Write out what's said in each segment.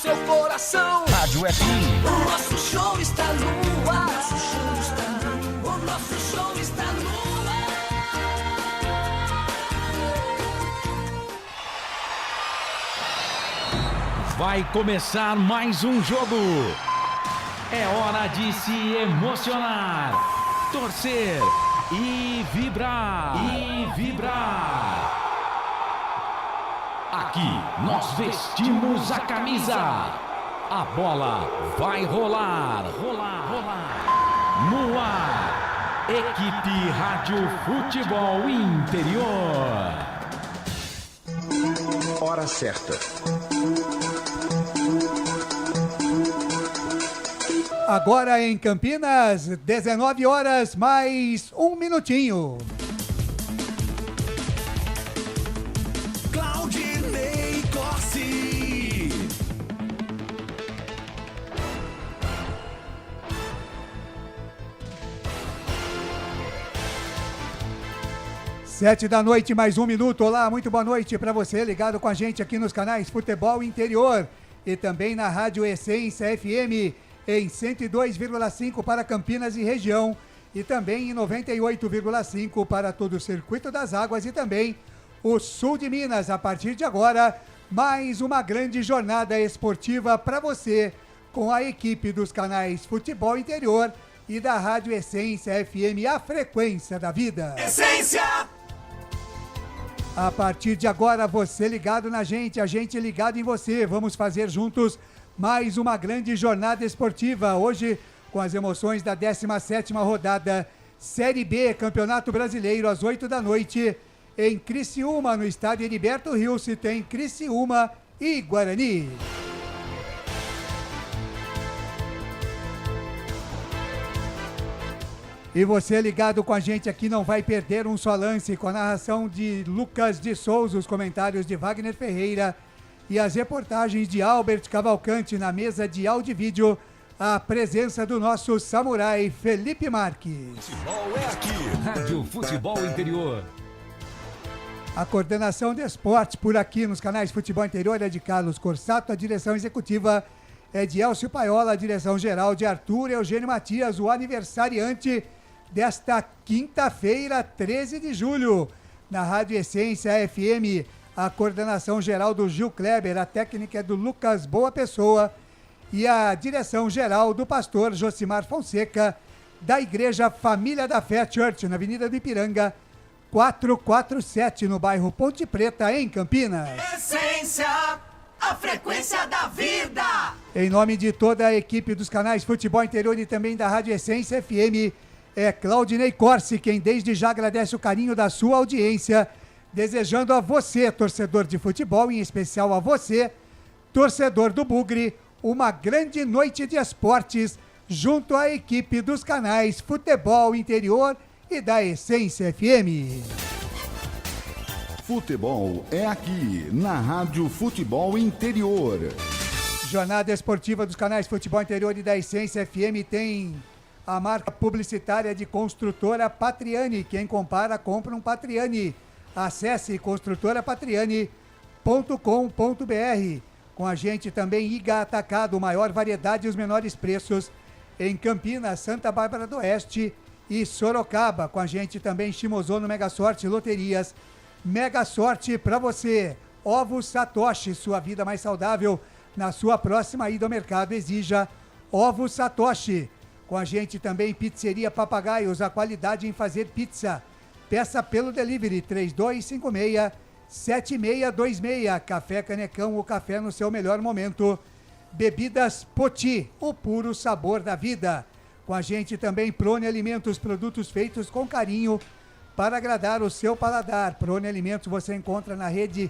seu coração. Rádio FM. O nosso show está no ar. O nosso show está no ar. Vai começar mais um jogo. É hora de se emocionar, torcer e vibrar. Aqui nós vestimos a camisa. A bola vai rolar. No ar, equipe Rádio Futebol Interior. Hora certa. Agora em Campinas, 19 horas mais um minutinho. Claudinei Corsi. Sete da noite, mais um minuto. Olá, muito boa noite para você ligado com a gente aqui nos canais Futebol Interior e também na Rádio Essência FM em 102,5 para Campinas e região e também em 98,5 para todo o Circuito das Águas e também o sul de Minas. A partir de agora, mais uma grande jornada esportiva para você com a equipe dos canais Futebol Interior e da Rádio Essência FM, a frequência da vida. Essência! A partir de agora, você ligado na gente, a gente ligado em você. Vamos fazer juntos mais uma grande jornada esportiva. Hoje, com as emoções da 17ª rodada Série B, Campeonato Brasileiro, às 8 da noite, em Criciúma, no estádio Heriberto Rilse, tem Criciúma e Guarani. E você ligado com a gente aqui não vai perder um só lance, com a narração de Lucas de Souza, os comentários de Wagner Ferreira e as reportagens de Albert Cavalcante na mesa de áudio e vídeo, a presença do nosso samurai Felipe Marques. Futebol é aqui, Rádio Futebol Interior. A coordenação de esportes por aqui nos canais Futebol Interior é de Carlos Corsato, a direção executiva é de Elcio Paiola, a direção geral de Arthur Eugênio Matias, o aniversariante desta quinta-feira, 13 de julho, na Rádio Essência FM. A coordenação geral do Gil Kleber, a técnica é do Lucas Boa Pessoa e a direção geral do pastor Josimar Fonseca, da Igreja Família da Fé Church, na Avenida do Ipiranga, 447, no bairro Ponte Preta, em Campinas. Essência, a frequência da vida. Em nome de toda a equipe dos canais Futebol Interior e também da Rádio Essência FM, é Claudinei Corsi quem desde já agradece o carinho da sua audiência, desejando a você, torcedor de futebol, em especial a você, torcedor do Bugre, uma grande noite de esportes junto à equipe dos canais Futebol Interior e da Essência FM. Futebol é aqui, na Rádio Futebol Interior. Jornada esportiva dos canais Futebol Interior e da Essência FM tem a marca publicitária de Construtora Patriani. Quem compara, compra um Patriani. Acesse construtorapatriani.com.br. Com a gente também Iga Atacado, maior variedade e os menores preços em Campinas, Santa Bárbara do Oeste e Sorocaba. Com a gente também Shimozono Mega Sorte Loterias. Mega Sorte para você. Ovos Satoshi, sua vida mais saudável. Na sua próxima ida ao mercado, exija Ovos Satoshi. Com a gente também Pizzeria Papagaios, a qualidade em fazer pizza. Peça pelo delivery 3256-7626. Café Canecão, o café no seu melhor momento. Bebidas Poti, o puro sabor da vida. Com a gente também Prone Alimentos, produtos feitos com carinho para agradar o seu paladar. Prone Alimentos você encontra na rede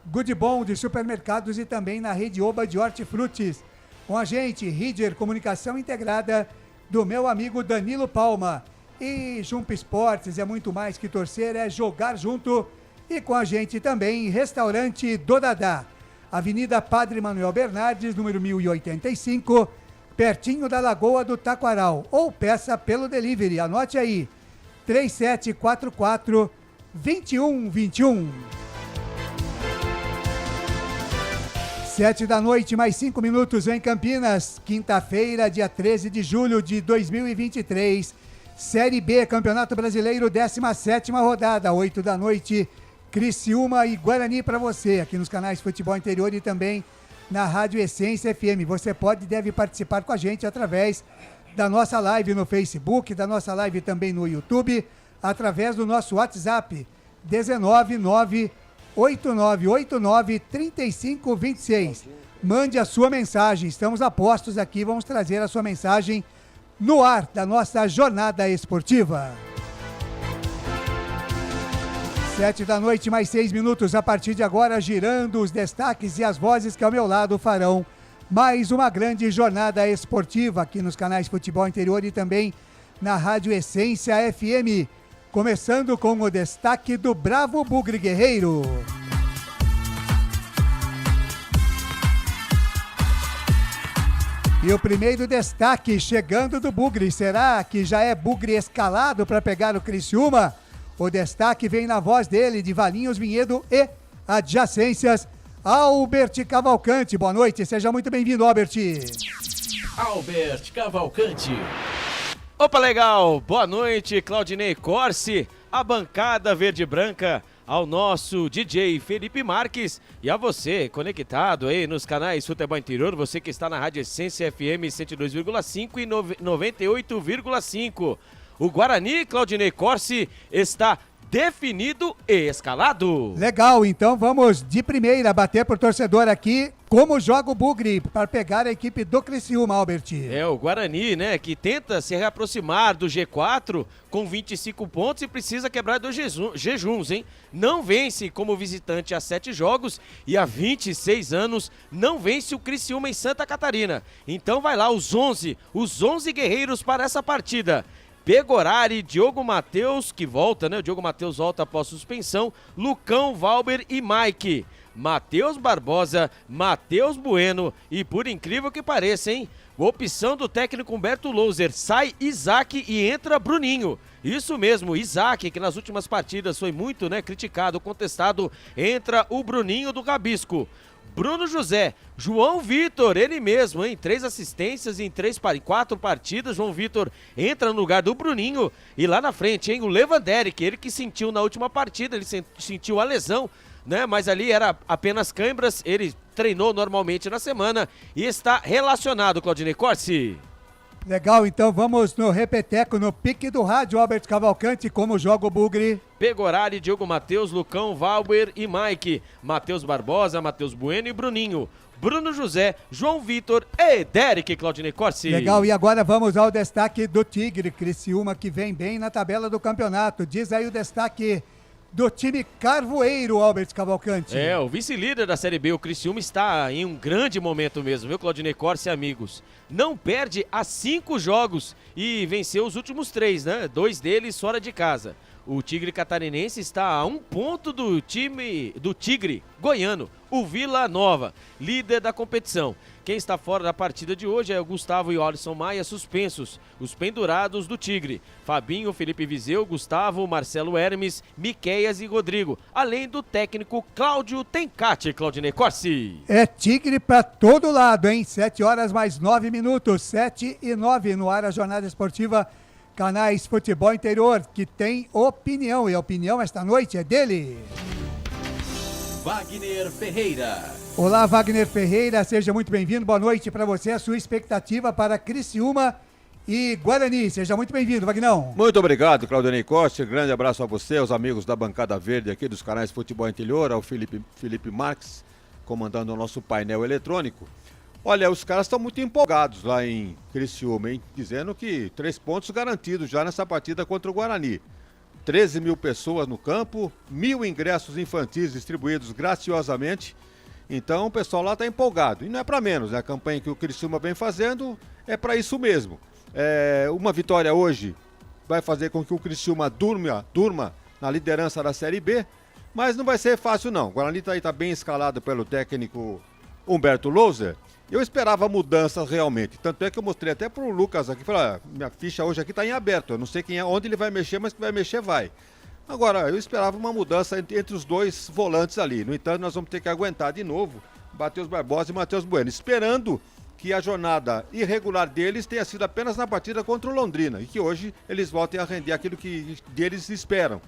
Good Bom de supermercados e também na rede Oba de hortifrutis. Com a gente, Ridger Comunicação Integrada, do meu amigo Danilo Palma. E Jump Esportes é muito mais que torcer, é jogar junto. E com a gente também, Restaurante Dodadá, Avenida Padre Manuel Bernardes, número 1085, pertinho da Lagoa do Taquaral. Ou peça pelo delivery, anote aí, 3744-2121. 7 da noite, mais 5 minutos em Campinas. Quinta-feira, dia 13 de julho de 2023. Série B, Campeonato Brasileiro, 17ª rodada, 8 da noite. Criciúma e Guarani para você, aqui nos canais Futebol Interior e também na Rádio Essência FM. Você pode e deve participar com a gente através da nossa live no Facebook, da nossa live também no YouTube, através do nosso WhatsApp, 19989893526. Mande a sua mensagem, estamos a postos aqui, vamos trazer a sua mensagem no ar da nossa jornada esportiva. 7 da noite, mais 6 minutos, a partir de agora, girando os destaques e as vozes que ao meu lado farão mais uma grande jornada esportiva aqui nos canais Futebol Interior e também na Rádio Essência FM. Começando com o destaque do Bravo Bugre Guerreiro. E o primeiro destaque chegando do Bugre, será que já é Bugre escalado para pegar o Criciúma? O destaque vem na voz dele, de Valinhos Vinhedo e adjacências, Albert Cavalcante. Boa noite, seja muito bem-vindo, Albert. Albert Cavalcante. Opa, legal! Boa noite, Claudinei Corsi, a bancada verde-branca, ao nosso DJ Felipe Marques e a você, conectado aí nos canais Futebol Interior, você que está na Rádio Essência FM 102,5 e 98,5. O Guarani, Claudinei Corsi, está definido e escalado. Legal, então vamos de primeira bater pro torcedor aqui como joga o Bugre para pegar a equipe do Criciúma, Albert. É, o Guarani, né, que tenta se reaproximar do G4 com 25 pontos e precisa quebrar 2 jejuns, hein? Não vence como visitante há 7 jogos e há 26 anos não vence o Criciúma em Santa Catarina. Então vai lá os 11 guerreiros para essa partida. Pegorari, Diogo Matheus, que volta, né? O Diogo Matheus volta após suspensão. Lucão, Valber e Mike. Matheus Barbosa, Matheus Bueno e, por incrível que pareça, hein? Opção do técnico Humberto Louser. Sai Isaac e entra Bruninho. Isso mesmo, Isaac, que nas últimas partidas foi muito, né, criticado, contestado. Entra o Bruninho do Rabisco. Bruno José, João Vitor, ele mesmo, hein? 3 assistências em 4 partidas. João Vitor entra no lugar do Bruninho. E lá na frente, hein? O Lewanderick, ele que sentiu na última partida, ele sentiu a lesão, né? Mas ali era apenas câimbras, ele treinou normalmente na semana e está relacionado, Claudinei Corsi. Legal, então vamos no repeteco, no pique do rádio, Albert Cavalcante, como joga o Bugre. Pegorari, Diogo Matheus, Lucão, Valber e Mike. Matheus Barbosa, Matheus Bueno e Bruninho. Bruno José, João Vitor e Derek, Claudinei Corsi. Legal, e agora vamos ao destaque do Tigre, Criciúma, que vem bem na tabela do campeonato. Diz aí o destaque do time carvoeiro, Albert Cavalcante. É, o vice-líder da Série B, o Criciúma, está em um grande momento mesmo, viu, Claudinei Corsi e amigos? Não perde há 5 jogos e venceu os últimos 3, né? 2 deles fora de casa. O Tigre catarinense está a 1 ponto do Tigre goiano, o Vila Nova, líder da competição. Quem está fora da partida de hoje é o Gustavo e o Alisson Maia, suspensos. Os pendurados do Tigre: Fabinho, Felipe Viseu, Gustavo, Marcelo Hermes, Miqueias e Rodrigo. Além do técnico Cláudio Tencati, Claudinei Corsi. É Tigre pra todo lado, hein? 7 horas mais 9 minutos, 7 e 9 no ar a jornada esportiva Canais Futebol Interior, que tem opinião. E a opinião esta noite é dele. Wagner Ferreira. Olá, Wagner Ferreira, seja muito bem-vindo, boa noite para você, a sua expectativa para Criciúma e Guarani, seja muito bem-vindo, Vagnão. Muito obrigado, Claudinei Costa, grande abraço a você, aos amigos da bancada verde aqui dos canais Futebol Interior, ao Felipe Marques, comandando o nosso painel eletrônico. Olha, os caras estão muito empolgados lá em Criciúma, hein, dizendo que 3 pontos garantidos já nessa partida contra o Guarani. 13 mil pessoas no campo, 1.000 ingressos infantis distribuídos graciosamente. Então o pessoal lá está empolgado. E não é para menos, né? A campanha que o Criciúma vem fazendo é para isso mesmo. Uma vitória hoje vai fazer com que o Criciúma durma na liderança da Série B, mas não vai ser fácil não. O Guarani está bem escalado pelo técnico Humberto Louser. Eu esperava mudanças realmente, tanto é que eu mostrei até pro Lucas aqui, falei, minha ficha hoje aqui tá em aberto, eu não sei onde ele vai mexer, mas que vai mexer vai. Agora, eu esperava uma mudança entre os 2 volantes ali, no entanto nós vamos ter que aguentar de novo Matheus Barbosa e Matheus Bueno, esperando que a jornada irregular deles tenha sido apenas na partida contra o Londrina e que hoje eles voltem a render aquilo que deles esperam.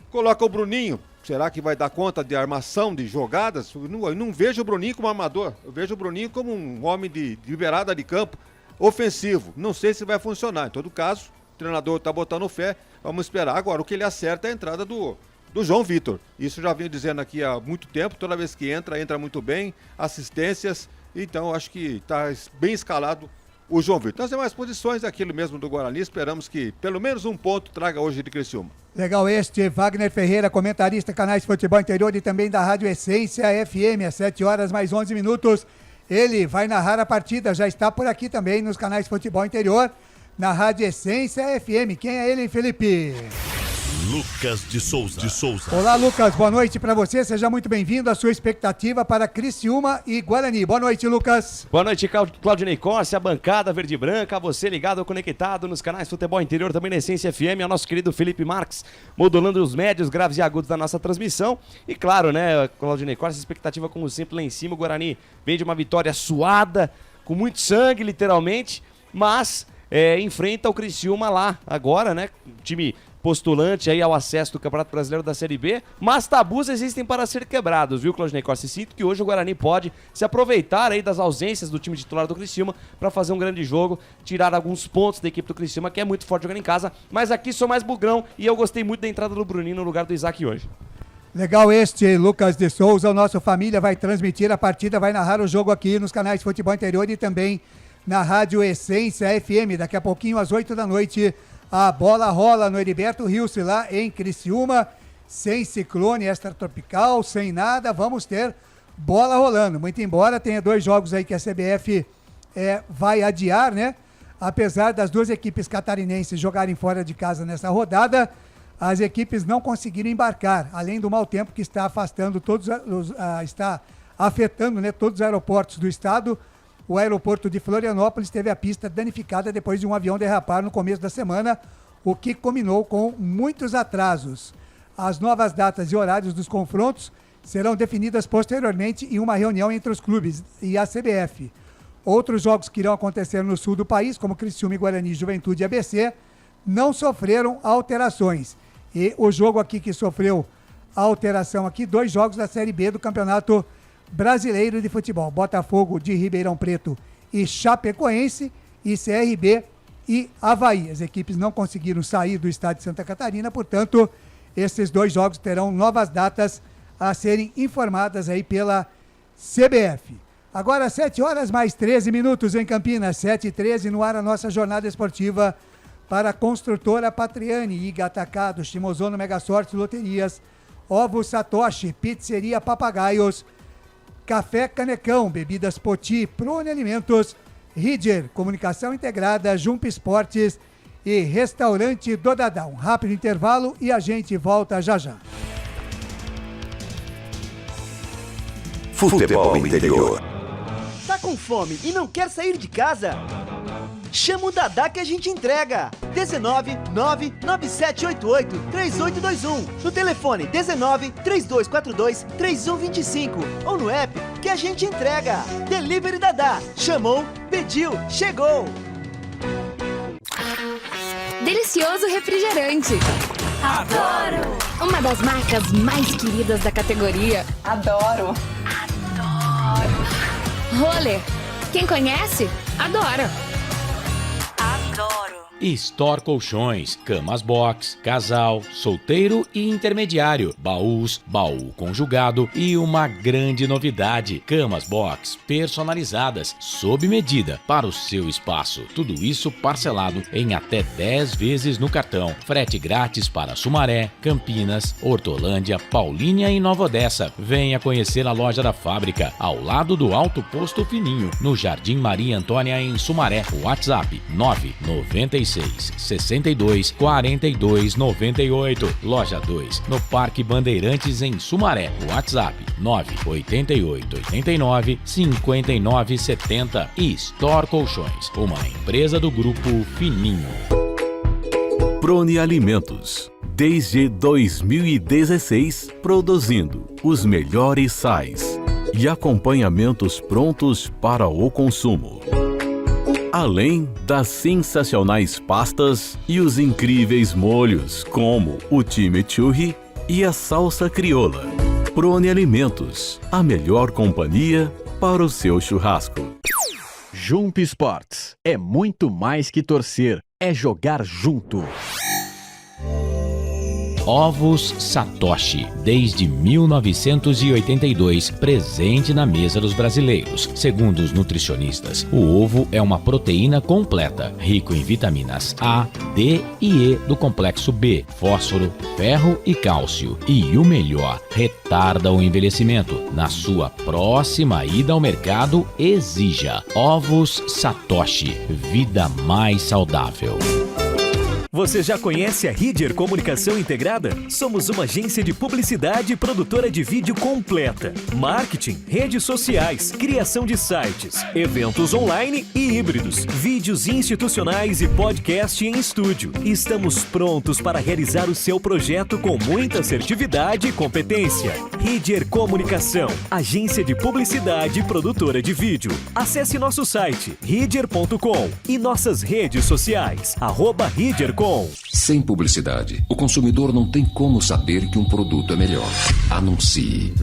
Coloca o Bruninho, será que vai dar conta de armação, de jogadas? Eu não vejo o Bruninho como armador, eu vejo o Bruninho como um homem de beirada de campo ofensivo. Não sei se vai funcionar, em todo caso, o treinador está botando fé, vamos esperar. Agora, o que ele acerta é a entrada do João Vitor. Isso eu já venho dizendo aqui há muito tempo, toda vez que entra muito bem, assistências, então acho que está bem escalado o João Vitor. Nas demais posições, aquilo mesmo do Guarani, esperamos que pelo menos um ponto traga hoje de Criciúma. Legal Wagner Ferreira, comentarista, canais de futebol interior e também da Rádio Essência FM, às 7 horas mais 11 minutos. Ele vai narrar a partida, já está por aqui também nos canais de futebol interior, na Rádio Essência FM. Quem é ele, Felipe? Lucas de Souza. Olá, Lucas, boa noite para você, seja muito bem-vindo. A sua expectativa para Criciúma e Guarani. Boa noite, Lucas. Boa noite, Claudinei Costa, a bancada verde e branca, você ligado, conectado nos canais Futebol Interior, também na Essência FM, ao nosso querido Felipe Marques, modulando os médios, graves e agudos da nossa transmissão. E claro, né, Claudinei Costa, expectativa como sempre lá em cima. O Guarani vem de uma vitória suada, com muito sangue, literalmente, mas enfrenta o Criciúma lá agora, né, time postulante aí ao acesso do Campeonato Brasileiro da Série B, mas tabus existem para ser quebrados, viu, Claudinei Costa? E sinto que hoje o Guarani pode se aproveitar aí das ausências do time titular do Criciúma para fazer um grande jogo, tirar alguns pontos da equipe do Criciúma, que é muito forte jogando em casa, mas aqui sou mais bugrão e eu gostei muito da entrada do Bruninho no lugar do Isaac hoje. Legal Lucas de Souza, o nosso Família vai transmitir a partida, vai narrar o jogo aqui nos canais de Futebol Interior e também na Rádio Essência FM, daqui a pouquinho às 8 da noite, a bola rola no Heriberto Rios lá em Criciúma, sem ciclone extratropical, sem nada, vamos ter bola rolando, muito embora tenha 2 jogos aí que a CBF vai adiar, né? Apesar das 2 equipes catarinenses jogarem fora de casa nessa rodada, as equipes não conseguiram embarcar, além do mau tempo que está afastando está afetando, né, todos os aeroportos do estado. O aeroporto de Florianópolis teve a pista danificada depois de um avião derrapar no começo da semana, o que culminou com muitos atrasos. As novas datas e horários dos confrontos serão definidas posteriormente em uma reunião entre os clubes e a CBF. Outros jogos que irão acontecer no sul do país, como Criciúma e Guarani, Juventude e ABC, não sofreram alterações. E o jogo aqui que sofreu alteração aqui, 2 jogos da Série B do Campeonato Brasileiro de Futebol, Botafogo de Ribeirão Preto e Chapecoense, e CRB e Avaí. As equipes não conseguiram sair do estado de Santa Catarina, portanto, esses 2 jogos terão novas datas a serem informadas aí pela CBF. Agora 7 horas mais 13 minutos em Campinas, 7h13, no ar a nossa jornada esportiva para a Construtora Patriani, Iga Atacado, Shimozono Mega Sorte Loterias, Ovo Satoshi, Pizzeria Papagaios, Café Canecão, Bebidas Poti, Prone Alimentos, Ridger, Comunicação Integrada, Jump Esportes e Restaurante Dodadá. Um rápido intervalo e a gente volta já já. Futebol Interior. Tá com fome e não quer sair de casa? Chama o Dadá que a gente entrega. 19 99788 3821. No telefone 19 3242 3125 ou no app que a gente entrega. Delivery Dadá. Chamou, pediu, chegou. Delicioso refrigerante. Adoro! Uma das marcas mais queridas da categoria. Adoro! Roller. Quem conhece, adora. Adoro! Store Colchões, camas box, casal, solteiro e intermediário, baús, baú conjugado e uma grande novidade, camas box personalizadas, sob medida para o seu espaço. Tudo isso parcelado em até 10 vezes no cartão. Frete grátis para Sumaré, Campinas, Hortolândia, Paulínia e Nova Odessa. Venha conhecer a loja da fábrica, ao lado do Alto Posto Fininho, no Jardim Maria Antônia, em Sumaré. WhatsApp 996 62 42 98. Loja 2, no Parque Bandeirantes, em Sumaré. WhatsApp 988 89 59 70. E Store Colchões, uma empresa do Grupo Fininho. Prone Alimentos. Desde 2016, produzindo os melhores sais. e acompanhamentos prontos para o consumo. Além das sensacionais pastas e os incríveis molhos, como o chimichurri e a salsa crioula. Prone Alimentos, a melhor companhia para o seu churrasco. Jump Sports é muito mais que torcer, é jogar junto. Ovos Satoshi, desde 1982, presente na mesa dos brasileiros. Segundo os nutricionistas, o ovo é uma proteína completa, rico em vitaminas A, D e E do complexo B, fósforo, ferro e cálcio. E o melhor, retarda o envelhecimento. Na sua próxima ida ao mercado, exija Ovos Satoshi, vida mais saudável. Você já conhece a Ridger Comunicação Integrada? Somos uma agência de publicidade e produtora de vídeo completa. Marketing, redes sociais, criação de sites, eventos online e híbridos, vídeos institucionais e podcast em estúdio. Estamos prontos para realizar o seu projeto com muita assertividade e competência. Ridger Comunicação, agência de publicidade e produtora de vídeo. Acesse nosso site ridger.com e nossas redes sociais, @ridger.com. Sem publicidade, o consumidor não tem como saber que um produto é melhor. Anuncie.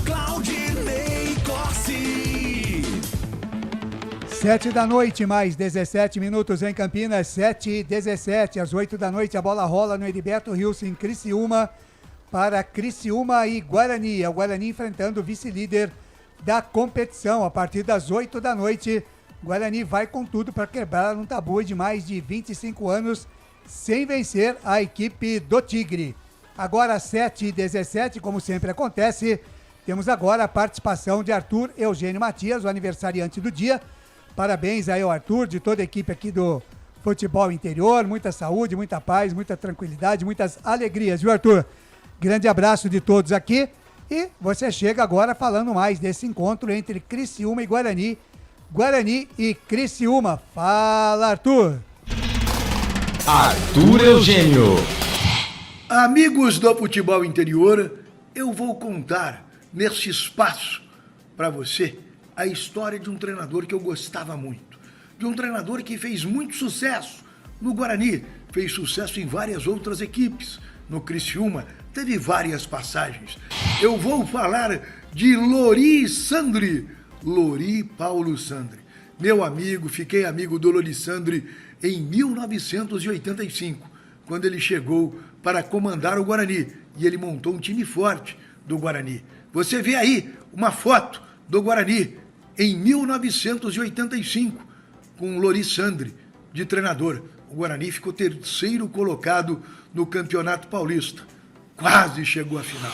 Claudinei Corsi. 7 da noite, mais 17 minutos em Campinas, 7h17, às 8 da noite, a bola rola no Heriberto Wilson, em Criciúma, para Criciúma e Guarani. O Guarani enfrentando o vice-líder da competição. A partir das 8 da noite, Guarani vai com tudo para quebrar um tabu de mais de 25 anos sem vencer a equipe do Tigre. Agora, 7h17, como sempre acontece, temos agora a participação de Arthur Eugênio Matias, o aniversariante do dia. Parabéns aí ao Arthur, de toda a equipe aqui do Futebol Interior. Muita saúde, muita paz, muita tranquilidade, muitas alegrias, viu, Arthur? Grande abraço de todos aqui e você chega agora falando mais desse encontro entre Criciúma e Guarani. Guarani e Criciúma. Fala, Arthur! Arthur Eugênio. Amigos do Futebol Interior, eu vou contar nesse espaço para você a história de um treinador que eu gostava muito. De um treinador que fez muito sucesso no Guarani, fez sucesso em várias outras equipes. No Criciúma, teve várias passagens. Eu vou falar de Lori Sandri, Lori Paulo Sandri. Meu amigo, fiquei amigo do Lori Sandri em 1985, quando ele chegou para comandar o Guarani. E ele montou um time forte do Guarani. Você vê aí uma foto do Guarani em 1985, com Lori Sandri de treinador. O Guarani ficou terceiro colocado no Campeonato Paulista. Quase chegou à final.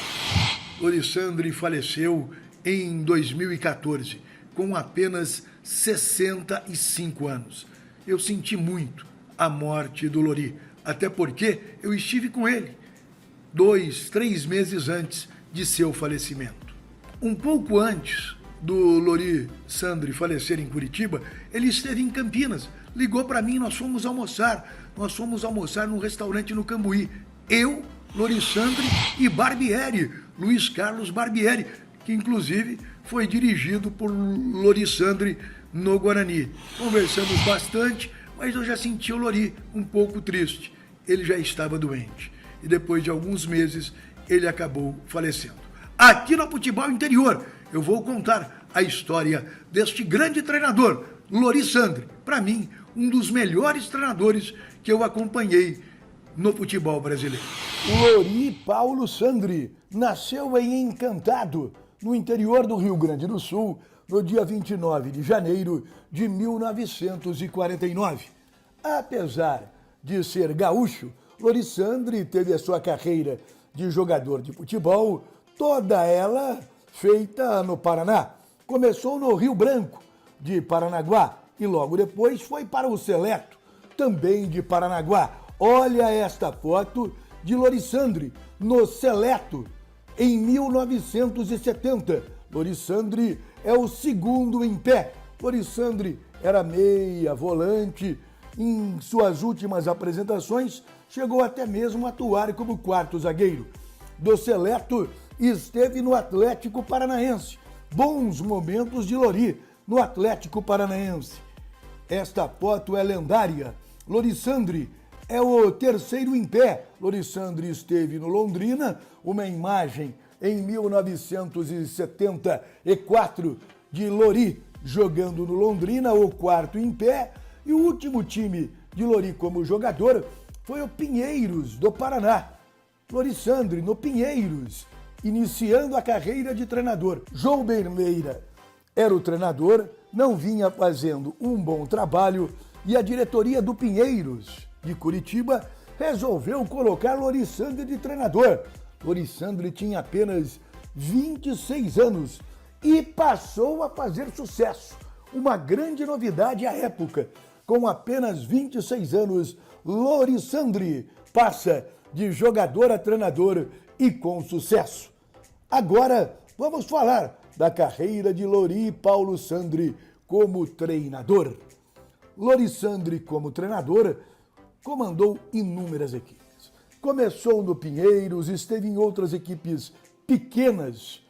Lori Sandri faleceu em 2014, com apenas 65 anos. Eu senti muito a morte do Lori, até porque eu estive com ele 2, 3 meses antes de seu falecimento. Um pouco antes do Lori Sandri falecer em Curitiba, ele esteve em Campinas. Ligou para mim, nós fomos almoçar num restaurante no Cambuí. Eu, Lori Sandri e Barbieri, Luiz Carlos Barbieri, que inclusive foi dirigido por Lori Sandri no Guarani. Conversamos bastante, mas eu já senti o Lori um pouco triste. Ele já estava doente e depois de alguns meses ele acabou falecendo. Aqui no Futebol Interior eu vou contar a história deste grande treinador, Lori Sandri. Para mim, um dos melhores treinadores que eu acompanhei no futebol brasileiro. Lori Paulo Sandri nasceu em Encantado, no interior do Rio Grande do Sul, no dia 29 de janeiro de 1949. Apesar de ser gaúcho, Lori Sandri teve a sua carreira de jogador de futebol, toda ela feita no Paraná. Começou no Rio Branco, de Paranaguá, e logo depois foi para o Seleto, também de Paranaguá. Olha esta foto de Lori Sandri no Seleto, em 1970. Lori Sandri é o segundo em pé. Lori Sandri era meia, volante, Em suas últimas apresentações, chegou até mesmo a atuar como quarto zagueiro. Do Seleto, esteve no Atlético Paranaense. Bons momentos de Lori no Atlético Paranaense. Esta foto é lendária. Lorissandri é o terceiro em pé. Lorissandri esteve no Londrina, uma imagem em 1974 de Lori jogando no Londrina, o quarto em pé. E o último time de Lori como jogador foi o Pinheiros, do Paraná. Lorissandri no Pinheiros, iniciando a carreira de treinador. João Bermeira era o treinador, não vinha fazendo um bom trabalho e a diretoria do Pinheiros de Curitiba resolveu colocar Lorissandri de treinador. Lorissandri tinha apenas 26 anos e passou a fazer sucesso. Uma grande novidade à época. Com apenas 26 anos, Lorissandri passa de jogador a treinador e com sucesso. Agora vamos falar da carreira de Lori Paulo Sandri como treinador. Lorissandri, como treinador, comandou inúmeras equipes. Começou no Pinheiros, esteve em outras equipes pequenas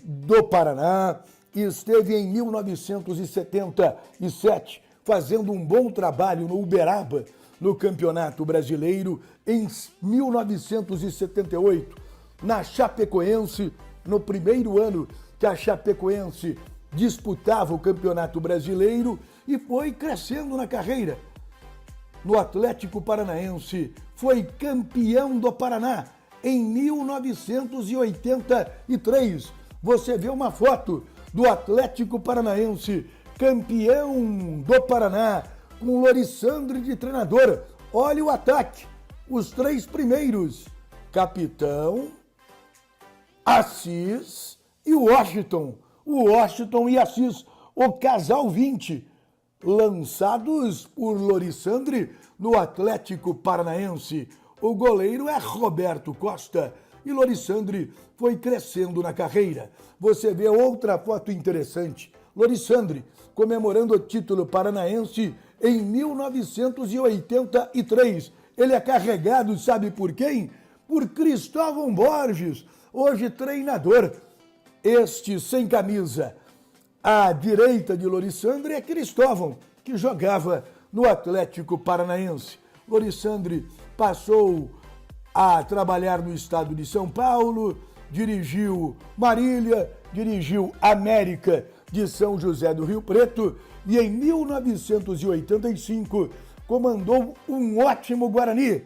do Paraná, esteve em 1977 fazendo um bom trabalho no Uberaba, no Campeonato Brasileiro, em 1978, na Chapecoense, no primeiro ano que a Chapecoense disputava o Campeonato Brasileiro e foi crescendo na carreira. No Atlético Paranaense, foi campeão do Paraná em 1983. Você vê uma foto do Atlético Paranaense, campeão do Paraná, com Lorissandri de treinador. Olha o ataque, os três primeiros, Capitão, Assis e Washington. O Washington e Assis, o casal 20, lançados por Lorissandri no Atlético Paranaense. O goleiro é Roberto Costa e Lorissandri foi crescendo na carreira. Você vê outra foto interessante. Lorissandri comemorando o título paranaense em 1983. Ele é carregado, sabe por quem? Por Cristóvão Borges, hoje treinador. Este sem camisa. À direita de Lorissandri é Cristóvão, que jogava no Atlético Paranaense. Lorissandri passou a trabalhar no estado de São Paulo, dirigiu Marília, dirigiu América de São José do Rio Preto e em 1985 comandou um ótimo Guarani,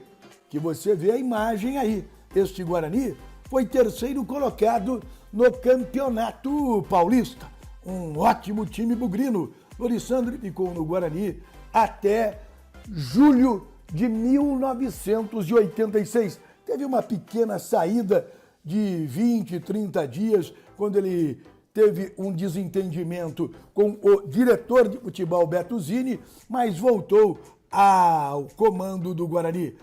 que você vê a imagem aí. Este Guarani foi terceiro colocado no Campeonato Paulista. Um ótimo time bugrino. Lorissandri ficou no Guarani até julho de 1986. Teve uma pequena saída de 20, 30 dias, quando ele teve um desentendimento com o diretor de futebol Beto Zini, mas voltou ao comando do Guarani.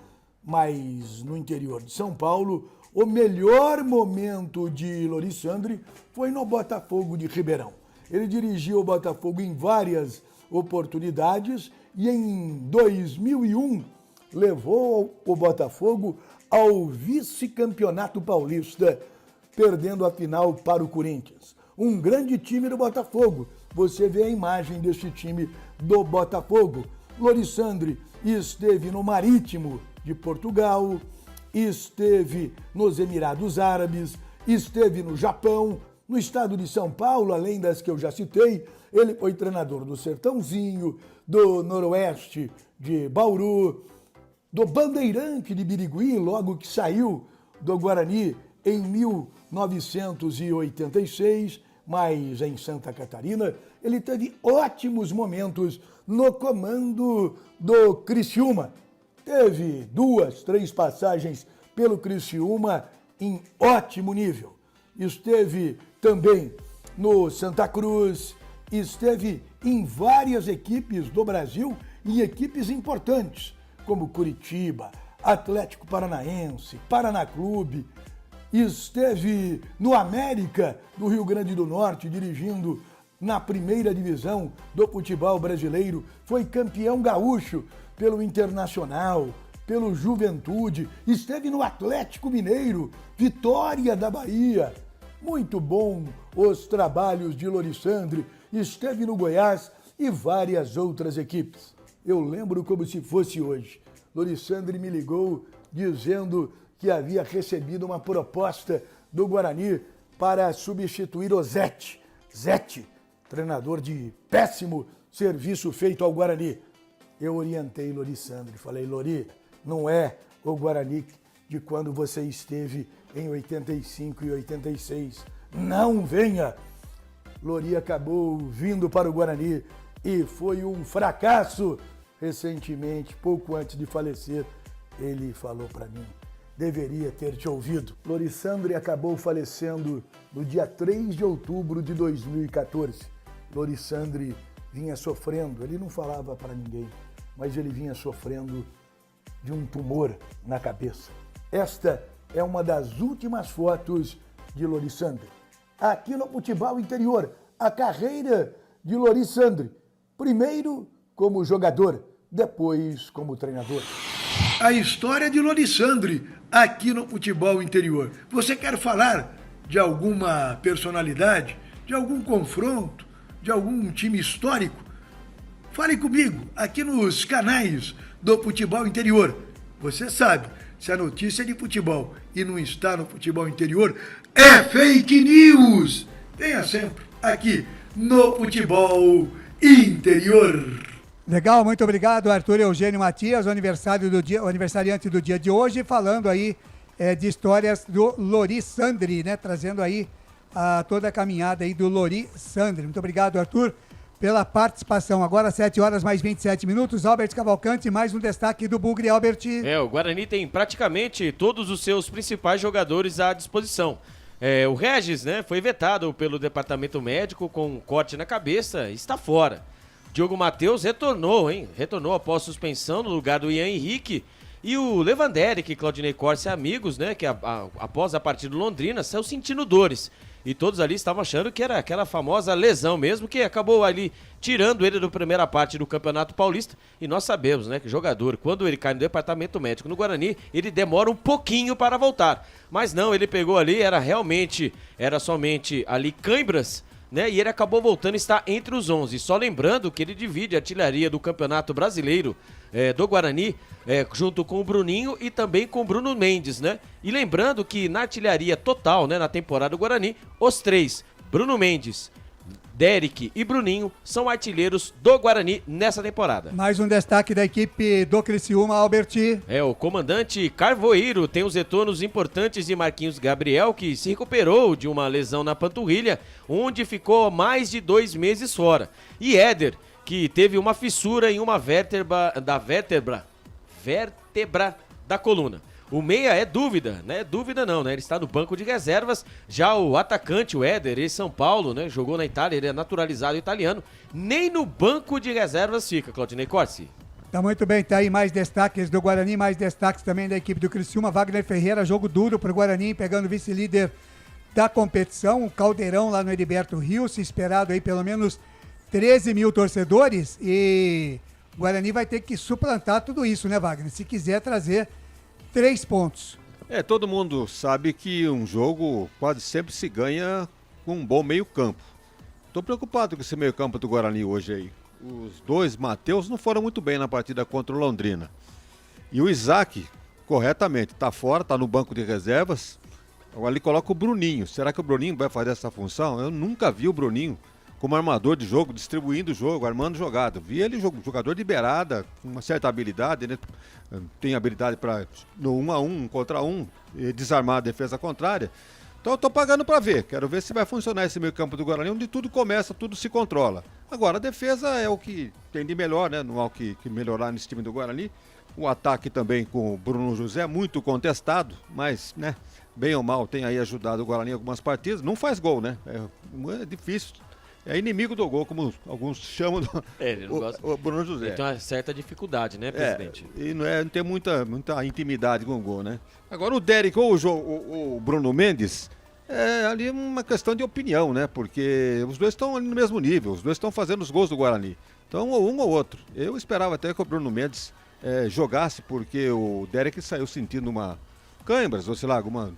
Mas no interior de São Paulo, o melhor momento de Lorissandri foi no Botafogo de Ribeirão. Ele dirigiu o Botafogo em várias oportunidades e em 2001 levou o Botafogo ao vice-campeonato paulista, perdendo a final para o Corinthians. Um grande time do Botafogo. Você vê a imagem deste time do Botafogo. Lorissandri esteve no Marítimo de Portugal, esteve nos Emirados Árabes, esteve no Japão, no estado de São Paulo, além das que eu já citei. Ele foi treinador do Sertãozinho, do Noroeste de Bauru, do Bandeirante de Birigui, logo que saiu do Guarani em 1986, mas em Santa Catarina ele teve ótimos momentos no comando do Criciúma. Teve 2, 3 passagens pelo Criciúma em ótimo nível. Esteve também no Santa Cruz, esteve em várias equipes do Brasil e equipes importantes, como Curitiba, Atlético Paranaense, Paraná Clube. Esteve no América do Rio Grande do Norte, dirigindo na primeira divisão do futebol brasileiro, foi campeão gaúcho pelo Internacional, pelo Juventude, esteve no Atlético Mineiro, Vitória da Bahia. Muito bom os trabalhos de Lorissandri, esteve no Goiás e várias outras equipes. Eu lembro como se fosse hoje. Lorissandri me ligou dizendo que havia recebido uma proposta do Guarani para substituir o Zete. Zete, treinador de péssimo serviço feito ao Guarani. Eu orientei Lorissandri, falei, Lori, não é o Guarani de quando você esteve em 85 e 86. Não venha! Lori acabou vindo para o Guarani e foi um fracasso. Recentemente, pouco antes de falecer, ele falou para mim, deveria ter te ouvido. Lorissandri acabou falecendo no dia 3 de outubro de 2014. Lorissandri vinha sofrendo, ele não falava para ninguém, mas ele vinha sofrendo de um tumor na cabeça. Esta é uma das últimas fotos de Lorissandri. Aqui no Futebol Interior, a carreira de Lorissandri. Primeiro como jogador, depois como treinador. A história de Lorissandri aqui no Futebol Interior. Você quer falar de alguma personalidade, de algum confronto, de algum time histórico? Fale comigo aqui nos canais do Futebol Interior. Você sabe, se a notícia é de futebol e não está no Futebol Interior, é fake news! Venha sempre aqui no Futebol Interior. Legal, muito obrigado, Arthur Eugênio Matias, o aniversariante do dia de hoje, falando aí de histórias do Lorissandri, né? Trazendo aí toda a caminhada aí do Lorissandri. Muito obrigado, Arthur, pela participação. Agora 7 horas mais 27 minutos. Albert Cavalcante, mais um destaque do Bugre, Albert. O Guarani tem praticamente todos os seus principais jogadores à disposição. O Regis, né, foi vetado pelo departamento médico com um corte na cabeça, está fora. Diogo Matheus retornou após suspensão no lugar do Ian Henrique. E o Lewanderick, Claudinei Corsi amigos, né, que após a partida do Londrina, saiu sentindo dores. E todos ali estavam achando que era aquela famosa lesão mesmo, que acabou ali tirando ele da primeira parte do Campeonato Paulista. E nós sabemos, né, que o jogador, quando ele cai no departamento médico no Guarani, ele demora um pouquinho para voltar. Mas não, ele pegou ali, era somente ali cãibras, né, e ele acabou voltando e está entre os 11. Só lembrando que ele divide a artilharia do Campeonato Brasileiro do Guarani junto com o Bruninho e também com o Bruno Mendes, né? E lembrando que na artilharia total, né, na temporada do Guarani, os três, Bruno Mendes, Derek e Bruninho, são artilheiros do Guarani nessa temporada. Mais um destaque da equipe do Criciúma, Albert. O comandante Carvoeiro tem os retornos importantes de Marquinhos Gabriel, que se recuperou de uma lesão na panturrilha, onde ficou mais de 2 meses fora. E Éder, que teve uma fissura em uma vértebra da coluna. O meia é dúvida, né? Dúvida não, né? Ele está no banco de reservas. Já o atacante, o Éder, ex-São Paulo, né? Jogou na Itália, ele é naturalizado italiano. Nem no banco de reservas fica, Claudinei Corsi. Tá muito bem, tá aí mais destaques do Guarani, mais destaques também da equipe do Criciúma. Wagner Ferreira, jogo duro pro Guarani, pegando o vice-líder da competição. O Caldeirão lá no Heriberto Rios, esperado aí pelo menos 13 mil torcedores. E o Guarani vai ter que suplantar tudo isso, né, Wagner? Se quiser trazer 3 pontos. Todo mundo sabe que um jogo quase sempre se ganha com um bom meio-campo. Tô preocupado com esse meio-campo do Guarani hoje aí. Os dois Matheus não foram muito bem na partida contra o Londrina. E o Isaac, corretamente, tá fora, tá no banco de reservas. Agora ele coloca o Bruninho. Será que o Bruninho vai fazer essa função? Eu nunca vi o Bruninho como armador de jogo, distribuindo o jogo, armando jogada. Vi ele jogador de beirada, com uma certa habilidade, né? Tem habilidade para no 1 a 1 contra 1, desarmar a defesa contrária. Então eu tô pagando para ver. Quero ver se vai funcionar esse meio campo do Guarani, onde tudo começa, tudo se controla. Agora, a defesa é o que tem de melhor, né? Não há o que melhorar nesse time do Guarani. O ataque também com o Bruno José, muito contestado, mas, né, bem ou mal, tem aí ajudado o Guarani em algumas partidas. Não faz gol, né? É difícil. É inimigo do gol, como alguns chamam ele não gosta. O Bruno José. Ele tem uma certa dificuldade, né, presidente? E não tem muita intimidade com o gol, né? Agora o Derek ou o Bruno Mendes, É ali uma questão de opinião, né? Porque os dois estão ali no mesmo nível, os dois estão fazendo os gols do Guarani. Então, ou um ou outro. Eu esperava até que o Bruno Mendes jogasse, porque o Derek saiu sentindo uma câimbras, ou sei lá, algum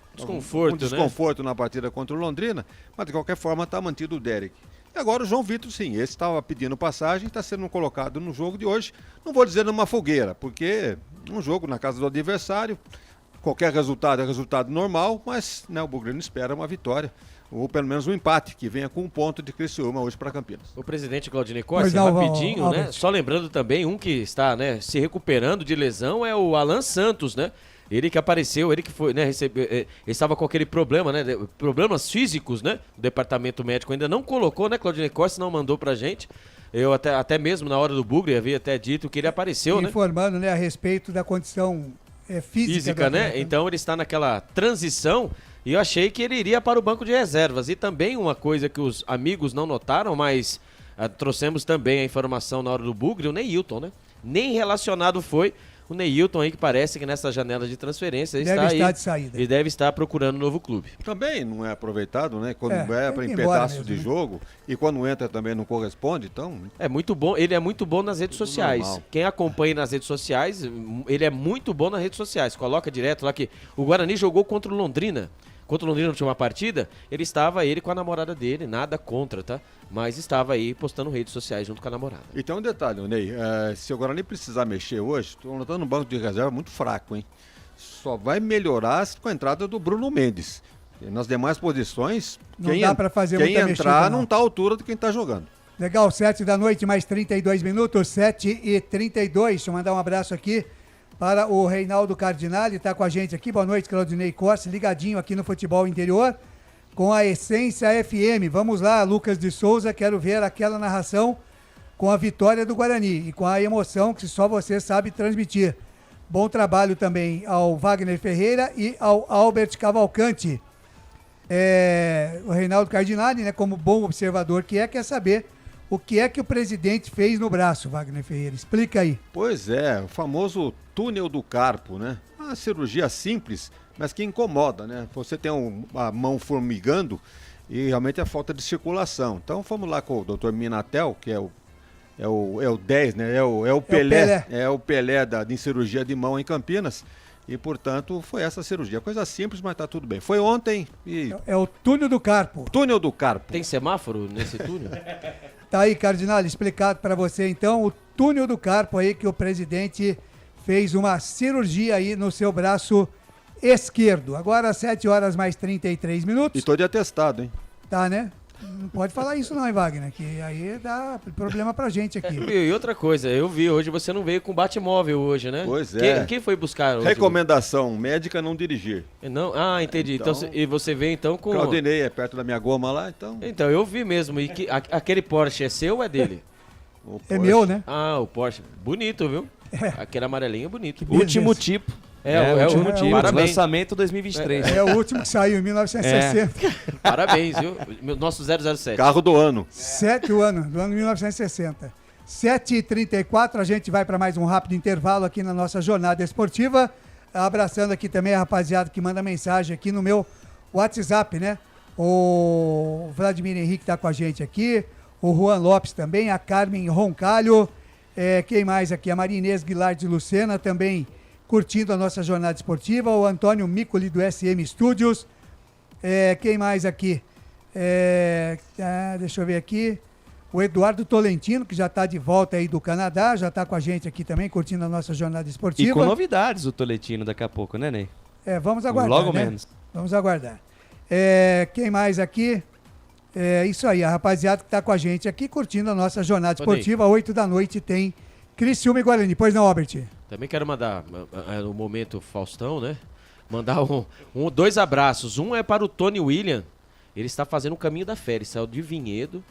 desconforto na partida contra o Londrina, mas de qualquer forma está mantido o Derek. E agora o João Vitor, sim, esse estava pedindo passagem, está sendo colocado no jogo de hoje, não vou dizer numa fogueira, porque um jogo na casa do adversário, qualquer resultado é resultado normal, mas né, o Bugrino espera uma vitória, ou pelo menos um empate, que venha com um ponto de Criciúma hoje para Campinas. O presidente Claudinei Costa, rapidinho, né? Só lembrando também, um que está né, se recuperando de lesão é o Alan Santos, né? Ele que apareceu, ele que foi, né, ele estava com aquele problema, né, problemas físicos, né, o departamento médico ainda não colocou, né, Claudinei Costa não mandou pra gente, eu até mesmo na hora do Bugre havia até dito que ele apareceu, né. Informando, né, a respeito da condição física, né, então ele está naquela transição e eu achei que ele iria para o banco de reservas e também uma coisa que os amigos não notaram, mas trouxemos também a informação na hora do Bugre, o Neilton, né, nem relacionado foi. O Neilton aí que parece que nessa janela de transferência está de saída. E deve estar procurando um novo clube. Também não é aproveitado, né? Quando em pedaços de jogo e quando entra também não corresponde, então... É muito bom, ele é muito bom nas redes sociais. Normal. Quem acompanha nas redes sociais, ele é muito bom nas redes sociais. Coloca direto lá que o Guarani jogou contra o Londrina. Contra o Londrina na última partida, ele com a namorada dele, nada contra, tá? Mas estava aí postando redes sociais junto com a namorada. E tem um detalhe, Ney, se o Guarani precisar mexer hoje, estou notando um banco de reserva muito fraco, hein? Só vai melhorar com a entrada do Bruno Mendes. E nas demais posições, não dá para fazer quem muita entrar mexida, não está à altura de quem está jogando. Legal, 7 da noite, mais 32 minutos, 7h32. Deixa eu mandar um abraço aqui para o Reinaldo Cardinale, está com a gente aqui. Boa noite, Claudinei Costa, ligadinho aqui no Futebol Interior, com a Essência FM. Vamos lá, Lucas de Souza, quero ver aquela narração com a vitória do Guarani e com a emoção que só você sabe transmitir. Bom trabalho também ao Wagner Ferreira e ao Albert Cavalcante. O Reinaldo Cardinale, né, como bom observador que quer saber o que é que o presidente fez no braço, Wagner Ferreira. Explica aí. Pois é, o famoso túnel do carpo, né? Uma cirurgia simples, mas que incomoda, né? Você tem a mão formigando e realmente é falta de circulação. Então vamos lá com o Dr. Minatel, que é o 10, né? É o Pelé. É o Pelé de cirurgia de mão em Campinas. E, portanto, foi essa cirurgia. Coisa simples, mas tá tudo bem. Foi ontem e... É o túnel do carpo. Túnel do carpo. Tem semáforo nesse túnel? Tá aí, Cardinal, explicado para você, então, o túnel do carpo aí que o presidente fez uma cirurgia aí no seu braço esquerdo. Agora, 7 horas mais 33 minutos. E tô de atestado, hein? Tá, né? Não pode falar isso não, hein, Wagner, que aí dá problema pra gente aqui. E outra coisa, eu vi hoje, você não veio com bate-móvel hoje, né? Pois é. Quem foi buscar hoje? Recomendação, médica não dirigir. Não? Ah, entendi. Então, e você veio então com... Claudinei é perto da minha goma lá, então... Então, eu vi mesmo. E aquele Porsche é seu ou é dele? É meu, né? Ah, o Porsche. Bonito, viu? Aquele amarelinho é bonito. Último tipo. É o último tipo. Parabéns. Lançamento 2023. É o último que saiu em 1960. Parabéns, viu? Nosso 007. Carro do ano. Do ano 1960. 7h34, a gente vai para mais um rápido intervalo aqui na nossa jornada esportiva. Abraçando aqui também a rapaziada que manda mensagem aqui no meu WhatsApp, né? O Vladimir Henrique está com a gente aqui. O Juan Lopes também. A Carmen Roncalho. Quem mais aqui? A Maria Inês Guilherme de Lucena também curtindo a nossa jornada esportiva, o Antônio Micoli do SM Studios, quem mais aqui? Deixa eu ver aqui, o Eduardo Tolentino, que já está de volta aí do Canadá, já está com a gente aqui também, curtindo a nossa jornada esportiva. E com novidades o Tolentino daqui a pouco, né, Ney? Vamos aguardar, logo né? menos. Vamos aguardar. Quem mais aqui? Isso aí, a rapaziada que está com a gente aqui, curtindo a nossa jornada esportiva, 8 da noite tem Criciúma e Guarani. Pois não, Albert? Também quero mandar, no momento Faustão, né? Mandar dois abraços. Um é para o Tony William. Ele está fazendo o caminho da fé. Ele saiu de Vinhedo,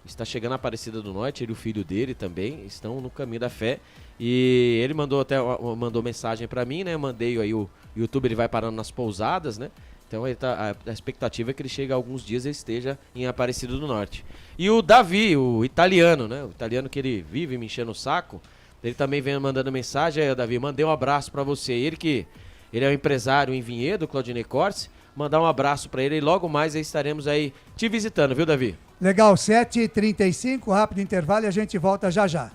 está chegando a Aparecida do Norte. Ele e o filho dele também estão no caminho da fé. E ele mandou mensagem para mim, né? Eu mandei aí o YouTube, ele vai parando nas pousadas, né? Então a expectativa é que ele chegue a alguns dias e esteja em Aparecida do Norte. E o Davi, o italiano, né? O italiano que ele vive me enchendo o saco. Ele também vem mandando mensagem. Aí, Davi, mandei um abraço para você. Ele é um empresário em Vinhedo, Claudinei Corse, mandar um abraço para ele e logo mais aí estaremos aí te visitando, viu, Davi? Legal, 7h35, rápido intervalo e a gente volta já já.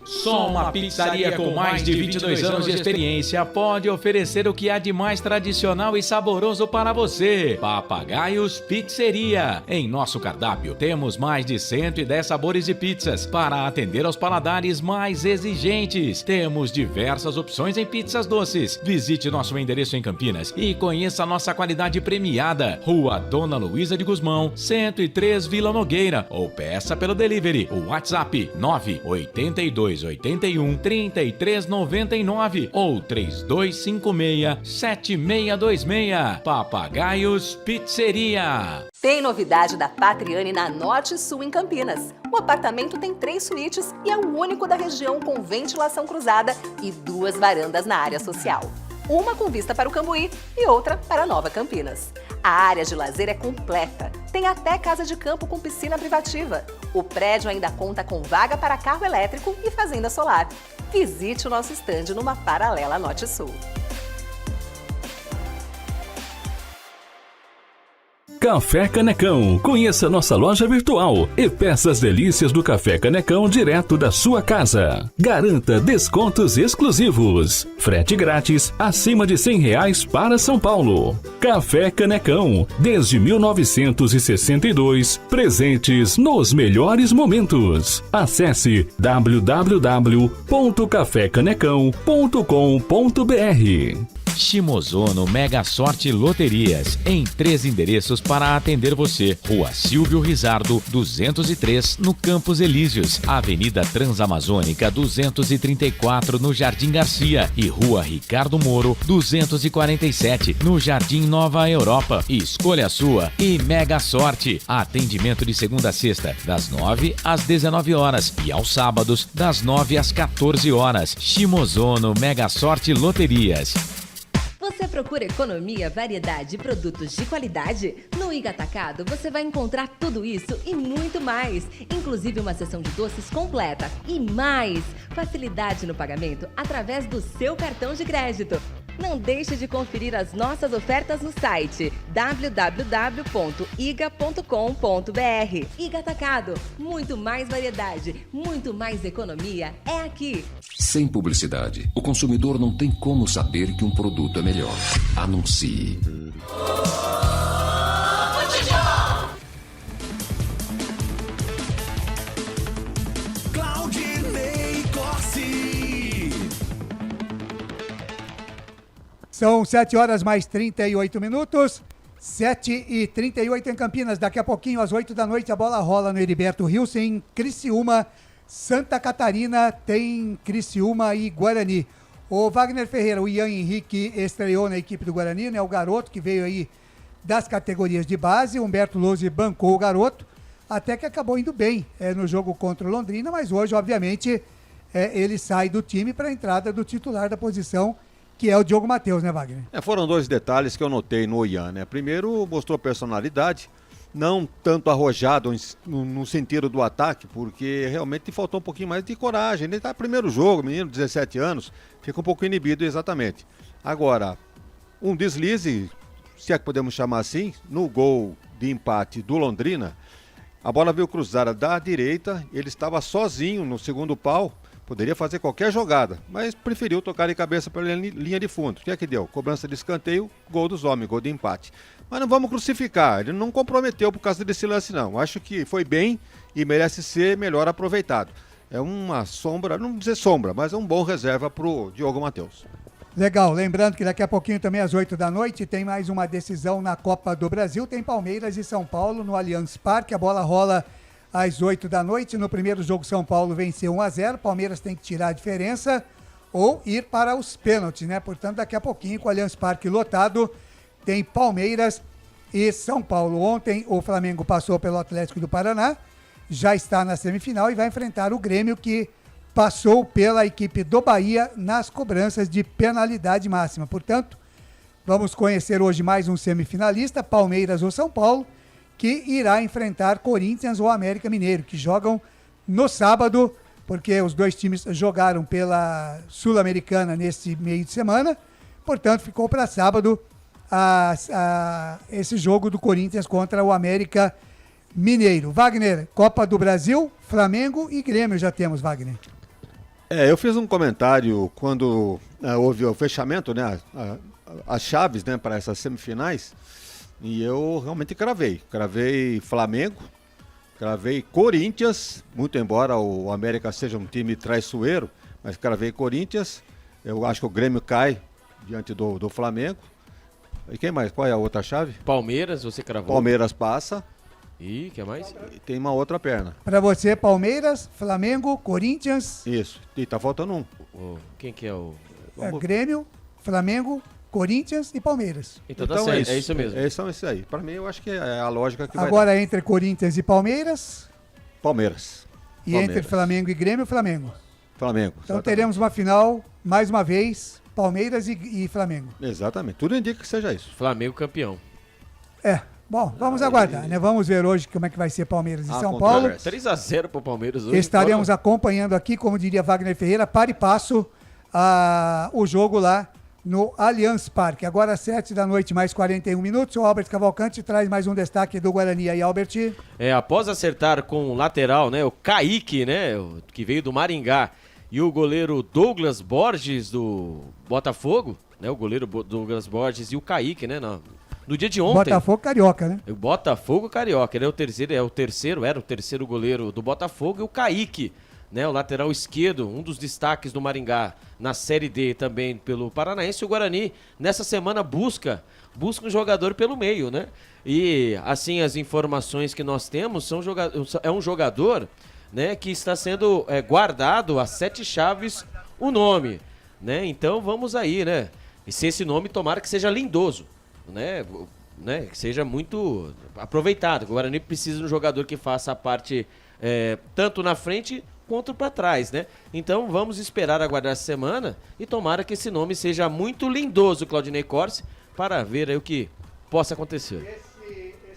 Só uma pizzaria com mais de 22 anos de experiência pode oferecer o que há de mais tradicional e saboroso para você. Papagaios Pizzeria. Em nosso cardápio temos mais de 110 sabores de pizzas para atender aos paladares mais exigentes. Temos diversas opções em pizzas doces. Visite nosso endereço em Campinas e conheça nossa qualidade premiada. Rua Dona Luísa de Gusmão, 103 Vila Nogueira, ou peça pelo delivery. O WhatsApp 98281 3399 ou 3256-7626. Papagaios Pizzeria. Tem novidade da Patriane na Norte Sul, em Campinas. O apartamento tem 3 suítes e é o único da região com ventilação cruzada e 2 varandas na área social. Uma com vista para o Cambuí e outra para Nova Campinas. A área de lazer é completa. Tem até casa de campo com piscina privativa. O prédio ainda conta com vaga para carro elétrico e fazenda solar. Visite o nosso estande numa paralela Norte Sul. Café Canecão. Conheça nossa loja virtual e peça as delícias do Café Canecão direto da sua casa. Garanta descontos exclusivos. Frete grátis acima de R$100 para São Paulo. Café Canecão. Desde 1962, presentes nos melhores momentos. Acesse www.cafecanecão.com.br. Shimozono Mega Sorte Loterias, em 3 endereços para atender você. Rua Silvio Rizardo, 203, no Campos Elíseos. Avenida Transamazônica, 234, no Jardim Garcia. E Rua Ricardo Moro, 247, no Jardim Nova Europa. Escolha a sua e Mega Sorte. Atendimento de segunda a sexta, das 9 às 19 horas. E aos sábados, das 9 às 14 horas. Shimozono Mega Sorte Loterias. Você procura economia, variedade e produtos de qualidade? No Iga Atacado você vai encontrar tudo isso e muito mais, inclusive uma seção de doces completa e mais facilidade no pagamento através do seu cartão de crédito. Não deixe de conferir as nossas ofertas no site www.iga.com.br. Iga Atacado, muito mais variedade, muito mais economia é aqui. Sem publicidade, o consumidor não tem como saber que um produto é melhor. Anuncie. Claudinei Corsi. São 7 horas mais 38 minutos. 7h38 em Campinas. Daqui a pouquinho, às 8 da noite, a bola rola no Heriberto Rios, em Criciúma. Santa Catarina tem Criciúma e Guarani. O Wagner Ferreira, o Ian Henrique estreou na equipe do Guarani, né? O garoto que veio aí das categorias de base. Humberto Lousi bancou o garoto, até que acabou indo bem no jogo contra o Londrina, mas hoje, obviamente, ele sai do time para a entrada do titular da posição, que é o Diogo Matheus, né, Wagner? Foram 2 detalhes que eu notei no Ian, né? Primeiro, mostrou personalidade, não tanto arrojado no sentido do ataque, porque realmente faltou um pouquinho mais de coragem. Ele está no primeiro jogo, menino de 17 anos, fica um pouco inibido exatamente. Agora, um deslize, se é que podemos chamar assim, no gol de empate do Londrina, a bola veio cruzada da direita, ele estava sozinho no segundo pau, poderia fazer qualquer jogada, mas preferiu tocar de cabeça para a linha de fundo. O que é que deu? Cobrança de escanteio, gol dos homens, gol de empate. Mas não vamos crucificar, ele não comprometeu por causa desse lance não. Acho que foi bem e merece ser melhor aproveitado. É uma sombra, não dizer sombra, mas é um bom reserva para o Diogo Matheus. Legal, lembrando que daqui a pouquinho também às 8 da noite tem mais uma decisão na Copa do Brasil. Tem Palmeiras e São Paulo no Allianz Parque, a bola rola às 8 da noite. No primeiro jogo, São Paulo venceu 1-0. Palmeiras tem que tirar a diferença ou ir para os pênaltis, né? Portanto, daqui a pouquinho, com o Allianz Parque lotado, tem Palmeiras e São Paulo. Ontem, o Flamengo passou pelo Atlético do Paraná, já está na semifinal e vai enfrentar o Grêmio, que passou pela equipe do Bahia nas cobranças de penalidade máxima. Portanto, vamos conhecer hoje mais um semifinalista, Palmeiras ou São Paulo, que irá enfrentar Corinthians ou América Mineiro, que jogam no sábado, porque os dois times jogaram pela Sul-Americana nesse meio de semana, Portanto, ficou para sábado esse jogo do Corinthians contra o América Mineiro. Wagner, Copa do Brasil, Flamengo e Grêmio já temos, Wagner. Eu fiz um comentário quando houve o fechamento, né, as chaves, né, para essas semifinais, e eu realmente cravei Flamengo, cravei Corinthians, muito embora o América seja um time traiçoeiro, mas cravei Corinthians. Eu acho que o Grêmio cai diante do Flamengo. E quem mais? Qual é a outra chave? Palmeiras, você cravou. Palmeiras passa. E que mais? E tem uma outra perna. Para você, Palmeiras, Flamengo, Corinthians. Isso. E tá faltando um. Quem que é o... Grêmio, Flamengo, Corinthians e Palmeiras. Então tá certo, é isso mesmo. São isso aí. Para mim, eu acho que é a lógica que Agora vai dar. entre Corinthians e Palmeiras. Palmeiras. E entre Flamengo e Grêmio, Flamengo. Flamengo. Então teremos uma final, mais uma vez, Palmeiras e Flamengo. Exatamente. Tudo indica que seja isso. Flamengo campeão. Bom, vamos aguardar, né? Vamos ver hoje como é que vai ser Palmeiras e São Paulo. 3-0 pro Palmeiras hoje. Estaremos acompanhando aqui, como diria Wagner Ferreira, para e passo o jogo lá no Allianz Parque. Agora às 7 da noite, mais 41 minutos. O Albert Cavalcante traz mais um destaque do Guarani aí, Albert. Após acertar com o lateral, né, o Kaique, né, que veio do Maringá, e o goleiro Douglas Borges do Botafogo, né, o goleiro Douglas Borges e o Kaique, né, no dia de ontem. Botafogo Carioca, né? O Botafogo Carioca, ele era o terceiro goleiro do Botafogo, e o Kaique, né, o lateral esquerdo, um dos destaques do Maringá na Série D também pelo Paranaense. O Guarani, nessa semana, busca um jogador pelo meio, né? E, assim, as informações que nós temos é um jogador, né, que está sendo guardado a 7 chaves o nome, né? Então, vamos aí, né? E se esse nome, tomara que seja Lindoso, né? Que seja muito aproveitado. O Guarani precisa de um jogador que faça a parte tanto na frente quanto para trás, né? Então vamos esperar aguardar essa semana e tomara que esse nome seja muito Lindoso, Claudinei Corse, para ver aí o que possa acontecer.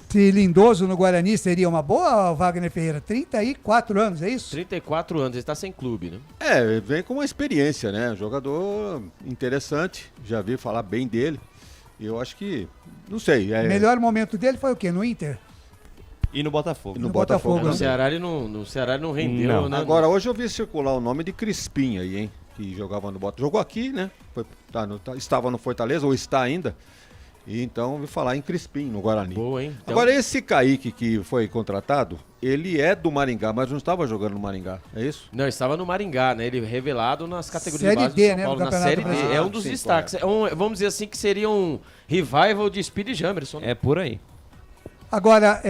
Esse Lindoso no Guarani seria uma boa, Wagner Ferreira? 34 anos, é isso? 34 anos, ele está sem clube, né? Vem com uma experiência, né? Um jogador interessante, já vi falar bem dele. E eu acho que, não sei. O melhor momento dele foi o quê? No Inter? E no Botafogo. No Botafogo. No Ceará ele não rendeu, não. né? Agora, hoje eu vi circular o nome de Crispim aí, hein? Que jogava no Botafogo. Jogou aqui, né? Estava no Fortaleza, ou está ainda. E então eu ouvi falar em Crispim, no Guarani. Boa, hein? Então... Agora, esse Kaique que foi contratado, ele é do Maringá, mas não estava jogando no Maringá, é isso? Não, estava no Maringá, né? Ele revelado nas categorias Série de base D, do São né, Paulo, do na Campeonato Série D. É um dos destaques. Vamos dizer assim que seria um revival de Speed Jamerson. É por aí. Agora,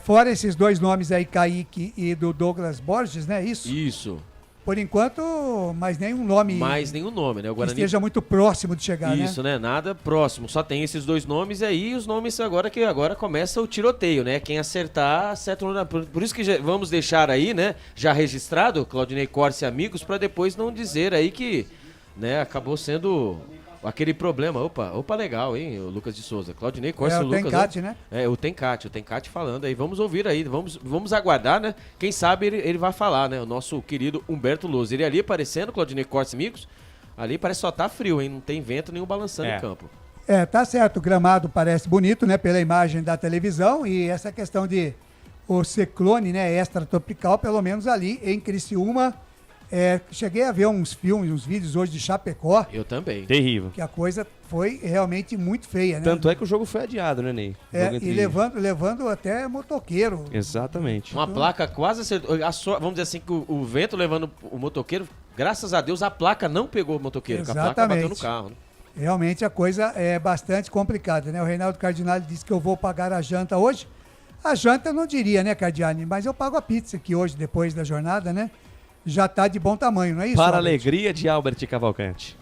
fora esses dois nomes aí, Kaique e do Douglas Borges, né? Isso. Por enquanto, mais nenhum nome. né? O Guarani... Que esteja muito próximo de chegar, Isso, né? Nada próximo. Só tem esses dois nomes aí, os nomes agora começa o tiroteio, né? Quem acertar, acerta. Por isso que vamos deixar aí, né? Já registrado, Claudinei Corse e amigos, para depois não dizer aí que, né? Acabou sendo aquele problema. Opa, legal, hein? O Lucas de Souza. Claudinei Corse, o Lucas. Tencate, né? O Tencate falando aí. Vamos ouvir aí, vamos aguardar, né? Quem sabe ele vai falar, né? O nosso querido Humberto Luz. Ele ali aparecendo, Claudinei Corse, amigos. Ali parece só tá frio, hein? Não tem vento nenhum balançando em campo. Tá certo. O gramado parece bonito, né? Pela imagem da televisão. E essa questão de o ciclone, né? Extratropical, pelo menos ali em Criciúma. Cheguei a ver uns vídeos hoje de Chapecó. Eu também. Terrível. Que a coisa foi realmente muito feia, né? Tanto é que o jogo foi adiado, né, Ney? E levando até motoqueiro. Exatamente. Uma placa quase acertou. Vamos dizer assim, que o vento levando o motoqueiro, graças a Deus, a placa não pegou o motoqueiro. Exatamente. A placa bateu no carro. Né? Realmente a coisa é bastante complicada, né? O Reinaldo Cardinale disse que eu vou pagar a janta hoje. A janta eu não diria, né, Cardinale? Mas eu pago a pizza aqui hoje, depois da jornada, né? Já tá de bom tamanho, não é isso? Para a Albert? alegria de Albert Cavalcante.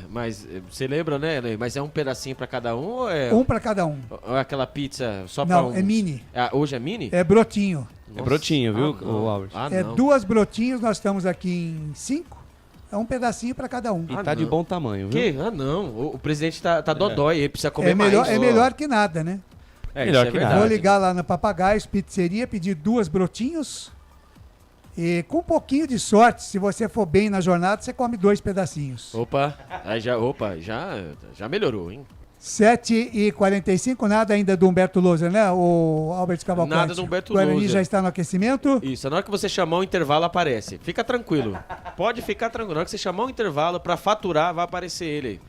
Mas você lembra, né? Mas é um pedacinho pra cada um ou é... Um pra cada um. Ou é aquela pizza só pra um? Não, é mini. Hoje é mini? É brotinho. Nossa. É brotinho, viu, Albert? Não. 2 brotinhos, nós estamos aqui em 5. É um pedacinho pra cada um. E tá de bom tamanho, viu? Não. O presidente tá dodói, ele precisa comer mais. É melhor que nada, né? Melhor que nada. Vou ligar lá na Papagaios Pizzeria, pedir 2 brotinhos E com um pouquinho de sorte, se você for bem na jornada, você come 2 pedacinhos. Opa, já melhorou, hein? 7h45, nada ainda do Humberto Loser, né? O Albert Cavalcante. Nada do Humberto Guarani Loser. já está no aquecimento. Isso, na hora que você chamar o intervalo, aparece. Fica tranquilo. Pode ficar tranquilo. Na hora que você chamar o intervalo para faturar, vai aparecer ele aí.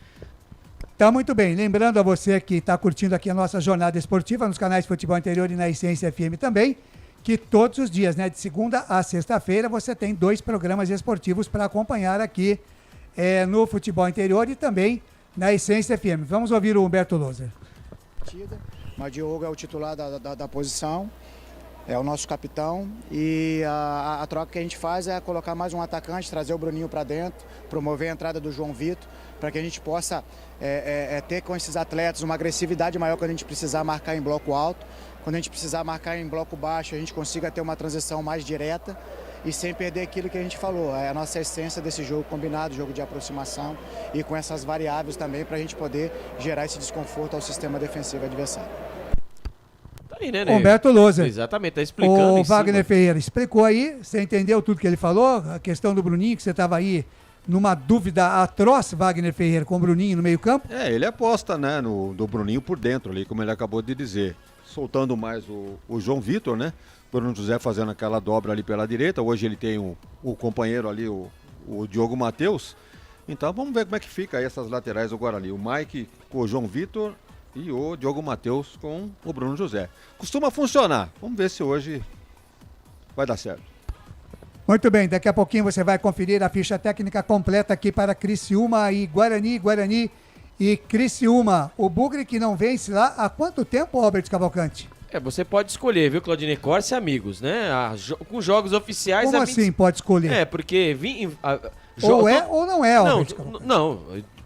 Tá muito bem. Lembrando a você que está curtindo aqui a nossa jornada esportiva nos canais Futebol Interior e na Essência FM também, que todos os dias, né, de segunda a sexta-feira, você tem 2 programas esportivos para acompanhar aqui no Futebol Interior e também na Essência FM. Vamos ouvir o Humberto Loser. Mas Diogo é o titular da posição, é o nosso capitão, e a troca que a gente faz é colocar mais um atacante, trazer o Bruninho para dentro, promover a entrada do João Vitor, para que a gente possa ter com esses atletas uma agressividade maior quando a gente precisar marcar em bloco alto, quando a gente precisar marcar em bloco baixo, a gente consiga ter uma transição mais direta e sem perder aquilo que a gente falou, é a nossa essência desse jogo combinado, jogo de aproximação e com essas variáveis também para a gente poder gerar esse desconforto ao sistema defensivo adversário. Tá aí, né, Humberto Loser. Exatamente, tá explicando. O em Wagner cima. Ferreira explicou aí, você entendeu tudo que ele falou? A questão do Bruninho, que você estava aí numa dúvida atroz, Wagner Ferreira, com o Bruninho no meio-campo? Ele aposta, né, do Bruninho por dentro ali, como ele acabou de dizer. Soltando mais o João Vitor, né? Bruno José fazendo aquela dobra ali pela direita. Hoje ele tem o companheiro ali, o Diogo Matheus. Então vamos ver como é que fica aí essas laterais do Guarani. O Mike com o João Vitor e o Diogo Matheus com o Bruno José. Costuma funcionar. Vamos ver se hoje vai dar certo. Muito bem, daqui a pouquinho você vai conferir a ficha técnica completa aqui para Criciúma e Guarani e Criciúma. O Bugre que não vence lá há quanto tempo, Albert Cavalcante? Você pode escolher, viu, Claudinei Corse, amigos, né? Com jogos oficiais... Como assim pode escolher? Porque... Ou é ou não é, Albert Cavalcante? Não,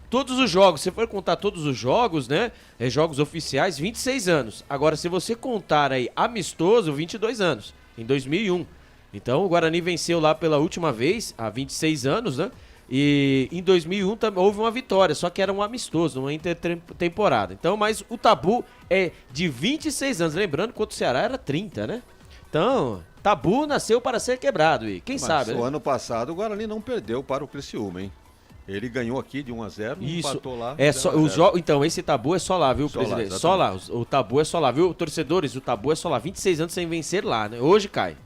todos os jogos, se for contar todos os jogos, né? Jogos oficiais, 26 anos. Agora, se você contar aí amistoso, 22 anos, em 2001. Então, o Guarani venceu lá pela última vez, há 26 anos, né? E em 2001 houve uma vitória, só que era um amistoso, uma intertemporada. Então, mas o tabu é de 26 anos. Lembrando que contra o Ceará era 30, né? Então, tabu nasceu para ser quebrado. E quem sabe, o né? ano passado o Guarani não perdeu para o Criciúma, hein? Ele ganhou aqui de 1-0, empatou lá. Então, esse tabu é só lá, viu, presidente? Só lá. O tabu é só lá, viu, torcedores? O tabu é só lá. 26 anos sem vencer lá, né? Hoje cai.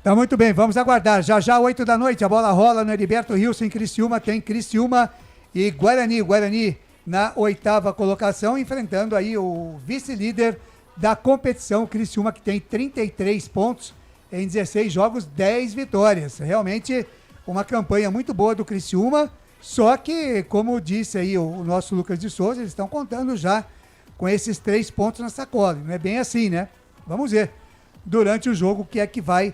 Tá muito bem, vamos aguardar. Já 8 da noite, a bola rola no Heriberto Rilson em Criciúma. Tem Criciúma e Guarani. Guarani na 8ª colocação, enfrentando aí o vice-líder da competição, Criciúma, que tem 33 pontos em 16 jogos, 10 vitórias. Realmente uma campanha muito boa do Criciúma, só que, como disse aí o nosso Lucas de Souza, eles estão contando já com esses 3 pontos na sacola. Não é bem assim, né? Vamos ver durante o jogo o que é que vai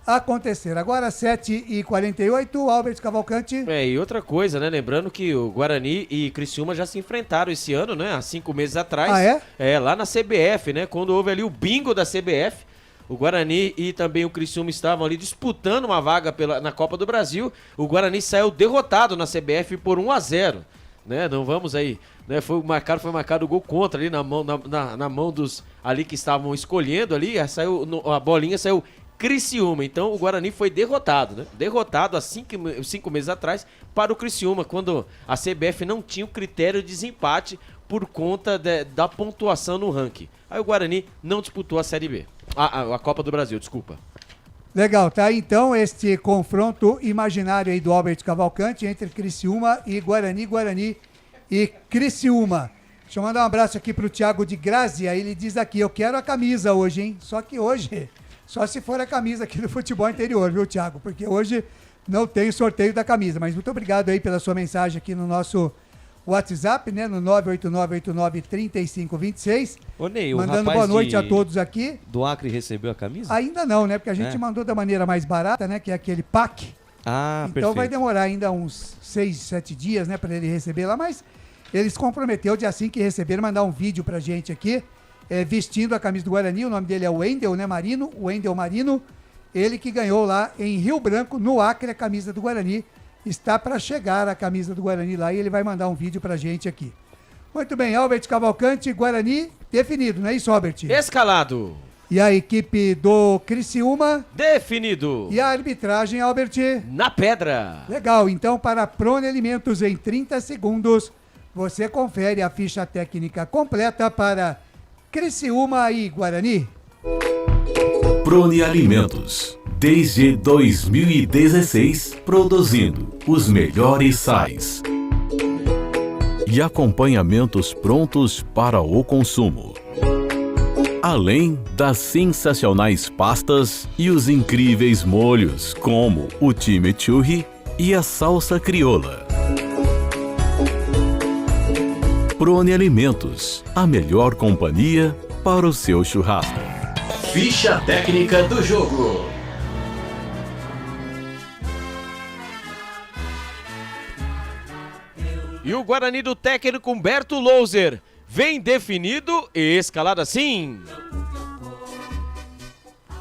acontecer. Agora 7h48, Albert Cavalcante. E outra coisa, né? Lembrando que o Guarani e Criciúma já se enfrentaram esse ano, né? Há 5 meses atrás. Ah, é? Lá na CBF, né? Quando houve ali o bingo da CBF, o Guarani e também o Criciúma estavam ali disputando uma vaga na Copa do Brasil. O Guarani saiu derrotado na CBF por 1-0. Né? Não vamos aí, né? Foi marcado o gol contra ali na mão dos ali que estavam escolhendo ali, a bolinha saiu Criciúma. Então o Guarani foi derrotado, né? Derrotado há 5 meses atrás para o Criciúma, quando a CBF não tinha o critério de desempate por conta da pontuação no ranking. Aí o Guarani não disputou a Série B. A Copa do Brasil, desculpa. Legal, tá aí então este confronto imaginário aí do Albert Cavalcante entre Criciúma e Guarani e Criciúma. Deixa eu mandar um abraço aqui pro Thiago de Grazia, ele diz aqui, eu quero a camisa hoje, hein? Só que hoje, só se for a camisa aqui do Futebol Interior, viu, Thiago? Porque hoje não tem sorteio da camisa, mas muito obrigado aí pela sua mensagem aqui no nosso WhatsApp, né, no 989893526. Ô Ney, mandando boa noite a todos aqui. Do Acre recebeu a camisa? Ainda não, né, porque a gente mandou da maneira mais barata, né, que é aquele pack. Ah, então perfeito. vai demorar ainda uns 6, 7 dias, né, para ele receber lá, mas ele se comprometeu de assim que receber mandar um vídeo pra gente aqui, vestindo a camisa do Guarani. O nome dele é Wendel, né, Marino, Wendel Marino, ele que ganhou lá em Rio Branco, no Acre, a camisa do Guarani. Está para chegar a camisa do Guarani lá e ele vai mandar um vídeo pra gente aqui. Muito bem, Albert Cavalcante, Guarani definido, não é isso, Albert? Escalado. E a equipe do Criciúma? Definido. E a arbitragem, Albert? Na pedra. Legal, então para Prone Alimentos em 30 segundos, você confere a ficha técnica completa para Criciúma e Guarani. Prone Alimentos, desde 2016, produzindo os melhores sais e acompanhamentos prontos para o consumo. Além das sensacionais pastas e os incríveis molhos, como o chimichurri e a salsa crioula. Prone Alimentos, a melhor companhia para o seu churrasco. Ficha técnica do jogo. E o Guarani do técnico Humberto Louser vem definido e escalado assim.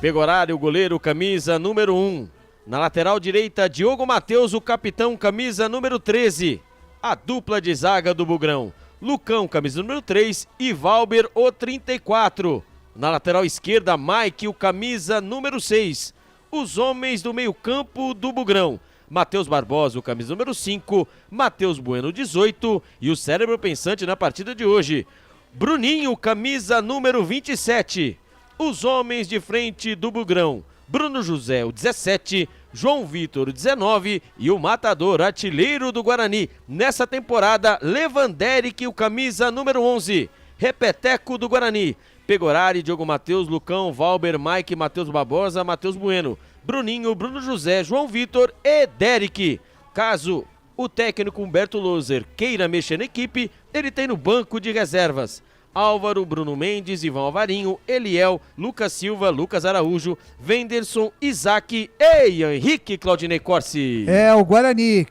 Pegorari, o goleiro, camisa número 1. Na lateral direita, Diogo Matheus, o capitão, camisa número 13. A dupla de zaga do Bugrão, Lucão, camisa número 3, e Valber, o 34. Na lateral esquerda, Mike, o camisa número 6. Os homens do meio-campo do Bugrão, Matheus Barbosa, o camisa número 5, Matheus Bueno, 18, e o cérebro pensante na partida de hoje, Bruninho, camisa número 27. Os homens de frente do Bugrão, Bruno José, o 17, João Vitor, o 19, e o matador, artilheiro do Guarani, nessa temporada, Lewanderic, o camisa número 11, repeteco do Guarani, Pegorari, Diogo Matheus, Lucão, Valber, Mike, Matheus Barbosa, Matheus Bueno, Bruninho, Bruno José, João Vitor e Derek. Caso o técnico Humberto Louser queira mexer na equipe, ele tem no banco de reservas Álvaro, Bruno Mendes, Ivan Alvarinho, Eliel, Lucas Silva, Lucas Araújo, Wenderson, Isaac e Henrique Claudinei Corsi. O Guarani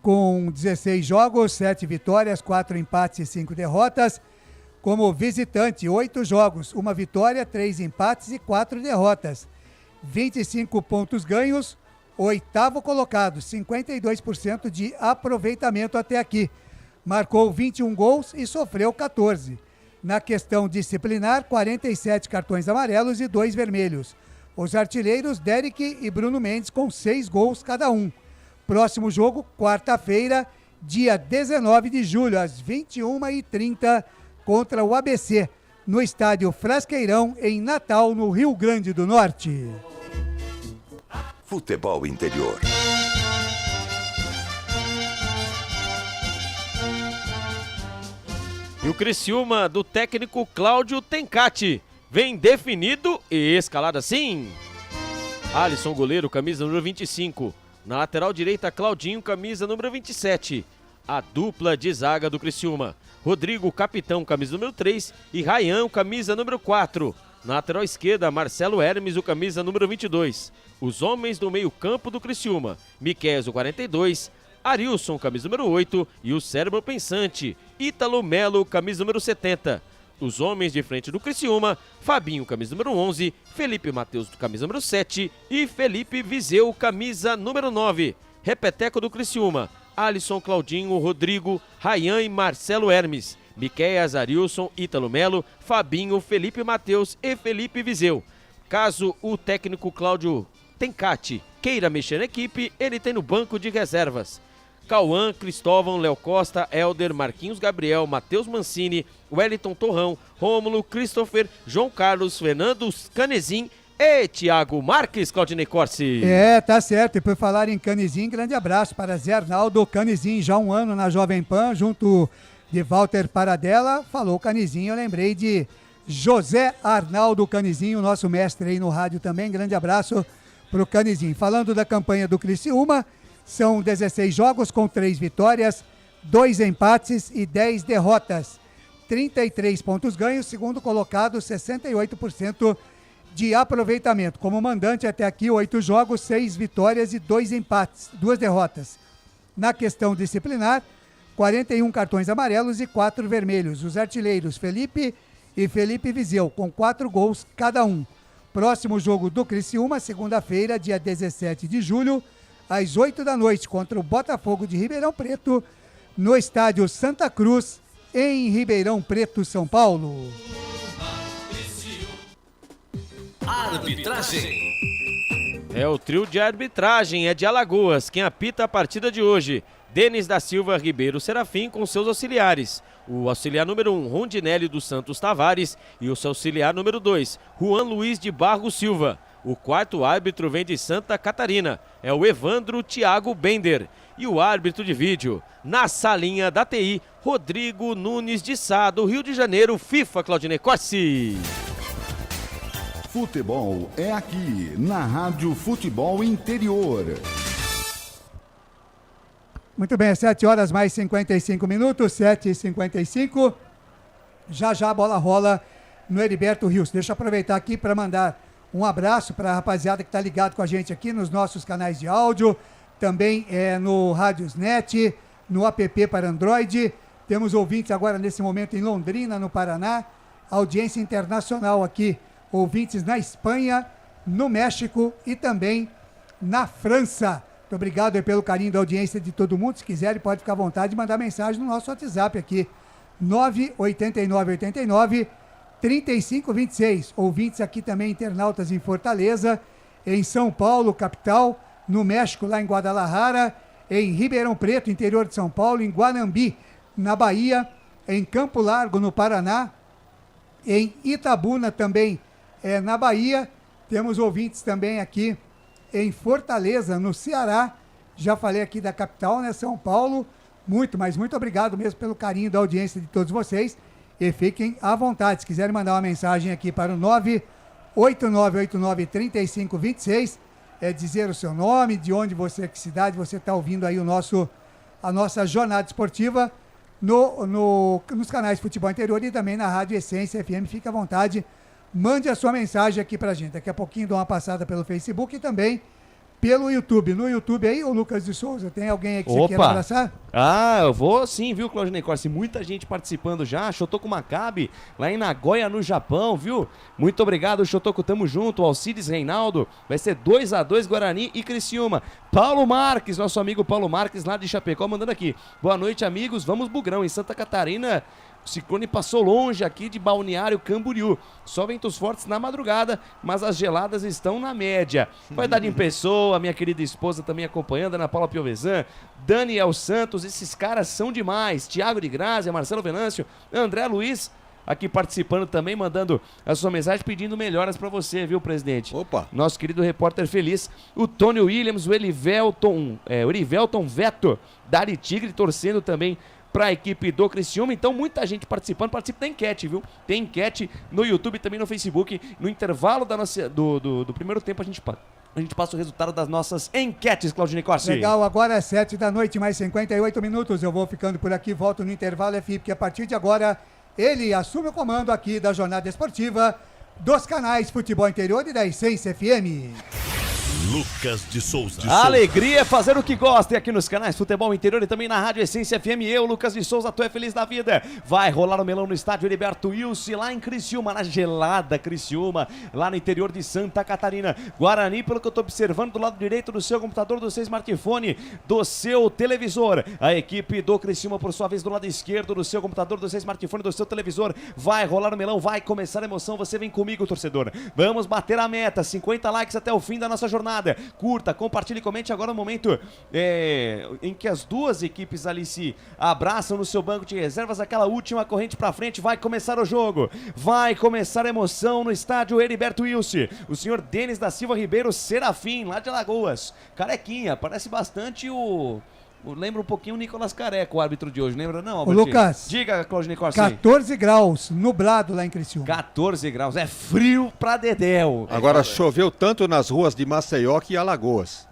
com 16 jogos, 7 vitórias, 4 empates e 5 derrotas. Como visitante, 8 jogos, 1 vitória, 3 empates e 4 derrotas. 25 pontos ganhos, 8º colocado, 52% de aproveitamento até aqui. Marcou 21 gols e sofreu 14. Na questão disciplinar, 47 cartões amarelos e 2 vermelhos. Os artilheiros, Derek e Bruno Mendes, com 6 gols cada um. Próximo jogo, quarta-feira, dia 19 de julho, às 21h30, contra o ABC, no estádio Frasqueirão, em Natal, no Rio Grande do Norte. Futebol Interior. E o Criciúma do técnico Cláudio Tencati vem definido e escalado assim. Alisson, goleiro, camisa número 25. Na lateral direita, Claudinho, camisa número 27. A dupla de zaga do Criciúma, Rodrigo, capitão, camisa número 3, e Ryan, camisa número 4. Na lateral esquerda, Marcelo Hermes, o camisa número 22. Os homens do meio-campo do Criciúma, Miqueias, o 42, Arilson, camisa número 8, e o cérebro pensante, Ítalo Melo, camisa número 70. Os homens de frente do Criciúma, Fabinho, camisa número 11, Felipe Matheus, camisa número 7, e Felipe Viseu, camisa número 9. Repeteco do Criciúma, Alisson, Claudinho, Rodrigo, Ryan e Marcelo Hermes. Miqueias, Arilson, Ítalo Melo, Fabinho, Felipe Matheus e Felipe Viseu. Caso o técnico Cláudio Tencati queira mexer na equipe, ele tem no banco de reservas Cauã, Cristóvão, Léo Costa, Helder, Marquinhos Gabriel, Matheus Mancini, Wellington Torrão, Rômulo, Christopher, João Carlos, Fernando Canezin e Thiago Marques, Claudinei Corsi. Tá certo. E por falar em Canezin, grande abraço para Zé Arnaldo Canezin, já um ano na Jovem Pan, junto de Walter Paradella. Falou Canezin, eu lembrei de José Arnaldo Canezin, o nosso mestre aí no rádio também. Grande abraço pro Canezin. Falando da campanha do Criciúma, são 16 jogos com 3 vitórias, 2 empates e 10 derrotas. 33 pontos ganhos, segundo colocado, 68% de aproveitamento. Como mandante até aqui, 8 jogos, 6 vitórias e 2 empates, 2 derrotas. Na questão disciplinar, 41 cartões amarelos e 4 vermelhos. Os artilheiros Felipe e Felipe Viseu, com 4 gols cada um. Próximo jogo do Criciúma, segunda-feira, dia 17 de julho, às 8 da noite, contra o Botafogo de Ribeirão Preto, no estádio Santa Cruz, em Ribeirão Preto, São Paulo. Arbitragem. É o trio de arbitragem, é de Alagoas. Quem apita a partida de hoje? Denis da Silva Ribeiro Serafim com seus auxiliares. O auxiliar número 1, Rondinelli dos Santos Tavares, e o seu auxiliar número 2, Juan Luiz de Barros Silva. O quarto árbitro vem de Santa Catarina, é o Evandro Thiago Bender. E o árbitro de vídeo, na salinha da TI, Rodrigo Nunes de Sá, do Rio de Janeiro, FIFA, Claudinei Corsi. Futebol é aqui, na Rádio Futebol Interior. Muito bem, 7 horas mais 55 minutos, 7h55. Já a bola rola no Heriberto Rios. Deixa eu aproveitar aqui para mandar um abraço para a rapaziada que está ligado com a gente aqui nos nossos canais de áudio, também no Radiosnet, no app para Android. Temos ouvintes agora nesse momento em Londrina, no Paraná, audiência internacional aqui, ouvintes na Espanha, no México e também na França. Muito obrigado aí pelo carinho da audiência de todo mundo. Se quiser, pode ficar à vontade de mandar mensagem no nosso WhatsApp aqui, 98989-3526. Ouvintes aqui também, internautas em Fortaleza, em São Paulo, capital, no México, lá em Guadalajara, em Ribeirão Preto, interior de São Paulo, em Guanambi, na Bahia, em Campo Largo, no Paraná, em Itabuna também, na Bahia. Temos ouvintes também aqui em Fortaleza, no Ceará. Já falei aqui da capital, né, São Paulo. Muito obrigado mesmo pelo carinho da audiência de todos vocês. E fiquem à vontade. Se quiserem mandar uma mensagem aqui para o 98989-3526, dizer o seu nome, de onde você, que cidade você está ouvindo aí a nossa jornada esportiva nos canais Futebol Interior e também na Rádio Essência FM. Fique à vontade. Mande a sua mensagem aqui pra gente. Daqui a pouquinho dou uma passada pelo Facebook e também pelo YouTube. No YouTube aí, o Lucas de Souza, tem alguém aí que você queira abraçar? Ah, eu vou sim, viu, Claudinei Corsi? Muita gente participando já. Shotoku Maccabi, lá em Nagoya, no Japão, viu? Muito obrigado, Shotoku, tamo junto. Alcides Reinaldo, vai ser 2-2 Guarani e Criciúma. Paulo Marques, nosso amigo Paulo Marques, lá de Chapecó, mandando aqui. Boa noite, amigos. Vamos Bugrão, em Santa Catarina. O ciclone passou longe aqui de Balneário Camboriú. Só ventos fortes na madrugada, mas as geladas estão na média. Vai dar em Pessoa, minha querida esposa também acompanhando, Ana Paula Piovesan, Daniel Santos, esses caras são demais. Tiago de Grazia, Marcelo Venâncio, André Luiz, aqui participando também, mandando a sua mensagem, pedindo melhoras pra você, viu, presidente? Opa! Nosso querido repórter feliz, o Tony Williams, o Erivelton Veto, Dari Tigre, torcendo também para a equipe do Criciúma. Então muita gente participando, participa da enquete, viu? Tem enquete no YouTube e também no Facebook. No intervalo do primeiro tempo a gente passa o resultado das nossas enquetes, Claudinei Corsi. Legal, agora é 7 da noite, mais 58 minutos. Eu vou ficando por aqui, volto no intervalo FI, porque a partir de agora ele assume o comando aqui da jornada esportiva dos canais Futebol Interior e da Essência FM. Lucas de Souza. A alegria é fazer o que gosta, e aqui nos canais Futebol Interior e também na Rádio Essência FM. Eu, Lucas de Souza, tô feliz da vida. Vai rolar o melão no estádio Heriberto Wilson, lá em Criciúma, na gelada Criciúma, lá no interior de Santa Catarina. Guarani, pelo que eu tô observando, do lado direito do seu computador, do seu smartphone, do seu televisor. A equipe do Criciúma, por sua vez, do lado esquerdo do seu computador, do seu smartphone, do seu televisor. Vai rolar o melão, vai começar a emoção. Você vem comigo, torcedor. Vamos bater a meta, 50 likes até o fim da nossa jornada. Curta, compartilhe, comente. Agora é o momento em que as duas equipes ali se abraçam no seu banco de reservas, aquela última corrente pra frente. Vai começar o jogo, vai começar a emoção no estádio Heriberto Wilson. O senhor Denis da Silva Ribeiro Serafim, lá de Alagoas, carequinha, parece bastante lembra um pouquinho o Nicolas Careca, o árbitro de hoje, lembra não, Ô, Lucas, diga, Claudinei Corsi. 14 graus, nublado lá em Criciúma. 14 graus, é frio pra dedéu. Agora choveu tanto nas ruas de Maceió que em Alagoas.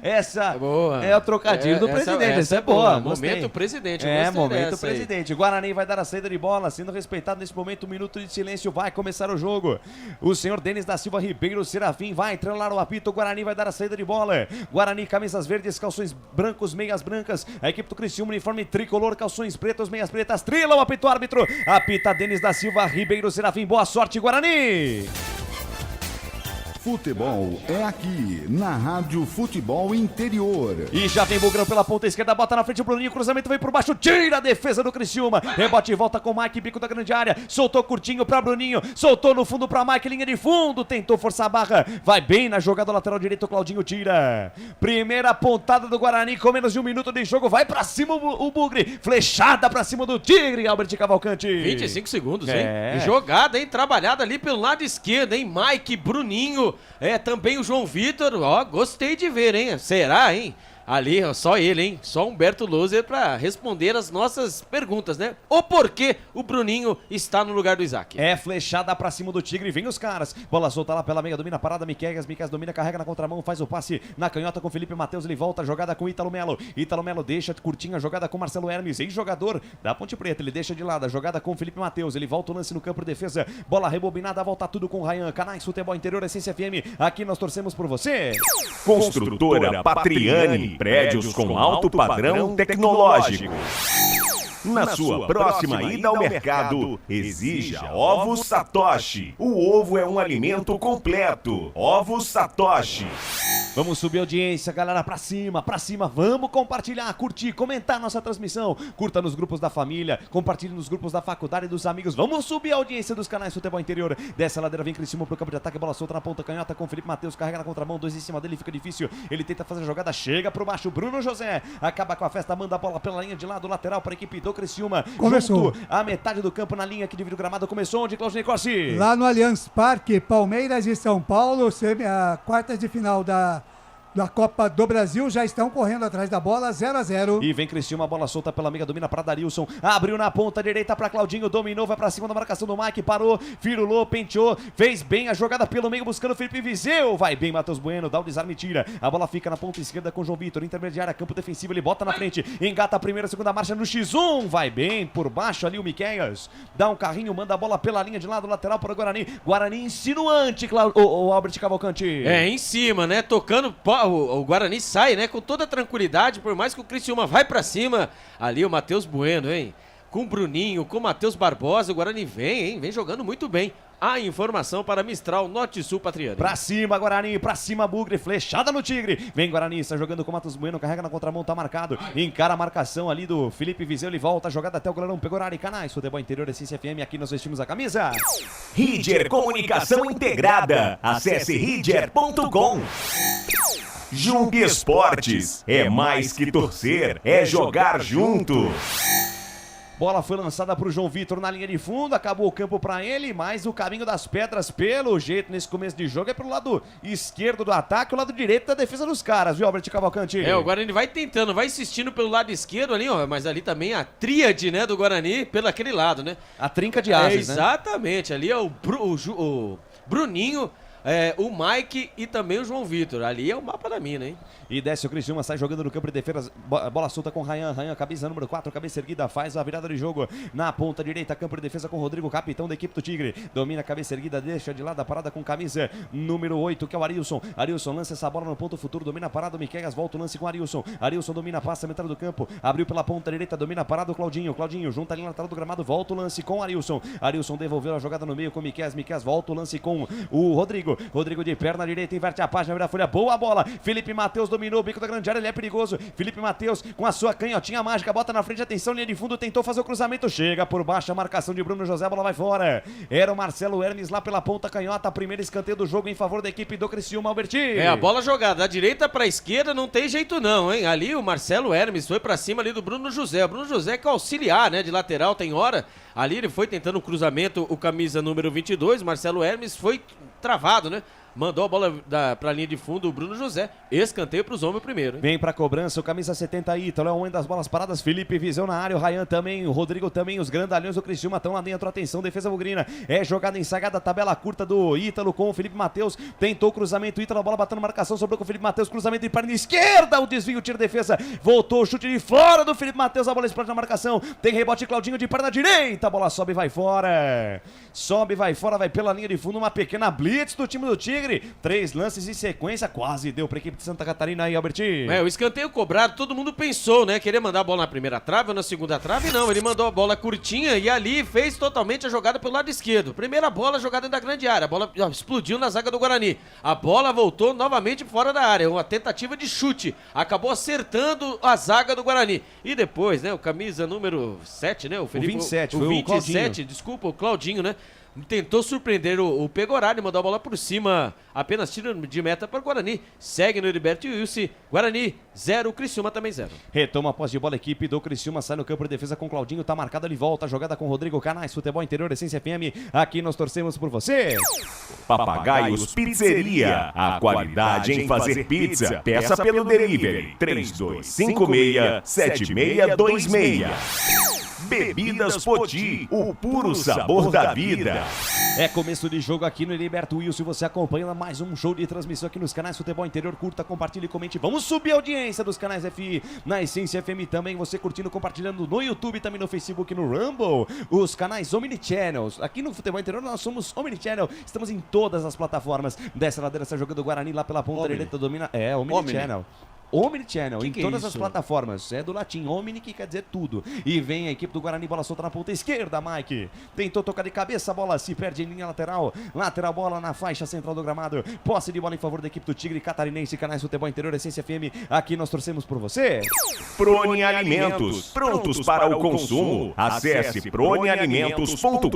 Essa é o trocadilho do presidente. Essa é boa. Momento presidente. Momento presidente. Guarani vai dar a saída de bola, sendo respeitado nesse momento. Um minuto de silêncio. Vai começar o jogo. O senhor Denis da Silva Ribeiro Serafim vai trelar o apito. O Guarani vai dar a saída de bola. Guarani, camisas verdes, calções brancos, meias brancas. A equipe do Criciúma, uniforme tricolor, calções pretos, meias pretas. Trila o apito árbitro. Apita Denis da Silva Ribeiro Serafim. Boa sorte, Guarani. Futebol é aqui, na Rádio Futebol Interior. E já vem Bugrão pela ponta esquerda, bota na frente o Bruninho, cruzamento vem por baixo, tira a defesa do Criciúma. Rebote e volta com o Mike, bico da grande área, soltou curtinho pra Bruninho, soltou no fundo pra Mike, linha de fundo, tentou forçar a barra, vai bem na jogada lateral direito, o Claudinho tira. Primeira pontada do Guarani com menos de 1 minuto de jogo, vai pra cima o Bugre, flechada pra cima do Tigre, Albert Cavalcante. 25 segundos, hein? E jogada, hein? Trabalhada ali pelo lado esquerdo, hein? Mike, Bruninho, também o João Vitor, ó, gostei de ver, hein? Será, hein? Ali, ó, só ele, hein? Só Humberto Loser pra responder as nossas perguntas, né? O porquê o Bruninho está no lugar do Isaac. Flechada pra cima do Tigre, vem os caras. Bola solta lá pela meia, domina a parada, Miqueias domina, carrega na contramão, faz o passe na canhota com Felipe Matheus, ele volta, jogada com Ítalo Melo. Ítalo Melo deixa curtinha, jogada com Marcelo Hermes, ex-jogador da Ponte Preta, ele deixa de lado, jogada com Felipe Matheus, ele volta o lance no campo de defesa, bola rebobinada, volta tudo com o Ryan. Canais Futebol Interior, Essência FM, aqui nós torcemos por você. Construtora Patriani, prédios com alto padrão tecnológico. Na sua próxima ida ao mercado, exija Ovos Satoshi. O ovo é um alimento completo. Ovos Satoshi. Vamos subir a audiência, galera, pra cima, vamos compartilhar, curtir, comentar nossa transmissão, curta nos grupos da família, compartilhe nos grupos da faculdade e dos amigos, vamos subir a audiência dos canais Futebol Interior, dessa ladeira vem Criciúma pro campo de ataque, bola solta na ponta canhota com Felipe Matheus, carrega na contramão, 2 em cima dele, fica difícil, ele tenta fazer a jogada, chega pro baixo, Bruno José, acaba com a festa, manda a bola pela linha de lado, lateral para a equipe do Criciúma, Começou. junto a metade do campo na linha que divide o gramado, começou onde, Claudinei Corsi? Lá no Allianz Parque, Palmeiras e São Paulo, quartas de final da Copa do Brasil, já estão correndo atrás da bola, 0-0. E vem Criciúma, bola solta pela meia, domina para Darilson, abriu na ponta direita para Claudinho, dominou, vai para cima da marcação do Mike, parou, firulou, penteou, fez bem a jogada pelo meio, buscando Felipe Viseu, vai bem Matheus Bueno, dá o desarme, tira, a bola fica na ponta esquerda com João Vitor, intermediária, campo defensivo, ele bota na frente, engata a primeira, segunda marcha no X1, vai bem, por baixo ali o Miqueias, dá um carrinho, manda a bola pela linha de lado, lateral para o Guarani insinuante, o Albert Cavalcante. Em cima, né, tocando, o Guarani sai, né, com toda tranquilidade, por mais que o Criciúma vai pra cima, ali o Matheus Bueno, hein, com o Bruninho, com o Matheus Barbosa, o Guarani vem, hein, vem jogando muito bem. A informação para Mistral Norte Sul Patriani. Pra cima, Guarani, pra cima, Bugre, flechada no Tigre. Vem Guarani, está jogando com o Matheus Bueno, carrega na contramão, tá marcado. Encara a marcação ali do Felipe Viseu, ele volta, jogada até o goleirão, pegou na área. Canais Futebol Interior, Essência FM, aqui nós vestimos a camisa. Ridger Comunicação Integrada. Acesse ridger.com. Jung Esportes. É mais que torcer, é jogar junto. Bola foi lançada para o João Vitor na linha de fundo, acabou o campo para ele, mas o caminho das pedras, pelo jeito, nesse começo de jogo, é pro lado esquerdo do ataque, o lado direito da defesa dos caras, viu, Albert Cavalcante? O Guarani vai tentando, vai insistindo pelo lado esquerdo ali, ó, mas ali também a tríade, né, do Guarani, pelo aquele lado, né? A trinca de asas, né? Exatamente, ali é o Bruninho, o Mike e também o João Vitor. Ali é o mapa da mina, hein? E desce o Criciúma, sai jogando no campo de defesa, bola solta com Ryan, camisa número 4, cabeça erguida, faz a virada de jogo na ponta direita, campo de defesa com Rodrigo, capitão da equipe do Tigre, domina a cabeça erguida, deixa de lado a parada com camisa número 8, que é o Arilson, lança essa bola no ponto futuro, domina a parada, o Miqueias volta o lance com o Arilson domina, passa a metade do campo, abriu pela ponta direita, domina a parada o Claudinho, junta ali na lateral do gramado, volta o lance com o Arilson devolveu a jogada no meio com o Miqueias volta o lance com o Rodrigo de perna direita, inverte a página, vira a folha, boa bola, Felipe Matheus dominou o bico da grande área, ele é perigoso, Felipe Matheus com a sua canhotinha mágica, bota na frente, atenção, linha de fundo, tentou fazer o cruzamento, chega por baixo, a marcação de Bruno José, a bola vai fora, era o Marcelo Hermes lá pela ponta canhota, primeiro escanteio do jogo em favor da equipe do Criciúma, Alberti. A bola jogada da direita pra esquerda, não tem jeito não, hein, ali o Marcelo Hermes foi pra cima ali do Bruno José, o Bruno José que é auxiliar, né, de lateral, tem hora, ali ele foi tentando o cruzamento, o camisa número 22, Marcelo Hermes, foi travado, né? Mandou a bola pra linha de fundo o Bruno José. Escanteio pros homens primeiro, hein? Vem pra cobrança o camisa 70 Ítalo. É o homem das bolas paradas. Felipe Viseu na área. O Ryan também. O Rodrigo também. Os grandalhões do Criciúma estão lá dentro. Atenção, defesa bugrina. É jogada ensagada. Tabela curta do Ítalo com o Felipe Matheus. Tentou o cruzamento. Ítalo, a bola batendo marcação. Sobrou com o Felipe Matheus. Cruzamento de perna esquerda. O desvio, tiro, defesa. Voltou o chute de fora do Felipe Matheus. A bola explode na marcação. Tem rebote Claudinho de perna direita. A bola sobe e vai fora. Sobe, vai fora. Vai pela linha de fundo. Uma pequena blitz do time do Tigre. Tigre. 3 lances em sequência, quase deu pra equipe de Santa Catarina aí, Albertinho. O escanteio cobrado, todo mundo pensou, né? Queria mandar a bola na primeira trave ou na segunda trave, não. Ele mandou a bola curtinha e ali fez totalmente a jogada pelo lado esquerdo. Primeira bola jogada da grande área, a bola explodiu na zaga do Guarani. A bola voltou novamente fora da área, uma tentativa de chute. Acabou acertando a zaga do Guarani. E depois, né, o camisa número 7, né? O Felipe, 27, o foi 27, o Claudinho. desculpa, o Claudinho, né? Tentou surpreender o Pegorari, mandou a bola por cima, apenas tiro de meta para o Guarani. Segue no Heriberto Wilson, Guarani 0, Criciúma também 0. Retoma a posse de bola, a equipe do Criciúma sai no campo de defesa com Claudinho, tá marcado, ele volta, jogada com Rodrigo Canais, Futebol Interior, Essência FM, aqui nós torcemos por você. Papagaios Pizzeria, a qualidade em fazer pizza. Peça pelo delivery 3256-7626. Bebidas Poti, o puro sabor da vida. É começo de jogo aqui no Heriberto Wilson. Você acompanha mais um show de transmissão aqui nos canais Futebol Interior. Curta, compartilhe e comente. Vamos subir a audiência dos canais FI na Essência FM também. Você curtindo, compartilhando no YouTube, também no Facebook, no Rumble. Os canais Omnichannels. Aqui no Futebol Interior nós somos Omnichannel. Estamos em todas as plataformas. Dessa ladeira está jogando o Guarani lá pela ponta direita. Domina. É, Omnichannel. Omnichannel, em todas as plataformas. É do latim, Omni, que quer dizer tudo. E vem a equipe do Guarani, bola solta na ponta esquerda, Mike. Tentou tocar de cabeça, a bola se perde em linha lateral. Lateral, bola na faixa central do gramado. Posse de bola em favor da equipe do Tigre Catarinense, canais Futebol Interior, Essência FM. Aqui nós torcemos por você. Prone Alimentos, prontos para o consumo. Acesse pronealimentos.com.br.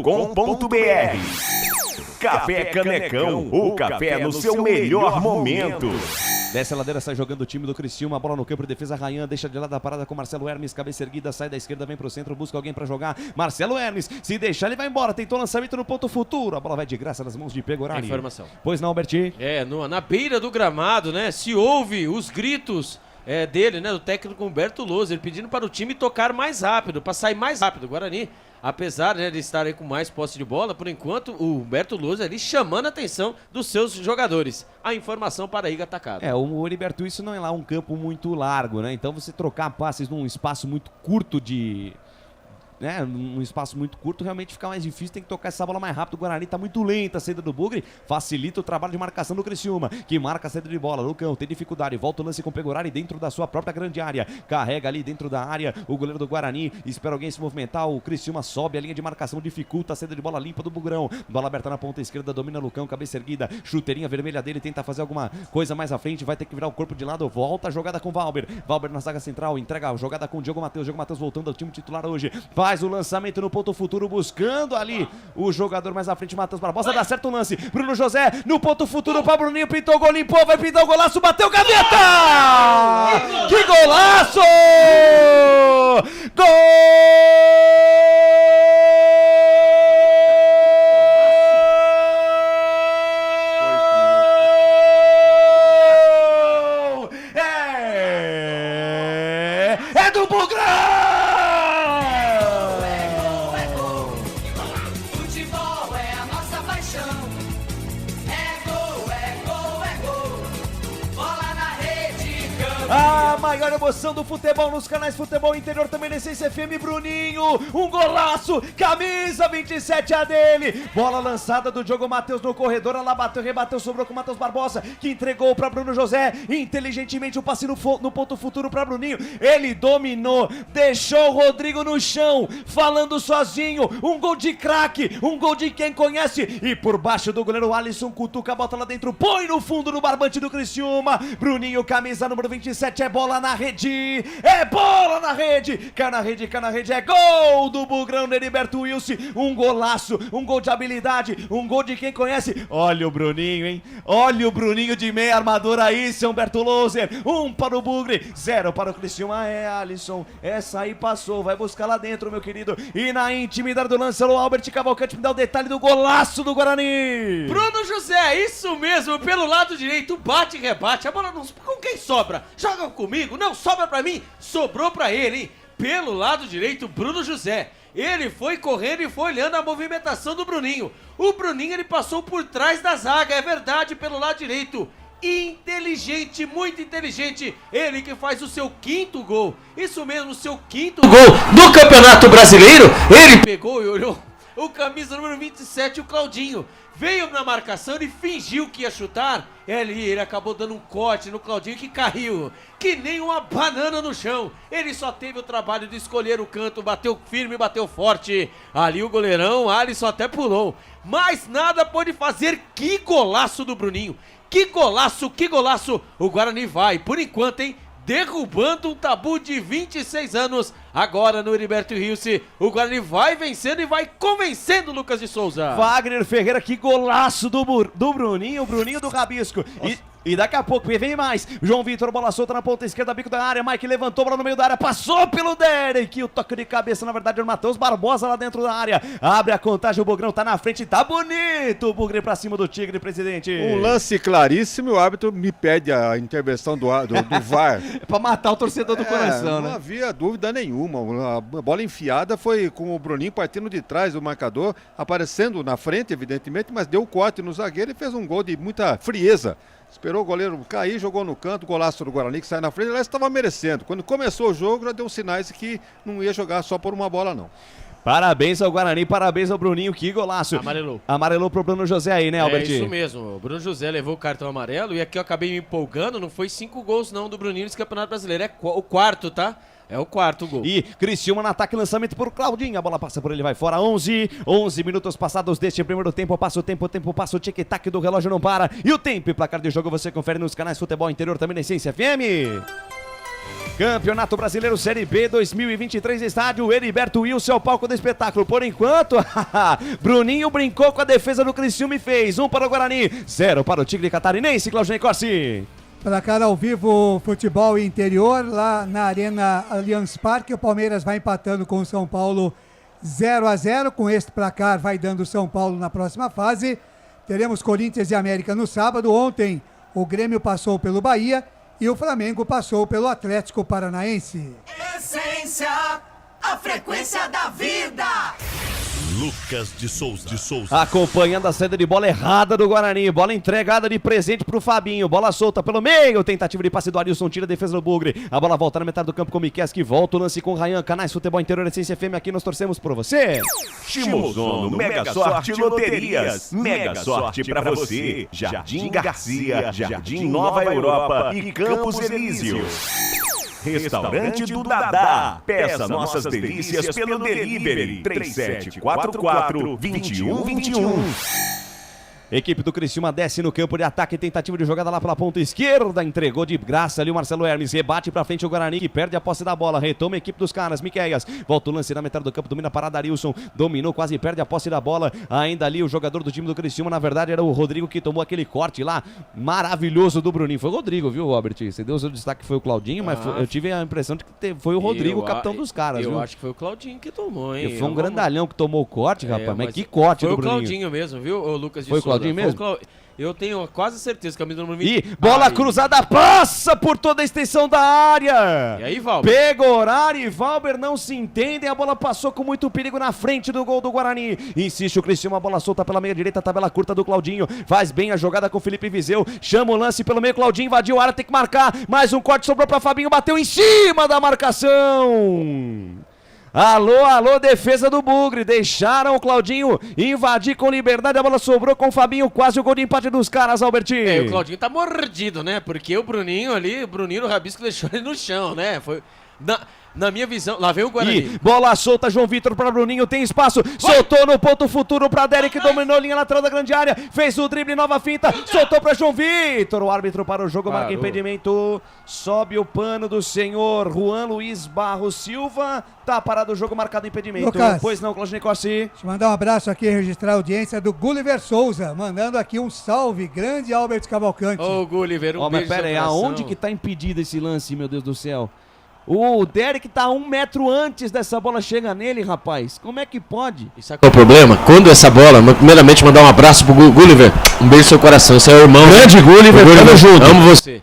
Café Canecão, o café no seu melhor momento. Dessa ladeira sai jogando o time do Criciúma, bola no campo de defesa, Rayan deixa de lado a parada com Marcelo Hermes, cabeça erguida, sai da esquerda, vem pro centro, busca alguém pra jogar, Marcelo Hermes, se deixar ele vai embora, tentou lançamento no ponto futuro, a bola vai de graça nas mãos de Pegorari. Informação. Pois não, Alberti? Na beira do gramado, né, se ouve os gritos dele, né, do técnico Humberto Loser, pedindo para o time tocar mais rápido, para sair mais rápido, o Guarani. Apesar, né, de estar aí com mais posse de bola, por enquanto o Humberto Luz ali chamando a atenção dos seus jogadores. A informação para a Iga Atacado. O Heriberto, isso não é lá um campo muito largo, né? Então você trocar passes num espaço muito curto num espaço muito curto, realmente fica mais difícil, tem que tocar essa bola mais rápido. O Guarani tá muito lenta, a saída do Bugre facilita o trabalho de marcação do Criciúma, que marca a saída de bola. Lucão tem dificuldade, volta o lance com o Pegorari dentro da sua própria grande área, carrega ali dentro da área o goleiro do Guarani, espera alguém se movimentar, o Criciúma sobe a linha de marcação, dificulta a saída de bola limpa do Bugrão, bola aberta na ponta esquerda, domina Lucão, cabeça erguida, chuteirinha vermelha dele, tenta fazer alguma coisa mais à frente, vai ter que virar o corpo de lado, volta a jogada com Valber na zaga central, entrega a jogada com o Diogo Matheus voltando ao time titular hoje, faz o lançamento no ponto futuro, buscando ali o jogador mais à frente, Matheus Barbosa, dá certo o lance, Bruno José no ponto futuro para Bruninho, pintou o gol, limpou, vai pintar o golaço, bateu, gaveta! Que golaço! Gol! É do Bugrão! A maior emoção do futebol nos canais Futebol Interior, também na Essência FM, Bruninho, um golaço, camisa 27 a dele, bola lançada do Diogo Matheus no corredor, ela bateu, rebateu, sobrou com o Matheus Barbosa, que entregou para Bruno José, inteligentemente o passe no ponto futuro para Bruninho, ele dominou, deixou o Rodrigo no chão, falando sozinho, um gol de craque, um gol de quem conhece, e por baixo do goleiro Alisson, cutuca a bota lá dentro, põe no fundo no barbante do Criciúma, Bruninho, camisa número 27, é bola na rede, cai na rede, é gol do Bugrão, Heriberto Wilson, um golaço, um gol de habilidade, um gol de quem conhece, olha o Bruninho, hein, olha o Bruninho de meia armadura aí, seu Humberto Loser, 1 para o Bugre, 0 para o Criciúma, Alisson, essa aí passou, vai buscar lá dentro, meu querido, e na intimidade do lance, o Albert Cavalcante me dá o detalhe do golaço do Guarani. Bruno José, isso mesmo, pelo lado direito, bate e rebate, a bola não, com quem sobra? Joga comigo, não sobra pra mim, sobrou pra ele, hein? Pelo lado direito, Bruno José. Ele foi correndo e foi olhando a movimentação do Bruninho. O Bruninho, ele passou por trás da zaga, é verdade, pelo lado direito. Inteligente, muito inteligente. Ele que faz o seu 5º gol. Isso mesmo, o seu 5º gol no Campeonato Brasileiro. Ele pegou e olhou o camisa número 27, o Claudinho. Veio na marcação, ele fingiu que ia chutar. Ele acabou dando um corte no Claudinho que caiu, que nem uma banana no chão. Ele só teve o trabalho de escolher o canto, bateu firme, bateu forte. Ali o goleirão, Alisson até pulou. Mas nada pôde fazer. Que golaço do Bruninho. Que golaço, que golaço. O Guarani vai, por enquanto, hein? Derrubando um tabu de 26 anos. Agora no Heriberto Rilse, o Guarani vai vencendo e vai convencendo o Lucas de Souza. Wagner Ferreira, que golaço do Bruninho, o Bruninho do Rabisco. E daqui a pouco vem mais. João Vitor, bola solta na ponta esquerda, bico da área. Mike levantou, bola no meio da área, passou pelo Derek. O toque de cabeça, na verdade, do Matheus Barbosa lá dentro da área. Abre a contagem, o Bugrão tá na frente, tá bonito. O Bugre pra cima do Tigre, presidente. Um lance claríssimo, o árbitro me pede a intervenção do VAR. É pra matar o torcedor do coração, né? Não havia dúvida nenhuma. A bola enfiada foi com o Bruninho partindo de trás do marcador, aparecendo na frente, evidentemente, mas deu corte no zagueiro e fez um gol de muita frieza. Esperou o goleiro cair, jogou no canto, golaço do Guarani que sai na frente, ele estava merecendo. Quando começou o jogo, já deu sinais que não ia jogar só por uma bola, não. Parabéns ao Guarani, parabéns ao Bruninho, que golaço. Amarelou pro Bruno José aí, né, Albert? É isso mesmo, o Bruno José levou o cartão amarelo e aqui eu acabei me empolgando, não foi 5 gols não do Bruninho nesse Campeonato Brasileiro, é o quarto, tá? É o quarto gol. E Criciúma no ataque, lançamento por Claudinho. A bola passa por ele, vai fora. 11 minutos passados deste primeiro tempo. Passa o tempo passa o tic-tac do relógio não para. E o tempo e placar de jogo você confere nos canais Futebol Interior, também na Essência FM. Campeonato Brasileiro Série B 2023, estádio Heriberto Wilson, ao palco do espetáculo. Por enquanto, Bruninho brincou com a defesa do Criciúma e fez 1 para o Guarani, 0 para o Tigre Catarinense. Claudinei Corsi. Placar ao vivo, futebol interior, lá na Arena Allianz Parque. O Palmeiras vai empatando com o São Paulo 0-0. Com este placar vai dando o São Paulo na próxima fase. Teremos Corinthians e América no sábado. Ontem o Grêmio passou pelo Bahia e o Flamengo passou pelo Atlético Paranaense. Essência, a frequência da vida. Lucas de Souza. Acompanhando a saída de bola errada do Guarani. Bola entregada de presente pro Fabinho. Bola solta pelo meio. Tentativa de passe do Arilson. Tira a defesa do Bugre. A bola volta na metade do campo com o Miquel, que volta o lance com o Ryan. Canais Futebol Interior, Essência FM. Aqui nós torcemos por você. Chimozono, Mega Sorte Loterias. Mega Sorte pra você. Jardim Garcia, Jardim Nova Europa e Campos Elíseos. Restaurante do Dadá. Peça nossas delícias pelo delivery 3744-2121. Equipe do Criciúma desce no campo de ataque, tentativa de jogada lá pela ponta esquerda, entregou de graça ali o Marcelo Hermes, rebate pra frente o Guarani, que perde a posse da bola, retoma a equipe dos caras, Miqueias, volta o lance na metade do campo, domina a parada, Arilson, dominou, quase perde a posse da bola, ainda ali o jogador do time do Criciúma, na verdade era o Rodrigo que tomou aquele corte lá, maravilhoso do Bruninho, foi o Rodrigo, viu, Robert? Você deu o seu destaque que foi o Claudinho, mas eu tive a impressão de que foi o Rodrigo, o capitão dos caras, viu? Eu acho que foi o Claudinho que tomou, hein? Foi um grandalhão que tomou o corte, rapaz, mas que corte do Bruninho. Foi o Claudinho mesmo, viu, o Lucas de Foi o Souza. Claudinho mesmo? Eu tenho quase certeza que a camisa número 20. E bola cruzada passa por toda a extensão da área. E aí, Valber? Pega horário e Valber não se entendem. A bola passou com muito perigo na frente do gol do Guarani. Insiste o Criciúma, a bola solta pela meia direita, tabela curta do Claudinho. Faz bem a jogada com o Felipe Viseu. Chama o lance pelo meio, Claudinho invadiu a área, tem que marcar. Mais um corte, sobrou para Fabinho, bateu em cima da marcação. Alô, defesa do Bugre, deixaram o Claudinho invadir com liberdade, a bola sobrou com o Fabinho, quase o gol de empate dos caras, Albertinho. O Claudinho tá mordido, né, porque o Bruninho ali, o Bruninho do Rabisco deixou ele no chão, né, foi... Na minha visão, lá vem o Guarani. E bola solta, João Vitor para Bruninho, tem espaço, soltou no ponto futuro para Derek, dominou linha lateral da grande área, fez o drible, nova finta, soltou para João Vitor, o árbitro para o jogo, marca impedimento, sobe o pano do senhor Juan Luiz Barros Silva, tá parado o jogo, marcado impedimento. Lucas, pois não, Claudinei Corsi. Deixa eu mandar um abraço aqui, registrar a audiência do Gulliver Souza, mandando aqui um salve, grande Albert Cavalcante. Ô, Gulliver, beijo. Mas pera aí, aonde que tá impedido esse lance, meu Deus do céu? O Derek tá 1 metro antes dessa bola chega nele, rapaz. Como é que pode? E sabe qual é o problema? Quando essa bola, primeiramente mandar um abraço pro Gulliver, um beijo no seu coração, você é o irmão. Grande Gulliver, tamo junto. Amo você.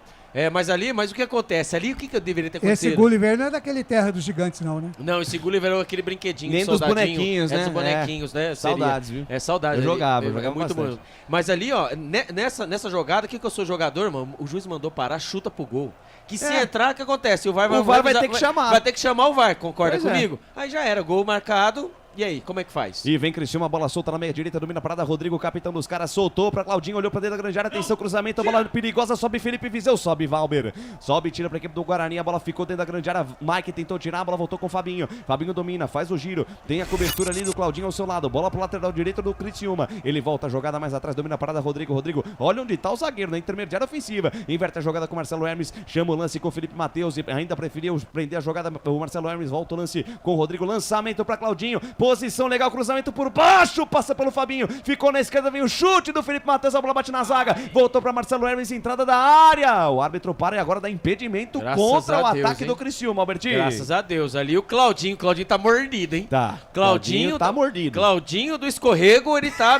Mas o que acontece? Ali o que eu deveria ter acontecido? Esse Gulliver não é daquele Terra dos Gigantes, não, né? Não, esse Gulliver é aquele brinquedinho, nem dos bonequinhos, né? Dos bonequinhos, né? Saudades, viu? Saudades. Eu jogava muito bastante. bom. Mas ali, ó, nessa jogada, que eu sou jogador, mano, o juiz mandou parar, chuta pro gol. Que se entrar, o que acontece? O VAR vai ter que chamar. Vai ter que chamar o VAR, concorda pois comigo? Aí já era, gol marcado, E aí, como é que faz? E vem Criciúma, bola solta na meia direita, domina a parada, Rodrigo, capitão dos caras, soltou pra Claudinho, olhou pra dentro da grande área, atenção, cruzamento, a bola perigosa, sobe Felipe Viseu, sobe Valber, sobe, tira pra equipe do Guarani, a bola ficou dentro da grande área, Mike tentou tirar, a bola voltou com o Fabinho domina, faz o giro, tem a cobertura ali do Claudinho ao seu lado, bola pro lateral direito do Criciúma, ele volta a jogada mais atrás, domina a parada, Rodrigo, olha onde tá o zagueiro, na intermediária ofensiva, inverte a jogada com o Marcelo Hermes, chama o lance com o Felipe Matheus, e ainda preferiu prender a jogada, o Marcelo Hermes volta o lance com o Rodrigo, lançamento pra Claudinho, posição legal, cruzamento por baixo, passa pelo Fabinho, ficou na esquerda, vem o chute do Felipe Matheus, a bola bate na zaga, voltou para Marcelo Hermes, entrada da área, o árbitro para e agora dá impedimento contra o ataque do Criciúma, Albertinho. Graças a Deus, ali o Claudinho tá mordido, hein? Tá. Claudinho tá mordido. Claudinho do escorrego, ele tá...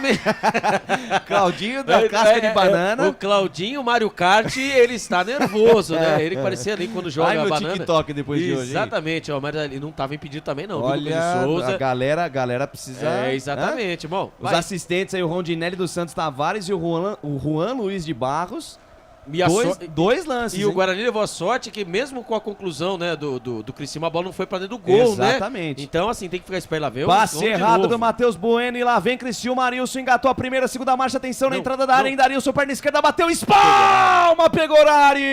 Claudinho da casca de banana. O Claudinho Mario Kart, ele está nervoso, né? Ele parecia ali quando joga a banana. TikTok depois de hoje. Exatamente, ó, mas ele não tava impedido também não. Olha, a galera precisa... Exatamente, bom. Os assistentes aí, o Rondinelli dos Santos Tavares e o Juan Luiz de Barros. Dois lances. E o Guarani levou a sorte que mesmo com a conclusão, né, do Criciúma, a bola não foi pra dentro do gol, né? Exatamente. Então, assim, tem que ficar esperto lá, ver. Passe errado do Matheus Bueno e lá vem Criciúma, Arilson engatou a primeira, segunda marcha, atenção na entrada da área, ainda Arilson, perna esquerda, bateu, espalma, Pegorari!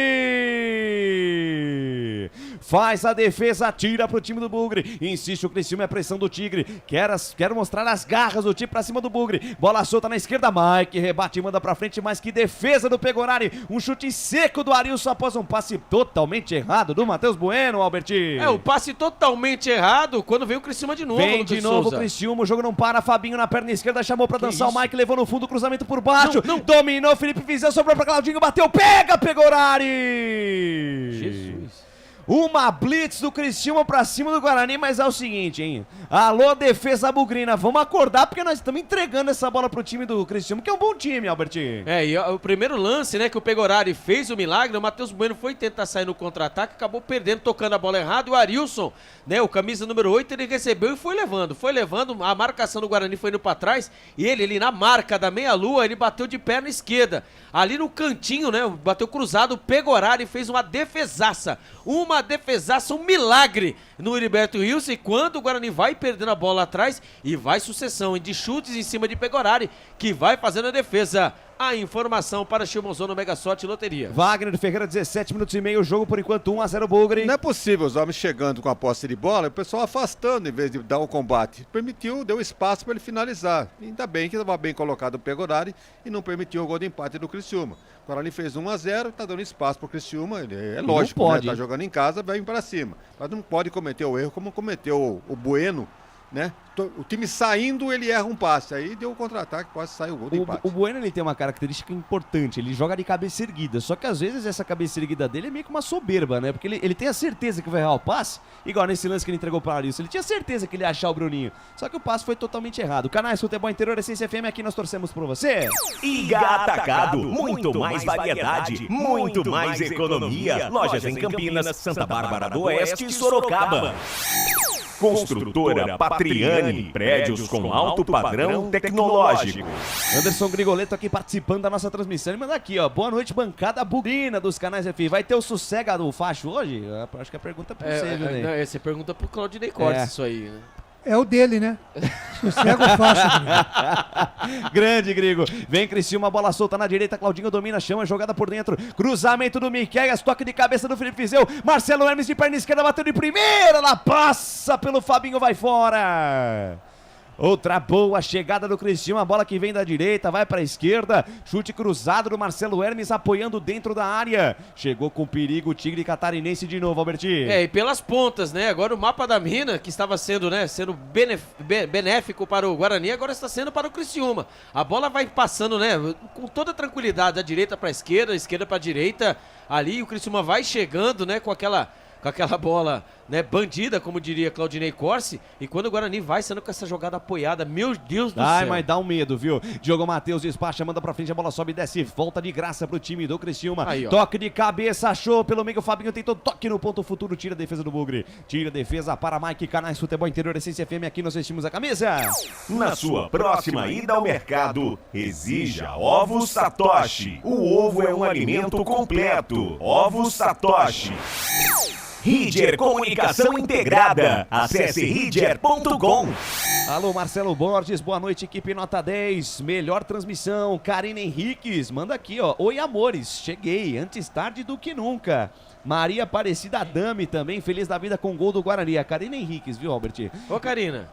Faz a defesa, tira pro time do Bugre, insiste o Criciúma, é pressão do Tigre, quer mostrar as garras do time pra cima do Bugre, bola solta na esquerda, Mike rebate e manda pra frente, mas que defesa do Pegorari, um chute seco do Arilson após um passe totalmente errado do Matheus Bueno, Albertinho. O passe totalmente errado quando veio o Criciúma de novo. Vem de novo o Criciúma, o jogo não para, Fabinho na perna esquerda, chamou pra dançar o Mike, levou no fundo, cruzamento por baixo, dominou, Felipe Viseu, sobrou pra Claudinho, bateu, pega, Pegorari! Jesus. Uma blitz do Criciúma pra cima do Guarani, mas é o seguinte, hein? Alô, defesa bugrina, vamos acordar porque nós estamos entregando essa bola pro time do Criciúma, que é um bom time, Albertinho. E o primeiro lance, né, que o Pegorari fez o milagre, o Matheus Bueno foi tentar sair no contra-ataque, acabou perdendo, tocando a bola errado, e o Arilson, né, o camisa número 8, ele recebeu e foi levando, a marcação do Guarani foi indo pra trás, e ele na marca da meia-lua, ele bateu de perna esquerda, ali no cantinho, né, bateu cruzado, o Pegorari fez uma defesaça, um milagre no Heriberto Wilson, e quando o Guarani vai perdendo a bola atrás, e vai sucessão de chutes em cima de Pegorari, que vai fazendo a defesa. A informação para Chimozono Mega Sorte Loteria. Wagner Ferreira, 17 minutos e meio, o jogo por enquanto 1-0 Bugre. Não é possível os homens chegando com a posse de bola, o pessoal afastando em vez de dar o combate. Deu espaço para ele finalizar. Ainda bem que estava bem colocado o Pegorari e não permitiu o gol de empate do Criciúma. O Guarani fez 1-0, está dando espaço para o Criciúma, é lógico, né? Tá jogando em casa, vai para cima. Mas não pode cometer o erro como cometeu o Bueno, né? O time saindo, ele erra um passe, aí deu o contra-ataque, quase saiu o gol de empate. O Bueno, ele tem uma característica importante, ele joga de cabeça erguida, só que às vezes essa cabeça erguida dele é meio que uma soberba, né? Porque ele tem a certeza que vai errar o passe, igual nesse lance que ele entregou para o Arilson, ele tinha certeza que ele ia achar o Bruninho, só que o passe foi totalmente errado. Canais Futebol Interior, Essência FM, aqui nós torcemos por você. Iga Atacado, muito mais variedade, muito mais economia. Lojas em Campinas, Santa Bárbara do Oeste e Sorocaba. Construtora Patriani, prédios com alto padrão tecnológico. Anderson Grigoleto aqui participando da nossa transmissão. Ele manda aqui, ó, boa noite, bancada bugrina dos canais FI. Vai ter o sossega do Facho hoje? Acho que a pergunta é pra você, né? Você pergunta pro Claudinei Cortes isso aí, né? É o dele, né? Sossego fácil. Grande, Grigo. Vem Criciúma, bola solta na direita. Claudinho domina, chama, jogada por dentro. Cruzamento do Miqueias, toque de cabeça do Felipe Viseu. Marcelo Hermes de perna esquerda, bateu de primeira. Ela passa pelo Fabinho, vai fora. Outra boa chegada do Criciúma, a bola que vem da direita, vai para a esquerda, chute cruzado do Marcelo Hermes apoiando dentro da área. Chegou com perigo o Tigre Catarinense de novo, Albertinho. E pelas pontas, né? Agora o mapa da mina, que estava sendo, né, benéfico para o Guarani, agora está sendo para o Criciúma. A bola vai passando, né, com toda tranquilidade, da direita para a esquerda para a direita. Ali o Criciúma vai chegando, né, com aquela bola, né, bandida, como diria Claudinei Corsi, e quando o Guarani vai sendo com essa jogada apoiada, meu Deus do céu. Mas dá um medo, viu? Diogo Matheus despacha, manda pra frente, a bola sobe e desce, volta de graça pro time do Criciúma. Aí, toque de cabeça, achou pelo meio, o Fabinho tentou toque no ponto futuro, tira a defesa do Bugre, tira a defesa para Mike, Canais Futebol Interior, Essência FM, aqui nós vestimos a camisa. Na sua próxima ida ao mercado, exija Ovos Satoshi. O ovo é um alimento completo. Ovos Satoshi. Ridger Comunicação Integrada. Acesse ridger.com. Alô, Marcelo Borges, boa noite, equipe nota 10, melhor transmissão, Karina Henriques, manda aqui, ó, oi amores, cheguei, antes tarde do que nunca. Maria Aparecida Dami também, feliz da vida com o gol do Guarani, a Karina Henriques, viu, Albert? Ô, Karina.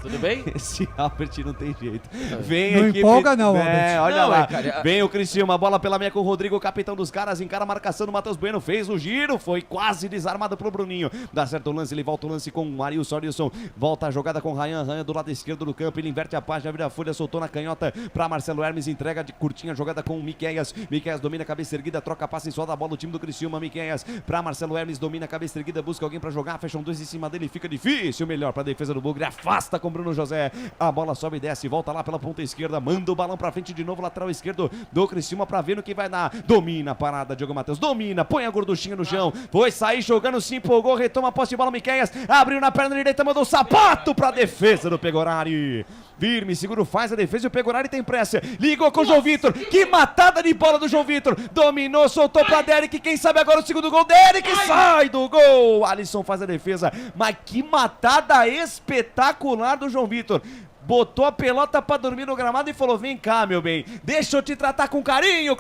Tudo bem? Esse Albert não tem jeito. Vem Não aqui, empolga não, Albert. olha Não, lá. cara, Vem o Criciúma, bola pela meia com o Rodrigo, capitão dos caras, encara a marcação do Matheus Bueno, fez o giro, foi quase desarmado pro Bruninho. Dá certo o lance, ele volta o lance com o Arilson, volta a jogada com o Ryan do lado esquerdo do campo, ele inverte a página, vira a folha, soltou na canhota pra Marcelo Hermes, entrega de curtinha, jogada com o Miqueias domina a cabeça erguida, troca passe em só da bola, o time do Criciúma, Miqueias pra Marcelo Hermes, domina a cabeça erguida, busca alguém pra jogar, fecham dois em cima dele, fica difícil, melhor pra defesa do Bugre, afasta com Bruno José. A bola sobe e desce, volta lá pela ponta esquerda, manda o balão pra frente de novo, lateral esquerdo do Criciúma pra ver no que vai dar. Domina a parada, Diogo Matheus, domina, põe a gorduchinha no chão, foi sair jogando, se empolgou, retoma a posse de bola, Miqueias, abriu na perna direita, mandou o sapato pra defesa do Pegorari. Firme, seguro, faz a defesa e o Pegorari tem pressa. Ligou com o João Vitor, que matada de bola do João Vitor, dominou, soltou pra Derek, quem sabe agora o segundo gol, Derek sai do gol. Alisson faz a defesa, mas que matada espetacular do João Vitor. Botou a pelota pra dormir no gramado e falou, vem cá, meu bem, deixa eu te tratar com carinho,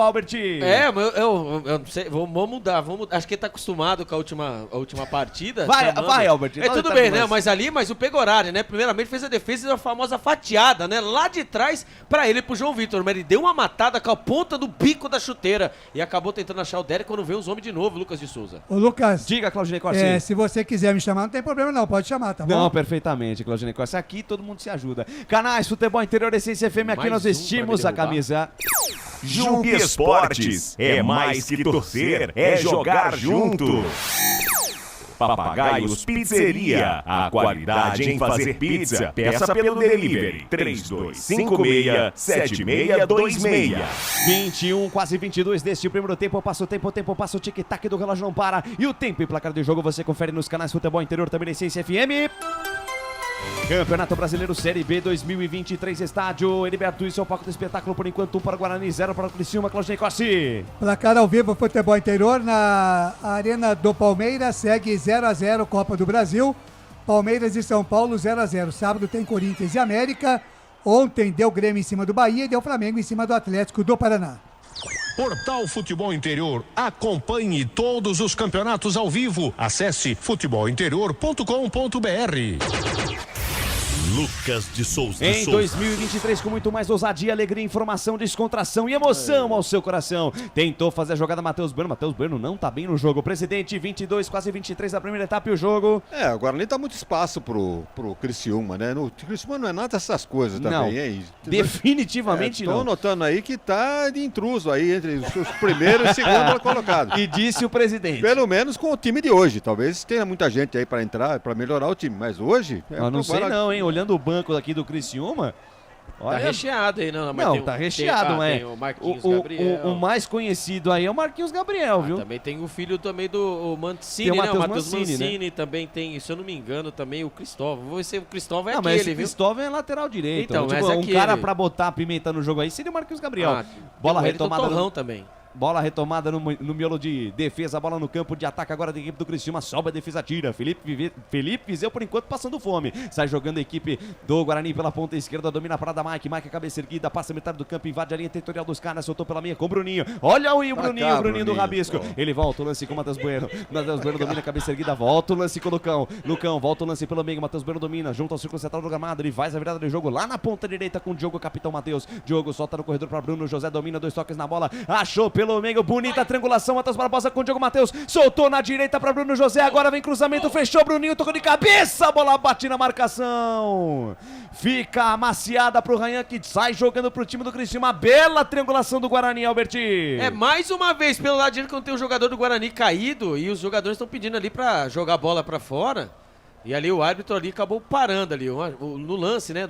Albert. Eu não sei, vamos mudar, acho que ele tá acostumado com a última partida. Vai, Albert. Tudo bem, né, mas o Pegorari, né, primeiramente fez a defesa da famosa fatiada, né, lá de trás pra ele, pro João Vitor, mas ele deu uma matada com a ponta do bico da chuteira e acabou tentando achar o Derek quando veio os homens de novo, Lucas de Souza. Ô, Lucas. Diga, Claudinei Corsi. Se você quiser me chamar, não tem problema não, pode chamar, tá bom? Não, perfeitamente, Claudinei Corsi. Aqui todo mundo se ajuda. Canais Futebol Interior Essência FM, aqui nós vestimos a camisa. Jung Esportes, é mais que torcer, é jogar junto. Papagaios Pizzeria, a qualidade em fazer pizza. Peça pelo delivery 3256-7626. 21, quase 22 deste primeiro tempo. Passa o tempo, passa o tic-tac do relógio não para. E o tempo e placar de jogo você confere nos canais Futebol Interior, também na Essência FM. Campeonato Brasileiro Série B 2023, estádio Heriberto, isso é o palco do espetáculo, por enquanto 1 para o Guarani, 0 para o Criciúma, Claudinei Corsi. Placar ao vivo, Futebol Interior, na Arena do Palmeiras, segue 0-0 Copa do Brasil, Palmeiras e São Paulo 0-0, sábado tem Corinthians e América, ontem deu Grêmio em cima do Bahia e deu Flamengo em cima do Atlético do Paraná. Portal Futebol Interior. Acompanhe todos os campeonatos ao vivo. Acesse futebolinterior.com.br. Lucas de Souza. Em 2023, com muito mais ousadia, alegria, informação, descontração e emoção ao seu coração. Tentou fazer a jogada Matheus Bueno. Matheus Bueno não tá bem no jogo. Presidente, 22, quase 23 da primeira etapa e o jogo. O Guarani tá muito espaço pro Criciúma, né? O Criciúma não é nada dessas coisas também, hein? Definitivamente não. Estou notando aí que tá de intruso aí entre os primeiro e segundo colocados. E disse o presidente. Pelo menos com o time de hoje. Talvez tenha muita gente aí para entrar, para melhorar o time. Mas hoje... não sei não, hein? Olhando o banco aqui do Criciúma... Olha, tá recheado aí, não. Mas tá recheado, mas tem o Marquinhos Gabriel. O mais conhecido aí é o Marquinhos Gabriel, viu? Também tem o filho também do Mancini, tem né? O Matheus Mancini, né? Também tem, se eu não me engano, também o Cristóvão. Vou ver se o Cristóvão é mas aquele, esse viu? Cristóvão é lateral direito. Então, tipo, mas um aquele... cara pra botar a pimenta no jogo aí seria o Marquinhos Gabriel. Bola retomada. Torrão também. Bola retomada no miolo de defesa, bola no campo de ataque agora da equipe do Criciúma, sobe a defesa, tira, Felipe Vizeu por enquanto passando fome, sai jogando a equipe do Guarani pela ponta esquerda, domina a parada Mike, cabeça erguida, passa a metade do campo, invade a linha territorial dos caras, soltou pela meia com o Bruninho, olha o Bruninho do Rabisco, ele volta o lance com o Matheus Bueno domina a cabeça erguida, volta o lance com o Lucão, volta o lance pelo meio, Matheus Bueno domina, junto ao círculo central do gramado, ele faz a virada de jogo lá na ponta direita com o Diogo, capitão Matheus, Diogo solta no corredor para Bruno José, domina, 2 toques na bola, achou pelo meio, bonita triangulação, Matheus Barbosa com o Diogo Matheus, soltou na direita para Bruno José, agora vem cruzamento, fechou Bruninho, tocou de cabeça, a bola bate na marcação, fica amaciada pro Ryan que sai jogando pro time do Criciúma, bela triangulação do Guarani, Alberti. Mais uma vez pelo lado direito quando tem um jogador do Guarani caído e os jogadores estão pedindo ali para jogar a bola para fora. E ali o árbitro ali acabou parando ali, no lance, né?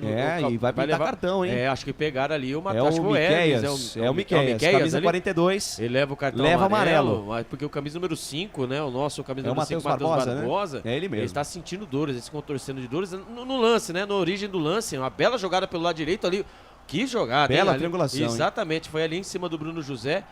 E vai pintar cartão, hein? Acho que pegaram ali uma... É o Miqueias, camisa 42. Ele leva o cartão amarelo. Porque o camisa número 5, né? O nosso camisa número 5, Matheus Barbosa. Né? É ele mesmo. Ele está sentindo dores, ele se contorcendo de dores no lance, né? Na origem do lance, uma bela jogada pelo lado direito ali. Que jogada, bela triangulação. Exatamente, foi ali em cima do Bruno José.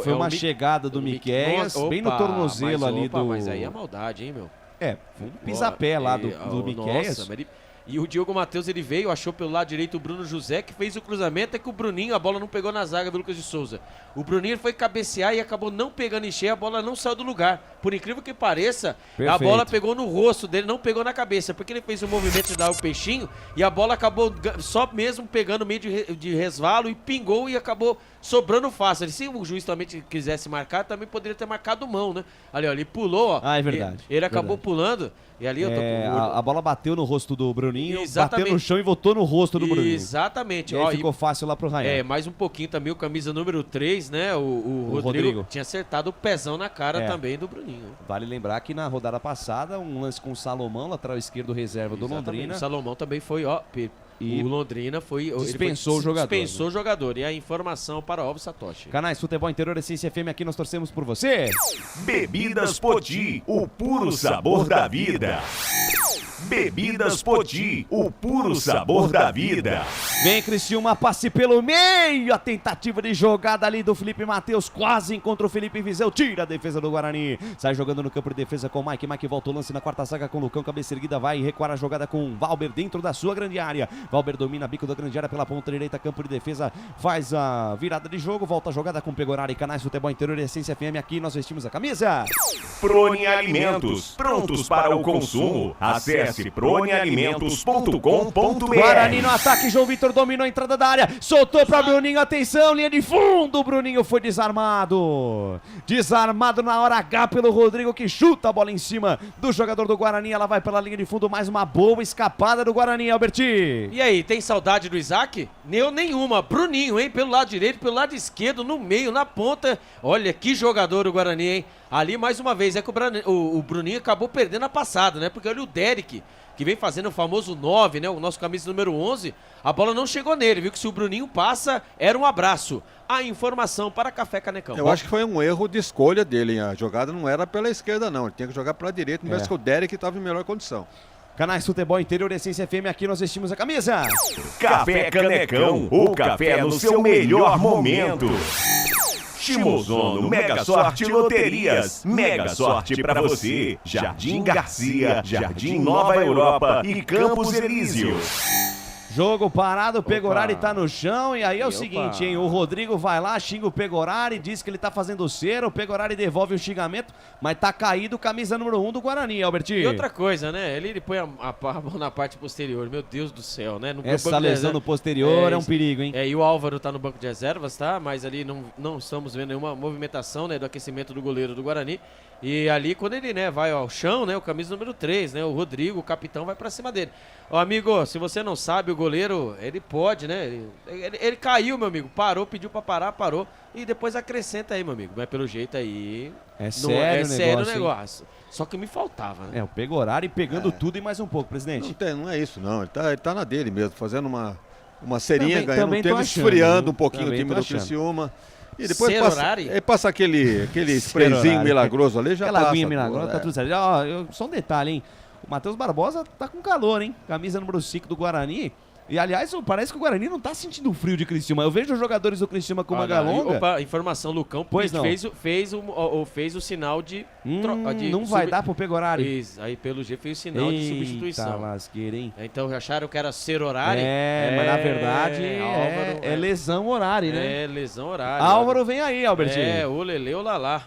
Foi uma chegada do Miqueias, bem no tornozelo ali do... Mas aí é maldade, hein, meu? Foi um pisapé lá do Miqueias. Nossa, e o Diogo Matheus, ele veio, achou pelo lado direito o Bruno José, que fez o cruzamento, é que o Bruninho, a bola não pegou na zaga do Lucas de Souza. O Bruninho foi cabecear e acabou não pegando em cheio, a bola não saiu do lugar. Por incrível que pareça, a bola pegou no rosto dele, não pegou na cabeça, porque ele fez o movimento de dar o peixinho e a bola acabou só mesmo pegando meio de resvalo e pingou e acabou sobrando fácil. Se o juiz também quisesse marcar, também poderia ter marcado mão, né? Ali, ó, ele pulou, ó. É verdade. Ele acabou pulando e ali eu tô com a bola bateu no rosto do Bruninho, Exatamente. bateu no chão e voltou no rosto do Bruninho. Exatamente. E aí ficou fácil lá pro Rayan. Mais um pouquinho também o camisa número 3, né? O Rodrigo tinha acertado o pezão na cara também do Bruninho. Vale lembrar que na rodada passada, um lance com o Salomão, lateral esquerdo reserva do Londrina. O Salomão também foi, ó, e o Londrina dispensou o jogador. Dispensou o jogador. E a informação para o Alves Satoshi. Canais Futebol Interior, Essência FM, aqui nós torcemos por você. Bebidas Poti, o puro sabor da vida. Bebidas Poti, o puro sabor da vida. Vem Criciúma, passe pelo meio, a tentativa de jogada ali do Felipe Matheus, quase encontra o Felipe Viseu, tira a defesa do Guarani, sai jogando no campo de defesa com o Mike volta o lance na quarta zaga com o Lucão, cabeça erguida, vai recuar a jogada com o Valber dentro da sua grande área, Valber domina bico da grande área pela ponta direita, campo de defesa, faz a virada de jogo, volta a jogada com o Pegorari, Canais Futebol Interior e Essência FM, aqui nós vestimos a camisa. Prone Alimentos, prontos para o consumo, acesse pronealimentos.com.br. Guarani no ataque, João Vitor dominou a entrada da área, soltou para Bruninho, atenção, linha de fundo, o Bruninho foi desarmado na hora H pelo Rodrigo, que chuta a bola em cima do jogador do Guarani, ela vai pela linha de fundo, mais uma boa escapada do Guarani, Alberti. E aí, tem saudade do Isaac? Nenhuma, Bruninho, hein, pelo lado direito, pelo lado esquerdo, no meio, na ponta, olha que jogador o Guarani, hein. Ali, mais uma vez, é que o Bruninho acabou perdendo a passada, né? Porque olha o Derek, que vem fazendo o famoso 9, né? O nosso camisa número 11. A bola não chegou nele, viu? Que se o Bruninho passa, era um abraço. A informação para Café Canecão. Eu acho que foi um erro de escolha dele, hein? A jogada não era pela esquerda, não. Ele tinha que jogar pela direita, mesmo que o Derek estava em melhor condição. Canais Futebol Interior, Essência FM, aqui nós vestimos a camisa. Café Canecão, o café no seu melhor momento. Shimozono Mega Sorte Loterias. Mega Sorte pra você. Jardim Garcia, Jardim Nova Europa e Campos Elíseos. Jogo parado, o Pegorari tá no chão e aí é o seguinte, hein, o Rodrigo vai lá, xinga o Pegorari, diz que ele tá fazendo cera, o Pegorari devolve o xingamento, mas tá caído camisa número 1 do Guarani, Albertinho. E outra coisa, né, ele põe a mão na parte posterior, meu Deus do céu, né. Essa lesão no posterior é um perigo, hein. E o Álvaro tá no banco de reservas, tá, mas ali não estamos vendo nenhuma movimentação, né, do aquecimento do goleiro do Guarani. E ali, quando ele, né, vai ao chão, né, o camisa número 3, né, o Rodrigo, o capitão, vai pra cima dele. Ó, amigo, se você não sabe, o goleiro, ele pode, né, ele caiu, meu amigo, parou, pediu pra parar, parou, e depois acrescenta aí, meu amigo, mas pelo jeito aí... É sério o negócio. Só que me faltava, né. O Pegorari pegando tudo e mais um pouco, presidente. Não é isso, não, ele tá na dele mesmo, fazendo uma serinha, ganhando um tempo, esfriando um pouquinho o time do Criciúma. E depois passa aquele sprayzinho milagroso ali, já aquela passa. Aguinha milagrosa, tá tudo certo. Só um detalhe, hein? O Matheus Barbosa tá com calor, hein? Camisa número 5 do Guarani. E, aliás, parece que o Guarani não tá sentindo o frio de Criciúma. Eu vejo os jogadores do Criciúma com manga longa. Opa, informação, Lucão fez o sinal de... não vai dar pro Pegorari. Isso, aí pelo jeito fez o sinal de substituição. Eita lasqueira, hein? Então acharam que era ser horário? Mas na verdade é lesão horária, né? É, lesão horária. Álvaro vem aí, Albertinho. O Lele, o Lalá.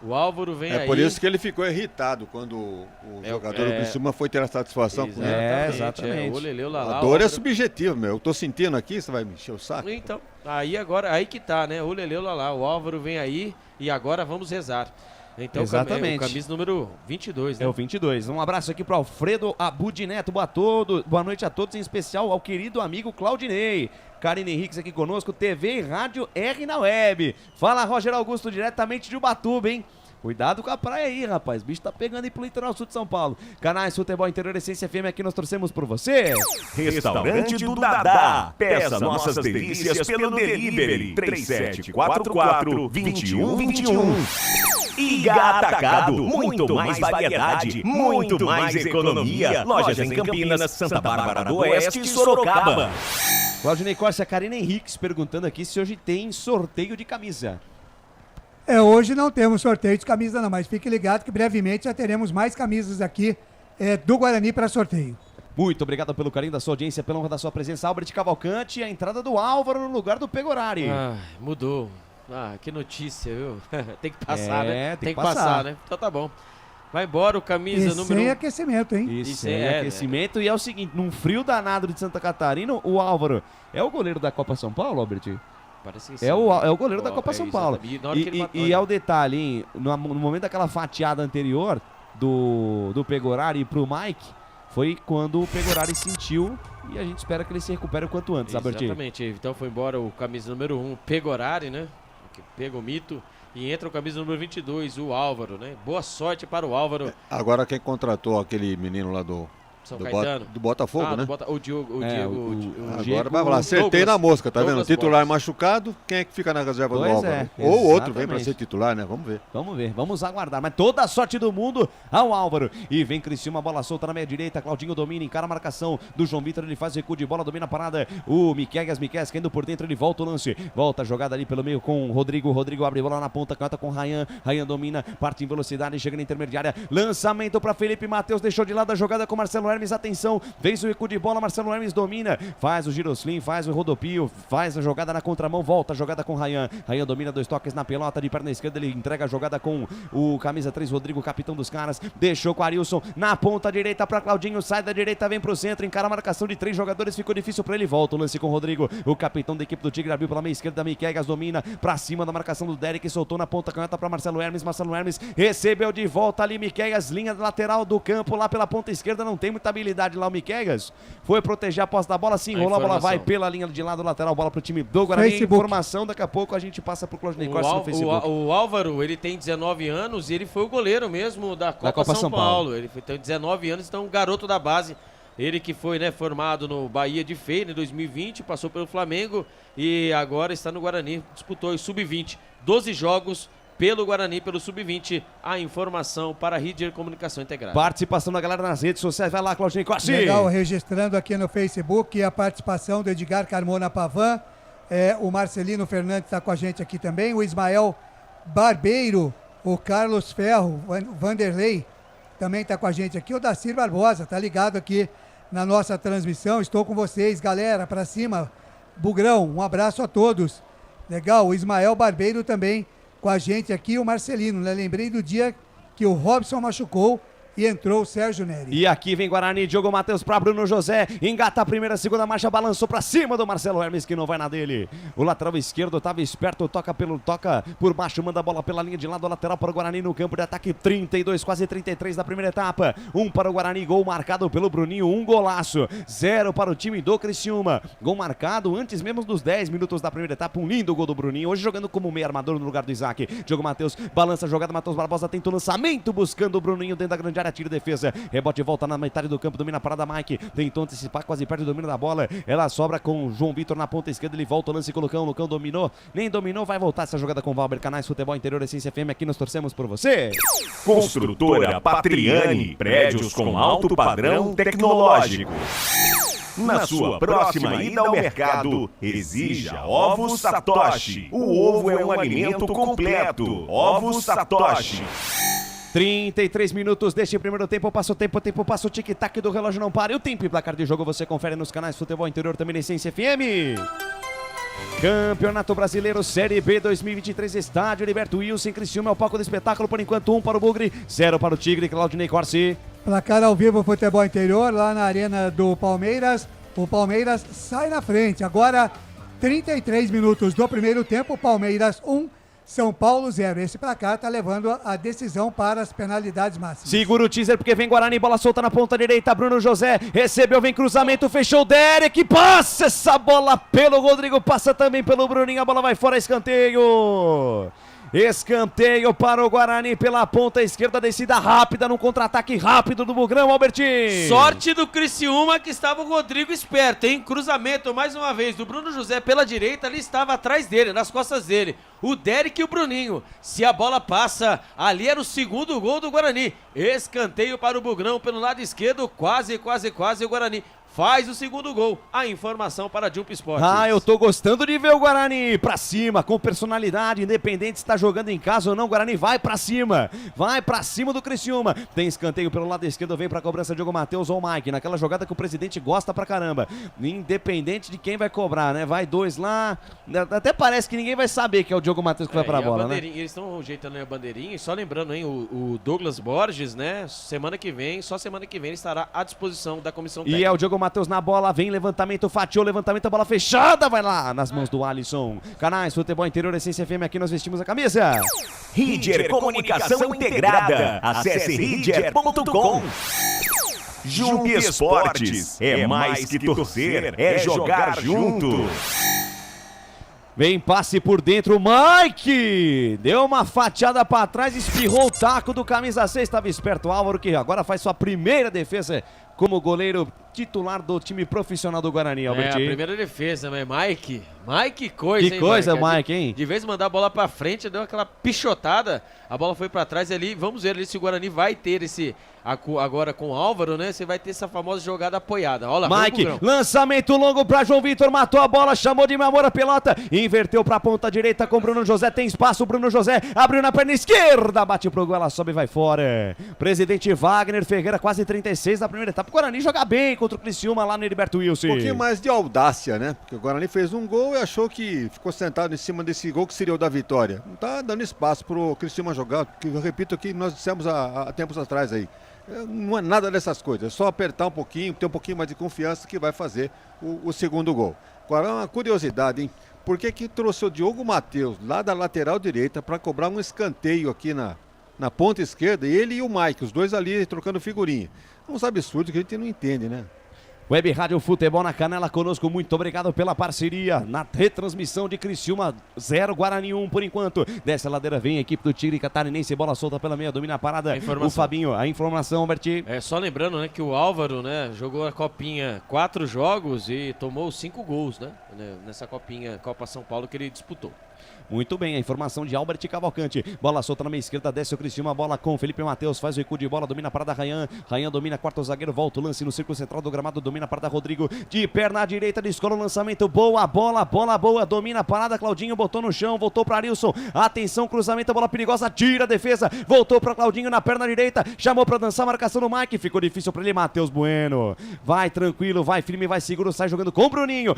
O Álvaro vem aí. É por isso que ele ficou irritado quando o jogador do Criciúma foi ter a satisfação com ele. Exatamente. O Lele, o Lalá, a dor é subjetiva, meu. Eu tô sentindo aqui, você vai me encher o saco? Então, aí que tá, né? O Lele, o Lalá. O Álvaro vem aí e agora vamos rezar. Então, exatamente. O camisa número 22, né? É o 22. Um abraço aqui pro Alfredo Abud Neto. Boa noite a todos, em especial ao querido amigo Claudinei. Karine Henriques aqui conosco, TV e Rádio R na Web. Fala, Roger Augusto, diretamente de Ubatuba, hein? Cuidado com a praia aí, rapaz. O bicho tá pegando aí pro litoral sul de São Paulo. Canais Futebol Interior, Essência FM, aqui nós torcemos por você. Restaurante do Dadá. Peça nossas delícias pelo delivery. 3744-2121. Iga Atacado, muito mais variedade, muito mais economia. Lojas em Campinas, Santa Bárbara do Oeste e Sorocaba. Claudinei Costa, Karine Henriques perguntando aqui se hoje tem sorteio de camisa. Hoje não temos sorteio de camisa não, mas fique ligado que brevemente já teremos mais camisas aqui do Guarani para sorteio. Muito obrigado pelo carinho da sua audiência, pela honra da sua presença, Albert Cavalcante, e a entrada do Álvaro no lugar do Pegorari. Mudou. Que notícia, viu? Tem que passar, né? Tem que passar, né? Então tá bom. Vai embora o camisa número 1. Sem aquecimento, hein? Isso, sem aquecimento. E é o seguinte, num frio danado de Santa Catarina, o Álvaro é o goleiro da Copa São Paulo, Albert? Parece que sim. É o goleiro da Copa São Paulo. E é o detalhe, hein? No momento daquela fatiada anterior do Pegorari pro Mike, foi quando o Pegorari sentiu, e a gente espera que ele se recupere o quanto antes, Albert. Exatamente. Então foi embora o camisa número 1, Pegorari, né? Que pega o mito. E entra o camisa número 22, o Álvaro, né? Boa sorte para o Álvaro. Agora quem contratou aquele menino lá do Botafogo, né? O Diego. Agora vai lá, acertei na mosca, tá vendo? Titular machucado, quem é que fica na reserva do Álvaro? Ou outro vem pra ser titular, né? Vamos ver. Vamos aguardar. Mas toda a sorte do mundo ao Álvaro. E vem Criciúma, bola solta na meia direita. Claudinho domina, encara a marcação do João Vitor. Ele faz recuo de bola, domina a parada. O Miqueias caindo por dentro, ele volta o lance. Volta a jogada ali pelo meio com o Rodrigo. Rodrigo abre bola na ponta, canta com o Rayan. Rayan domina, parte em velocidade, chega na intermediária. Lançamento para Felipe Matheus, deixou de lado a jogada com Marcelo Hermes. Atenção, fez o recuo de bola, Marcelo Hermes domina, faz o giroslim, faz o rodopio, faz a jogada na contramão, volta a jogada com Rayan. Rayan domina 2 toques na pelota, de perna esquerda, ele entrega a jogada com o camisa 3, Rodrigo, capitão dos caras, deixou com o Arilson na ponta direita para Claudinho, sai da direita, vem pro centro, encara a marcação de 3 jogadores, ficou difícil para ele, volta o lance com o Rodrigo, o capitão da equipe do Tigre abriu pela meia esquerda, Miqueias domina para cima da marcação do Derek, soltou na ponta canhota para Marcelo Hermes recebeu de volta ali Miqueias, linha lateral do campo, lá pela ponta esquerda, não tem muita habilidade lá o Miqueias, foi proteger a posse da bola, se enrolou, a bola vai pela linha de lado lateral, bola pro time do Guarani. Informação, daqui a pouco a gente passa pro Claudinei Costa no Facebook. O Álvaro, ele tem 19 anos e ele foi o goleiro mesmo da Copa São Paulo. Ele tem 19 anos, então um garoto da base. Ele que foi, né, formado no Bahia de Feira em 2020, passou pelo Flamengo e agora está no Guarani, disputou o Sub-20, 12 jogos pelo Guarani, pelo Sub-20, a informação para a Ridger Comunicação Integrada. Participação da galera nas redes sociais, vai lá, Claudinei Costa. Legal, registrando aqui no Facebook a participação do Edgar Carmona Pavan, o Marcelino Fernandes está com a gente aqui também, o Ismael Barbeiro, o Carlos Ferro, o Vanderlei também está com a gente aqui, o Dacir Barbosa, tá ligado aqui na nossa transmissão, estou com vocês, galera, para cima, Bugrão, um abraço a todos. Legal, o Ismael Barbeiro também com a gente aqui, o Marcelino, né? Lembrei do dia que o Robson machucou e entrou o Sérgio Neri. E aqui vem Guarani, Diogo Matheus para Bruno José, engata a primeira, segunda marcha, balançou para cima do Marcelo Hermes, que não vai na dele. O lateral esquerdo estava esperto, toca por baixo, manda a bola pela linha de lado, lateral para o Guarani no campo de ataque, 32, quase 33 da primeira etapa. 1 para o Guarani, gol marcado pelo Bruninho, um golaço. 0 para o time do Criciúma. Gol marcado antes mesmo dos 10 minutos da primeira etapa, um lindo gol do Bruninho, hoje jogando como meio armador no lugar do Isaac. Diogo Matheus balança a jogada, Matheus Barbosa tenta o lançamento, buscando o Bruninho dentro da grande área, tiro de defesa, rebote, volta na metade do campo, domina a parada Mike, tentou antecipar, quase perto do domínio da bola, ela sobra com o João Vitor na ponta esquerda, ele volta o lance com o Lucão dominou, nem dominou, vai voltar essa jogada com o Valber Canais, Futebol Interior, Essência FM, aqui nós torcemos por você. Construtora Patriani, prédios com alto padrão tecnológico. Na sua próxima ida ao mercado, exija Ovos Satoshi. O ovo é um alimento completo. Ovos Satoshi. 33 minutos deste primeiro tempo, passa o tempo, passa o tic-tac do relógio, não para. E o tempo e placar de jogo você confere nos canais Futebol Interior, também na Essência FM. Campeonato Brasileiro Série B 2023, Estádio Heriberto Wilson, Criciúma é o palco do espetáculo, por enquanto 1 para o Bugre, 0 para o Tigre, Claudinei Corsi. Placar ao vivo, Futebol Interior, lá na Arena do Palmeiras, o Palmeiras sai na frente, agora 33 minutos do primeiro tempo, Palmeiras 1, São Paulo 0. Esse placar está levando a decisão para as penalidades máximas. Segura o teaser porque vem Guarani, bola solta na ponta direita, Bruno José recebeu, vem cruzamento, fechou Derek, passa essa bola pelo Rodrigo, passa também pelo Bruninho, a bola vai fora, escanteio. Escanteio para o Guarani pela ponta esquerda, descida rápida, num contra-ataque rápido do Bugrão, Albertinho. Sorte do Criciúma que estava o Rodrigo esperto, hein? Cruzamento mais uma vez do Bruno José pela direita, ali estava atrás dele, nas costas dele, o Derek e o Bruninho. Se a bola passa, ali era o segundo gol do Guarani. Escanteio para o Bugrão pelo lado esquerdo, quase o Guarani faz o segundo gol. A informação para Jump Sports. Ah, eu tô gostando de ver o Guarani pra cima, com personalidade, independente se tá jogando em casa ou não, o Guarani vai pra cima do Criciúma. Tem escanteio pelo lado esquerdo, vem pra cobrança Diogo Matheus ou Mike, naquela jogada que o presidente gosta pra caramba. Independente de quem vai cobrar, né? Vai dois lá, até parece que ninguém vai saber que é o Diogo Matheus que vai pra bola, né? Eles estão ajeitando a bandeirinha e só lembrando, hein, o Douglas Borges, né? Semana que vem ele estará à disposição da comissão técnica. E é o Diogo Matheus na bola, vem levantamento, fatiou, levantamento, a bola fechada, vai lá nas mãos do Alisson. Canais Futebol Interior, Essência FM, aqui nós vestimos a camisa. Ridger Comunicação Integrada. Acesse ridger.com. Jump Esportes. É mais que torcer, é jogar junto. Vem passe por dentro, Mike! Deu uma fatiada para trás, espirrou o taco do camisa 6. Estava esperto o Álvaro, que agora faz sua primeira defesa como goleiro titular do time profissional do Guarani, Albert. É, a primeira defesa, mas Mike, que coisa, que hein, coisa, Mike, hein? De vez em mandar a bola pra frente, deu aquela pichotada, a bola foi pra trás ali, vamos ver ali se o Guarani vai ter esse, agora com o Álvaro, né, você vai ter essa famosa jogada apoiada. Olha lá, Mike, lançamento longo pra João Vitor, matou a bola, chamou de memória a pelota, inverteu pra ponta direita com Bruno José, tem espaço, Bruno José abriu na perna esquerda, bate pro gol, ela sobe e vai fora. Presidente Wagner Ferreira, quase 36 da primeira etapa, o Guarani joga bem contra o Criciúma lá no Heriberto Wilson. Um pouquinho mais de audácia, né? Porque o Guarani fez um gol e achou que ficou sentado em cima desse gol que seria o da vitória. Não tá dando espaço pro Criciúma jogar, que eu repito aqui, nós dissemos há tempos atrás aí. Não é nada dessas coisas, é só apertar um pouquinho, ter um pouquinho mais de confiança que vai fazer o segundo gol. Agora, uma curiosidade, hein? Por que trouxe o Diogo Matheus lá da lateral direita para cobrar um escanteio aqui na ponta esquerda, e ele e o Mike, os dois ali trocando figurinha? Uns absurdos que a gente não entende, né? Web Rádio Futebol na Canela conosco, muito obrigado pela parceria na retransmissão de Criciúma 0, Guarani 1 por enquanto. Dessa ladeira vem a equipe do Tigre Catarinense, bola solta pela meia, domina a parada, o Fabinho, a informação, Berti. É, só lembrando, né, que o Álvaro, né, jogou a Copinha 4 jogos e tomou 5 gols, né, nessa Copinha, Copa São Paulo que ele disputou. Muito bem, a informação de Albert Cavalcante. Bola solta na meia esquerda, desce o Criciúma, bola com Felipe Matheus, faz o recuo de bola, domina a parada Rayan. Rayan domina, quarto zagueiro, volta o lance no círculo central do gramado, domina a parada Rodrigo. De perna direita, descola o lançamento, boa bola, boa, domina a parada, Claudinho botou no chão, voltou para Arilson. Atenção, cruzamento, bola perigosa, tira a defesa, voltou para Claudinho na perna direita, chamou para dançar, marcação no Mike, ficou difícil para ele, Matheus Bueno. Vai tranquilo, vai firme, vai seguro, sai jogando com o Bruninho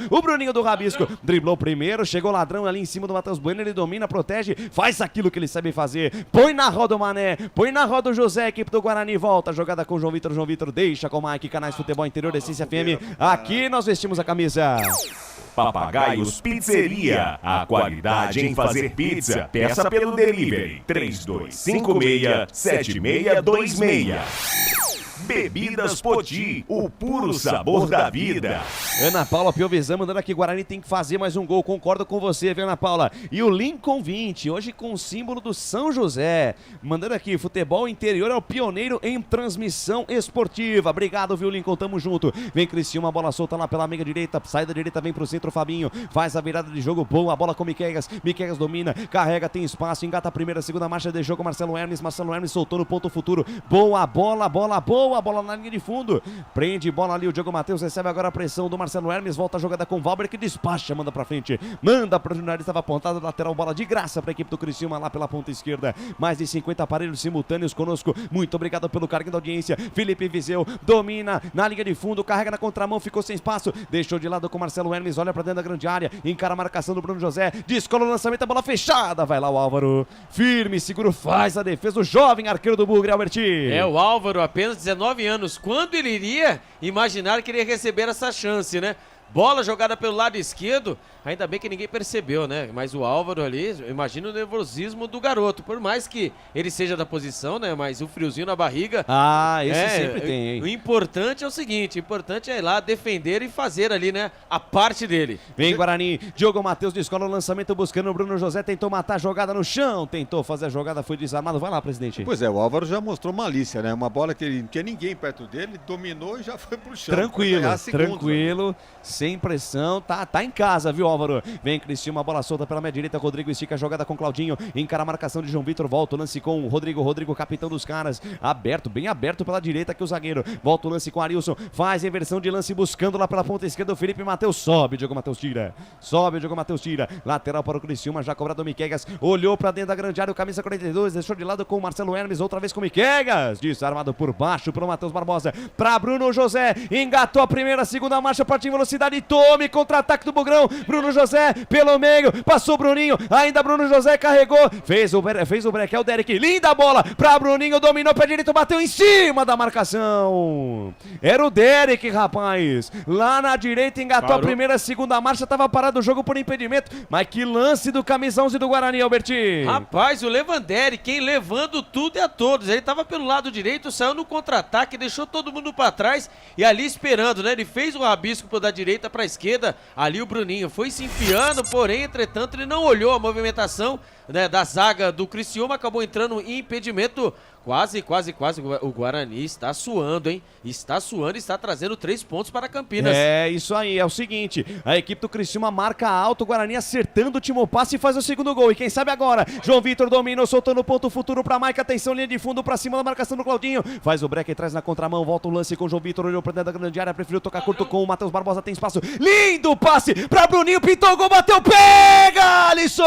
do Rabisco. Driblou primeiro, chegou o ladrão ali em cima do Matheus Bueno, ele domina, protege, faz aquilo que ele sabe fazer, põe na roda o Mané, põe na roda o José, equipe do Guarani, volta, jogada com o João Vitor deixa com o Mike, Canais Futebol Interior, Essência FM, aqui nós vestimos a camisa. Papagaios Pizzeria, a qualidade em fazer pizza, peça pelo delivery, 3256-7626. Bebidas Poti, o puro sabor da vida. Ana Paula Piovesan mandando aqui, Guarani tem que fazer mais um gol, concordo com você, viu, Ana Paula? E o Lincoln 20, hoje com o símbolo do São José, mandando aqui, Futebol Interior é o pioneiro em transmissão esportiva. Obrigado, viu, Lincoln, tamo junto. Vem Criciúma, bola solta lá pela meia direita, saída direita, vem pro centro, Fabinho, faz a virada de jogo, boa, bola com Miqueias domina, carrega, tem espaço, engata a primeira, segunda marcha de jogo, Marcelo Hermes soltou no ponto futuro, boa bola, bola na linha de fundo, prende bola ali, o Diogo Matheus recebe agora a pressão do Marcelo Hermes, volta a jogada com o Valber que despacha, manda pra frente, manda pra jornalista, estava apontado, lateral, bola de graça pra equipe do Criciúma lá pela ponta esquerda, mais de 50 aparelhos simultâneos conosco, muito obrigado pelo carinho da audiência, Felipe Viseu domina na linha de fundo, carrega na contramão, ficou sem espaço, deixou de lado com o Marcelo Hermes, olha pra dentro da grande área, encara a marcação do Bruno José, descola o lançamento, a bola fechada, vai lá o Álvaro, firme, seguro, faz a defesa, o jovem arqueiro do Bugre, Alberti. É, o Álvaro, apenas 19 anos, quando ele iria imaginar que ele ia receber essa chance, né? Bola jogada pelo lado esquerdo, ainda bem que ninguém percebeu, né? Mas o Álvaro ali, imagina o nervosismo do garoto, por mais que ele seja da posição, né? Mas o friozinho na barriga... Ah, esse sempre tem, hein? O importante é o seguinte, o importante é ir lá defender e fazer ali, né? A parte dele. Vem Guarani, Diogo Matheus descola o lançamento buscando o Bruno José, tentou matar a jogada no chão, tentou fazer a jogada, foi desarmado, vai lá, presidente. Pois é, o Álvaro já mostrou malícia, né? Uma bola que não tinha ninguém perto dele, dominou e já foi pro chão. Tranquilo, sem pressão, tá em casa, viu? Álvaro. Vem Criciúma, bola solta pela meia direita. Rodrigo estica a jogada com Claudinho. Encara a marcação de João Vitor. Volta o lance com o Rodrigo. Rodrigo, capitão dos caras. Aberto, bem aberto pela direita aqui o zagueiro. Volta o lance com Arilson. Faz a inversão de lance buscando lá pela ponta esquerda o Felipe Matheus. Sobe, Diogo Matheus tira. Sobe, Diogo Matheus tira. Lateral para o Criciúma, já cobrado o Miquegas. Olhou pra dentro da grande área, o camisa 42. Deixou de lado com o Marcelo Hermes. Outra vez com o Miquegas. Desarmado por baixo pelo Matheus Barbosa. Pra Bruno José. Engatou a primeira, segunda marcha. Partiu em velocidade. Tome contra-ataque do Bugrão. Bruno José pelo meio. Passou o Bruninho. Ainda Bruno José carregou. Fez o break. É o Derek. Linda bola pra Bruninho. Dominou pé direito. Bateu em cima da marcação. Era o Derek, rapaz. Lá na direita engatou a primeira, segunda marcha. Tava parado o jogo por impedimento. Mas que lance do camisa 11 do Guarani, Alberti. Rapaz, o Lewanderi, quem levando tudo e a todos. Ele tava pelo lado direito, saiu no contra-ataque, deixou todo mundo pra trás e ali esperando, né? Ele fez o rabisco da direita pra esquerda. Ali o Bruninho foi se enfiando, porém, entretanto, ele não olhou a movimentação, né, da zaga do Criciúma, acabou entrando em impedimento. Quase. O Guarani está suando, hein? Está suando e está trazendo 3 pontos para Campinas. É, isso aí. É o seguinte, a equipe do Criciúma marca alto, o Guarani acertando o último passe e faz o segundo gol. E quem sabe agora, João Vitor dominou, soltando o ponto futuro para Maica. Atenção, linha de fundo para cima da marcação do Claudinho. Faz o break, traz na contramão, volta o lance com o João Vitor, olhou para dentro da grande área, preferiu tocar curto com o Matheus Barbosa, tem espaço. Lindo passe para Bruninho, pintou o gol, bateu, pega, Alisson!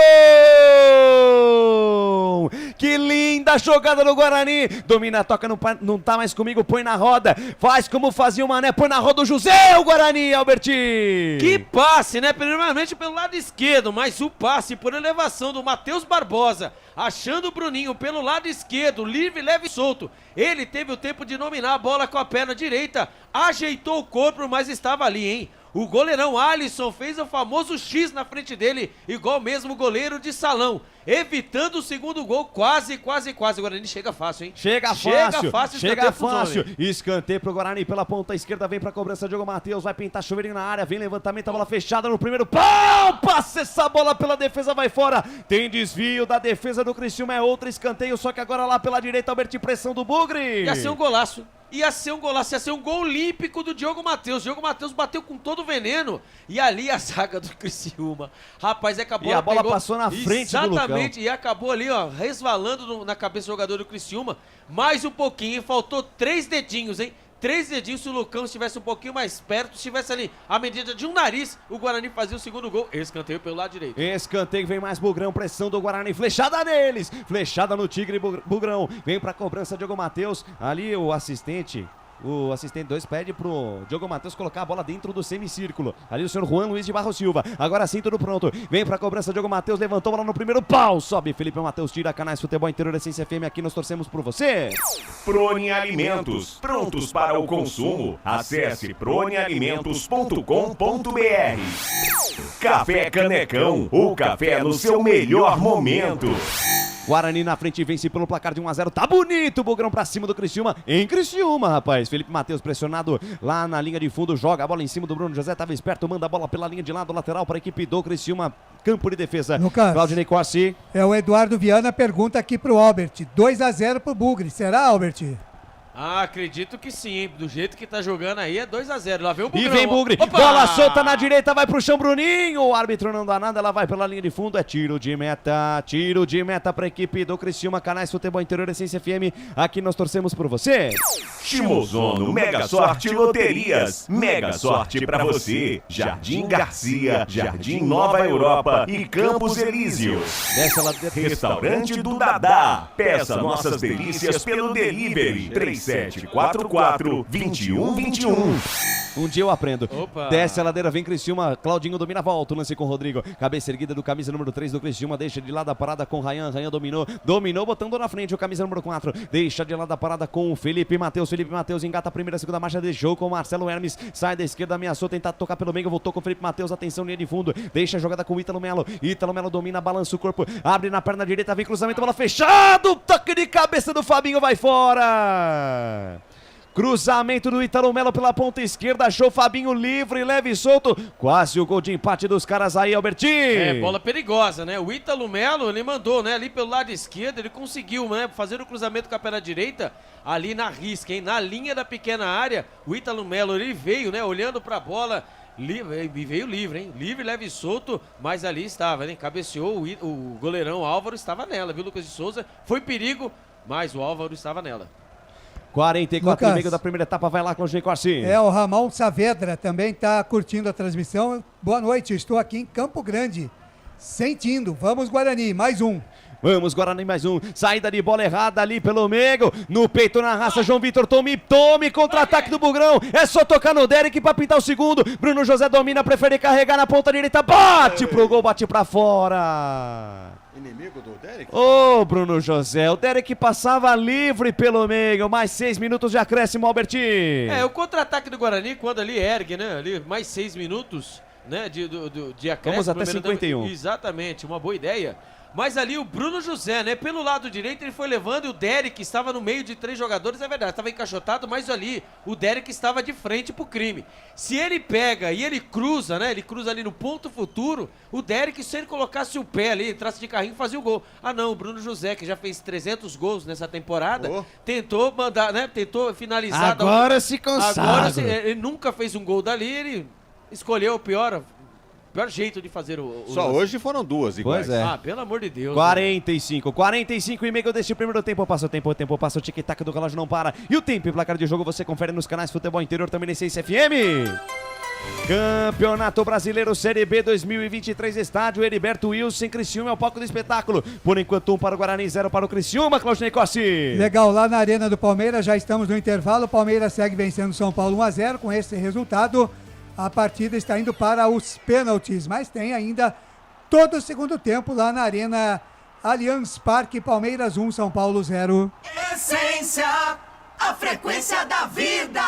Que linda jogada do Guarani. Domina, toca, não tá mais comigo, põe na roda. Faz como fazia o Mané, põe na roda o José, o Guarani, Alberti. Que passe, né? Primeiramente pelo lado esquerdo, mas o passe por elevação do Matheus Barbosa, achando o Bruninho pelo lado esquerdo, livre, leve e solto. Ele teve o tempo de dominar a bola com a perna direita, ajeitou o corpo, mas estava ali, hein? O goleirão Alisson fez o famoso X na frente dele, igual mesmo o goleiro de salão, evitando o segundo gol. Quase. O Guarani chega fácil, hein? Chega fácil. Escanteio pro Guarani pela ponta esquerda, vem pra cobrança, Diogo Matheus, vai pintar chuveirinho na área, vem levantamento, a bola fechada no primeiro pau, passa essa bola pela defesa, vai fora. Tem desvio da defesa do Criciúma, é outro escanteio, só que agora lá pela direita, Alberti, pressão do Bugre. Ia ser um golaço. Ia ser um gol olímpico do Diogo Matheus. Diogo Matheus bateu com todo o veneno. E ali a zaga do Criciúma. Rapaz, acabou. E a bola passou na frente do Lucão. Exatamente, e acabou ali, ó, resvalando na cabeça do jogador do Criciúma. Mais um pouquinho, faltou 3 dedinhos, hein? 3 dedinhos, se o Lucão estivesse um pouquinho mais perto, estivesse ali a medida de um nariz, o Guarani fazia o segundo gol. Escanteio pelo lado direito. Escanteio, vem mais Bugrão, pressão do Guarani, flechada neles, flechada no Tigre, Bugrão, vem pra cobrança, Diogo Matheus, ali o assistente 2 pede pro Diogo Matheus colocar a bola dentro do semicírculo. Ali o senhor Juan Luiz de Barros Silva. Agora sim, tudo pronto. Vem pra cobrança, Diogo Matheus levantou a bola no primeiro pau. Sobe Felipe Matheus, tira, Canais Futebol Interior, Essência FM. Aqui nós torcemos por você. Prone Alimentos, prontos para o consumo. Acesse pronealimentos.com.br. Café Canecão, o café no seu melhor momento. Guarani na frente, vence pelo placar de 1-0. Tá bonito o Bugrão pra cima do Criciúma. Em Criciúma, rapaz. Felipe Matheus pressionado lá na linha de fundo. Joga a bola em cima do Bruno José. Tava esperto, manda a bola pela linha de lado lateral para a equipe do Criciúma. Campo de defesa. Claudinei Coassi. É o Eduardo Viana, pergunta aqui pro Albert. 2-0 pro Bugre. Será, Albert? Ah, acredito que sim, hein? Do jeito que tá jogando aí é 2-0. Lá vem o Bugrão. E vem Bugre. Opa! Bola solta na direita, vai pro chão Bruninho. O árbitro não dá nada, ela vai pela linha de fundo. É tiro de meta pra equipe do Criciúma. Canais Futebol Interior, Essência FM. Aqui nós torcemos por você. Shimozono Mega Sorte Loterias. Mega sorte pra você. Jardim Garcia, Jardim Nova Europa e Campos Elíseos. Restaurante do Dadá. Peça nossas delícias pelo delivery. 3744-2121. Um dia eu aprendo. Opa. Desce a ladeira, vem Criciúma. Claudinho domina a volta. O lance com o Rodrigo. Cabeça erguida do camisa número 3 do Criciúma. Deixa de lado a parada com o Rayan. Rayan dominou, botando na frente o camisa número 4. Deixa de lado a parada com o Felipe Matheus. Felipe Matheus engata a primeira, segunda marcha. Deixou com o Marcelo Hermes. Sai da esquerda, ameaçou tentar tocar pelo meio. Voltou com o Felipe Matheus. Atenção, linha de fundo. Deixa a jogada com o Ítalo Melo. Ítalo Melo domina, balança o corpo. Abre na perna direita, vem cruzamento, bola fechado. Toque de cabeça do Fabinho, vai fora. Cruzamento do Ítalo Melo pela ponta esquerda, achou Fabinho livre, leve e solto. Quase o gol de empate dos caras aí, Alberti. É, bola perigosa, né? O Ítalo Melo, ele mandou, né? Ali pelo lado esquerdo, ele conseguiu, né? Fazer o cruzamento com a perna direita, ali na risca, hein? Na linha da pequena área, o Ítalo Melo, ele veio, né? Olhando pra bola, E veio livre, hein? Livre, leve e solto, mas ali estava, né? Cabeceou, o goleirão Álvaro estava nela, viu, Lucas de Souza? Foi perigo, mas o Álvaro estava nela. 44 e meio da primeira etapa, vai lá, Claudinei Corsi. O Ramon Saavedra também está curtindo a transmissão. Boa noite, estou aqui em Campo Grande, sentindo. Vamos, Guarani, mais um. Vamos, Guarani, mais um. Saída de bola errada ali pelo Mego. No peito, na raça, João Vitor. Tome, contra-ataque do Bugrão. É só tocar no Derek pra pintar o segundo. Bruno José domina, prefere carregar na ponta direita. Bate pro gol, bate pra fora. Inimigo do Derek? Ô, Bruno José, o Derek passava livre pelo meio, mais 6 minutos de acréscimo, Albertinho. O contra-ataque do Guarani, quando ali ergue, né, ali mais 6 minutos, né, de acréscimo. Vamos até 51. Exatamente, uma boa ideia. Mas ali o Bruno José, né, pelo lado direito ele foi levando e o Derek estava no meio de 3 jogadores, é verdade, estava encaixotado, mas ali o Derek estava de frente pro crime. Se ele pega e ele cruza, né, ele cruza ali no ponto futuro, o Derek, se ele colocasse o pé ali, entrasse de carrinho, fazia o gol. Ah não, o Bruno José, que já fez 300 gols nessa temporada, tentou mandar, né, tentou finalizar. Agora se consagra. Ele nunca fez um gol dali, ele escolheu o pior jeito de fazer o Só lance. hoje foram 2 iguais. Pois é. Ah, pelo amor de Deus. 45 e meio deste primeiro tempo. Passa o tempo, passa o tic-tac do relógio, não para. E o tempo e placar de jogo você confere nos canais Futebol Interior, também na Essência FM. Campeonato Brasileiro Série B 2023, estádio Heriberto Wilson, Criciúma é o palco do espetáculo. Por enquanto 1 para o Guarani, 0 para o Criciúma, Claudinei Corsi. Legal, lá na Arena do Palmeiras, já estamos no intervalo. O Palmeiras segue vencendo São Paulo 1-0. Com esse resultado, a partida está indo para os pênaltis, mas tem ainda todo o segundo tempo lá na Arena Allianz Parque. Palmeiras 1, São Paulo 0. Essência, a frequência da vida.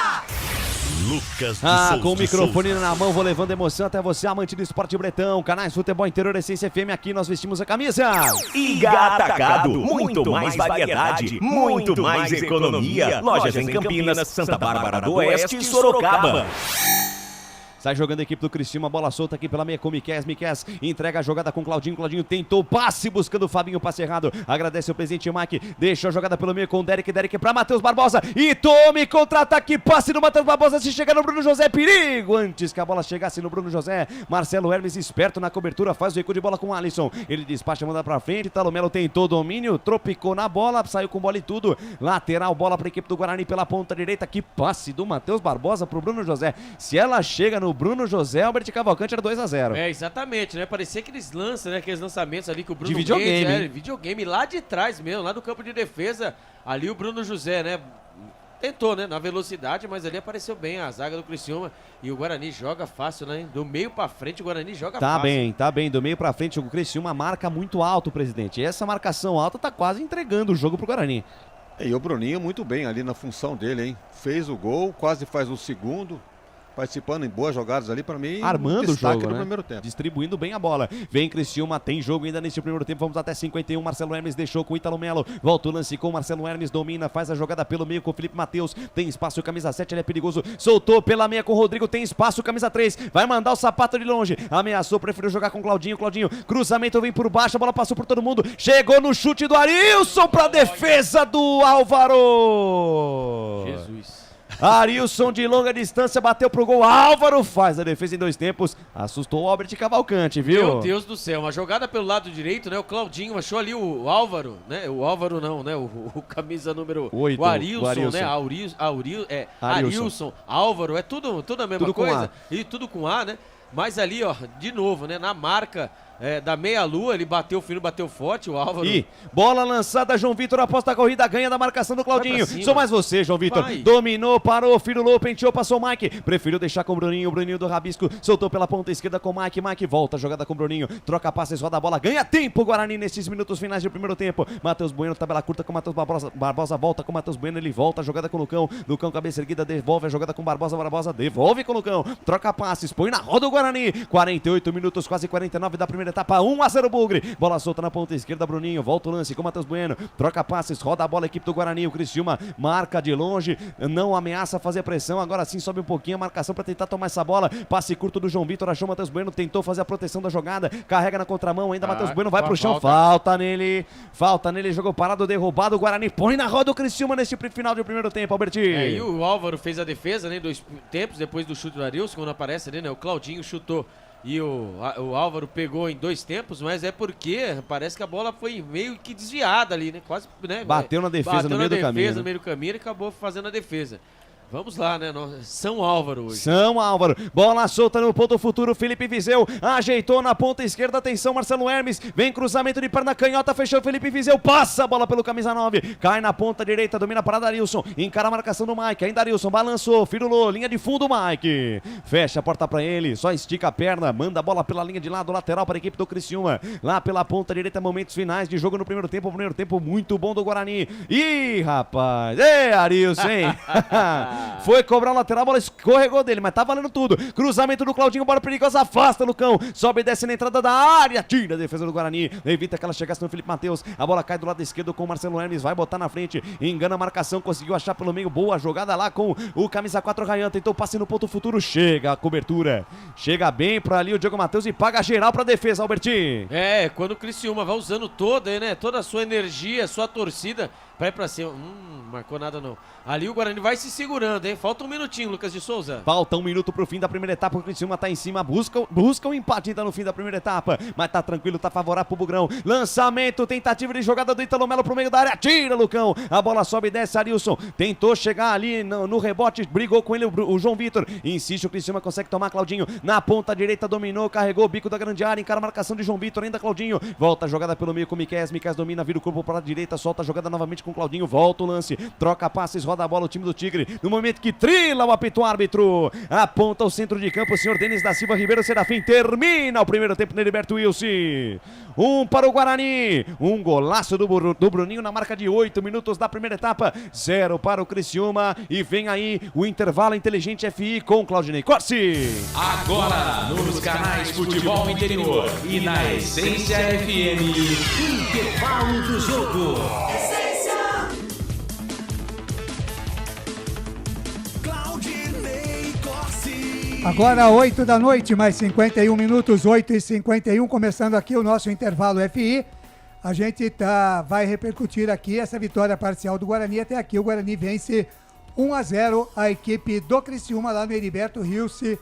Lucas de Souza, com o microfone na mão, vou levando emoção até você, amante do esporte bretão. Canais Futebol Interior, Essência FM, aqui nós vestimos a camisa. Iga Atacado, muito mais variedade, muito mais economia. Lojas em Campinas, Santa Bárbara do Oeste e Sorocaba. Sai jogando a equipe do Criciúma, bola solta aqui pela meia com o Miqués entrega a jogada com o Claudinho tentou passe, buscando o Fabinho, passe errado, agradece o presidente Mike, deixou a jogada pelo meio com o Derek pra Matheus Barbosa, e tome contra-ataque, passe do Matheus Barbosa, se chega no Bruno José, perigo, antes que a bola chegasse no Bruno José, Marcelo Hermes esperto na cobertura, faz o recuo de bola com o Alisson, ele despacha, manda pra frente, Talomelo tentou domínio, tropicou na bola, saiu com bola e tudo, lateral, bola pra equipe do Guarani pela ponta direita, que passe do Matheus Barbosa pro Bruno José, se ela chega no Bruno José, Albert Cavalcante era 2-0. Exatamente, né? Parecia aqueles lances, né? Aqueles lançamentos ali que o Bruno de videogame, Mendes, videogame lá de trás mesmo, lá no campo de defesa. Ali o Bruno José, né? Tentou, né? Na velocidade, mas ali apareceu bem a zaga do Criciúma. E o Guarani joga fácil, né? Do meio pra frente, o Guarani joga fácil. Tá bem. Do meio pra frente, o Criciúma marca muito alto, presidente. E essa marcação alta tá quase entregando o jogo pro Guarani. E o Bruninho muito bem ali na função dele, hein? Fez o gol, quase faz o segundo. Participando em boas jogadas ali, para mim, armando o jogo, no né? primeiro tempo. Distribuindo bem a bola. Vem Criciúma, tem jogo ainda nesse primeiro tempo. Vamos até 51. Marcelo Hermes deixou com o Ítalo Melo. Volta o lance com o Marcelo Hermes, domina, faz a jogada pelo meio com o Felipe Matheus. Tem espaço, camisa 7, ele é perigoso. Soltou pela meia com o Rodrigo, tem espaço, camisa 3. Vai mandar o sapato de longe. Ameaçou, preferiu jogar com o Claudinho. Cruzamento vem por baixo, a bola passou por todo mundo. Chegou no chute do Arilson pra defesa do Álvaro. Jesus. Arilson de longa distância bateu pro gol, Álvaro faz a defesa em 2 tempos, assustou o Albert Cavalcante, viu? Meu Deus do céu, uma jogada pelo lado direito, né? O Claudinho achou ali o Álvaro, né? O Álvaro não, né? O camisa número 8, o Arilson, né? Arilson, Álvaro, é tudo a mesma coisa. E tudo com A, né? Mas ali, ó, de novo, né? Na marca da meia-lua, ele bateu fino, bateu forte, o Álvaro. E bola lançada, João Vitor aposta a corrida, ganha da marcação do Claudinho. Sou mais você, João Vitor. Dominou, parou, firulou, penteou, passou o Mike. Preferiu deixar com o Bruninho do Rabisco. Soltou pela ponta esquerda com o Mike. Mike volta, jogada com o Bruninho. Troca passes, roda a bola, ganha tempo o Guarani nesses minutos finais de primeiro tempo. Matheus Bueno, tabela curta com o Matheus Barbosa. Volta com o Matheus Bueno, ele volta, jogada com o Lucão. Lucão, cabeça erguida, devolve a jogada com o Barbosa. Devolve com o Lucão. Troca passes, põe na roda o Guarani. 48 minutos, quase 49 da primeira primeira etapa, 1-0 Bugre. Bola solta na ponta esquerda, Bruninho, volta o lance com o Matheus Bueno, troca passes, roda a bola, a equipe do Guarani, o Criciúma marca de longe, não ameaça fazer pressão, agora sim sobe um pouquinho a marcação para tentar tomar essa bola, passe curto do João Vitor, achou o Matheus Bueno, tentou fazer a proteção da jogada, carrega na contramão, ainda Matheus Bueno vai pro chão, falta nele, jogou parado, derrubado, o Guarani põe na roda o Criciúma nesse final de primeiro tempo, Albertinho. E o Álvaro fez a defesa, né, 2 tempos depois do chute do Arilson, quando aparece ali, né, o Claudinho chutou e o Álvaro pegou em 2 tempos, mas é porque parece que a bola foi meio que desviada ali, né, quase, né, bateu na defesa no meio do caminho, no meio do caminho e acabou fazendo a defesa. Vamos lá, né? São Álvaro hoje. São Álvaro. Bola solta no ponto futuro. Felipe Viseu ajeitou na ponta esquerda. Atenção, Marcelo Hermes. Vem cruzamento de perna canhota. Fechou Felipe Viseu. Passa a bola pelo camisa 9. Cai na ponta direita. Domina para Darilson. Encara a marcação do Mike. Ainda Darilson. Balançou. Firulou. Linha de fundo, Mike. Fecha a porta para ele. Só estica a perna. Manda a bola pela linha de lado. Lateral para a equipe do Criciúma. Lá pela ponta direita. Momentos finais de jogo no primeiro tempo. Primeiro tempo muito bom do Guarani. Ih, rapaz. Ê, Arilson, hein? Foi cobrar o lateral, a bola escorregou dele, mas tá valendo tudo. Cruzamento do Claudinho, bola perigosa, afasta Lucão. Sobe e desce na entrada da área, tira a defesa do Guarani. Evita que ela chegasse no Felipe Matheus. A bola cai do lado esquerdo com o Marcelo Hermes, vai botar na frente. Engana a marcação, conseguiu achar pelo meio. Boa jogada lá com o camisa 4 Ryan. Tentou passe no ponto futuro, chega a cobertura. Chega bem pra ali o Diego Matheus e paga geral pra defesa, Albertinho. É, quando o Criciúma vai usando toda, né, toda a sua energia, sua torcida, vai pra cima. Marcou nada não. Ali o Guarani vai se segurando, hein? Falta um minutinho, Lucas de Souza. Falta 1 minuto pro fim da primeira etapa. O Criciúma tá em cima, busca um empate ainda no fim da primeira etapa. Mas tá tranquilo, tá favorável pro Bugrão. Lançamento, tentativa de jogada do Ítalo Melo pro meio da área. Tira, Lucão. A bola sobe e desce, Arilson. Tentou chegar ali no rebote, brigou com ele o João Vitor. Insiste, o Criciúma consegue tomar Claudinho. Na ponta direita dominou, carregou o bico da grande área. Encara a marcação de João Vitor, ainda Claudinho. Volta a jogada pelo meio com o Miqueias. Miqueias domina, vira o corpo para a direita, solta a jogada novamente com o Claudinho. Volta o lance, troca passes, roda a bola o time do Tigre. No momento que trila o apito árbitro, aponta o centro de campo, o senhor Denis da Silva Ribeiro Serafim. Termina o primeiro tempo no Heriberto Wilson. 1 para o Guarani, um golaço do Bruninho na marca de 8 minutos da primeira etapa. 0 para o Criciúma. E vem aí o intervalo inteligente FI com Claudinei Corsi. Agora nos canais Futebol Interior e na Essência FM, intervalo do jogo. Agora 8 da noite, mais 51 minutos, 8h51, começando aqui o nosso intervalo FI. A gente vai repercutir aqui essa vitória parcial do Guarani. Até aqui o Guarani vence 1-0 a equipe do Criciúma lá no Heriberto Wilson,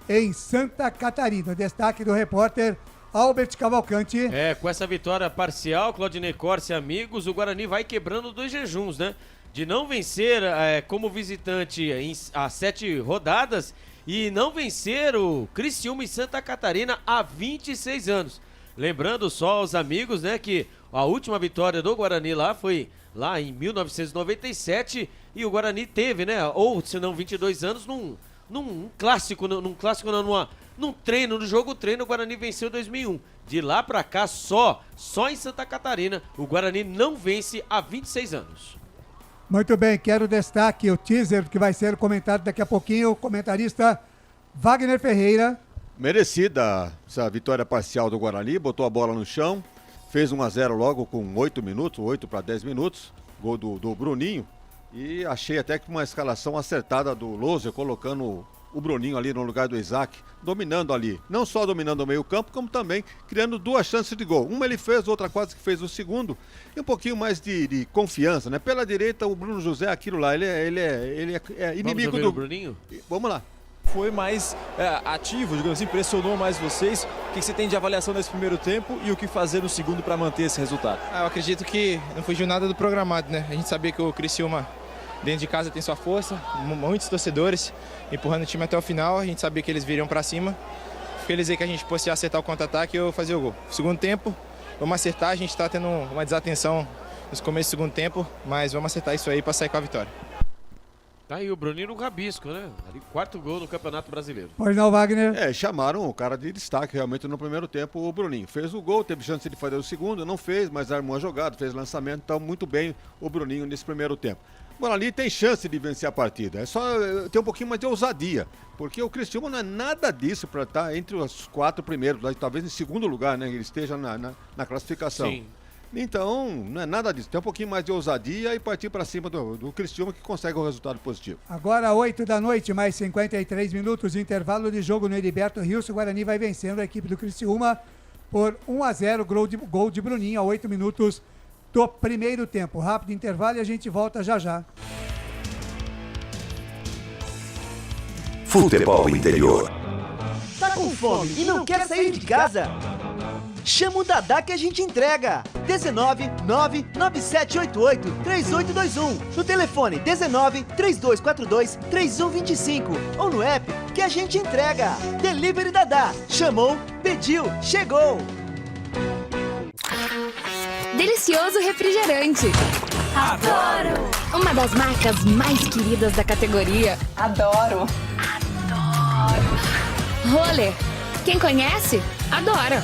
em Santa Catarina. Destaque do repórter Albert Cavalcante. Com essa vitória parcial, Claudinei Corsi e amigos, o Guarani vai quebrando 2 jejuns, né? De não vencer como visitante há 7 rodadas e não vencer o Criciúma em Santa Catarina há 26 anos. Lembrando só aos amigos, né, que a última vitória do Guarani lá foi lá em 1997 e o Guarani teve, né, ou se não 22 anos num treino, no jogo treino, o Guarani venceu em 2001. De lá pra cá, só em Santa Catarina, o Guarani não vence há 26 anos. Muito bem, quero destaque, o teaser que vai ser comentado daqui a pouquinho, o comentarista Wagner Ferreira. Merecida essa vitória parcial do Guarani, botou a bola no chão, fez 1-0 logo com 8 minutos, 8 para 10 minutos, gol do Bruninho, e achei até que uma escalação acertada do Loser, colocando o Bruninho ali no lugar do Isaac, dominando ali, não só dominando o meio campo, como também criando 2 chances de gol. Uma ele fez, outra quase que fez o segundo, e um pouquinho mais de confiança, né? Pela direita, o Bruno José, aquilo lá, ele é inimigo do Bruninho. Vamos lá. Foi mais ativo, digamos assim, pressionou mais vocês. O que você tem de avaliação nesse primeiro tempo e o que fazer no segundo para manter esse resultado? Eu acredito que não fugiu nada do programado, né? A gente sabia que o Criciúma dentro de casa tem sua força, muitos torcedores empurrando o time até o final, a gente sabia que eles viriam para cima. Feliz aí que a gente fosse acertar o contra-ataque e eu fazer o gol. Segundo tempo, vamos acertar, a gente está tendo uma desatenção nos começos do segundo tempo, mas vamos acertar isso aí para sair com a vitória. Tá aí o Bruninho no rabisco, né? Ali, 4º gol no Campeonato Brasileiro. Pois não, Wagner? Chamaram o cara de destaque realmente no primeiro tempo, o Bruninho. Fez o gol, teve chance de fazer o segundo, não fez, mas armou a jogada, fez lançamento, então muito bem o Bruninho nesse primeiro tempo. O Guarani tem chance de vencer a partida. É só ter um pouquinho mais de ousadia. Porque o Criciúma não é nada disso para estar entre os 4 primeiros, talvez em segundo lugar, né? Ele esteja na classificação. Sim. Então, não é nada disso. Tem um pouquinho mais de ousadia e partir para cima do Criciúma, que consegue um resultado positivo. Agora 8 da noite, mais 53 minutos, intervalo de jogo no Heriberto Rios. O Guarani vai vencendo a equipe do Criciúma por 1-0, gol de Bruninho a 8 minutos do primeiro tempo. Rápido intervalo e a gente volta já já. Futebol Interior. Tá com fome e não quer sair de casa? Chama o Dadá que a gente entrega. 19 99788 3821. No telefone 19 3242 3125. Ou no app que a gente entrega. Delivery Dadá. Chamou, pediu, chegou. Delicioso refrigerante. Adoro! Uma das marcas mais queridas da categoria. Adoro! Roller. Quem conhece, adora.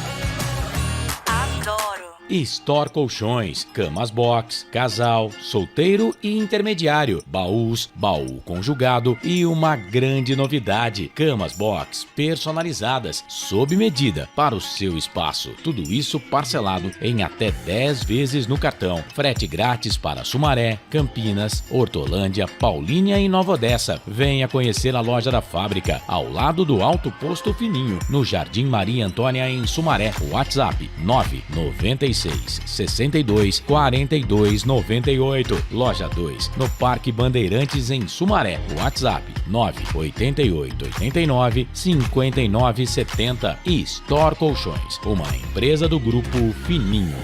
Adoro. Store Colchões, camas box, casal, solteiro e intermediário, baús, baú conjugado e uma grande novidade, camas box personalizadas, sob medida para o seu espaço. Tudo isso parcelado em até 10 vezes no cartão. Frete grátis para Sumaré, Campinas, Hortolândia, Paulínia e Nova Odessa. Venha conhecer a loja da fábrica, ao lado do Alto Posto Fininho, no Jardim Maria Antônia, em Sumaré. WhatsApp 996 62 42 98. Loja 2, no Parque Bandeirantes, em Sumaré. WhatsApp 988 89 59 70. E Store Colchões, uma empresa do Grupo Fininho.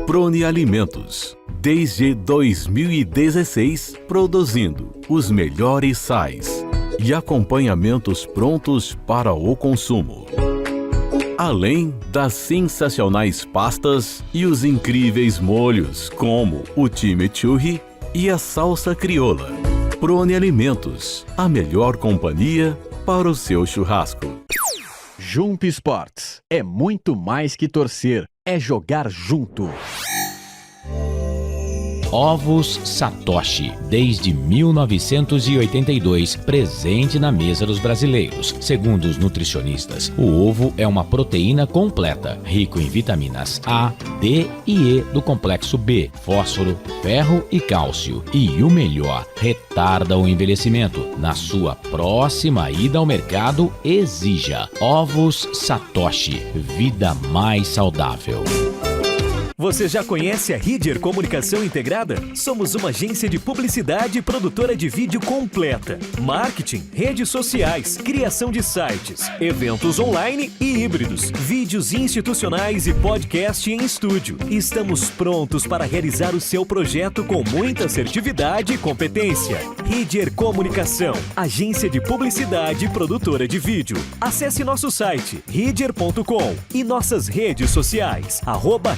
Prone Alimentos. Desde 2016, produzindo os melhores sais e acompanhamentos prontos para o consumo. Além das sensacionais pastas e os incríveis molhos, como o chimichurri e a salsa crioula. Prone Alimentos, a melhor companhia para o seu churrasco. Jump Sports é muito mais que torcer, é jogar junto. Ovos Satoshi, desde 1982, presente na mesa dos brasileiros. Segundo os nutricionistas, o ovo é uma proteína completa, rico em vitaminas A, D e E do complexo B, fósforo, ferro e cálcio. E o melhor, retarda o envelhecimento. Na sua próxima ida ao mercado, exija Ovos Satoshi, vida mais saudável. Você já conhece a Ridger Comunicação Integrada? Somos uma agência de publicidade e produtora de vídeo completa. Marketing, redes sociais, criação de sites, eventos online e híbridos, vídeos institucionais e podcast em estúdio. Estamos prontos para realizar o seu projeto com muita assertividade e competência. Ridger Comunicação, agência de publicidade e produtora de vídeo. Acesse nosso site ridger.com e nossas redes sociais,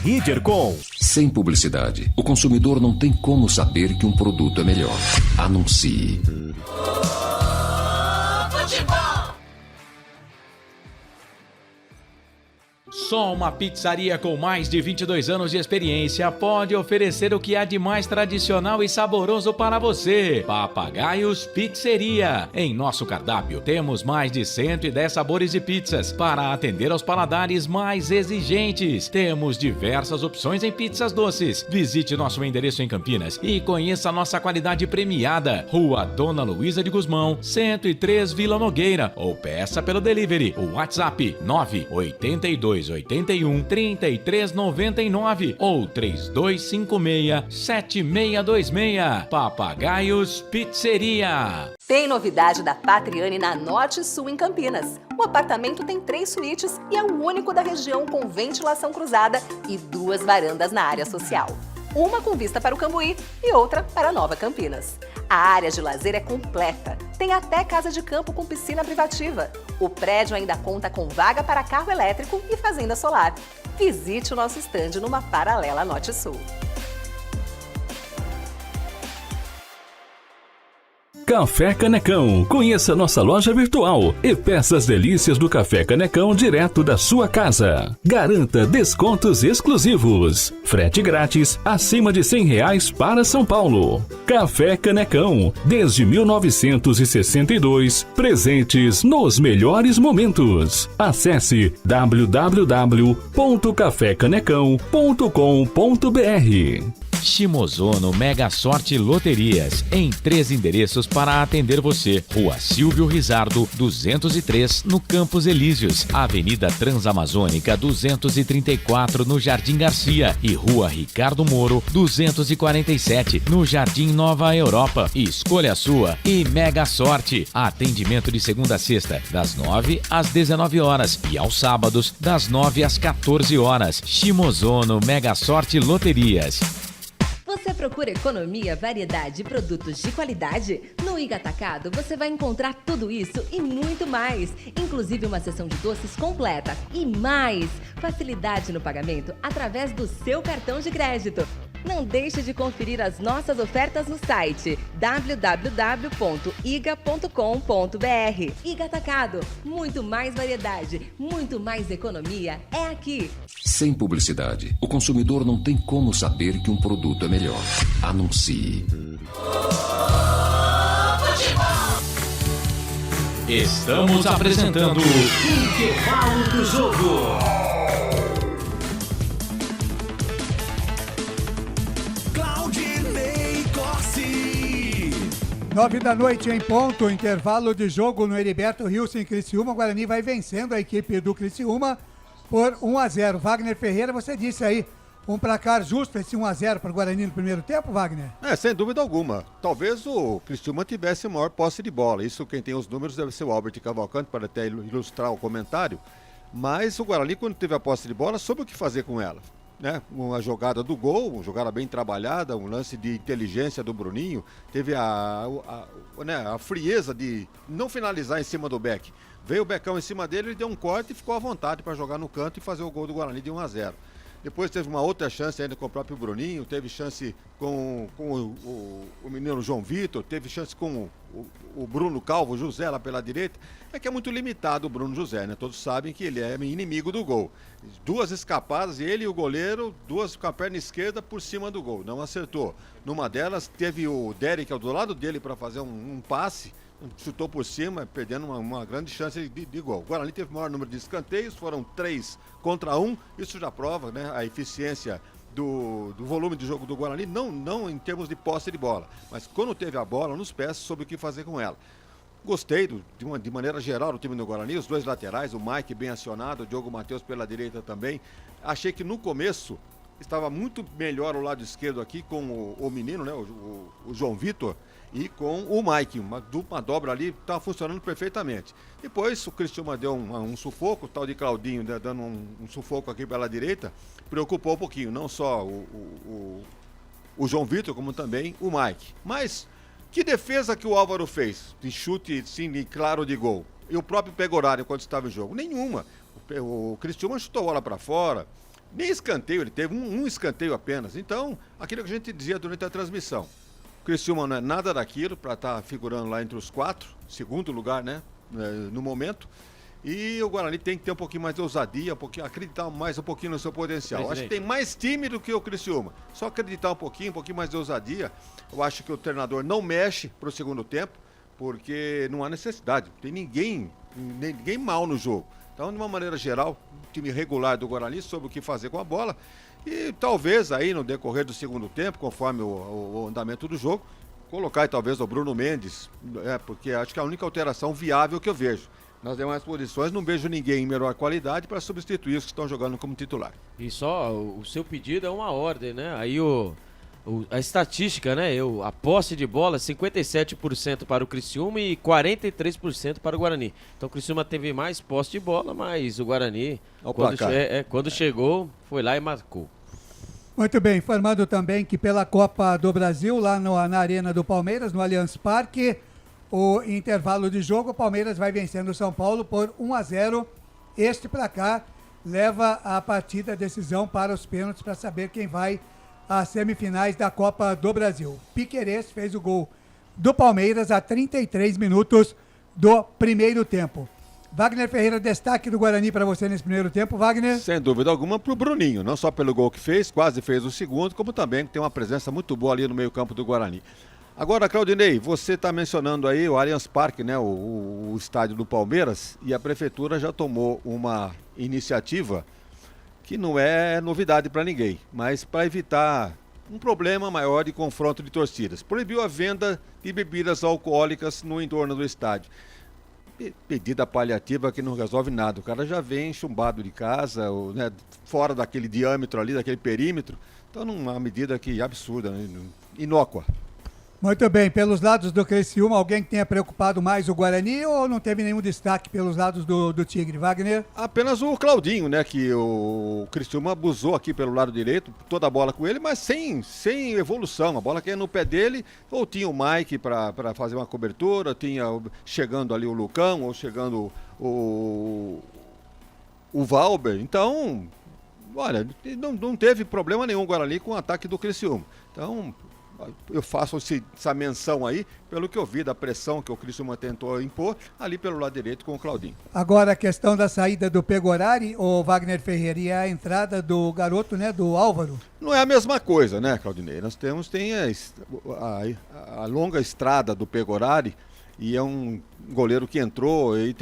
@ridger.com. Sem publicidade, o consumidor não tem como saber que um produto é melhor. Anuncie. Só uma pizzaria com mais de 22 anos de experiência pode oferecer o que há de mais tradicional e saboroso para você. Papagaios Pizzeria. Em nosso cardápio temos mais de 110 sabores de pizzas para atender aos paladares mais exigentes. Temos diversas opções em pizzas doces. Visite nosso endereço em Campinas e conheça a nossa qualidade premiada. Rua Dona Luísa de Gusmão, 103, Vila Nogueira. Ou peça pelo delivery. O WhatsApp 98281 3399 ou 3256-7626. Papagaios Pizzeria. Tem novidade da Patriane na Norte Sul, em Campinas. O apartamento tem 3 suítes e é o único da região com ventilação cruzada e 2 varandas na área social. Uma com vista para o Cambuí e outra para Nova Campinas. A área de lazer é completa. Tem até casa de campo com piscina privativa. O prédio ainda conta com vaga para carro elétrico e fazenda solar. Visite o nosso estande numa paralela Norte Sul. Café Canecão. Conheça nossa loja virtual e peça as delícias do Café Canecão direto da sua casa. Garanta descontos exclusivos. Frete grátis acima de R$100 para São Paulo. Café Canecão. Desde 1962, presentes nos melhores momentos. Acesse www.cafecanecão.com.br. Shimozono Mega Sorte Loterias, em 3 endereços para atender você. Rua Silvio Rizardo, 203, no Campos Elíseos, Avenida Transamazônica, 234, no Jardim Garcia, e Rua Ricardo Moro, 247, no Jardim Nova Europa. Escolha a sua e Mega Sorte. Atendimento de segunda a sexta, das 9 às 19 horas e aos sábados, das 9 às 14 horas. Shimozono Mega Sorte Loterias. Você procura economia, variedade e produtos de qualidade? No Iga Atacado você vai encontrar tudo isso e muito mais, inclusive uma seção de doces completa e mais facilidade no pagamento através do seu cartão de crédito. Não deixe de conferir as nossas ofertas no site www.iga.com.br. Iga Atacado, muito mais variedade, muito mais economia é aqui. Sem publicidade, o consumidor não tem como saber que um produto é melhor. Anuncie. Estamos apresentando Intervalo do Jogo. Claudinei Corsi. 9h em ponto, intervalo de jogo no Heriberto Rilson em Criciúma. O Guarani vai vencendo a equipe do Criciúma por 1-0. Wagner Ferreira, você disse aí, um placar justo esse 1-0 para o Guarani no primeiro tempo, Wagner? Sem dúvida alguma. Talvez o Criciúma tivesse maior posse de bola. Isso quem tem os números deve ser o Albert Cavalcante, para até ilustrar o comentário. Mas o Guarani, quando teve a posse de bola, soube o que fazer com ela. Né? Uma jogada do gol, uma jogada bem trabalhada, um lance de inteligência do Bruninho. Teve a frieza de não finalizar em cima do Beck. Veio o Becão em cima dele, ele deu um corte e ficou à vontade para jogar no canto e fazer o gol do Guarani de 1-0. Depois teve uma outra chance ainda com o próprio Bruninho, teve chance com o menino João Vitor, teve chance com o Bruno Calvo, José lá pela direita. É que é muito limitado o Bruno José, né? Todos sabem que ele é inimigo do gol. 2 escapadas e ele e o goleiro, 2 com a perna esquerda por cima do gol, não acertou. Numa delas teve o Derek do lado dele para fazer um passe, chutou por cima, perdendo uma grande chance de gol. O Guarani teve o maior número de escanteios, foram 3 contra 1, isso já prova, né, a eficiência do volume de jogo do Guarani, não em termos de posse de bola, mas quando teve a bola nos pés, soube o que fazer com ela. Gostei de maneira geral do time do Guarani, os 2 laterais, o Mike bem acionado, o Diogo Matheus pela direita também. Achei que no começo estava muito melhor o lado esquerdo aqui com o menino, né, o João Vitor, e com o Mike, uma dobra ali, estava funcionando perfeitamente. Depois o Criciúma deu um sufoco, o tal de Claudinho, né, dando um sufoco aqui pela direita, preocupou um pouquinho, não só o João Vitor, como também o Mike. Mas que defesa que o Álvaro fez, de chute, sim, claro, de gol? E o próprio Pegoraro, quando estava em jogo? Nenhuma. O Criciúma chutou a bola para fora, nem escanteio, ele teve um escanteio apenas. Então, aquilo que a gente dizia durante a transmissão, o Criciúma não é nada daquilo para estar figurando lá entre os 4, segundo lugar, né, no momento. E o Guarani tem que ter um pouquinho mais de ousadia, acreditar mais um pouquinho no seu potencial. Acho que tem mais time do que o Criciúma. Só acreditar um pouquinho mais de ousadia. Eu acho que o treinador não mexe para o segundo tempo, porque não há necessidade. Não tem ninguém mal no jogo. Então, de uma maneira geral, o time regular do Guarani soube o que fazer com a bola. E talvez aí no decorrer do segundo tempo, conforme o andamento do jogo, colocar talvez o Bruno Mendes, porque acho que é a única alteração viável que eu vejo. Nas demais posições não vejo ninguém em melhor qualidade para substituir os que estão jogando como titular. E só o seu pedido é uma ordem, né? Aí a estatística, né? A posse de bola, 57% para o Criciúma e 43% para o Guarani. Então o Criciúma teve mais posse de bola, mas o Guarani, quando chegou, foi lá e marcou. Muito bem, informando também que pela Copa do Brasil, lá na Arena do Palmeiras, no Allianz Parque, o intervalo de jogo, o Palmeiras vai vencendo o São Paulo por 1-0. Este placar leva a partida, a decisão para os pênaltis para saber quem vai às semifinais da Copa do Brasil. Piquerez fez o gol do Palmeiras a 33 minutos do primeiro tempo. Wagner Ferreira, destaque do Guarani para você nesse primeiro tempo, Wagner? Sem dúvida alguma pro Bruninho, não só pelo gol que fez, quase fez o segundo, como também tem uma presença muito boa ali no meio-campo do Guarani. Agora, Claudinei, você está mencionando aí o Allianz Parque, né, o estádio do Palmeiras, e a prefeitura já tomou uma iniciativa que não é novidade para ninguém, mas para evitar um problema maior de confronto de torcidas. Proibiu a venda de bebidas alcoólicas no entorno do estádio. Medida paliativa que não resolve nada. O cara já vem chumbado de casa, ou, né, fora daquele diâmetro ali, daquele perímetro. Então, uma medida que absurda, né, inócua. Muito bem. Pelos lados do Criciúma, alguém que tenha preocupado mais o Guarani ou não teve nenhum destaque pelos lados do Tigre, Wagner? Apenas o Claudinho, né, que o Criciúma abusou aqui pelo lado direito, toda a bola com ele, mas sem evolução. A bola que ia no pé dele, ou tinha o Mike para fazer uma cobertura, tinha chegando ali o Lucão, ou chegando o Valber. Então, olha, não teve problema nenhum o Guarani com o ataque do Criciúma. Então, eu faço essa menção aí, pelo que eu vi da pressão que o Criciúma tentou impor, ali pelo lado direito com o Claudinho. Agora a questão da saída do Pegorari, o Wagner Ferreira, e a entrada do garoto, né, do Álvaro. Não é a mesma coisa, né, Claudinei? Nós tem a longa estrada do Pegorari, e é um goleiro que entrou e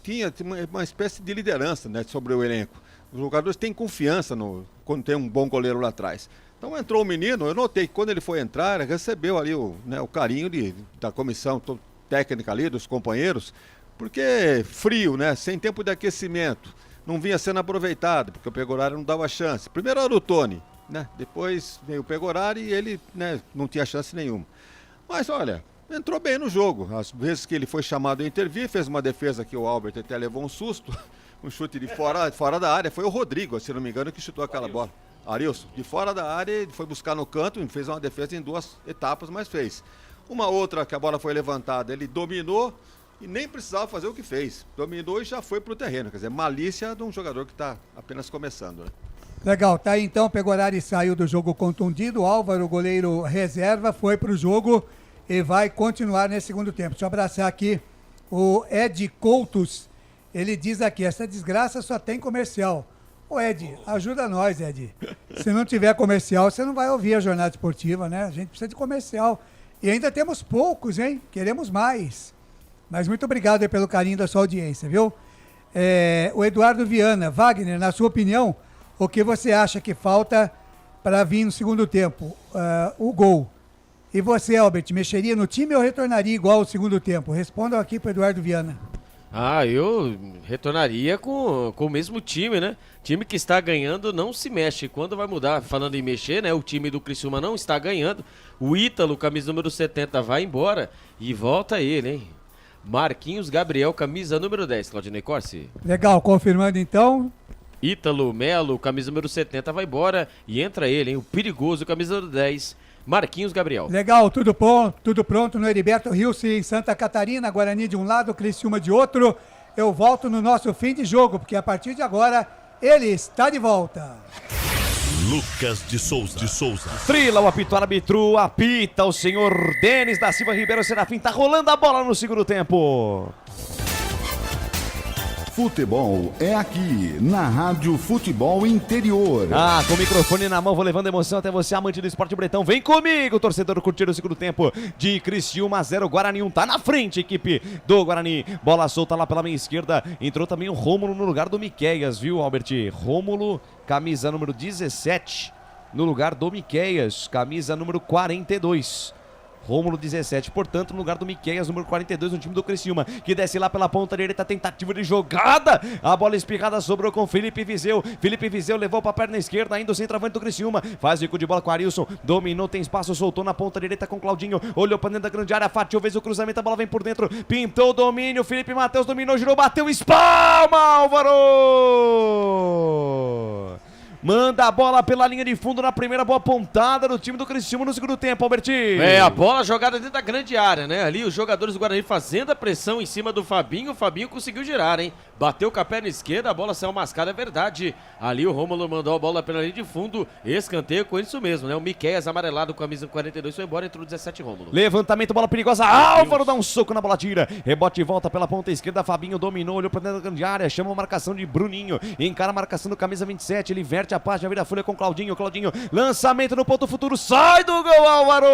tinha uma espécie de liderança, né, sobre o elenco. Os jogadores têm confiança quando tem um bom goleiro lá atrás. Então entrou o menino, eu notei que quando ele foi entrar, ele recebeu ali o carinho da comissão técnica ali, dos companheiros, porque frio, né? Sem tempo de aquecimento, não vinha sendo aproveitado, porque o Pegorari não dava chance. Primeiro era o Tony, né? Depois veio o Pegorari e ele, né, não tinha chance nenhuma. Mas olha, entrou bem no jogo. Às vezes que ele foi chamado a intervir, fez uma defesa que o Albert até levou um susto, um chute de fora da área. Foi o Rodrigo, se não me engano, que chutou aquela bola. Arilson, de fora da área, ele foi buscar no canto e fez uma defesa em 2 etapas, mas fez. Uma outra que a bola foi levantada, ele dominou e nem precisava fazer o que fez. Dominou e já foi pro terreno, quer dizer, malícia de um jogador que está apenas começando, né? Legal, tá aí então, Pegorari saiu do jogo contundido, Álvaro, goleiro reserva, foi pro jogo e vai continuar nesse segundo tempo. Deixa eu abraçar aqui o Ed Coutos, ele diz aqui, essa desgraça só tem comercial. Ô Ed, ajuda nós, Ed. Se não tiver comercial, você não vai ouvir a jornada esportiva, né? A gente precisa de comercial. E ainda temos poucos, hein? Queremos mais. Mas muito obrigado aí pelo carinho da sua audiência, viu? O Eduardo Viana, Wagner, na sua opinião, o que você acha que falta para vir no segundo tempo? O gol. E você, Albert, mexeria no time ou retornaria igual ao segundo tempo? Respondam aqui para o Eduardo Viana. Eu retornaria com o mesmo time, né? Time que está ganhando não se mexe. Quando vai mudar? Falando em mexer, né? O time do Criciúma não está ganhando. O Ítalo, camisa número 70, vai embora e volta ele, hein? Marquinhos Gabriel, camisa número 10, Claudinei Corsi. Legal, confirmando então. Ítalo Melo, camisa número 70, vai embora e entra ele, hein? O perigoso, camisa número 10, Marquinhos Gabriel. Legal, tudo pronto no Heriberto Rilse em Santa Catarina, Guarani de um lado, Criciúma de outro. Eu volto no nosso fim de jogo, porque a partir de agora ele está de volta. Lucas de Souza. Trila, o apito árbitro, apita o senhor Denis da Silva Ribeiro Serafim. Tá rolando a bola no segundo tempo. Futebol é aqui, na Rádio Futebol Interior. Com o microfone na mão, vou levando emoção até você, amante do esporte bretão. Vem comigo, torcedor, curtir o segundo tempo de Criciúma 0, Guarani 1. Tá na frente a equipe do Guarani. Bola solta lá pela meia esquerda. Entrou também o Rômulo no lugar do Miqueias, viu, Albert? Rômulo, camisa número 17, no lugar do Miqueias, camisa número 42. Rômulo 17, portanto, no lugar do Miqueias, número 42, no time do Criciúma, que desce lá pela ponta direita, tentativa de jogada, a bola espirrada sobrou com Felipe Viseu. Felipe Viseu levou para a perna esquerda, ainda o centroavante do Criciúma, faz bico de bola com o Arilson, dominou, tem espaço, soltou na ponta direita com Claudinho, olhou para dentro da grande área, fatiou, fez o cruzamento, a bola vem por dentro, pintou o domínio, Felipe Matheus dominou, girou, bateu, espalma, Álvaro! Manda a bola pela linha de fundo na primeira, boa pontada do time do Criciúma no segundo tempo, Albertinho. A bola jogada dentro da grande área, né? Ali os jogadores do Guarani fazendo a pressão em cima do Fabinho. O Fabinho conseguiu girar, hein? Bateu com a perna esquerda, a bola saiu mascada, é verdade. Ali o Rômulo mandou a bola pela linha de fundo. Escanteio com isso mesmo, né? O Miqueias amarelado com a camisa 42 foi embora, entrou 17 Rômulo. Levantamento, bola perigosa. Álvaro dá um soco na bola, tira. Rebote e volta pela ponta esquerda. Fabinho dominou, olhou pra dentro da grande área. Chama a marcação de Bruninho. Encara a marcação do camisa 27. Ele inverte a página, vira a folha com Claudinho. Claudinho, lançamento no ponto futuro. Sai do gol, Álvaro!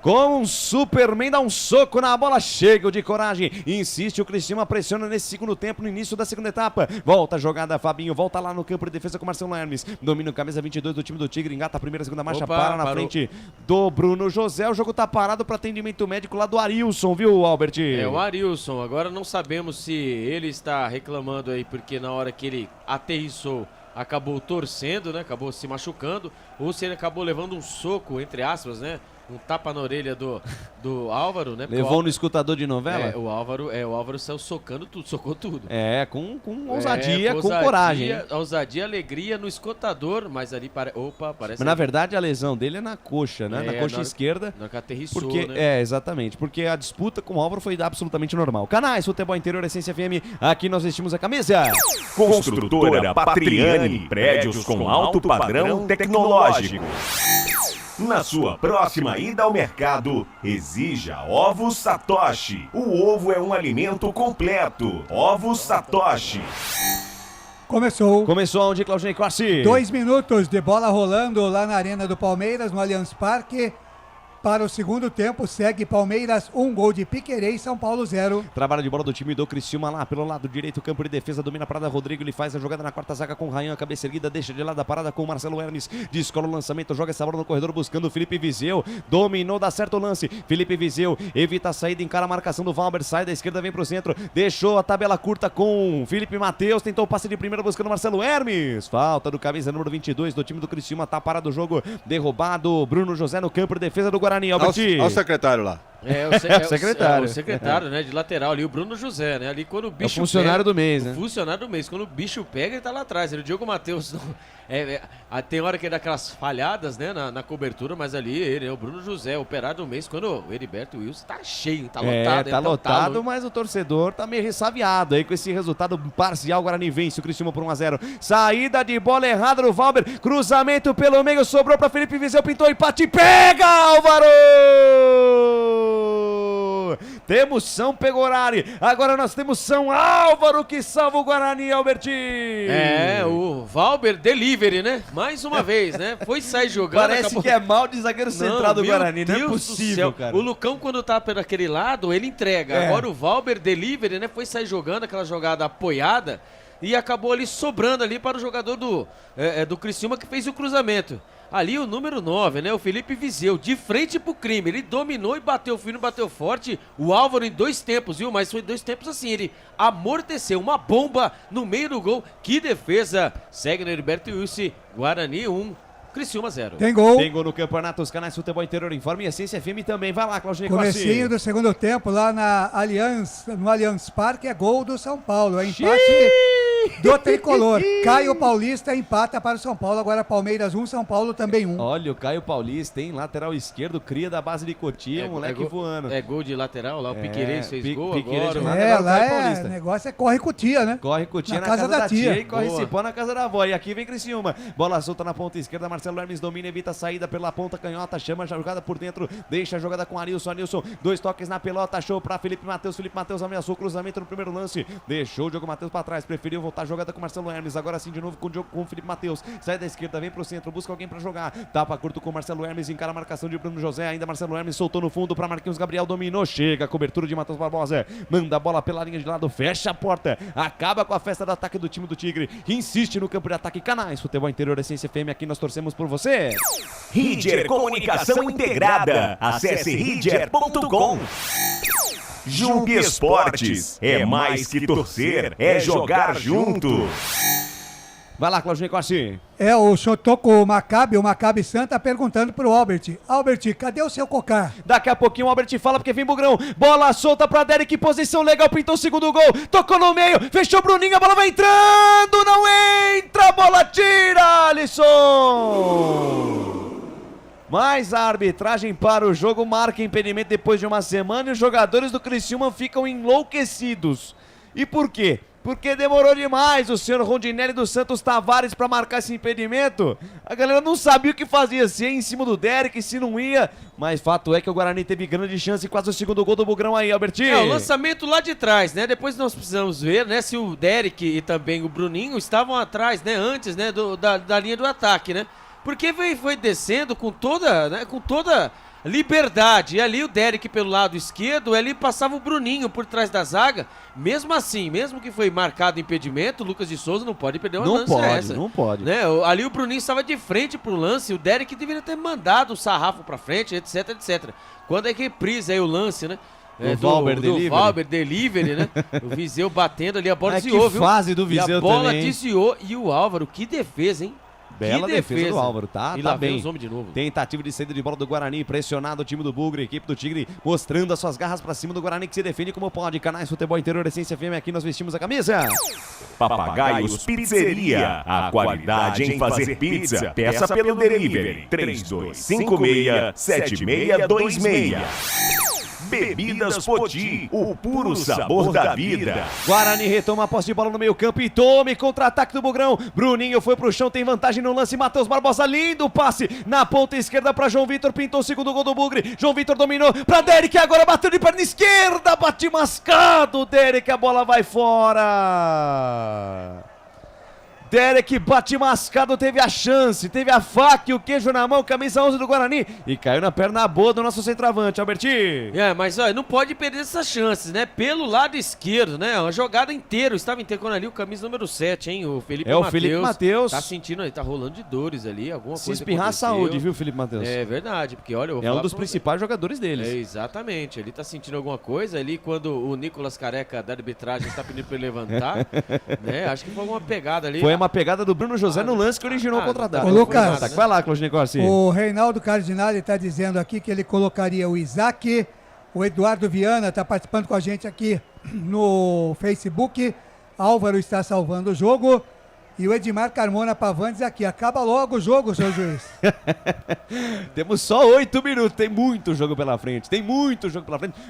Com um Superman, dá um soco na bola, chega de coragem, insiste o Criciúma, pressiona nesse segundo tempo, no início da segunda etapa, volta a jogada, Fabinho, volta lá no campo de defesa com Marcelo Hermes, domina o camisa 22 do time do Tigre, engata a primeira, segunda marcha, para na frente do Bruno José, o jogo tá parado para atendimento médico lá do Arilson, viu, Albert? O Arilson, agora não sabemos se ele está reclamando aí, porque na hora que ele aterrissou, acabou torcendo, né, acabou se machucando, ou se ele acabou levando um soco, entre aspas, né, um tapa na orelha do Álvaro, né? Levou no escutador de novela? O Álvaro saiu socando tudo, socou tudo. Com ousadia, com coragem. Ousadia, alegria no escutador, mas ali parece... Mas na verdade a lesão dele é na coxa, né? Na coxa esquerda. Na que aterrissou, porque, né? Exatamente. Porque a disputa com o Álvaro foi absolutamente normal. Canais, Futebol Interior, Essência FM, aqui nós vestimos a camisa. Construtora Patriani, prédios com alto padrão tecnológico. Na sua próxima ida ao mercado, exija Ovos Satoshi. O ovo é um alimento completo. Ovos Satoshi. Começou onde, Claudinei Corsi? 2 minutos de bola rolando lá na Arena do Palmeiras, no Allianz Parque. Para o segundo tempo, segue Palmeiras, 1 gol de Piquerez, São Paulo 0. Trabalho de bola do time do Criciúma lá pelo lado direito, campo de defesa, domina a parada, Rodrigo, ele faz a jogada na quarta zaga com o Rayan, cabeça erguida, deixa de lado a parada com o Marcelo Hermes, descola o lançamento, joga essa bola no corredor buscando o Felipe Viseu, dominou, dá certo o lance, Felipe Viseu evita a saída, encara a marcação do Valber, sai da esquerda, vem pro centro, deixou a tabela curta com Felipe Matheus, tentou o passe de primeira buscando o Marcelo Hermes, falta do camisa número 22 do time do Criciúma, tá parado o jogo, derrubado, Bruno José no campo de defesa do Guarani, Olha o secretário lá. O secretário, né, de lateral ali, o Bruno José, né, ali quando o bicho é o funcionário pega, do mês, né? O funcionário do mês, quando o bicho pega, ele tá lá atrás, o Diogo Matheus, tem hora que ele dá aquelas falhadas, né, na cobertura, mas ali ele é o Bruno José, operário do mês, quando o Heriberto Wilson tá cheio, tá lotado. Tá lotado, mas o torcedor tá meio ressabiado aí com esse resultado parcial, Guarani vence o Criciúma por 1-0, saída de bola errada do Valber, cruzamento pelo meio, sobrou pra Felipe Viseu, pintou empate, pega Álvaro! Temos São Pegorari, agora nós temos São Álvaro que salva o Guarani, Albertinho. O Valber delivery, né? Mais uma vez, né? Foi sair jogando. Parece que é mal de zagueiro central do Guarani, não é possível, cara. O Lucão, quando tá por aquele lado, ele entrega. Agora o Valber delivery, né? Foi sair jogando aquela jogada apoiada e acabou ali sobrando ali para o jogador do Criciúma que fez o cruzamento. Ali o número 9, né? O Felipe Viseu, de frente pro crime. Ele dominou e bateu fino, bateu forte. O Álvaro em 2 tempos, viu? Mas foi 2 tempos assim. Ele amorteceu uma bomba no meio do gol. Que defesa! Segue no Heriberto Wilson. Guarani 1. Criciúma 0. Tem gol. Tem gol no campeonato, os canais Futebol Interior Informe e Essência FM também. Vai lá, Claudinei Corsi. Comecinho do segundo tempo lá no Allianz Parque, é gol do São Paulo. É empate do tricolor. Caio Paulista empata para o São Paulo. Agora Palmeiras 1, São Paulo também 1. Olha o Caio Paulista, hein? Lateral esquerdo, cria da base de Cotia, moleque voando. É gol de lateral lá, o Piquerez fez gol Piquerez agora. Lá o negócio é corre com tia, né? Corre com tia na casa da tia. E corre cipó na casa da avó. E aqui vem Criciúma. Bola solta na ponta esquerda, Marcelo Hermes domina, evita a saída pela ponta canhota, chama a jogada por dentro, deixa a jogada com Arilson, 2 toques na pelota, achou pra Felipe Matheus ameaçou o cruzamento no primeiro lance, deixou o Diogo Matheus pra trás, preferiu voltar a jogada com Marcelo Hermes, agora sim de novo com o Felipe Matheus, sai da esquerda, vem pro centro, busca alguém pra jogar, tapa curto com Marcelo Hermes, encara a marcação de Bruno José, ainda Marcelo Hermes soltou no fundo pra Marquinhos Gabriel, dominou, chega a cobertura de Matheus Barbosa, manda a bola pela linha de lado, fecha a porta, acaba com a festa do ataque do time do Tigre, insiste no campo de ataque, canais Futebol Interior, Essência FM, aqui nós torcemos por você. Ridger Comunicação Integrada. Acesse ridger.com. Jung Esportes. É mais que torcer, é jogar junto. Vai lá, Claudinei Costa. O senhor tocou o Maccabi Santa perguntando pro Albert. Albert, cadê o seu cocar? Daqui a pouquinho o Albert fala porque vem Bugrão. Bola solta pra Derek, posição legal, pintou o segundo gol. Tocou no meio, fechou Bruninho, a bola vai entrando, não entra, a bola tira, Alisson. Mas a arbitragem para o jogo marca impedimento depois de uma semana e os jogadores do Criciúma ficam enlouquecidos. E por quê? Porque demorou demais o senhor Rondinelli dos Santos Tavares para marcar esse impedimento. A galera não sabia o que fazia, se ia em cima do Derek, se não ia. Mas fato é que o Guarani teve grande chance, quase o segundo gol do Bugrão aí, Albertinho. O lançamento lá de trás, né? Depois nós precisamos ver, né, se o Derek e também o Bruninho estavam atrás, né, antes, né, da linha do ataque, né? Porque foi descendo com toda liberdade. E ali o Derek pelo lado esquerdo, ali passava o Bruninho por trás da zaga. Mesmo assim, mesmo que foi marcado impedimento, o Lucas de Souza não pode perder uma lance essa. Não pode. Né? Ali o Bruninho estava de frente pro lance, o Derek deveria ter mandado o sarrafo pra frente, etc, etc. Quando é que reprisa aí o lance, né? Do Valber Delivery, né? O Viseu batendo ali, a bola desviou, viu? Que fase do Viseu também. E a bola desviou e o Álvaro, que defesa, hein? Bela defesa do Álvaro, tá bem. Os homens de novo. Tentativa de saída de bola do Guarani, pressionado o time do Bugre, equipe do Tigre, mostrando as suas garras pra cima do Guarani, que se defende como pode. Canais Futebol Interior, Essência FM, aqui nós vestimos a camisa. Papagaios Pizzeria, a qualidade em fazer pizza. Peça pelo delivery 3256-7626. Bebidas Poti, o puro sabor da vida. Guarani retoma a posse de bola no meio campo e tome contra-ataque do Bugrão. Bruninho foi pro chão, tem vantagem no lance. Matheus Barbosa, lindo passe na ponta esquerda pra João Vitor, pintou o segundo gol do Bugre. João Vitor dominou pra Derek, agora bateu de perna esquerda, bate mascado. Derek, a bola vai fora. Derek bate mascado, teve a chance, teve a faca e o queijo na mão, camisa 11 do Guarani, e caiu na perna boa do nosso centroavante, Albertinho. Mas olha, não pode perder essas chances, né? Pelo lado esquerdo, né? Uma jogada inteira, estava intercalando ali o camisa número 7, hein? O Felipe Mateus. O Felipe Mateus. Tá sentindo aí, tá rolando de dores ali, alguma Se coisa espirrar a saúde, viu, Felipe Mateus? É verdade, porque olha... É um dos principais jogadores deles. Exatamente, ele tá sentindo alguma coisa ali quando o Nicolas Careca da arbitragem está pedindo pra ele levantar, né? Acho que foi alguma pegada ali. Foi uma pegada do Bruno José no lance que originou o contra-ataque. Ô, Lucas, vai lá, Claudinei Costa. O Reinaldo Cardinale está dizendo aqui que ele colocaria o Isaac, o Eduardo Viana está participando com a gente aqui no Facebook, Álvaro está salvando o jogo, e o Edmar Carmona Pavan diz aqui, acaba logo o jogo, seu juiz. Temos só 8 minutos, tem muito jogo pela frente,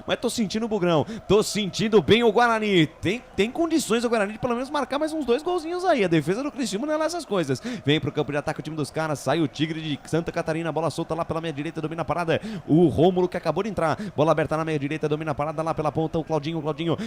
mas tô sentindo o Bugrão, tô sentindo bem o Guarani, tem condições o Guarani de pelo menos marcar mais uns 2 golzinhos aí, a defesa do Criciúma não é lá essas coisas, vem pro campo de ataque o time dos caras, sai o Tigre de Santa Catarina, bola solta lá pela meia direita, domina a parada, o Rômulo que acabou de entrar, bola aberta na meia direita, domina a parada lá pela ponta, o Claudinho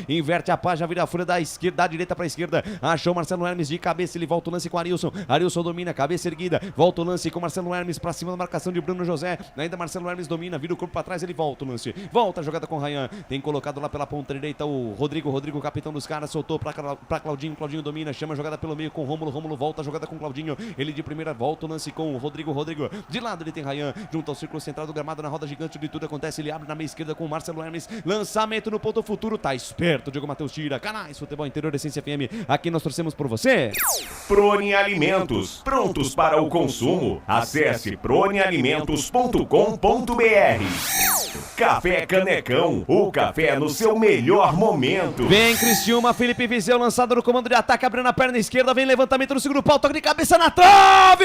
inverte a página, vira a folha da esquerda, da direita pra esquerda, achou Marcelo Hermes de cabeça, ele volta o lance com o Arilson domina, cabeça erguida, volta o lance com Marcelo Hermes pra cima da marcação de Bruno José, ainda Marcelo Hermes domina, vira o corpo pra trás, ele volta o lance, volta a jogada com o Ryan, tem colocado lá pela ponta direita o Rodrigo, capitão dos caras, soltou pra Claudinho domina, chama a jogada pelo meio com o Rômulo volta a jogada com o Claudinho, ele de primeira volta o lance com o Rodrigo, de lado ele tem Ryan, junto ao círculo central do gramado, na roda gigante de tudo acontece, ele abre na meia esquerda com o Marcelo Hermes, lançamento no ponto futuro, tá esperto, Diego Matheus tira, Canais Futebol Interior, Essência FM, aqui nós torcemos por você. Prone Alimentos, prontos para o consumo. Acesse pronealimentos.com.br. Café Canecão, o café no seu melhor momento. Vem Criciúma, Felipe Viseu lançado no comando de ataque, abrindo a perna esquerda, vem levantamento no segundo pau, toque de cabeça na trave!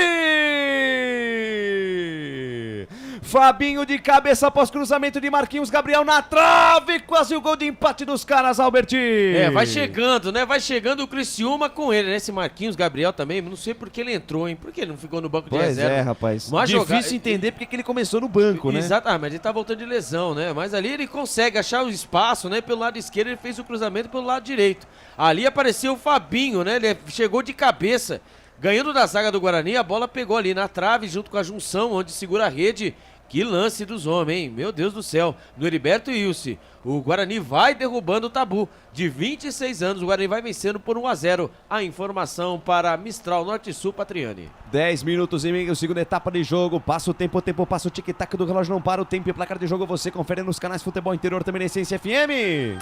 Fabinho de cabeça após cruzamento de Marquinhos Gabriel na trave, quase o gol de empate dos caras, Albertinho. Vai chegando, né? Vai chegando o Criciúma com ele, né? Esse Marquinhos Gabriel também, não sei por que ele entrou, hein? Por que ele não ficou no banco de reserva? Pois é, rapaz. Mas difícil entender porque que ele começou no banco, né? Exato, mas ele tá voltando de lesão, né? Mas ali ele consegue achar o espaço, né? Pelo lado esquerdo ele fez o cruzamento pelo lado direito. Ali apareceu o Fabinho, né? Ele chegou de cabeça, ganhando da zaga do Guarani, a bola pegou ali na trave junto com a junção, onde segura a rede. Que lance dos homens, hein? Meu Deus do céu. No Heriberto Ilse, o Guarani vai derrubando o tabu. De 26 anos, o Guarani vai vencendo por 1-0. A informação para Mistral Norte-Sul, Patriani. 10 minutos e meio, segunda etapa de jogo. Passa o tempo passa o tic-tac do relógio, não para o tempo e placar de jogo. Você confere nos canais Futebol Interior, também na Essência FM.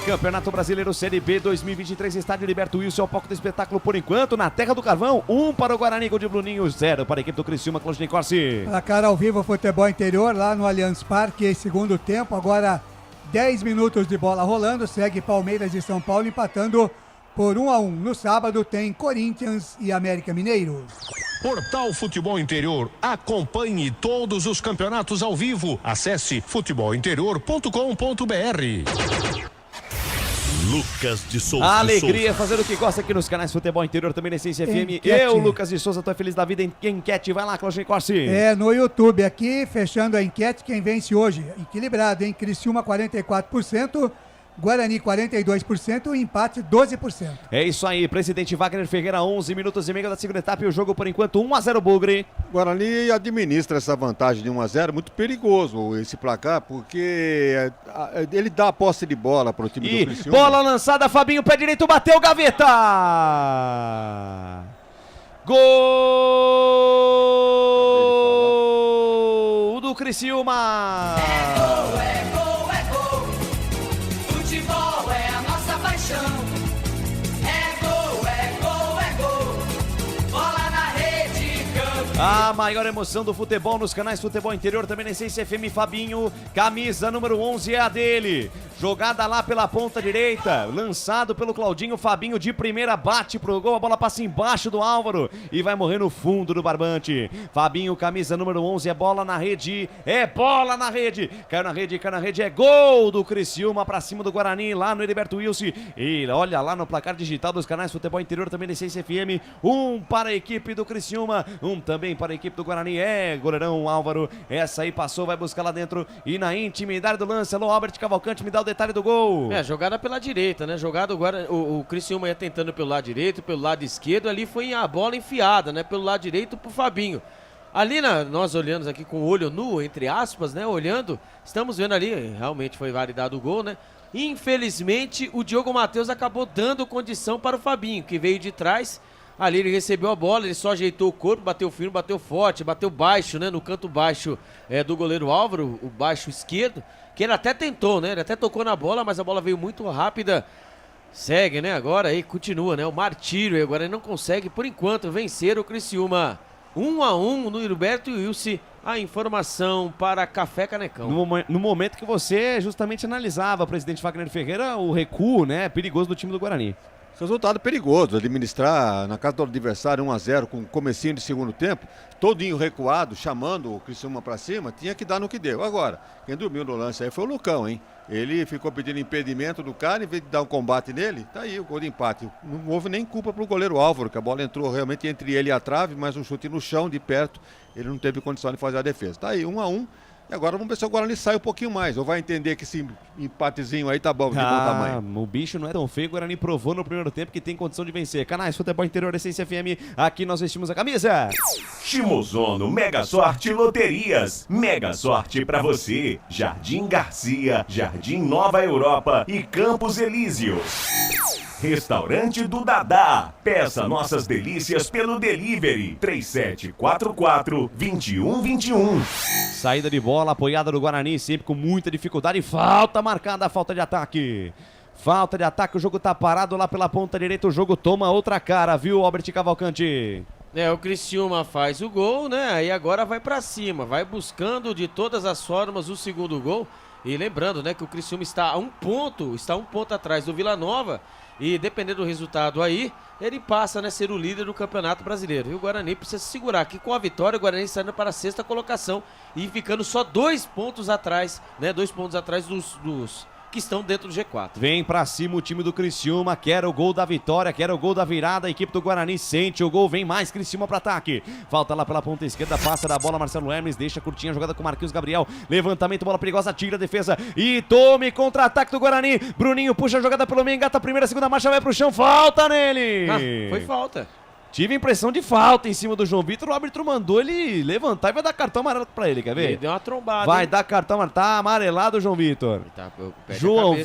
Campeonato Brasileiro Série B 2023, Estádio Liberto Wilson, é o palco do espetáculo por enquanto, na Terra do Carvão, 1 para o Guarani, gol de Bruninho, 0 para a equipe do Criciúma, Claudinei Corsi. Placar ao vivo, futebol interior, lá no Allianz Parque, segundo tempo, agora 10 minutos de bola rolando, segue Palmeiras e São Paulo empatando por 1-1. No sábado tem Corinthians e América Mineiro. Portal Futebol Interior. Acompanhe todos os campeonatos ao vivo. Acesse futebolinterior.com.br. Lucas de Souza. Alegria fazer o que gosta aqui nos canais Futebol Interior, também na Essência FM. Eu, Lucas de Souza, tô feliz da vida em enquete. Vai lá, Claudinei Corsi. No YouTube aqui, fechando a enquete, quem vence hoje? Equilibrado, hein? Criciúma 44%, Guarani 42% e empate 12%. É isso aí, presidente Wagner Ferreira, 11 minutos e meio da segunda etapa e o jogo por enquanto 1-0 Bugre. Guarani administra essa vantagem de 1-0, muito perigoso esse placar, porque ele dá a posse de bola para o time do Criciúma. Bola lançada, Fabinho, pé direito, bateu, gaveta! Gol do Criciúma! Futebol é a nossa paixão. É gol, é gol, é gol. Bola na rede, campeão. A maior emoção do futebol nos canais Futebol Interior, também na Essência FM, Fabinho, camisa número 11 é a dele. Jogada lá pela ponta direita, lançado pelo Claudinho, Fabinho de primeira bate pro gol, a bola passa embaixo do Álvaro e vai morrer no fundo do barbante. Fabinho, camisa número 11, é bola na rede, caiu na rede, é gol do Criciúma pra cima do Guarani, lá no Heriberto Wilson. E olha lá no placar digital dos canais Futebol Interior, também na Essência FM, 1 para a equipe do Criciúma, 1 também para a equipe do Guarani, goleirão Álvaro, essa aí passou, vai buscar lá dentro e na intimidade do lance, alô Albert Cavalcante, me dá o detalhe do gol. Jogada pela direita, né? Jogada agora, o Criciúma ia tentando pelo lado direito, pelo lado esquerdo, ali foi a bola enfiada, né? Pelo lado direito pro Fabinho. Ali, nós olhamos aqui com o olho nu, entre aspas, né? Olhando, estamos vendo ali, realmente foi validado o gol, né? Infelizmente, o Diogo Matheus acabou dando condição para o Fabinho, que veio de trás. Ali ele recebeu a bola, ele só ajeitou o corpo, bateu firme, bateu forte, bateu baixo, né? No canto baixo do goleiro Álvaro, o baixo esquerdo, que ele até tentou, né? Ele até tocou na bola, mas a bola veio muito rápida. Segue, né? Agora aí continua, né? O martírio, agora ele não consegue, por enquanto, vencer o Criciúma. 1-1 no Heriberto Wilson. A informação para Café Canecão. No momento que você justamente analisava, presidente Wagner Ferreira, o recuo, né? Perigoso do time do Guarani. Resultado perigoso, administrar na casa do adversário 1-0 com comecinho de segundo tempo, todinho recuado, chamando o Criciúma pra cima, tinha que dar no que deu. Agora, quem dormiu no lance aí foi o Lucão, hein? Ele ficou pedindo impedimento do cara, em vez de dar um combate nele, tá aí o gol de empate. Não houve nem culpa pro goleiro Álvaro, que a bola entrou realmente entre ele e a trave, mas um chute no chão, de perto, ele não teve condição de fazer a defesa. Tá aí, 1-1. E agora vamos ver se o Guarani sai um pouquinho mais, ou vai entender que esse empatezinho aí tá bom, de bom tamanho. O bicho não é tão feio, o Guarani provou no primeiro tempo que tem condição de vencer. Canais Futebol Interior, Essência FM, aqui nós vestimos a camisa. Shimozono Mega Sorte Loterias. Mega sorte pra você. Jardim Garcia, Jardim Nova Europa e Campos Elíseos. Restaurante do Dadá. Peça nossas delícias pelo delivery 3744-2121. Saída de bola apoiada do Guarani, sempre com muita dificuldade. Falta marcada, falta de ataque. Falta de ataque, o jogo tá parado lá pela ponta direita. O jogo toma outra cara, viu, Albert Cavalcante? O Criciúma faz o gol, né? Aí agora vai pra cima, vai buscando de todas as formas o segundo gol. E lembrando, né, que o Criciúma está a um ponto atrás do Vila Nova. E dependendo do resultado aí, ele passa, né, ser o líder do Campeonato Brasileiro. E o Guarani precisa se segurar aqui com a vitória, o Guarani saindo para a 6ª colocação e ficando só 2 pontos atrás, né, 2 pontos atrás dos que estão dentro do G4. Vem pra cima o time do Criciúma, quer o gol da vitória, quer o gol da virada, a equipe do Guarani sente o gol, vem mais Criciúma para ataque. Falta lá pela ponta esquerda, passa da bola Marcelo Hermes, deixa curtinha a jogada com Marquinhos Gabriel, levantamento, bola perigosa, tira a defesa e tome contra-ataque do Guarani. Bruninho puxa a jogada pelo meio, engata a primeira, segunda marcha, vai pro chão, falta nele. Foi falta. Tive a impressão de falta em cima do João Vitor. O árbitro mandou ele levantar e vai dar cartão amarelo pra ele, quer ver? Ele deu uma trombada. Vai dar cartão amarelo. Tá amarelado o João Vitor. João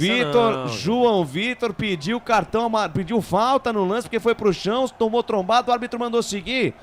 Vitor pediu cartão amarelo, pediu falta no lance porque foi pro chão, tomou trombado. O árbitro mandou seguir.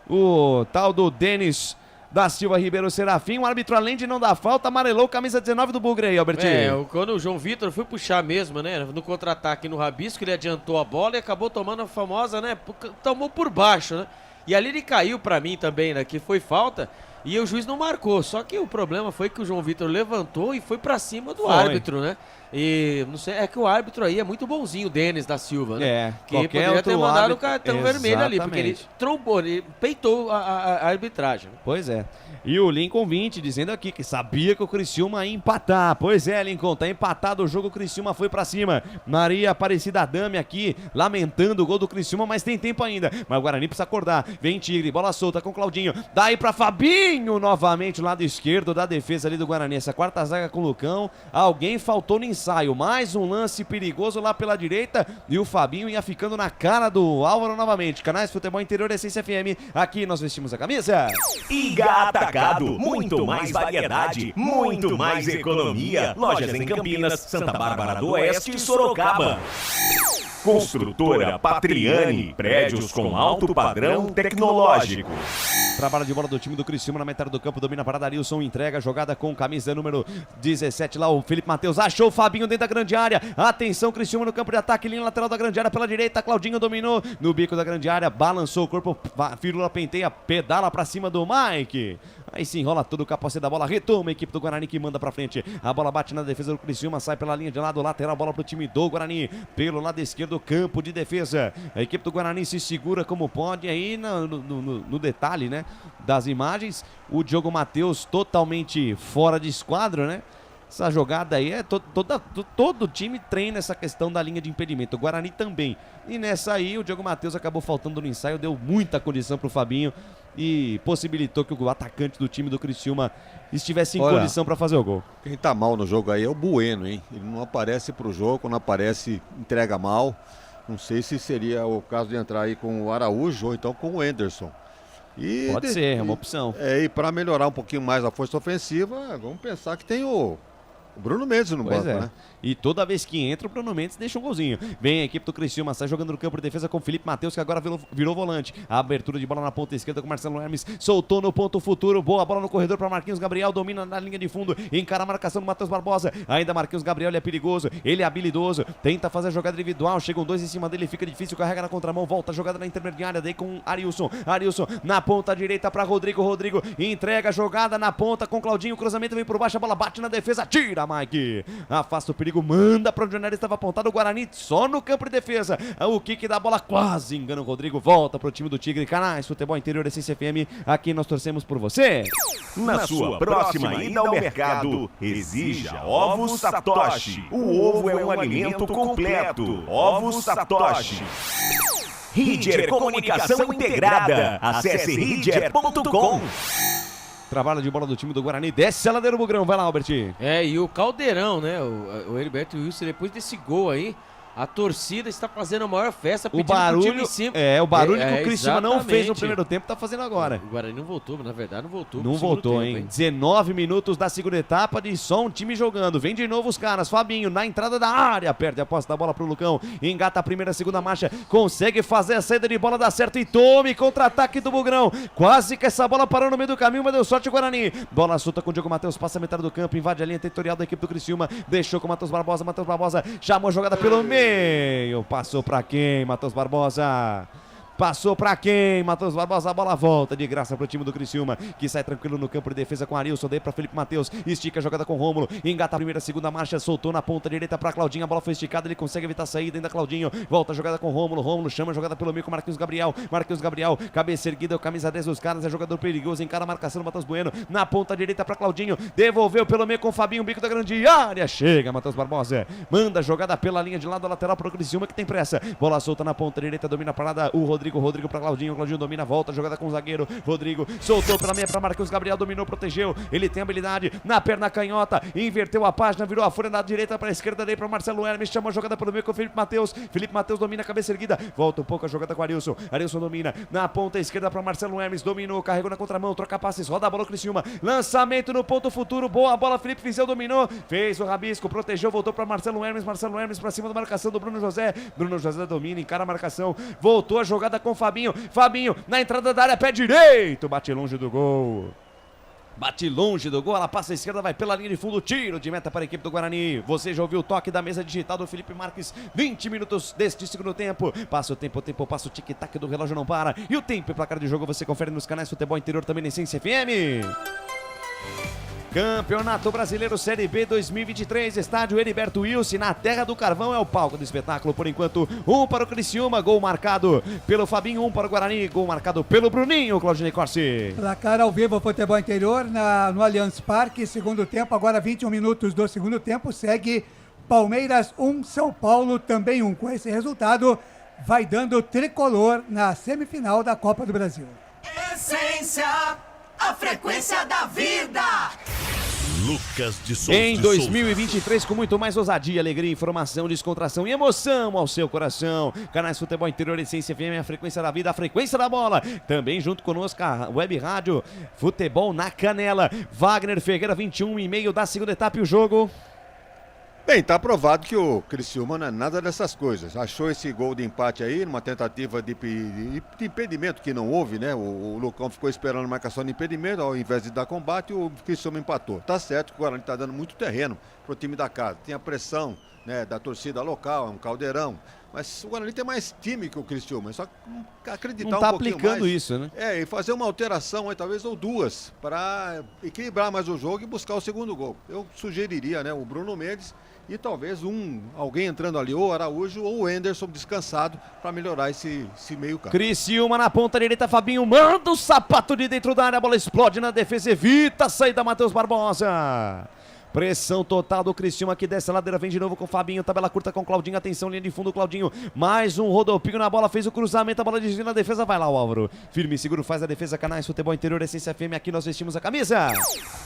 O tal do Denis da Silva Ribeiro Serafim. O árbitro, além de não dar falta, amarelou camisa 19 do Bugre aí, Albertinho. Quando o João Vitor foi puxar mesmo, né? No contra-ataque no rabisco, ele adiantou a bola e acabou tomando a famosa, né? Tomou por baixo, né? E ali ele caiu pra mim também, né? Que foi falta. E o juiz não marcou, só que o problema foi que o João Vitor levantou e foi pra cima do árbitro, né? E não sei, é que o árbitro aí é muito bonzinho, o Denis da Silva, né? Que poderia ter mandado o cartão vermelho ali, porque ele trombou, ele peitou a arbitragem. Pois é. E o Lincoln 20 dizendo aqui que sabia que o Criciúma ia empatar. Pois é, Lincoln, tá empatado o jogo, o Criciúma foi pra cima. Maria Aparecida Dame aqui, lamentando o gol do Criciúma, mas tem tempo ainda. Mas o Guarani precisa acordar. Vem Tigre, bola solta com o Claudinho. Daí pra Fabinho, novamente, o lado esquerdo da defesa ali do Guarani. Essa quarta zaga com o Lucão. Alguém faltou no ensaio. Mais um lance perigoso lá pela direita. E o Fabinho ia ficando na cara do Álvaro novamente. Canais Futebol Interior, Essência FM. Aqui nós vestimos a camisa. Iga Atacado, muito mais variedade, muito mais economia. Lojas em Campinas, Santa Bárbara do Oeste e Sorocaba. Construtora Patriani, prédios com alto padrão tecnológico. Trabalho de bola do time do Criciúma na metade do campo, domina para Darilson, entrega a jogada com camisa número 17 lá, o Felipe Matheus achou o Fabinho dentro da grande área, atenção Criciúma no campo de ataque, linha lateral da grande área pela direita, Claudinho dominou no bico da grande área, balançou o corpo, firula penteia, pedala para cima do Mike. Aí se enrola todo o capacete da bola, retoma a equipe do Guarani que manda pra frente. A bola bate na defesa do Criciúma, sai pela linha de lado, lateral, bola pro time do Guarani. Pelo lado esquerdo, campo de defesa. A equipe do Guarani se segura como pode aí no detalhe, né, das imagens. O Diogo Matheus totalmente fora de esquadro, né? Essa jogada aí é todo time treina essa questão da linha de impedimento. O Guarani também. E nessa aí o Diogo Matheus acabou faltando no ensaio, deu muita condição pro Fabinho e possibilitou que o atacante do time do Criciúma estivesse em condição para fazer o gol. Quem tá mal no jogo aí é o Bueno, hein? Ele não aparece pro jogo, quando aparece entrega mal. Não sei se seria o caso de entrar aí com o Araújo ou então com o Anderson. Pode ser, é uma opção. E para melhorar um pouquinho mais a força ofensiva, vamos pensar que tem o Bruno Mendes no banco, né? E toda vez que entra, o Bruno Mendes deixa um golzinho. Vem a equipe do Criciúma, sai jogando no campo de defesa com o Felipe Matheus, que agora virou volante. A abertura de bola na ponta esquerda com o Marcelo Hermes, soltou no ponto futuro, boa bola no corredor para Marquinhos Gabriel, domina na linha de fundo, encara a marcação do Matheus Barbosa. Ainda Marquinhos Gabriel, ele é perigoso, ele é habilidoso, tenta fazer a jogada individual, chegam dois em cima dele, fica difícil, carrega na contramão, volta a jogada na intermediária, daí com Arilson na ponta direita para Rodrigo entrega a jogada na ponta com Claudinho, o cruzamento vem por baixo, a bola bate na defesa, tira Mike, afasta o perigo, manda para onde o estava apontado, o Guarani só no campo de defesa, o kick da bola quase engana o Rodrigo, volta pro time do Tigre. Canais Futebol Interior, Essência FM, aqui nós torcemos por você. Na sua próxima ida ao mercado, exija Ovos Satoshi. O ovo é um alimento completo. Ovos Satoshi. Ridger Comunicação Integrada. Acesse ridger.com. Trabalho de bola do time do Guarani, desce a ladeira do Bugrão, vai lá, Albertinho. E o Caldeirão, né, o Heriberto Wilson, depois desse gol aí, a torcida está fazendo a maior festa, pedindo pro time de cima. O barulho que o Criciúma não fez no primeiro tempo, tá fazendo agora. O Guarani não voltou, na verdade não voltou. Não voltou, hein? 19 minutos da segunda etapa de só um time jogando. Vem de novo os caras, Fabinho na entrada da área, perde a posse da bola pro Lucão, engata a primeira, segunda marcha, consegue fazer a saída de bola, dá certo e tome contra-ataque do Bugrão. Quase que essa bola parou no meio do caminho, mas deu sorte o Guarani. Bola solta com o Diogo Matheus, passa a metade do campo, invade a linha territorial da equipe do Criciúma, deixou com o Matheus Barbosa, chamou a jogada pelo meio. Passou pra quem, Matheus Barbosa? Passou pra quem? Matheus Barbosa, a bola volta de graça pro time do Criciúma, que sai tranquilo no campo de defesa com Arilson, daí pra Felipe Matheus, estica a jogada com Rômulo, engata a primeira, segunda marcha, soltou na ponta direita pra Claudinho, a bola foi esticada, ele consegue evitar a saída, ainda Claudinho, volta a jogada com Rômulo chama a jogada pelo meio com Marquinhos Gabriel, cabeça erguida, o camisa 10 dos caras, é jogador perigoso, encara a marcação do Matheus Bueno, na ponta direita pra Claudinho, devolveu pelo meio com o Fabinho, bico da grande área, chega Matheus Barbosa, manda a jogada pela linha de lado lateral pro Criciúma que tem pressa, bola solta na ponta direita, domina a parada, o Rodrigo pra Claudinho domina, volta, jogada com o zagueiro, Rodrigo, soltou pela meia pra Marquinhos Gabriel, dominou, protegeu, ele tem habilidade, na perna canhota, inverteu a página, virou a folha da direita pra esquerda, daí pra Marcelo Hermes, chama a jogada pelo meio com o Felipe Matheus domina, cabeça erguida, volta um pouco a jogada com o Arilson domina, na ponta esquerda pra Marcelo Hermes, dominou, carregou na contramão, troca passes, roda a bola Criciúma, lançamento no ponto futuro, boa bola, Felipe Fizel dominou, fez o rabisco, protegeu, voltou pra Marcelo Hermes pra cima da marcação do Bruno José domina, encara a marcação, voltou a jogada com Fabinho, na entrada da área, pé direito, bate longe do gol. Bate longe do gol, ela passa à esquerda, vai pela linha de fundo, tiro de meta para a equipe do Guarani. Você já ouviu o toque da mesa digital do Felipe Marques, 20 minutos deste segundo tempo. Passa o tempo, passa o tic-tac do relógio, não para. E o tempo e placar de jogo você confere nos canais Futebol Interior, também na Essência FM. Campeonato Brasileiro Série B 2023, estádio Heriberto Wilson, na Terra do Carvão, é o palco do espetáculo. Por enquanto, 1 para o Criciúma, gol marcado pelo Fabinho, 1 para o Guarani, gol marcado pelo Bruninho, Claudinei Corsi. Placar ao vivo, Futebol Interior, no Allianz Parque, segundo tempo, agora 21 minutos do segundo tempo, segue Palmeiras 1, São Paulo também 1. Com esse resultado, vai dando tricolor na semifinal da Copa do Brasil. Essência, a frequência da vida. Lucas de Souza. Em 2023, com muito mais ousadia, alegria, informação, descontração e emoção ao seu coração. Canais Futebol Interior, Essência FM, a frequência da vida, a frequência da bola. Também junto conosco a Web Rádio Futebol na Canela. Wagner Ferreira, 21h30 da segunda etapa e o jogo. Bem, tá provado que o Criciúma não é nada dessas coisas. Achou esse gol de empate aí, numa tentativa de impedimento que não houve, né? O Lucão ficou esperando a marcação de impedimento, ao invés de dar combate, o Criciúma empatou. Tá certo que o Guarani tá dando muito terreno pro time da casa. Tem a pressão, né, da torcida local, é um caldeirão. Mas o Guarani tem mais time que o Criciúma, é só acreditar não tá um pouquinho aplicando mais. isso, né? E fazer uma alteração aí, talvez, ou duas, para equilibrar mais o jogo e buscar o segundo gol. Eu sugeriria, né, o Bruno Mendes e talvez alguém entrando ali, ou Araújo ou o Enderson descansado, para melhorar esse meio campo. Criciúma na ponta direita, Fabinho manda o sapato de dentro da área, a bola explode na defesa, evita a saída, Matheus Barbosa. Pressão total do Criciúma, que desce a ladeira, vem de novo com o Fabinho, tabela curta com o Claudinho, atenção, linha de fundo, Claudinho, mais um rodopinho na bola, fez o cruzamento, a bola desvia na defesa, vai lá o Álvaro, firme e seguro, faz a defesa, Canais Futebol Interior, Essência FM, aqui nós vestimos a camisa.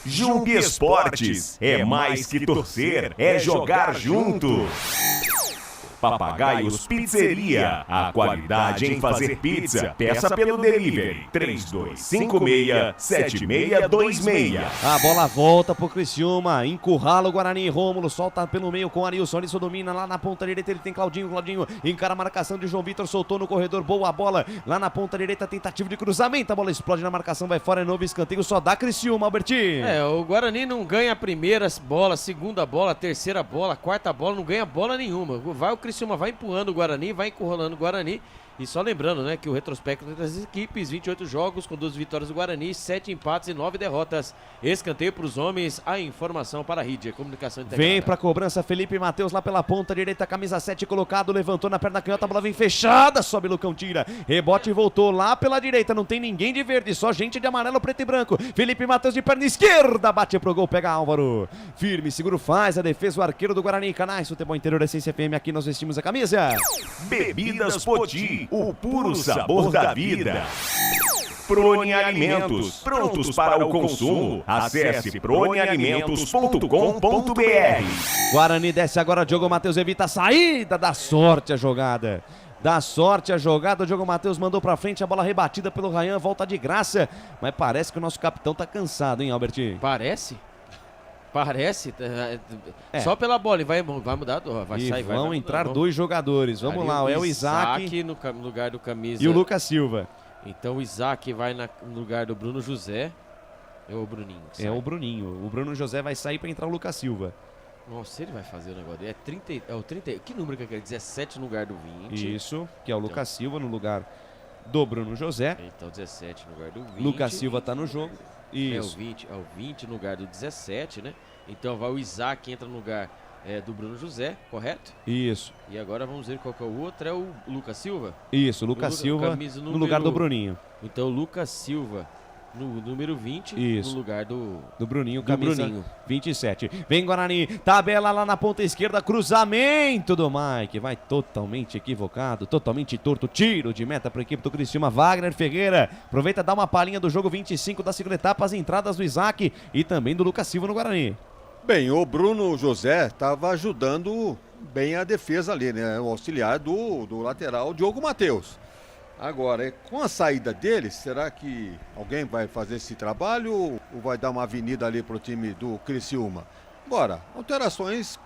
Jung Esportes, é mais que torcer, é jogar junto. Papagaios Pizzeria, a qualidade em fazer pizza. Peça pelo delivery 3256-7626. A bola volta pro Criciúma, encurrala o Guarani, Rômulo solta pelo meio com Arilson, Arilson domina lá na ponta direita, ele tem Claudinho encara a marcação de João Vitor, soltou no corredor, boa bola lá na ponta direita, tentativa de cruzamento, a bola explode na marcação, vai fora, é novo escanteio, só dá Criciúma, Albertinho. O Guarani não ganha a primeira bola, a segunda bola, a terceira bola, a quarta bola, não ganha bola nenhuma. Vai o Criciúma, vai empurrando o Guarani, vai encurralando o Guarani. E só lembrando, né, que o retrospecto das equipes, 28 jogos com 2 vitórias do Guarani, 7 empates e 9 derrotas. Escanteio para os homens, a informação para a Rídia, comunicação integrada. Vem pra cobrança Felipe Matheus lá pela ponta direita, camisa 7 colocado, levantou na perna canhota, a bola vem fechada, sobe Lucão, tira, rebote e voltou lá pela direita, não tem ninguém de verde, só gente de amarelo, preto e branco. Felipe Matheus de perna esquerda, bate pro gol, pega Álvaro. Firme, seguro, faz a defesa, o arqueiro do Guarani. Canais Futebol Interior, Essência FM, aqui nós vestimos a camisa. Bebidas Poti, o puro sabor da vida. Prone Alimentos, prontos para o consumo. Acesse pronealimentos.com.br. Guarani desce agora, Diogo Matheus evita a saída, dá sorte a jogada. Dá sorte a jogada, o Diogo Matheus mandou pra frente, a bola rebatida pelo Rayan, volta de graça. Mas parece que o nosso capitão tá cansado, hein, Albertinho? Parece? Só pela bola, vai mudar, vai e sair. Vão entrar 2 jogadores, vamos lá, é o Isaac no lugar do camisa. E o Lucas Silva. Então o Isaac vai no lugar do Bruno José, é o Bruninho. É o Bruninho, o Bruno José vai sair pra entrar o Lucas Silva. Nossa, ele vai fazer o negócio dele, é o 30, que número que é? 17 no lugar do 20. Isso, que é o Lucas Silva no lugar do Bruno José. Então 17 no lugar do 20. Lucas Silva tá no jogo. Isso. É o 20 no lugar do 17, né? Então vai o Isaac, entra no lugar do Bruno José, correto? Isso. E agora vamos ver qual que é o outro, é o Lucas Silva? Isso, Lucas Silva no lugar do Bruninho. Então o Lucas Silva no número 20, isso, no lugar do Bruninho, camisa 27. Vem Guarani, tabela lá na ponta esquerda, cruzamento do Mike, vai totalmente equivocado, totalmente torto, tiro de meta para a equipe do Criciúma. Wagner Ferreira aproveita, dá uma palhinha do jogo 25 da segunda etapa, as entradas do Isaac e também do Lucas Silva no Guarani. Bem, o Bruno José estava ajudando bem a defesa ali, né? O auxiliar do lateral Diogo Matheus. Agora, com a saída dele, será que alguém vai fazer esse trabalho ou vai dar uma avenida ali para o time do Criciúma? Agora, alterações,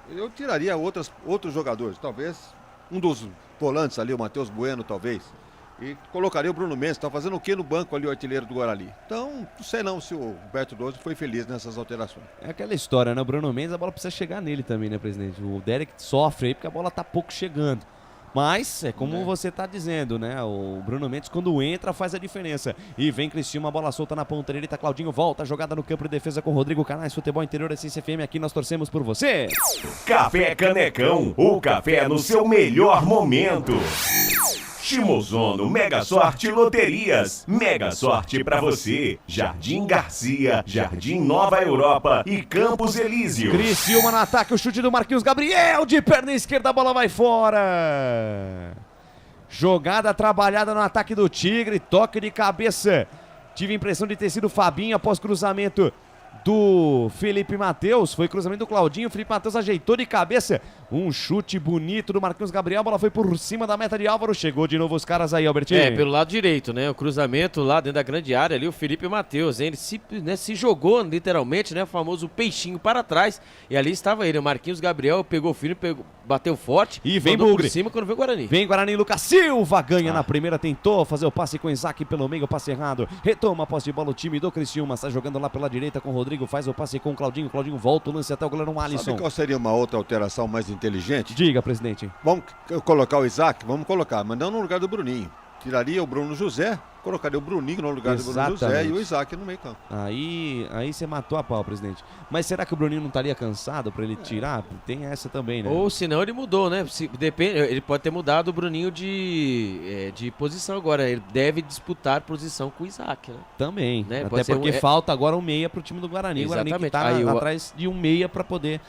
eu tiraria outros jogadores, talvez um dos volantes ali, o Matheus Bueno, talvez. E colocaria o Bruno Mendes, tá fazendo o quê no banco ali, o artilheiro do Guarani? Então, não sei não se o Humberto Lousa foi feliz nessas alterações. É aquela história, né? O Bruno Mendes, a bola precisa chegar nele também, né, presidente? O Derek sofre aí porque a bola tá pouco chegando. Mas, é como você tá dizendo, né? O Bruno Mendes, quando entra, faz a diferença. E vem Criciúma, bola solta na ponta direita. Claudinho volta, jogada no campo de defesa com Rodrigo Canais. Futebol Interior, Essência FM. Aqui nós torcemos por você. Café Canecão, o café no seu melhor momento. Shimozono Mega Sorte Loterias. Mega Sorte pra você. Jardim Garcia, Jardim Nova Europa e Campos Elísio. Criciúma no ataque, o chute do Marquinhos Gabriel. De perna esquerda, a bola vai fora. Jogada trabalhada no ataque do Tigre. Toque de cabeça. Tive a impressão de ter sido o Fabinho após cruzamento do Felipe Matheus. Foi cruzamento do Claudinho. Felipe Matheus ajeitou de cabeça. Um chute bonito do Marquinhos Gabriel. A bola foi por cima da meta de Álvaro. Chegou de novo os caras aí, Albertinho. Pelo lado direito, né? O cruzamento lá dentro da grande área ali, o Felipe Matheus. Ele se jogou literalmente, né? O famoso peixinho para trás. E ali estava ele. O Marquinhos Gabriel pegou o filho, bateu forte. E vem Bugre. Por cima quando veio o Guarani. Vem Guarani, Lucas Silva ganha na primeira. Tentou fazer o passe com o Isaac pelo meio. Passe errado. Retoma a posse de bola o time do Criciúma. Está jogando lá pela direita com o Rodrigo. Faz o passe com o Claudinho. Claudinho volta o lance até o goleiro Alisson. Sabe qual seria uma outra alteração mais inteligente? Diga, presidente. Vamos colocar o Isaac? Vamos colocar, mas não no lugar do Bruninho. Tiraria o Bruno José, colocaria o Bruninho no lugar do Bruno José e o Isaac no meio campo. Aí você matou a pau, presidente. Mas será que o Bruninho não estaria cansado para ele tirar? Tem essa também, né? Ou senão ele mudou, né? Depende, ele pode ter mudado o Bruninho de posição agora. Ele deve disputar posição com o Isaac, né? Também. Né? Até porque falta agora um meia pro time do Guarani. Exatamente. O Guarani que tá atrás de um meia para poder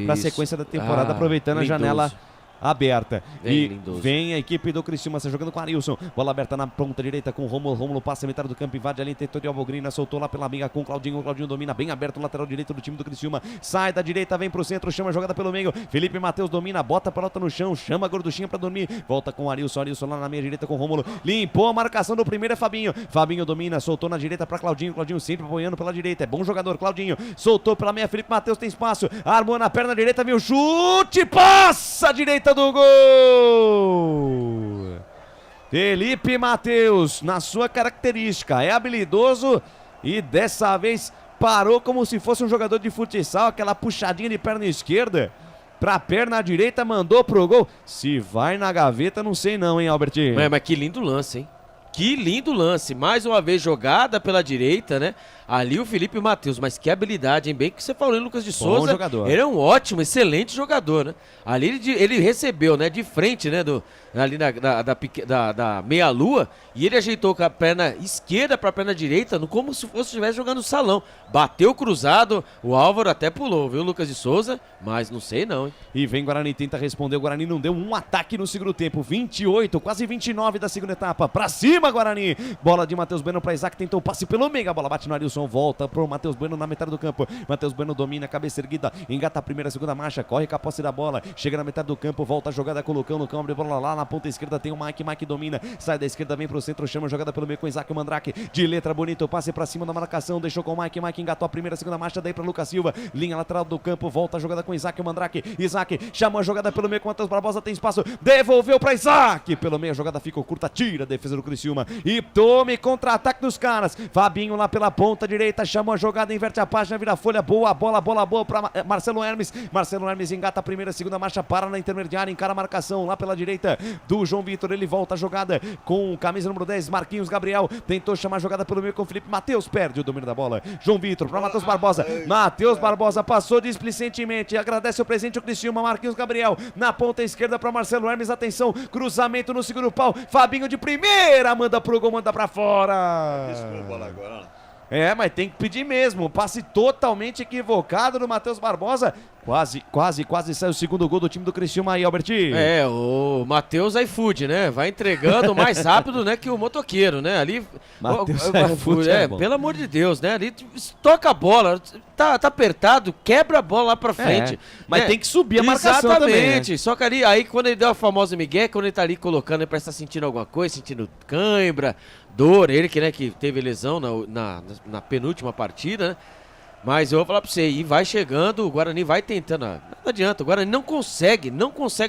pra sequência da temporada, aproveitando lindoso. A janela aberta. Lindoso. Vem a equipe do Criciúma, está jogando com o Arilson. Bola aberta na ponta direita com o Rômulo. Rômulo passa a metade do campo, invade ali, tentou de Alvogrina, soltou lá pela amiga com o Claudinho. O Claudinho domina bem aberto o lateral direito do time do Criciúma. Sai da direita, vem pro centro, chama a jogada pelo meio. Felipe Matheus domina, bota a pelota no chão, chama a gorduchinha pra dormir. Volta com o Arilson. Arilson lá na meia direita com o Rômulo. Limpou a marcação do primeiro, é Fabinho. Fabinho domina, soltou na direita pra Claudinho. Claudinho sempre apoiando pela direita. É bom jogador, Claudinho. Soltou pela meia, Felipe Matheus tem espaço. Armou na perna direita, viu? Chute, passa a direita do gol. Felipe Matheus, na sua característica, é habilidoso e dessa vez parou como se fosse um jogador de futsal, aquela puxadinha de perna esquerda pra perna direita, mandou pro gol. Se vai na gaveta, não sei não, hein, Albertinho? Mas que lindo lance, hein? Que lindo lance, mais uma vez jogada pela direita, né? Ali o Felipe Matheus, mas que habilidade, hein? Bem que você falou, hein, Lucas de Souza. Jogador. Ele é um ótimo, excelente jogador, né? Ali ele recebeu, né? De frente, né? Ali da meia-lua, e ele ajeitou com a perna esquerda para a perna direita, como se estivesse jogando no salão. Bateu cruzado, o Álvaro até pulou, viu, Lucas de Souza? Mas não sei não, hein? E vem Guarani, tenta responder, o Guarani não deu um ataque no segundo tempo, 28, quase 29 da segunda etapa, pra cima Guarani, bola de Matheus Bueno pra Isaac, tentou o passe pelo meio, a bola bate no Arilson, volta pro Matheus Bueno na metade do campo, Matheus Bueno domina, cabeça erguida, engata a primeira, segunda marcha, corre com a posse da bola, chega na metade do campo, volta a jogada com o Lucão, Lucão abre bola lá na ponta esquerda, tem o Mike domina, sai da esquerda, vem pro centro, chama a jogada pelo meio com Isaac Mandrake, de letra bonito, passe pra cima da marcação, deixou com o Mike engatou a primeira, segunda marcha, daí pra Lucas Silva, linha lateral do campo, volta a jogada com Isaac Mandrake, Isaac chamou a jogada pelo meio com o Matheus Barbosa, tem espaço, devolveu pra Isaac, pelo meio a jogada ficou curta, tira a defesa do Criciúma e tome contra-ataque dos caras, Fabinho lá pela ponta direita, chamou a jogada, inverte a página, vira folha, boa boa pra Marcelo Hermes engata a primeira, segunda marcha, para na intermediária, encara a marcação lá pela direita do João Vitor, ele volta a jogada com camisa número 10, Marquinhos Gabriel, tentou chamar a jogada pelo meio com o Felipe Matheus, perde o domínio da bola, João Vitor para Matheus Barbosa, Matheus Barbosa passou displicentemente, agradece o presente o Criciúma, Marquinhos Gabriel na ponta esquerda para Marcelo Hermes, atenção, cruzamento no segundo pau, Fabinho de primeira, manda pro gol, manda pra fora. Desculpa lá agora. Mas tem que pedir mesmo, passe totalmente equivocado do Matheus Barbosa, quase sai o segundo gol do time do Criciúma aí, Albertinho. O Matheus iFood, né, vai entregando mais rápido, né, que o motoqueiro, né, ali, Matheus iFood, pelo amor de Deus, né, ali toca a bola, tá apertado, quebra a bola lá pra frente. Mas tem que subir a marcação também, né? Exatamente, só que aí quando ele deu a famosa migué, quando ele tá ali colocando, ele parece estar sentindo alguma coisa, sentindo cãibra, dor, ele que teve lesão na penúltima partida, né? Mas eu vou falar pra você, e vai chegando, o Guarani vai tentando. Não adianta, o Guarani não consegue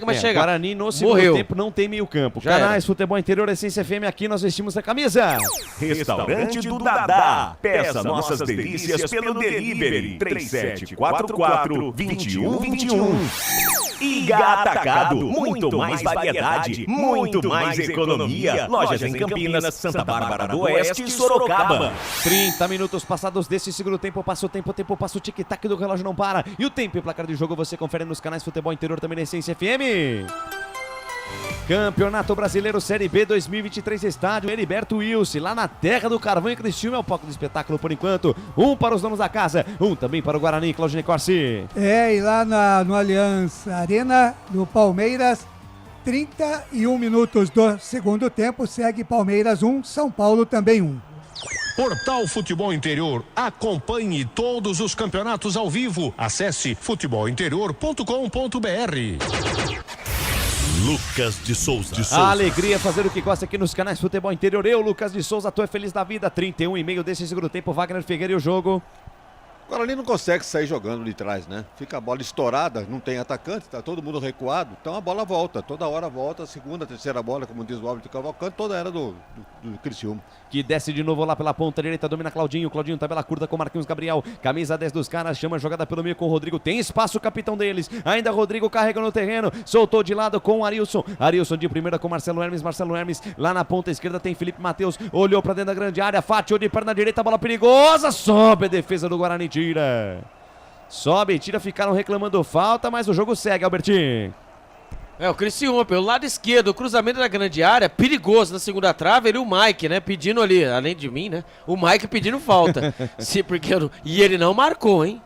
mais chegar. O Guarani no segundo tempo não tem meio campo. Canais Futebol Interior, Essência FM, aqui nós vestimos a camisa. Restaurante do Dadá. Peça nossas delícias pelo delivery 3744-2121. Iga Atacado, muito mais variedade, muito mais economia. Lojas em Campinas, Santa Bárbara do Oeste e Sorocaba. 30 minutos passados desse segundo tempo, passa o tempo, passa o tic-tac do relógio não para. E o tempo e o placar de jogo você confere nos canais Futebol Interior, também na Essência FM. Campeonato Brasileiro Série B 2023, estádio Heriberto Wilson, lá na terra do Carvão e Criciúma, é o palco do espetáculo por enquanto. Um para os donos da casa, um também para o Guarani, Claudinei Corsi. E lá no Allianz Arena do Palmeiras, 31 minutos do segundo tempo, segue Palmeiras 1, São Paulo também 1. Portal Futebol Interior. Acompanhe todos os campeonatos ao vivo. Acesse futebolinterior.com.br. Lucas de Souza. A alegria fazer o que gosta aqui nos canais Futebol Interior. Eu, Lucas de Souza, tô feliz da vida. 31,5 desse segundo tempo, Wagner Figueira e o jogo. O Guarani não consegue sair jogando de trás, né? Fica a bola estourada, não tem atacante, tá todo mundo recuado, então a bola volta, toda hora volta, a segunda, terceira bola, como diz o Álvaro Cavalcante, toda era do Criciúma. Que desce de novo lá pela ponta direita, domina Claudinho, tabela curta com Marquinhos Gabriel, camisa 10 dos caras, chama a jogada pelo meio com o Rodrigo, tem espaço o capitão deles, ainda Rodrigo carrega no terreno, soltou de lado com o Arilson de primeira com Marcelo Hermes, lá na ponta esquerda tem Felipe Matheus, olhou pra dentro da grande área, fatiou de perna direita, bola perigosa, sobe a defesa do Guarani, tira, ficaram reclamando falta, mas o jogo segue, Albertinho. O Criciúma, pelo lado esquerdo, o cruzamento da grande área, perigoso na segunda trave, ele e o Mike, né, pedindo ali, além de mim, né, o Mike pedindo falta. E ele não marcou, hein,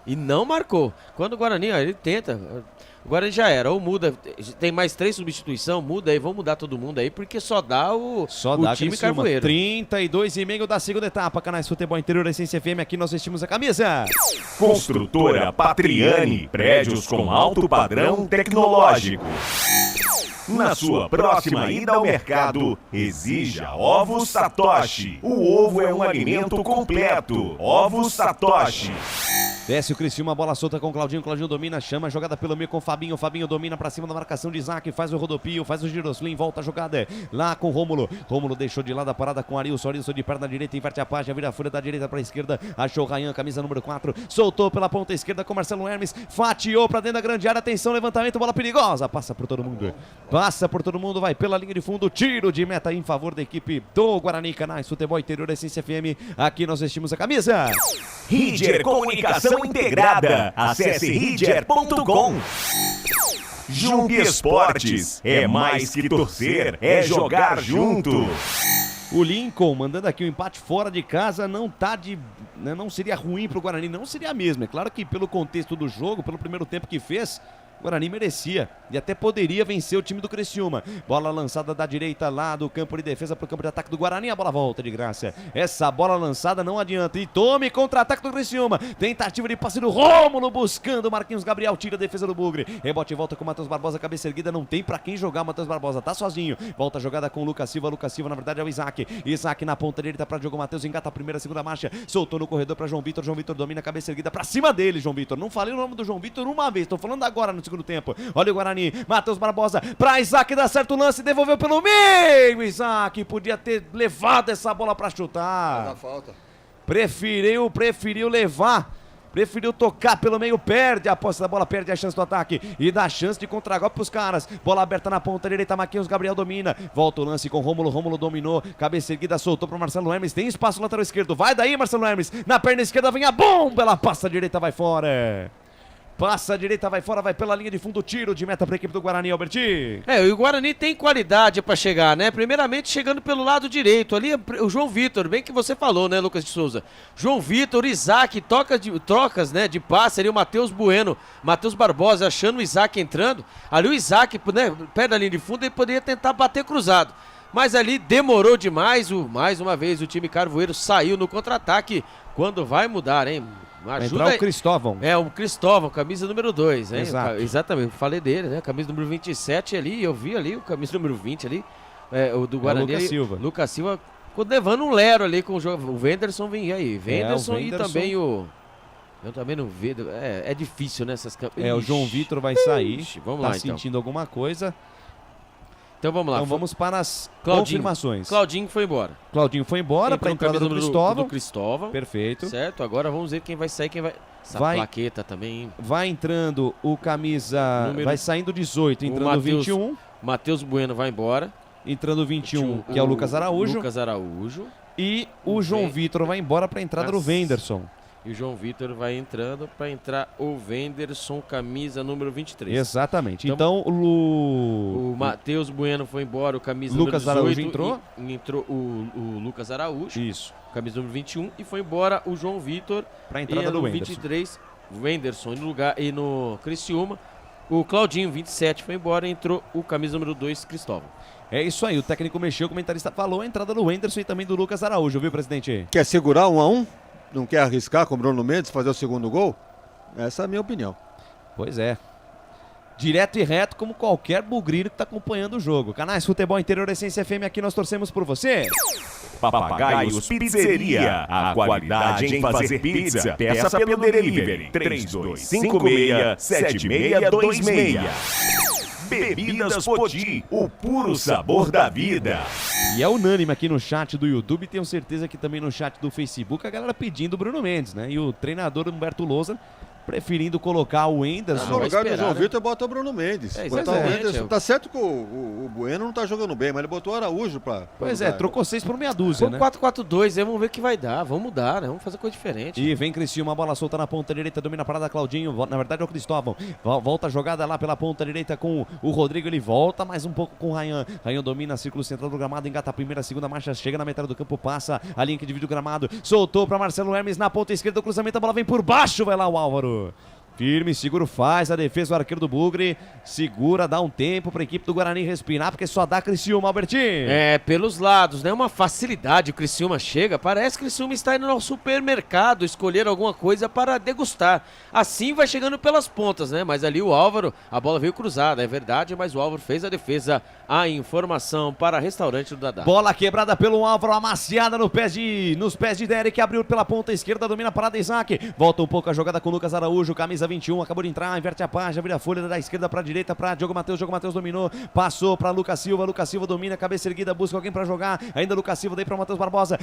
Quando o Guarani, ele tenta, o Guarani já era, ou muda, tem mais 3 substituições, muda aí, vamos mudar todo mundo aí, porque só dá o time Carvoeiro. 32,5 da segunda etapa, canais Futebol Interior, Essência FM, aqui nós vestimos a camisa. Construtora Patriani, prédios com alto padrão tecnológico. Na sua próxima ida ao mercado, exija Ovos Satoshi. O ovo é um alimento completo. Ovos Satoshi. Desce o Criciúma, bola solta com o Claudinho domina, chama a jogada pelo meio com o Fabinho domina pra cima da marcação de Isaac, faz o rodopio, faz o giroslim, volta a jogada lá com o Rômulo deixou de lado a parada com o Arilson de perna direita, inverte a página, vira a folha da direita pra esquerda, achou o Rayan, camisa número 4, soltou pela ponta esquerda com Marcelo Hermes, fatiou pra dentro da grande área, atenção, levantamento, bola perigosa, passa por todo mundo, vai pela linha de fundo, tiro de meta em favor da equipe do Guarani, canais Futebol Interior, Essência FM, aqui nós vestimos a camisa. Ridger Comunicação Integrada. Acesse ridger.com. Jump Esportes. É mais que torcer, é jogar junto. O Lincoln mandando aqui o empate fora de casa, não seria ruim pro Guarani, não seria mesmo. É claro que pelo contexto do jogo, pelo primeiro tempo que fez, o Guarani merecia e até poderia vencer o time do Criciúma. Bola lançada da direita lá do campo de defesa para o campo de ataque do Guarani. A bola volta de graça. Essa bola lançada não adianta. E tome contra-ataque do Criciúma. Tentativa de passe do Rômulo buscando Marquinhos Gabriel. Tira a defesa do Bugre. Rebote e volta com o Matheus Barbosa. Cabeça erguida. Não tem para quem jogar. Matheus Barbosa tá sozinho. Volta a jogada com o Lucas Silva. Lucas Silva na verdade é o Isaac. Isaac na ponta direita para Diogo Matheus. Engata a primeira, segunda marcha. Soltou no corredor para João Vitor. João Vitor domina a cabeça erguida para cima dele. João Vitor. Não falei o nome do João Vitor uma vez. Tô falando agora no segundo tempo. Olha o Guarani, Matheus Barbosa pra Isaac, dá certo o lance, devolveu pelo meio. Isaac podia ter levado essa bola pra chutar. Não dá falta. Preferiu levar. Preferiu tocar pelo meio, perde a posse da bola, perde a chance do ataque e dá chance de contragolpe pros caras. Bola aberta na ponta direita, Marquinhos Gabriel domina. Volta o lance com Rômulo dominou. Cabeça erguida, soltou pro Marcelo Hermes. Tem espaço no lateral esquerdo. Vai daí, Marcelo Hermes. Na perna esquerda vem a bomba. Ela passa a direita, vai fora. Passa a direita, vai fora, vai pela linha de fundo, tiro de meta para a equipe do Guarani, Alberti. O Guarani tem qualidade para chegar, né? Primeiramente chegando pelo lado direito, ali o João Vitor, bem que você falou, né, Lucas de Souza? João Vitor, Isaac, trocas, né, de passe, ali o Matheus Bueno, Matheus Barbosa achando o Isaac entrando, ali o Isaac, né, perto da linha de fundo, ele poderia tentar bater cruzado. Mas ali demorou demais, mais uma vez o time Carvoeiro saiu no contra-ataque. Quando vai mudar, hein? Ajuda o Cristóvão. O Cristóvão, camisa número 2, hein? Exato. Exatamente, falei dele, né? Camisa número 27 ali, eu vi ali o camisa número 20 ali, o do Guarani. Lucas Silva. Lucas Silva, levando um lero ali com o jogo. O Wenderson vem aí. Wenderson e também o Eu também não vejo. É difícil, né? Essas O João Vitor vai sair. Vamos tá lá, então. sentindo alguma coisa. Então vamos lá. Então vamos para as Claudinho. confirmações. Claudinho foi embora. Claudinho foi embora para a entrada do Cristóvão. Cristóvão. Perfeito. Certo, agora vamos ver quem vai sair, quem vai... Essa plaqueta também. Vai entrando o camisa... Vai saindo 18, entrando o 21. Matheus Bueno vai embora. Entrando o 21, que é o Lucas Araújo. Lucas Araújo. E o João Vitor vai embora para a entrada do Wenderson. E o João Vitor vai entrando para entrar o Wenderson, camisa número 23. Exatamente. Então o Matheus Bueno foi embora, o camisa Lucas número 18. Araújo entrou. Entrou o Lucas Araújo. Isso. Camisa número 21. E foi embora o João Vitor. Para a entrada do Wenderson. 23, Wenderson no lugar. E no Criciúma, o Claudinho, 27, foi embora. Entrou o camisa número 2, Cristóvão. É isso aí, o técnico mexeu, o comentarista falou a entrada do Wenderson e também do Lucas Araújo, viu, presidente? Quer segurar 1-1? Não quer arriscar com o Bruno Mendes fazer o segundo gol? Essa é a minha opinião. Pois é. Direto e reto como qualquer bugreiro que está acompanhando o jogo. Canais Futebol Interior Essência FM, aqui nós torcemos por você. Papagaios Pizzeria, a qualidade em fazer pizza. Peça pelo delivery 3256-7626. Bebidas Poti, o puro sabor da vida. E é unânime aqui no chat do YouTube, tenho certeza que também no chat do Facebook a galera pedindo o Bruno Mendes, né? E o treinador Humberto Lousa preferindo colocar o Wenderson. No lugar do João Vitor, bota o Bruno Mendes. Botar o Wenderson. Tá certo que o Bueno não tá jogando bem, mas ele botou o Araújo pra Pois é, trocou 6 por meia dúzia, né? 4-4-2, aí vamos ver o que vai dar. Vamos mudar, né? Vamos fazer coisa diferente. E vem Criciúma, uma bola solta na ponta direita, domina a parada Claudinho, na verdade é o Cristóvão. Volta a jogada lá pela ponta direita com o Rodrigo, ele volta mais um pouco com o Rayan. Rayan domina, círculo central do gramado, engata a primeira, segunda marcha, chega na metade do campo, passa a linha que divide o gramado, soltou pra Marcelo Hermes na ponta esquerda, o cruzamento, a bola vem por baixo, vai lá o Álvaro. Firme, seguro, faz a defesa, o arqueiro do Bugre, segura, dá um tempo pra equipe do Guarani respirar, porque só dá Criciúma, Albertinho. Pelos lados, né? Uma facilidade, o Criciúma chega, parece que o Criciúma está indo ao supermercado escolher alguma coisa para degustar. Assim vai chegando pelas pontas, né? Mas ali o Álvaro, a bola veio cruzada, é verdade, mas o Álvaro fez a defesa, a informação para restaurante do Dadá. Bola quebrada pelo Álvaro, amaciada nos pés de Derek, abriu pela ponta esquerda, domina a parada Isaac, volta um pouco a jogada com o Lucas Araújo, camisa 21, acabou de entrar, inverte a página, vira a folha da esquerda para a direita, para Diogo Matheus dominou, passou para Lucas Silva domina, cabeça erguida, busca alguém para jogar, ainda Lucas Silva, daí para Matheus Barbosa,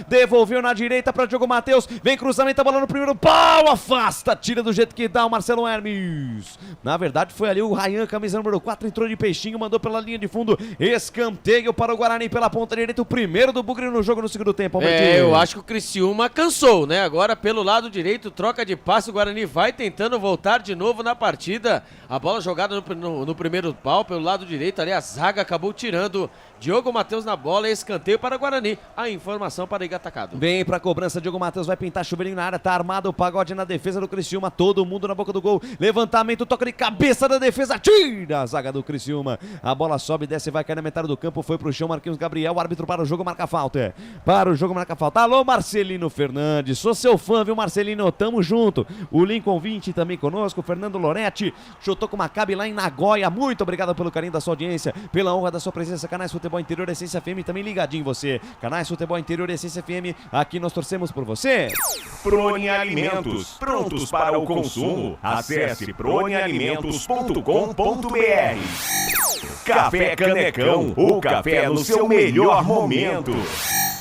devolveu na direita para Diogo Matheus, vem cruzamento, a bola no primeiro pau, afasta, tira do jeito que dá o Marcelo Hermes, na verdade foi ali o Rayan, camisa número 4, entrou de peixinho, mandou pela linha de fundo, escanteio para o Guarani pela ponta direita, o primeiro do Bugre no jogo no segundo tempo, Albertinho. Eu acho que o Criciúma cansou, né? Agora pelo lado direito, troca de passe, o Guarani vai tentando voltar de novo na partida. A bola jogada no primeiro pau pelo lado direito. Ali a zaga acabou tirando Diogo Matheus na bola. Escanteio para Guarani. A informação para Iga Atacado. Vem para a cobrança. Diogo Matheus vai pintar chuveirinho na área. Tá armado o pagode na defesa do Criciúma. Todo mundo na boca do gol. Levantamento, toca de cabeça da defesa. Tira a zaga do Criciúma. A bola sobe, desce, vai cair na metade do campo. Foi pro chão. Marquinhos Gabriel. O árbitro para o jogo, marca falta. Para o jogo, marca falta. Alô, Marcelino Fernandes. Sou seu fã, viu, Marcelino? Tamo junto. O Lincoln 20 também conosco, Fernando Loretti, chutou com o Maccabi lá em Nagoya, muito obrigado pelo carinho da sua audiência, pela honra da sua presença, Canais Futebol Interior, Essência FM, também ligadinho em você, Canais Futebol Interior, Essência FM, aqui nós torcemos por você. Prone Alimentos, prontos para o consumo, acesse pronealimentos.com.br. Café Canecão, o café no seu melhor momento.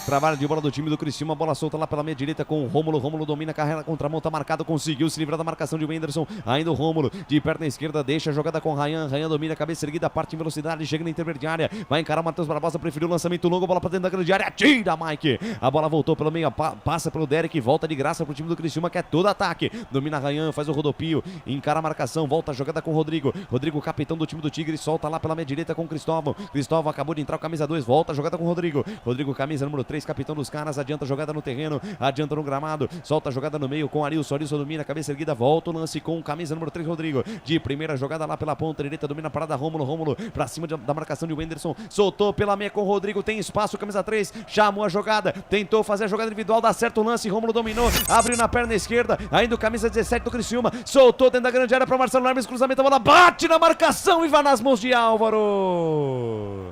Trabalho de bola do time do Criciúma, bola solta lá pela meia direita com o Rômulo. Rômulo domina, carrega contramão, tá marcado, conseguiu se livrar da marcação de Wenderson. Ainda o Rômulo de perna esquerda, deixa a jogada com Rayan. Rayan domina, cabeça erguida, parte em velocidade, chega na intermediária, vai encarar o Matheus Barbosa, preferiu o lançamento longo, bola pra dentro da grande área, tira Mike. A bola voltou pelo meio, passa pelo Derek, volta de graça pro time do Criciúma, que é todo ataque. Domina Rayan, faz o rodopio, encara a marcação, volta a jogada com o Rodrigo. Rodrigo, capitão do time do Tigre, solta lá pela meia direita com o Cristóvão. Cristóvão acabou de entrar o camisa 2, volta a jogada com o Rodrigo. Rodrigo, camisa número 3, capitão dos caras, adianta a jogada no terreno, adianta no gramado, solta a jogada no meio com Arilson, Arilson domina, cabeça erguida, volta o lance com camisa número 3, Rodrigo, de primeira jogada lá pela ponta direita, domina a parada, Rômulo pra cima da marcação de Wenderson, soltou pela meia com o Rodrigo, tem espaço, camisa 3, chamou a jogada, tentou fazer a jogada individual, dá certo o lance, Rômulo dominou, abriu na perna esquerda, ainda o camisa 17 do Criciúma, soltou dentro da grande área para Marcelo Hermes, cruzamento, a bola bate na marcação e vai nas mãos de Álvaro.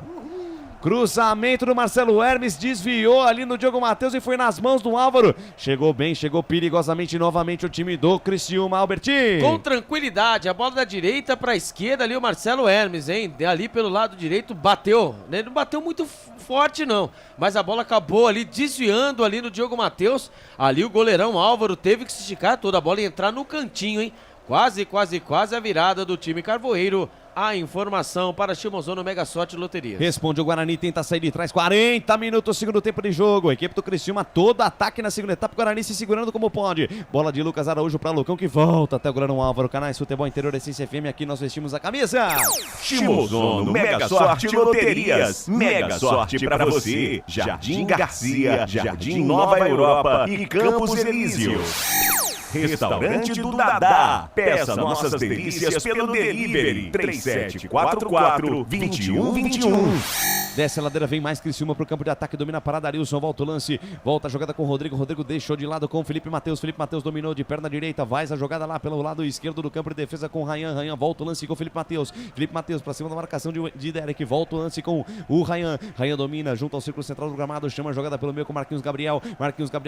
Cruzamento do Marcelo Hermes, desviou ali no Diogo Matheus e foi nas mãos do Álvaro. Chegou bem, chegou perigosamente novamente o time do Criciúma, Albertinho. Com tranquilidade, a bola da direita para a esquerda ali o Marcelo Hermes, hein? Ali pelo lado direito bateu, né? Não bateu muito forte não, mas a bola acabou ali desviando ali no Diogo Matheus. Ali o goleirão Álvaro teve que se esticar toda a bola e entrar no cantinho, hein? Quase a virada do time carvoeiro. A informação para Chimozono Mega Sorte Loterias. Responde o Guarani, tenta sair de trás, 40 minutos, segundo tempo de jogo. A equipe do Criciúma, todo ataque na segunda etapa, o Guarani se segurando como pode. Bola de Lucas Araújo para Lucão, que volta até o goleirão Álvaro. Canais Futebol Interior, Essência FM, aqui nós vestimos a camisa. Chimozono Mega Sorte Loterias. Mega sorte para você. Jardim Garcia, Jardim Nova Europa e Campos Elíseos. Restaurante do Dadá. Peça nossas delícias pelo delivery 3744-2121. Desce a ladeira, vem mais Criciúma pro campo de ataque, domina a parada, Arilson, volta o lance, volta a jogada com o Rodrigo, Rodrigo deixou de lado com o Felipe Matheus dominou de perna direita, vai a jogada lá pelo lado esquerdo do campo de defesa com o Rayan, volta o lance com o Felipe Matheus pra cima da marcação de Derek, volta o lance com o Rayan domina junto ao círculo central do gramado, chama a jogada pelo meio com Marquinhos Gabriel,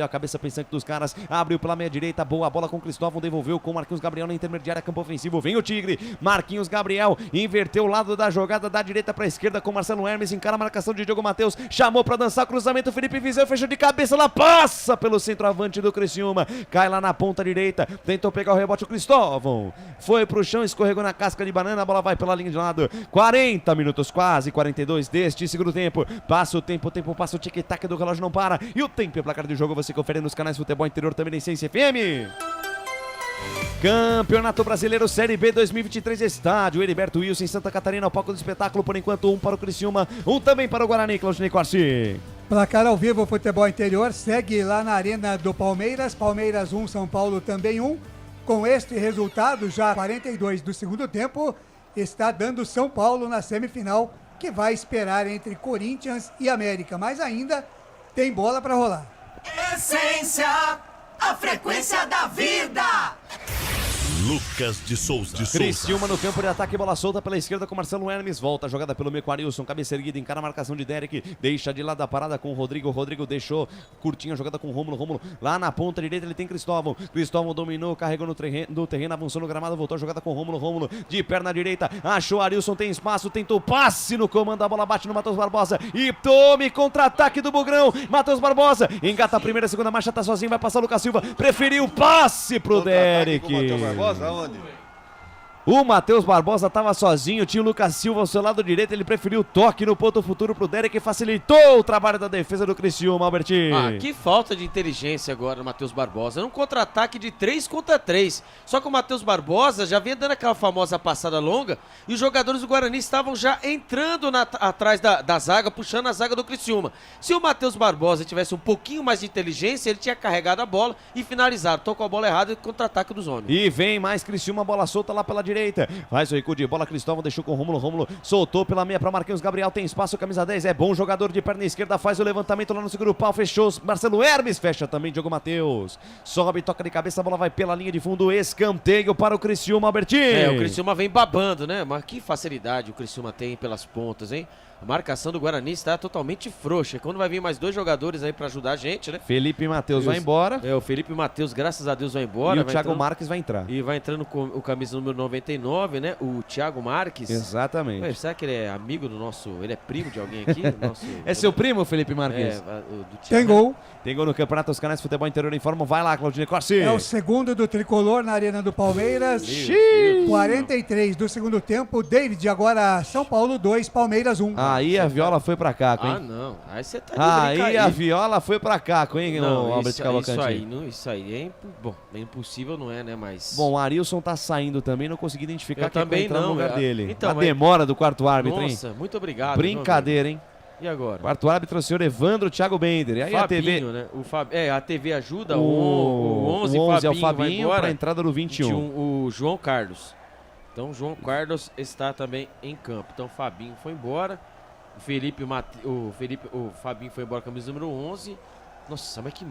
cabeça pensante dos caras, abriu pela meia direita, boa bola com o Cristóvão, devolveu com o Marquinhos Gabriel na intermediária, campo ofensivo, vem o Tigre, Marquinhos Gabriel, inverteu o lado da jogada da direita pra esquerda com Marcelo Hermes, encara a marcação de Diogo Matheus, chamou pra dançar, cruzamento, Felipe Viseu, fechou de cabeça, ela passa pelo centroavante do Criciúma, cai lá na ponta direita, tentou pegar o rebote, o Cristóvão foi pro chão, escorregou na casca de banana, a bola vai pela linha de lado, 40 minutos, quase 42 deste segundo tempo, passa o tempo passa o tic-tac do relógio, não para, e o tempo e o placar de jogo você confere nos canais Futebol Interior, também na Essência FM. Campeonato Brasileiro Série B 2023, estádio Heriberto Wilson em Santa Catarina, o palco do espetáculo, por enquanto 1 para o Criciúma, 1 também para o Guarani, Claudinei Corsi. Placar ao vivo, Futebol Interior, segue lá na Arena do Palmeiras 1, São Paulo também 1. Com este resultado, já 42 do segundo tempo, está dando São Paulo na semifinal, que vai esperar entre Corinthians e América, mas ainda tem bola para rolar. Essência, a frequência da vida. Lucas de Souza. Criciúma no campo de ataque, bola solta pela esquerda com Marcelo Hermes, volta a jogada pelo meio com Arilson, cabeça erguida, encara a marcação de Derek, deixa de lado a parada com o Rodrigo, deixou curtinha a jogada com o Rômulo, lá na ponta direita ele tem Cristóvão, dominou, carregou no terreno, avançou no gramado, voltou a jogada com o Rômulo, de perna direita, achou Arilson, tem espaço, tentou passe no comando, a bola bate no Matheus Barbosa e tome contra-ataque do Bugrão, Matheus Barbosa, engata a primeira, segunda marcha, tá sozinho, vai passar o Lucas Silva, preferiu passe pro Derek. Aonde? O Matheus Barbosa estava sozinho, tinha o Lucas Silva ao seu lado direito, ele preferiu o toque no ponto futuro pro Derek e facilitou o trabalho da defesa do Criciúma, Albertinho. Que falta de inteligência agora no Matheus Barbosa, um contra-ataque de 3 contra 3, só que o Matheus Barbosa já vinha dando aquela famosa passada longa e os jogadores do Guarani estavam já entrando atrás da zaga, puxando a zaga do Criciúma. Se o Matheus Barbosa tivesse um pouquinho mais de inteligência, ele tinha carregado a bola e finalizado, tocou a bola errada e contra-ataque dos homens. E vem mais Criciúma, bola solta lá pela direita, faz o recuo de bola, Cristóvão deixou com o Rômulo, soltou pela meia para Marquinhos Gabriel, tem espaço, camisa 10, é bom jogador de perna esquerda, faz o levantamento lá no segundo pau, fechou, Marcelo Hermes, fecha também Diogo Matheus, sobe, toca de cabeça, a bola vai pela linha de fundo, escanteio para o Criciúma, Albertinho. O Criciúma vem babando, né? Mas que facilidade o Criciúma tem pelas pontas, hein? A marcação do Guarani está totalmente frouxa. Quando vai vir mais 2 jogadores aí para ajudar a gente, né? Felipe Matheus vai embora. O Felipe Matheus, graças a Deus, vai embora. E o Thiago Marques vai entrar. E vai entrando com o camisa número 99, né? O Thiago Marques. Exatamente. Ué, será que ele é amigo do nosso... Ele é primo de alguém aqui? É seu primo, Felipe Marques? Tem gol. Tem gol no Campeonato dos Canais Futebol Interior, informam. Vai lá, Claudinei Corsi. É o segundo do Tricolor na Arena do Palmeiras. 43 do segundo tempo. David, agora São Paulo 2, Palmeiras 1. Aí a viola foi pra cá, hein? Não. Aí você tá de Aí a viola foi pra cá, hein, Albert Cavalcante? Isso aí é impossível, não é, né? Mas... Bom, o Arilson tá saindo também, não consegui identificar quem também vai entrar no lugar dele. Então, a demora do quarto árbitro, hein? Nossa, muito obrigado. Brincadeira, hein? E agora? Quarto árbitro é o senhor Evandro Thiago Bender. E aí Fabinho, a TV... né? A TV ajuda, o 11 é o Fabinho para a entrada do 21. O João Carlos. Então, o João Carlos está também em campo. Então, o Fabinho foi embora. O Fabinho foi embora com a camisa número 11. Nossa, mas que...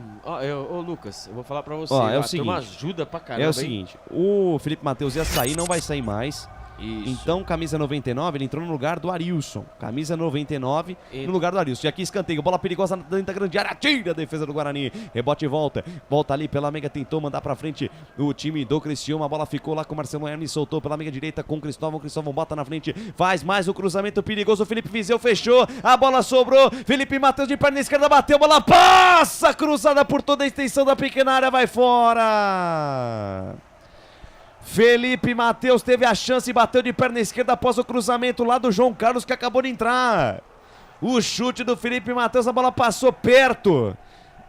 Lucas, eu vou falar pra você. É o seguinte, ajuda pra caramba. É o seguinte, o Felipe Matheus ia sair, não vai sair mais. Isso. Então, camisa 99, ele entrou no lugar do Arilson. Camisa 99 no lugar do Arilson. E aqui escanteio, bola perigosa dentro da grande área, tira a defesa do Guarani. Rebote e volta ali pela meiga, tentou mandar pra frente o time do Criciúma. A bola ficou lá com o Marcelo Hermes, soltou pela meiga direita com o Cristóvão. Cristóvão bota na frente, faz mais o cruzamento perigoso. Felipe Viseu fechou, a bola sobrou. Felipe Matheus de perna esquerda bateu, bola passa, cruzada por toda a extensão da pequena área, vai fora. Felipe Matheus teve a chance e bateu de perna esquerda após o cruzamento lá do João Carlos, que acabou de entrar. O chute do Felipe Matheus, a bola passou perto.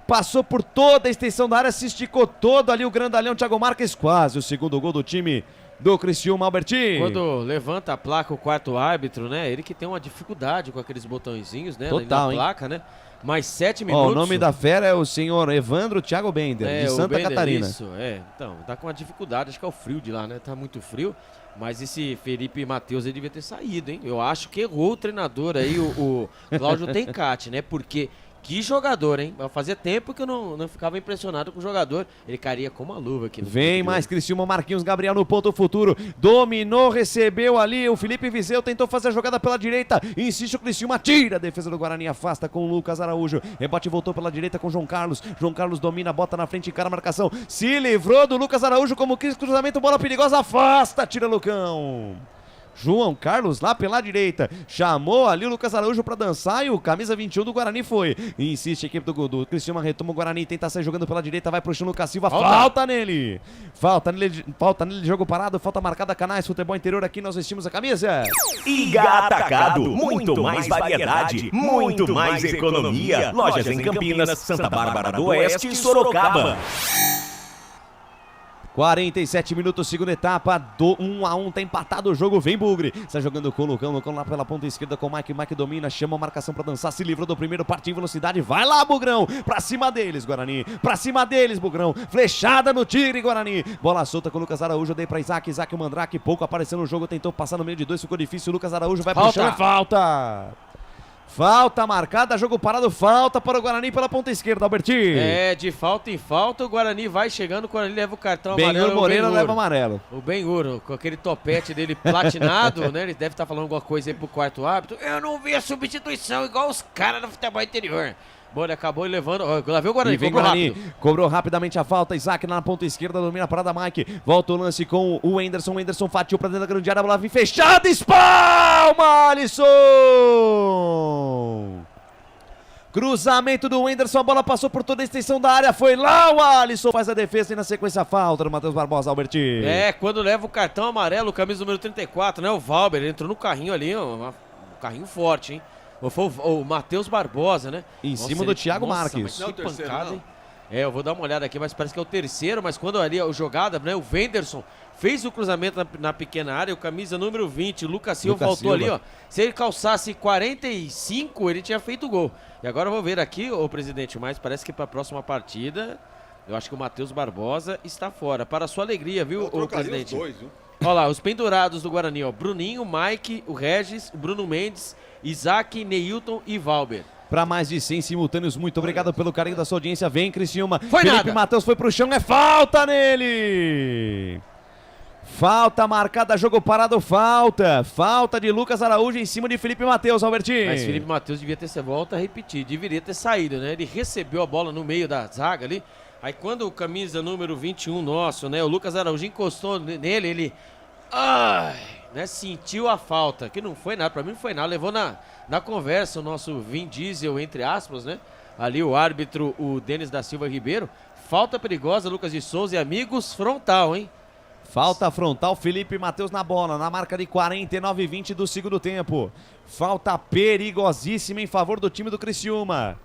Passou por toda a extensão da área, se esticou todo ali o grandalhão Thiago Marques, quase o segundo gol do time do Criciúma, Albertinho. Quando levanta a placa o quarto árbitro, né? Ele que tem uma dificuldade com aqueles botõezinhos, né? Total, na placa, né? Mais 7 minutos. Ó, o nome da fera é o senhor Evandro Thiago Bender, de Santa Catarina. Isso, então, tá com uma dificuldade, acho que é o frio de lá, né? Tá muito frio, mas esse Felipe Matheus, ele devia ter saído, hein? Eu acho que errou o treinador aí, o Cláudio Tencati, né? Porque que jogador, hein? Fazia tempo que eu não ficava impressionado com o jogador. Ele caía com uma luva aqui. Vem mais Criciúma, Marquinhos Gabriel no ponto futuro. Dominou, recebeu ali. O Felipe Viseu tentou fazer a jogada pela direita. Insiste o Criciúma, tira a defesa do Guarani, afasta com o Lucas Araújo. Rebote voltou pela direita com o João Carlos. João Carlos domina, bota na frente, encara a marcação. Se livrou do Lucas Araújo como quis, cruzamento, bola perigosa, afasta, tira Lucão. João Carlos lá pela direita, chamou ali o Lucas Araújo pra dançar e o camisa 21 do Guarani foi. Insiste a equipe do Criciúma, retoma o Guarani, tenta sair jogando pela direita, vai pro chão Lucas Silva, falta nele, jogo parado, falta marcada. Canais Futebol Interior, aqui nós vestimos a camisa. Iga Atacado, muito mais variedade, muito mais economia. Lojas em Campinas, Santa Bárbara do Oeste e Sorocaba. 47 minutos, segunda etapa, 1-1, tá empatado o jogo, vem Bugre, está jogando com o Lucão lá pela ponta esquerda com o Mike domina, chama a marcação pra dançar, se livrou do primeiro, parte em velocidade, vai lá Bugrão, pra cima deles Guarani, pra cima deles Bugrão, flechada no Tigre Guarani, bola solta com o Lucas Araújo, dei pra Isaac o Mandrake, pouco apareceu no jogo, tentou passar no meio de dois, ficou difícil, Lucas Araújo vai pro chão, é falta! Falta marcada, jogo parado, falta para o Guarani pela ponta esquerda, Albertinho. De falta em falta, o Guarani vai chegando, o Guarani leva o cartão amarelo. Ben-Hur Moreira leva amarelo. O Ben-Hur, com aquele topete dele platinado, né? Ele deve estar falando alguma coisa aí pro quarto árbitro. Eu não vi a substituição igual os caras do futebol interior. Bom, ele acabou levando. Lá veio o Guarani, cobrou rápido. Cobrou rapidamente a falta. Isaac na ponta esquerda, domina a parada. Mike volta o lance com o Anderson. O Anderson fatiou pra dentro da grande área. A bola vem fechada. Espalma, Alisson! Cruzamento do Anderson. A bola passou por toda a extensão da área. Foi lá o Alisson. Faz a defesa e na sequência a falta do Matheus Barbosa, Albertinho. Quando leva o cartão amarelo, o camisa número 34, né? O Valber, ele entrou no carrinho ali, um carrinho forte, hein? Foi o Matheus Barbosa, né? Em cima do Thiago Marques. Mas que pancada, hein? Eu vou dar uma olhada aqui, mas parece que é o terceiro, mas quando ali a jogada, né? O Wenderson fez o cruzamento na pequena área, o camisa número 20, Lucas Silva, faltou ali, ó. Se ele calçasse 45, ele tinha feito o gol. E agora eu vou ver aqui, ô presidente, mas parece que para a próxima partida, eu acho que o Matheus Barbosa está fora. Para a sua alegria, viu, ô presidente? Os dois, viu? Olha lá, os pendurados do Guarani, ó. Bruninho, Mike, o Regis, o Bruno Mendes, Isaac, Neilton e Valber. Para mais de 100 simultâneos, muito obrigado pelo carinho da sua audiência. Vem, Criciúma. Foi Felipe nada. Matheus foi pro chão, é falta nele! Falta marcada, jogo parado, falta. Falta de Lucas Araújo em cima de Felipe Matheus, Albertinho. Mas Felipe Matheus devia ter volta a repetir, deveria ter saído, né? Ele recebeu a bola no meio da zaga ali. Aí quando o camisa número 21 nosso, né? O Lucas Araújo encostou nele, ele... né, sentiu a falta, que não foi nada, pra mim não foi nada, levou na conversa o nosso Vin Diesel, entre aspas, né? Ali o árbitro, o Denis da Silva Ribeiro. Falta perigosa, Lucas de Souza e amigos, frontal, hein? Falta frontal, Felipe Matheus na bola, na marca de 49-20 do segundo tempo. Falta perigosíssima em favor do time do Criciúma.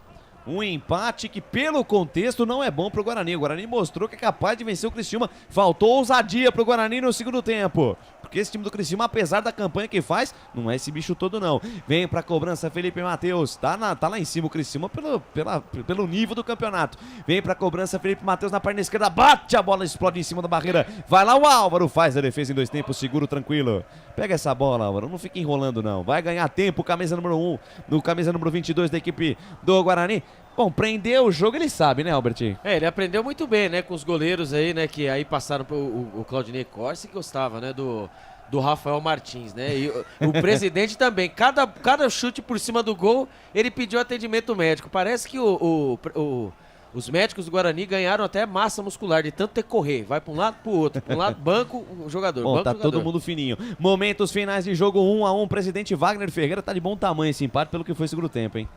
Um empate que, pelo contexto, não é bom pro Guarani. O Guarani mostrou que é capaz de vencer o Criciúma. Faltou ousadia pro Guarani no segundo tempo. Porque esse time do Criciúma, apesar da campanha que faz, não é esse bicho todo, não. Vem pra cobrança, Felipe Matheus. Tá lá em cima o Criciúma pelo nível do campeonato. Vem pra cobrança, Felipe Matheus na perna esquerda. Bate a bola, explode em cima da barreira. Vai lá o Álvaro, faz a defesa em 2 tempos, seguro, tranquilo. Pega essa bola, Álvaro. Não fica enrolando, não. Vai ganhar tempo, camisa número 1, no camisa número 22 da equipe do Guarani. Bom, prendeu o jogo, ele sabe, né, Albertinho? Ele aprendeu muito bem, né, com os goleiros aí, né, que aí passaram o Claudinei Corsi, que gostava, né, do do Rafael Martins, né? E o presidente também. Cada chute por cima do gol, ele pediu atendimento médico. Parece que os médicos do Guarani ganharam até massa muscular de tanto ter que correr. Vai para um lado, para o outro. Para um lado, banco, o jogador. Bom, banco, tá jogador. todo mundo fininho. Momentos finais de jogo, 1-1. Presidente Wagner Ferreira tá de bom tamanho esse empate pelo que foi o segundo tempo, hein?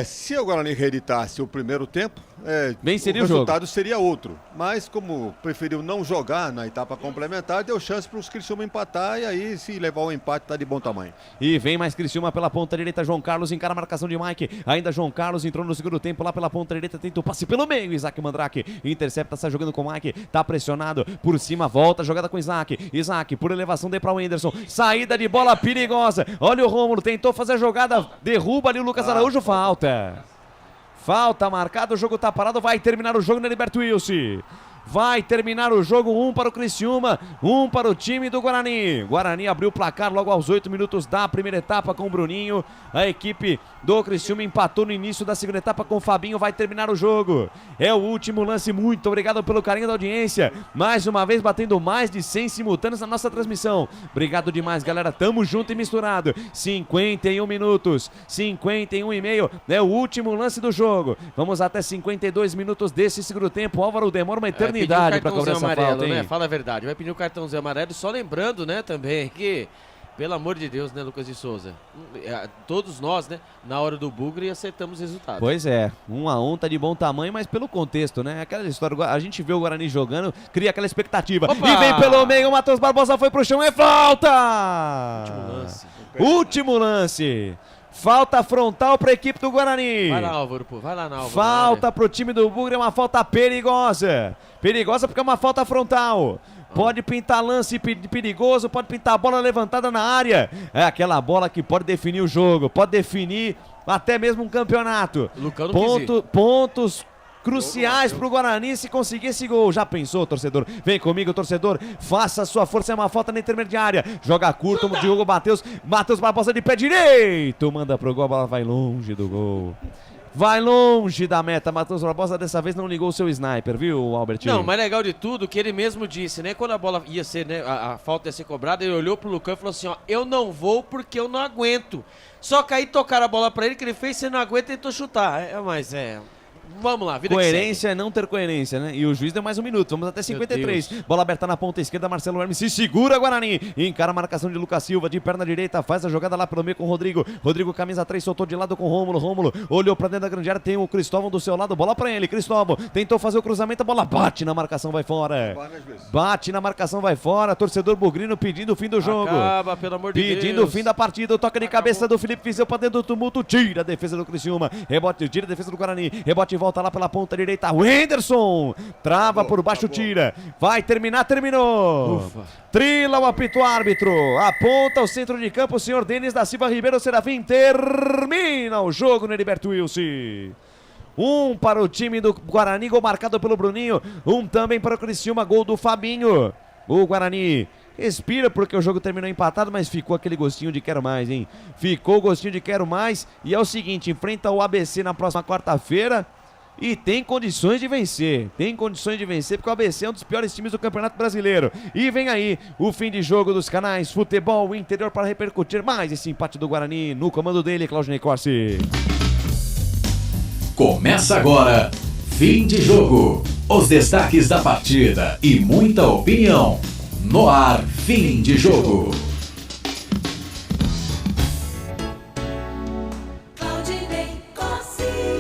Se o Guarani reeditasse o primeiro tempo, venceria o o jogo. resultado seria outro. Mas como preferiu não jogar na etapa complementar, deu chance para os Criciúma empatar e aí se levar o empate tá de bom tamanho. E vem mais Criciúma pela ponta direita, João Carlos encara a marcação de Mike, ainda João Carlos entrou no segundo tempo lá pela ponta direita, tenta o passe pelo meio, Isaac Mandrake intercepta, sai jogando com o Mike, tá pressionado por cima, volta, jogada com Isaac, por elevação deu para o Anderson, saída de bola perigosa, olha o Rômulo, tentou fazer a jogada, derruba ali o Lucas Araújo, falta marcada, o jogo tá parado, vai terminar o jogo no Heriberto Wilson. Vai terminar o jogo, 1 para o Criciúma, 1 para o time do Guarani. Guarani abriu o placar logo aos 8 minutos da primeira etapa com o Bruninho. A equipe do Criciúma empatou no início da segunda etapa com o Fabinho. Vai terminar o jogo. É o último lance. Muito obrigado pelo carinho da audiência. Mais uma vez batendo mais de 100 simultâneos na nossa transmissão. Obrigado demais, galera. Tamo junto e misturado. 51 minutos, 51 e meio. É o último lance do jogo. Vamos até 52 minutos desse segundo tempo. Álvaro, demora uma eternidade para cobrar essa falta, hein? Né? Fala a verdade, vai pedir o cartãozinho amarelo, só lembrando, né, também que, pelo amor de Deus, né, Lucas de Souza, todos nós, né, na hora do bugre acertamos o resultado. Pois é, 1-1 tá de bom tamanho, mas pelo contexto, né, aquela história, a gente vê o Guarani jogando, cria aquela expectativa. Opa! E vem pelo meio, o Matheus Barbosa foi pro chão, é falta! Último lance. Falta frontal para a equipe do Guarani. Vai lá, Álvaro, pô. Vai lá, Álvaro. Falta para o time do Bugre, é uma falta perigosa. Perigosa porque é uma falta frontal. Pode pintar lance perigoso, pode pintar a bola levantada na área. É aquela bola que pode definir o jogo, pode definir até mesmo um campeonato. Pontos cruciais pro Guarani se conseguir esse gol. Já pensou, torcedor? Vem comigo, torcedor. Faça a sua força, é uma falta na intermediária. Joga curto, o Diogo Matheus Barbosa de pé direito. Manda pro gol, a bola vai longe do gol. Vai longe da meta. Matheus Barbosa dessa vez não ligou o seu sniper, viu, Albertinho? Não, mas legal de tudo que ele mesmo disse, né? Quando a bola ia ser, né? A falta ia ser cobrada, ele olhou pro Lucão e falou assim, ó, eu não vou porque eu não aguento. Só que aí tocaram a bola pra ele, que ele fez, você não aguenta e tentou chutar. Vamos lá, vida coerência é não ter coerência, né? E o juiz deu mais um minuto, vamos até 53. Bola aberta na ponta esquerda, Marcelo Hermes se segura, Guarani. Encara a marcação de Lucas Silva, de perna direita, faz a jogada lá pelo meio com o Rodrigo. Rodrigo, camisa 3, soltou de lado com o Rômulo. Rômulo olhou pra dentro da grande área, tem o Cristóvão do seu lado, bola pra ele. Cristóvão tentou fazer o cruzamento, a bola bate na marcação, vai fora. Bate na marcação, vai fora. Torcedor bugrino pedindo o fim do jogo. Acaba, pelo amor de Deus. Pedindo o fim da partida, o toque de cabeça do Felipe Viseu pra dentro do tumulto, tira a defesa do Criciúma. Rebote, tira a defesa do Guarani. Rebote e volta lá pela ponta direita, o Henderson trava por baixo, tira, vai terminar, terminou. Ufa. Trila o apito árbitro, aponta o centro de campo, o senhor Denis da Silva Ribeiro Serafim, termina o jogo no Heriberto Wilson. 1 para o time do Guarani, gol marcado pelo Bruninho, 1 também para o Criciúma, gol do Fabinho. O Guarani respira porque o jogo terminou empatado, mas ficou aquele gostinho de quero mais, hein? Ficou o gostinho de quero mais e é o seguinte, enfrenta o ABC na próxima quarta-feira. E tem condições de vencer, porque o ABC é um dos piores times do Campeonato Brasileiro. E vem aí o fim de jogo dos canais Futebol Interior para repercutir mais esse empate do Guarani no comando dele, Claudinei Corsi. Começa agora, fim de jogo, os destaques da partida e muita opinião. No ar, fim de jogo.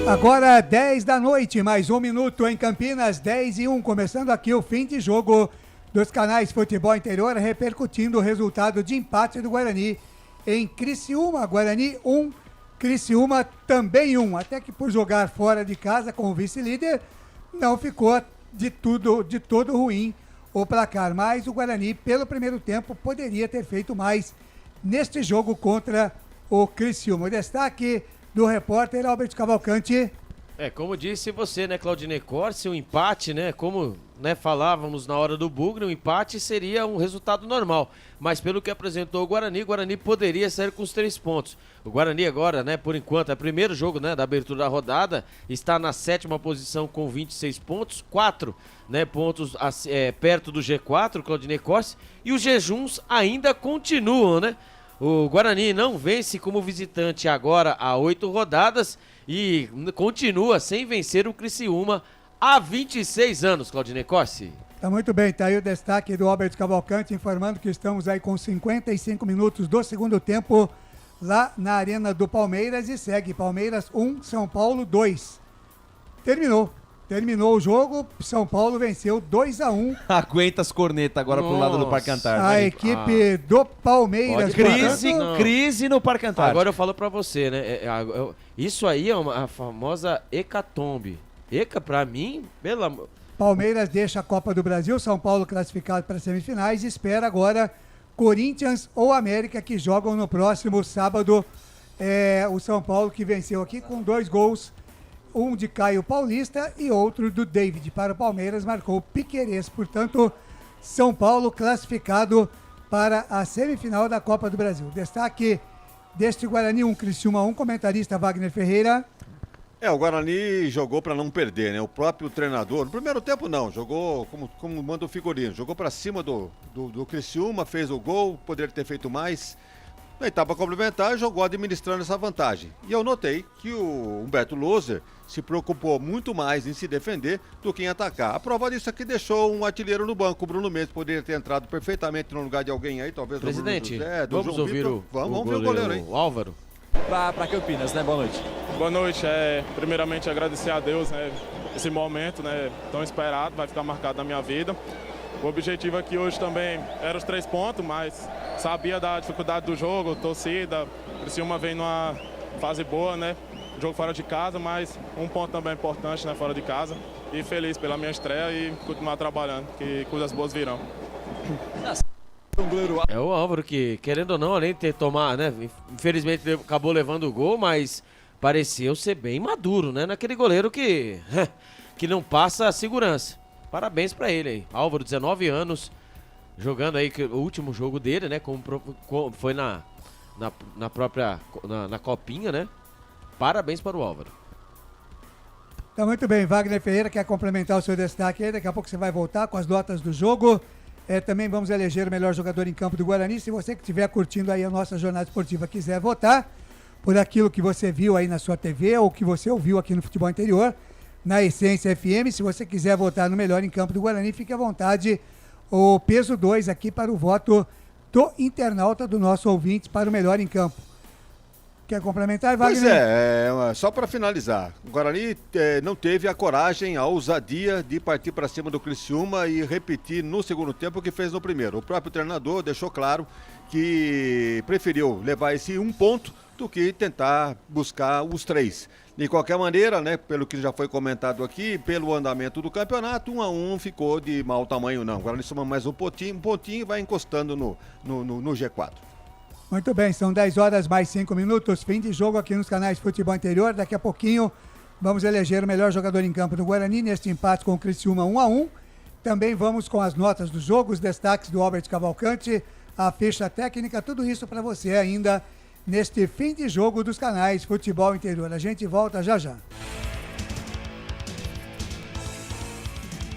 Agora 10 da noite, mais 1 minuto em Campinas, 10:01, começando aqui o fim de jogo dos canais Futebol Interior, repercutindo o resultado de empate do Guarani em Criciúma. Guarani 1, Criciúma também 1, até que por jogar fora de casa com o vice-líder, não ficou de todo ruim o placar, mas o Guarani, pelo primeiro tempo, poderia ter feito mais neste jogo contra o Criciúma. O destaque do repórter Alberto Cavalcante. Como disse você, né, Claudinei Corsi, o empate, né, como né, falávamos na hora do Bugre, um empate seria um resultado normal. Mas pelo que apresentou o Guarani poderia sair com os 3 pontos. O Guarani agora, né, por enquanto, é o primeiro jogo, né, da abertura da rodada, está na 7ª posição com 26 pontos, 4, né, pontos perto do G4, Claudinei Corsi, e os jejuns ainda continuam, né? O Guarani não vence como visitante agora há 8 rodadas e continua sem vencer o Criciúma há 26 anos, Claudinei Corsi. Tá muito bem, tá aí o destaque do Albert Cavalcante informando que estamos aí com 55 minutos do segundo tempo lá na Arena do Palmeiras e segue Palmeiras 1, São Paulo 2. Terminou o jogo, São Paulo venceu 2-1. Aguenta as cornetas agora pro lado do Parque Antártico. A equipe do Palmeiras. Crise no Parque Antártico. Agora eu falo pra você, né? Isso aí é a famosa hecatombe. Pra mim, pelo amor... Palmeiras deixa a Copa do Brasil, São Paulo classificado para as semifinais e espera agora Corinthians ou América que jogam no próximo sábado. O São Paulo que venceu aqui com 2 gols, um de Caio Paulista e outro do David. Para o Palmeiras marcou Piquerez, portanto São Paulo classificado para a semifinal da Copa do Brasil. Destaque deste Guarani 1, Criciúma 1, comentarista Wagner Ferreira. O Guarani jogou para não perder, né? O próprio treinador, no primeiro tempo não, jogou como manda o figurino, jogou para cima do Criciúma, fez o gol, poderia ter feito mais. Na etapa complementar, jogou administrando essa vantagem. E eu notei que o Humberto Loser se preocupou muito mais em se defender do que em atacar. A prova disso é que deixou um artilheiro no banco. O Bruno Mendes poderia ter entrado perfeitamente no lugar de alguém aí, talvez Presidente, do Bruno José, do vamos João ouvir Vitor. Vamos ver o goleiro aí. O Álvaro. Para Campinas, né? Boa noite. Boa noite. Primeiramente agradecer a Deus, né? Esse momento, né? Tão esperado, vai ficar marcado na minha vida. O objetivo aqui hoje também era os 3 pontos, mas sabia da dificuldade do jogo, torcida. O Criciúma vem numa fase boa, né? Jogo fora de casa, mas um ponto também importante, né? Fora de casa. E feliz pela minha estreia e continuar trabalhando, que coisas boas virão. É o Álvaro que, querendo ou não, além de ter tomado, né? Infelizmente acabou levando o gol, mas pareceu ser bem maduro, né? Naquele goleiro que não passa segurança. Parabéns pra ele aí. Álvaro, 19 anos, jogando aí o último jogo dele, né? Foi na própria copinha, né? Parabéns para o Álvaro. Tá muito bem, Wagner Ferreira quer complementar o seu destaque aí, daqui a pouco você vai voltar com as notas do jogo. Também vamos eleger o melhor jogador em campo do Guarani. Se você que estiver curtindo aí a nossa jornada esportiva quiser votar por aquilo que você viu aí na sua TV ou que você ouviu aqui no Futebol Interior, na Essência FM, se você quiser votar no melhor em campo do Guarani, fique à vontade. O peso 2 aqui para o voto do internauta, do nosso ouvinte, para o melhor em campo. Quer complementar, Wagner? Pois só para finalizar, o Guarani não teve a coragem, a ousadia de partir para cima do Criciúma e repetir no segundo tempo o que fez no primeiro. O próprio treinador deixou claro que preferiu levar esse 1 ponto do que tentar buscar os 3. De qualquer maneira, né, pelo que já foi comentado aqui, pelo andamento do campeonato, 1-1 ficou de mau tamanho não. O Guarani soma mais um pontinho e vai encostando no G4. Muito bem, são 10 horas mais 5 minutos, fim de jogo aqui nos canais Futebol Interior. Daqui a pouquinho vamos eleger o melhor jogador em campo do Guarani neste empate com o Criciúma 1-1. Também vamos com as notas do jogo, os destaques do Albert Cavalcante, a ficha técnica, tudo isso para você ainda neste fim de jogo dos canais Futebol Interior. A gente volta já já.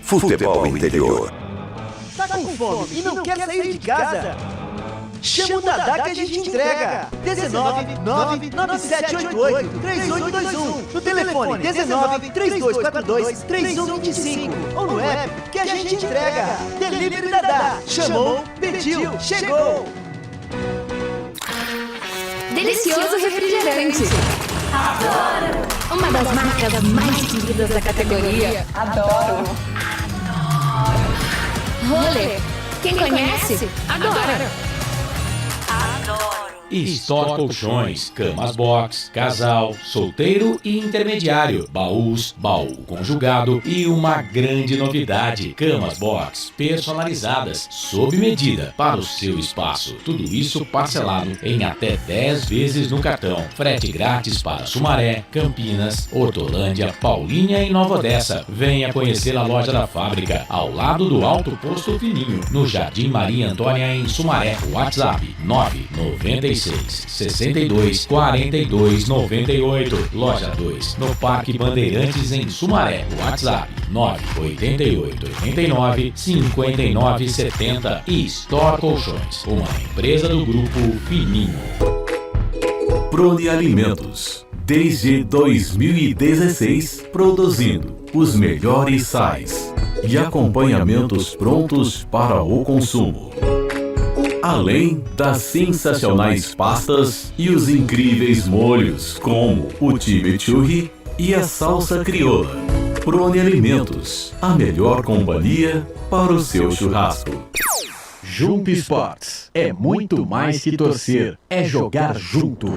Futebol Interior. Tá com fome e não quer sair de casa? Chama o Dadá que a gente entrega. 19-99788-3821. No telefone 19-3242-3125. Ou no app que a gente entrega. Delivery Dadá. Chamou, pediu, chegou. Delicioso refrigerante. Adoro! Uma das marcas mais queridas da categoria. Adoro. Rolê. Quem conhece, adora. Adoro. Store Colchões, camas box, casal, solteiro e intermediário, baús, baú conjugado e uma grande novidade, camas box personalizadas, sob medida para o seu espaço. Tudo isso parcelado em até 10 vezes no cartão. Frete grátis para Sumaré, Campinas, Hortolândia, Paulínia e Nova Odessa. Venha conhecer a loja da fábrica, ao lado do Alto Posto Fininho, no Jardim Maria Antônia, em Sumaré. WhatsApp 996 62 42 98. Loja 2, no Parque Bandeirantes, em Sumaré. WhatsApp 988 89 59 70. E Store Colchões, uma empresa do Grupo Fininho. Prone Alimentos, desde 2016, produzindo os melhores sais e acompanhamentos prontos para o consumo. Além das sensacionais pastas e os incríveis molhos, como o chimichurri e a salsa crioula. Prone Alimentos, a melhor companhia para o seu churrasco. Jump Sports é muito mais que torcer, é jogar junto.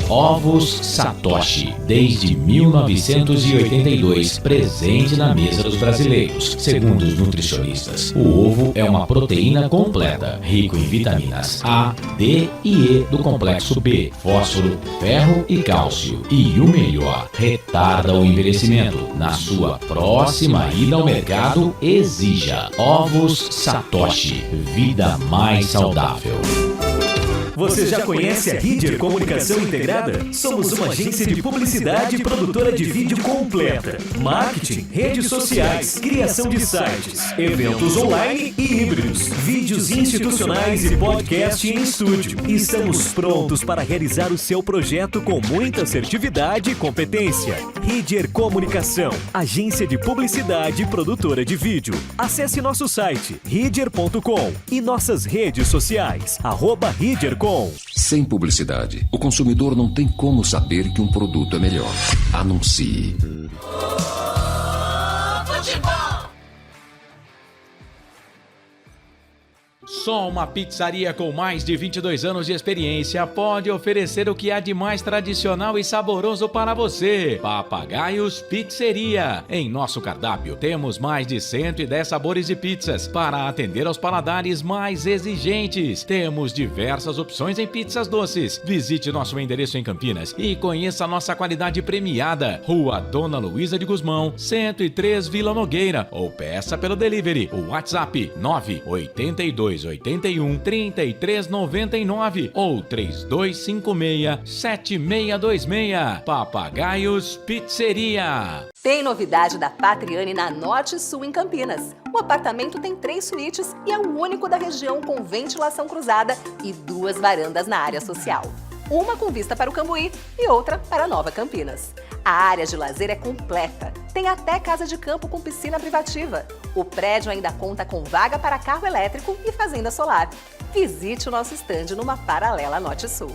Ovos Satoshi, desde 1982, presente na mesa dos brasileiros. Segundo os nutricionistas, o ovo é uma proteína completa, rico em vitaminas A, D e E do complexo B, fósforo, ferro e cálcio. E o melhor, retarda o envelhecimento. Na sua próxima ida ao mercado, exija Ovos Satoshi, vida mais saudável. Você já conhece a Ridger Comunicação Integrada? Somos uma agência de publicidade e produtora de vídeo completa. Marketing, redes sociais, criação de sites, eventos online e híbridos, vídeos institucionais e podcast em estúdio. Estamos prontos para realizar o seu projeto com muita assertividade e competência. Ridger Comunicação, agência de publicidade e produtora de vídeo. Acesse nosso site ridger.com e nossas redes sociais @ridger.com. Sem publicidade, o consumidor não tem como saber que um produto é melhor. Anuncie. Só uma pizzaria com mais de 22 anos de experiência pode oferecer o que há de mais tradicional e saboroso para você. Papagaios Pizzeria. Em nosso cardápio temos mais de 110 sabores de pizzas para atender aos paladares mais exigentes. Temos diversas opções em pizzas doces. Visite nosso endereço em Campinas e conheça a nossa qualidade premiada. Rua Dona Luísa de Guzmão, 103, Vila Nogueira. Ou peça pelo delivery. O WhatsApp 982 81 33 99 ou 3256 7626. Papagaios Pizzeria. Tem novidade da Patriane na Norte Sul, em Campinas. O apartamento tem 3 suítes e é o único da região com ventilação cruzada e 2 varandas na área social. Uma com vista para o Cambuí e outra para Nova Campinas. A área de lazer é completa. Tem até casa de campo com piscina privativa. O prédio ainda conta com vaga para carro elétrico e fazenda solar. Visite o nosso estande numa paralela Norte Sul.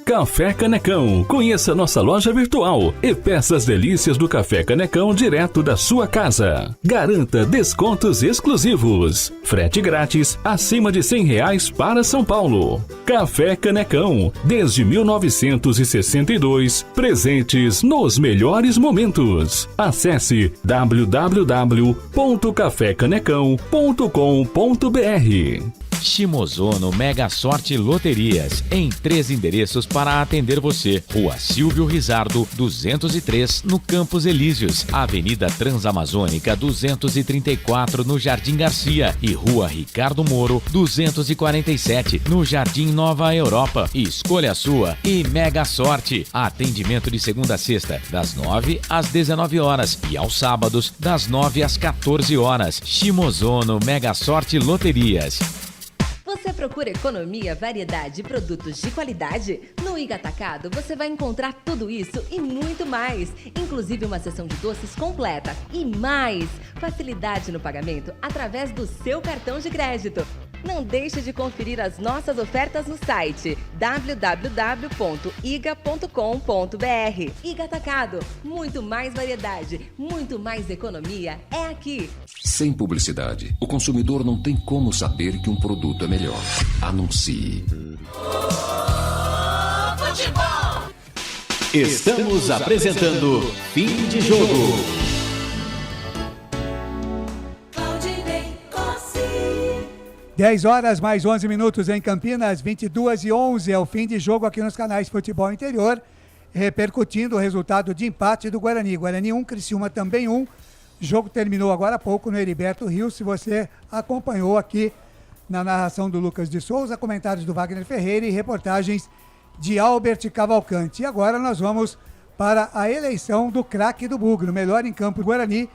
Café Canecão. Conheça nossa loja virtual e peça as delícias do Café Canecão direto da sua casa. Garanta descontos exclusivos. Frete grátis acima de R$100 para São Paulo. Café Canecão, desde 1962, presentes nos melhores momentos. Acesse www.cafecanecão.com.br. Shimozono Mega Sorte Loterias, em 3 endereços para atender você. Rua Silvio Rizardo, 203, no Campos Elíseos. Avenida Transamazônica, 234, no Jardim Garcia. E Rua Ricardo Moro, 247, no Jardim Nova Europa. Escolha a sua e Mega Sorte. Atendimento de segunda a sexta, das 9 às 19 horas e aos sábados, das 9 às 14 horas. Shimozono Mega Sorte Loterias. Você procura economia, variedade e produtos de qualidade? No Iga Atacado você vai encontrar tudo isso e muito mais, inclusive uma seção de doces completa e mais facilidade no pagamento através do seu cartão de crédito. Não deixe de conferir as nossas ofertas no site www.iga.com.br. Iga Atacado, muito mais variedade, muito mais economia é aqui. Sem publicidade, o consumidor não tem como saber que um produto é melhor. Anuncie. Estamos apresentando Fim de Jogo. 10 horas mais 11 minutos em Campinas, 22h11 é o fim de jogo aqui nos canais Futebol Interior, repercutindo o resultado de empate do Guarani. Guarani 1, Criciúma também 1. O jogo terminou agora há pouco no Heriberto Rios. Se você acompanhou aqui na narração do Lucas de Souza, comentários do Wagner Ferreira e reportagens de Albert Cavalcante. E agora nós vamos para a eleição do craque do Bugre, o melhor em campo do Guarani,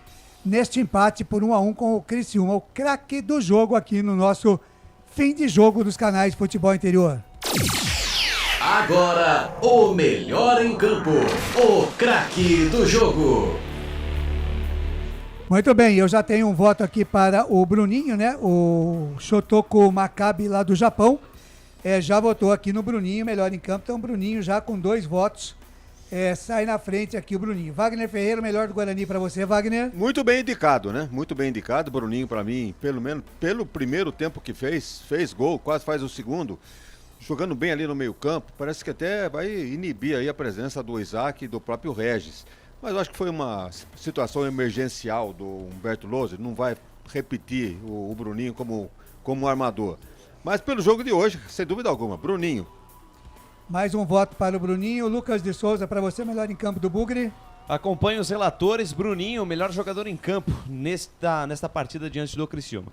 neste empate por 1-1 com o Criciúma, o craque do jogo aqui no nosso fim de jogo dos canais Futebol Interior. Agora, o melhor em campo, o craque do jogo. Muito bem, eu já tenho um voto aqui para o Bruninho, né? O Shotoko Maccabi lá do Japão. Já votou aqui no Bruninho, melhor em campo. Então, o Bruninho já com 2 votos. Sai na frente aqui o Bruninho. Wagner Ferreira, o melhor do Guarani para você, Wagner. Muito bem indicado, né? Muito bem indicado. Bruninho, para mim, pelo menos pelo primeiro tempo que fez gol, quase faz o segundo. Jogando bem ali no meio campo. Parece que até vai inibir aí a presença do Isaac e do próprio Regis. Mas eu acho que foi uma situação emergencial do Humberto Louser. Não vai repetir o Bruninho como armador. Mas pelo jogo de hoje, sem dúvida alguma, Bruninho. Mais um voto para o Bruninho. Lucas de Souza, para você, melhor em campo do Bugre. Acompanhe os relatores. Bruninho, melhor jogador em campo nesta partida diante do Criciúma.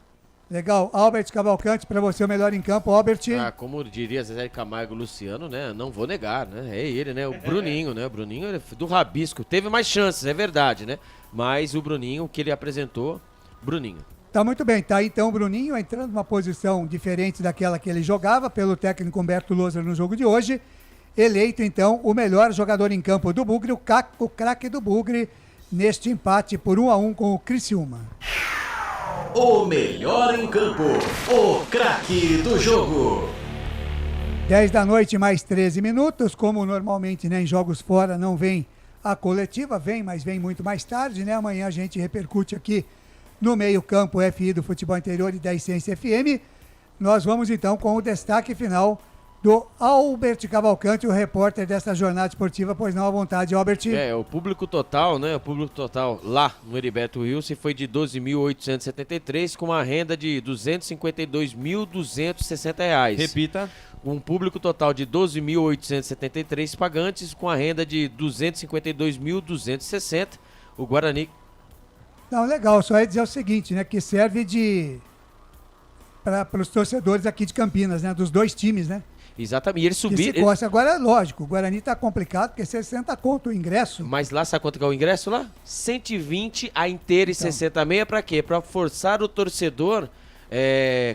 Legal. Albert Cavalcante, para você, o melhor em campo. Albert. Como diria Zezé Camargo e Luciano, né? Não vou negar, né? É ele, né? O Bruninho, né? O Bruninho é do rabisco. Teve mais chances, é verdade, né? Mas o Bruninho, o que ele apresentou, Bruninho. Tá muito bem, tá então o Bruninho entrando numa posição diferente daquela que ele jogava pelo técnico Humberto Louser no jogo de hoje, eleito então o melhor jogador em campo do Bugre, o craque do Bugre, neste empate por 1-1 com o Criciúma. O melhor em campo, o craque do jogo. 10 da noite mais 13 minutos, como normalmente, né, em jogos fora não vem a coletiva, mas vem muito mais tarde, né? Amanhã a gente repercute aqui no meio-campo FI do Futebol Interior e da Essência FM. Nós vamos então com o destaque final do Albert Cavalcante, o repórter desta jornada esportiva. Pois não, à vontade, Albert. O público total, né? O público total lá no Heriberto Wilson foi de 12.873, com uma renda de R$ 252.260. Repita. Um público total de 12.873 pagantes, com a renda de R$ 252.260. O Guarani. Não, legal, só ia dizer o seguinte, né, que serve para os torcedores aqui de Campinas, né, dos dois times, né? Exatamente, e eles subiram. Agora, lógico, o Guarani tá complicado, porque 60 conto o ingresso. Mas lá, sabe quanto que é o ingresso lá? 120 a inteira e 60 a meia, pra quê? Pra forçar o torcedor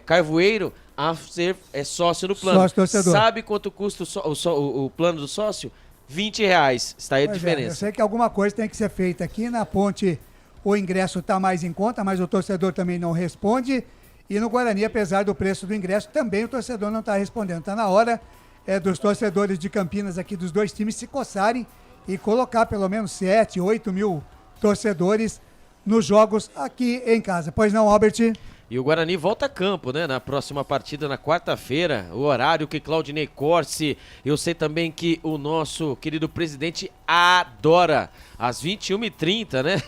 carvoeiro a ser sócio no plano. Sócio torcedor. Sabe quanto custa o plano do sócio? R$20, está aí a diferença. Eu sei que alguma coisa tem que ser feita aqui na ponte. O ingresso está mais em conta, mas o torcedor também não responde. E no Guarani, apesar do preço do ingresso, também o torcedor não está respondendo. Está na hora dos torcedores de Campinas aqui dos dois times se coçarem e colocar pelo menos 7, 8 mil torcedores nos jogos aqui em casa. Pois não, Albert? E o Guarani volta a campo, né? Na próxima partida, na quarta-feira, o horário que Claudinei Corsi, eu sei também que o nosso querido presidente adora, às 21h30, né?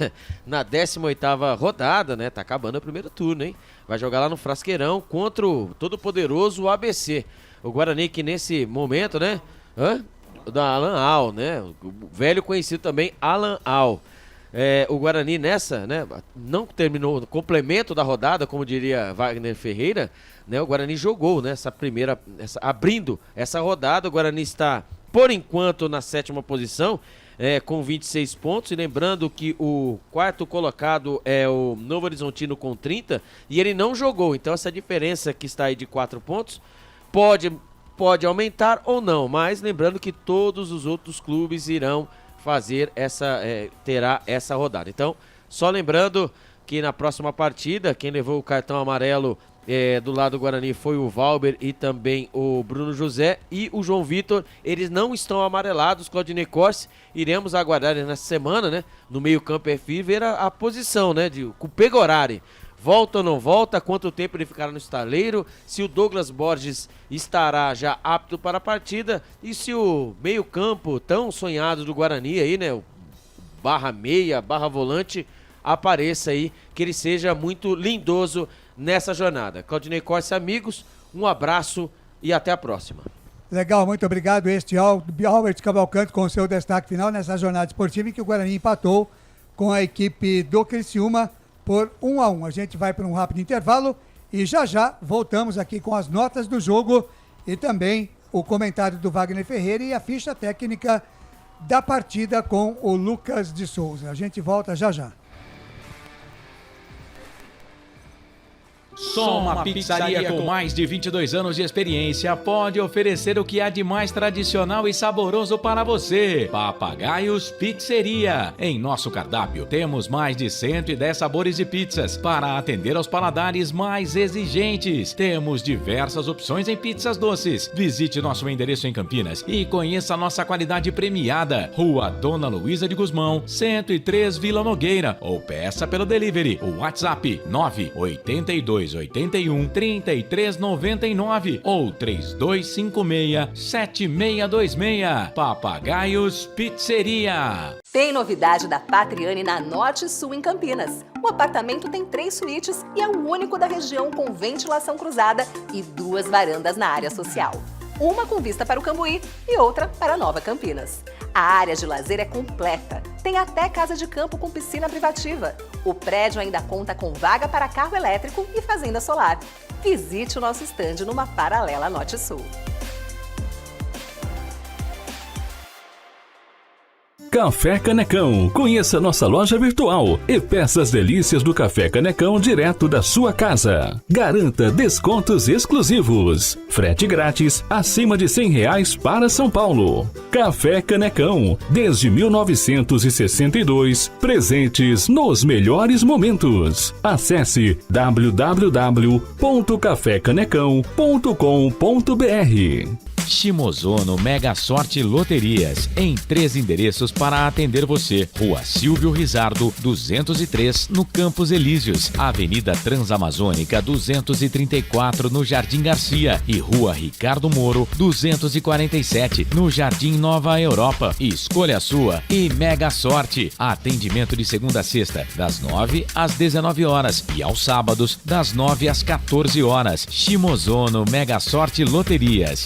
Na 18ª rodada, né? Tá acabando o primeiro turno, hein? Vai jogar lá no Frasqueirão contra o todo-poderoso ABC. O Guarani que nesse momento, né? Da Alan Al, né? O velho conhecido também, Alan Al. O Guarani nessa, né, não terminou o complemento da rodada, como diria Wagner Ferreira, né, o Guarani jogou, né, abrindo essa rodada. O Guarani está, por enquanto, na 7ª posição, com 26 pontos, e lembrando que o quarto colocado é o Novo Horizontino com 30, e ele não jogou, então essa diferença que está aí de 4 pontos pode aumentar ou não, mas lembrando que todos os outros clubes irão fazer terá essa rodada. Então, só lembrando que na próxima partida, quem levou o cartão amarelo do lado do Guarani foi o Valber e também o Bruno José e o João Vitor. Eles não estão amarelados, Claudinei Corse. Iremos aguardar nessa semana, né? No meio-campo FI, ver a posição, né? Com o Pegorari. Volta ou não volta? Quanto tempo ele ficará no estaleiro? Se o Douglas Borges estará já apto para a partida? E se o meio-campo tão sonhado do Guarani aí, né? O barra meia, barra volante, apareça aí, que ele seja muito lindoso nessa jornada. Claudinei Corse, amigos, um abraço e até a próxima. Legal, muito obrigado. Este é o Albert Cavalcante com o seu destaque final nessa jornada esportiva em que o Guarani empatou com a equipe do Criciúma por 1-1. A gente vai para um rápido intervalo e já voltamos aqui com as notas do jogo e também o comentário do Wagner Ferreira e a ficha técnica da partida com o Lucas de Souza. A gente volta já. Só uma pizzaria com mais de 22 anos de experiência pode oferecer o que há de mais tradicional e saboroso para você. Papagaios Pizzeria. Em nosso cardápio temos mais de 110 sabores de pizzas para atender aos paladares mais exigentes. Temos diversas opções em pizzas doces. Visite nosso endereço em Campinas e conheça nossa qualidade premiada. Rua Dona Luísa de Guzmão, 103 Vila Nogueira, ou peça pelo delivery. O WhatsApp 98281-3399 ou 3256-7626. Papagaios Pizzeria. Tem novidade da Patriane na Norte Sul em Campinas. O apartamento tem 3 suítes e é o único da região com ventilação cruzada e 2 varandas na área social. Uma com vista para o Cambuí e outra para Nova Campinas. A área de lazer é completa. Tem até casa de campo com piscina privativa. O prédio ainda conta com vaga para carro elétrico e fazenda solar. Visite o nosso estande numa paralela Norte Sul. Café Canecão. Conheça nossa loja virtual e peça as delícias do Café Canecão direto da sua casa. Garanta descontos exclusivos. Frete grátis acima de R$100 para São Paulo. Café Canecão. Desde 1962, presentes nos melhores momentos. Acesse www.cafecanecão.com.br. Shimozono Mega Sorte Loterias, em 3 endereços para atender você. Rua Silvio Rizardo, 203, no Campos Elíseos. Avenida Transamazônica, 234, no Jardim Garcia. E Rua Ricardo Moro, 247, no Jardim Nova Europa. Escolha a sua e Mega Sorte. Atendimento de segunda a sexta, das 9 às 19 horas. E aos sábados, das 9 às 14 horas. Shimozono Mega Sorte Loterias.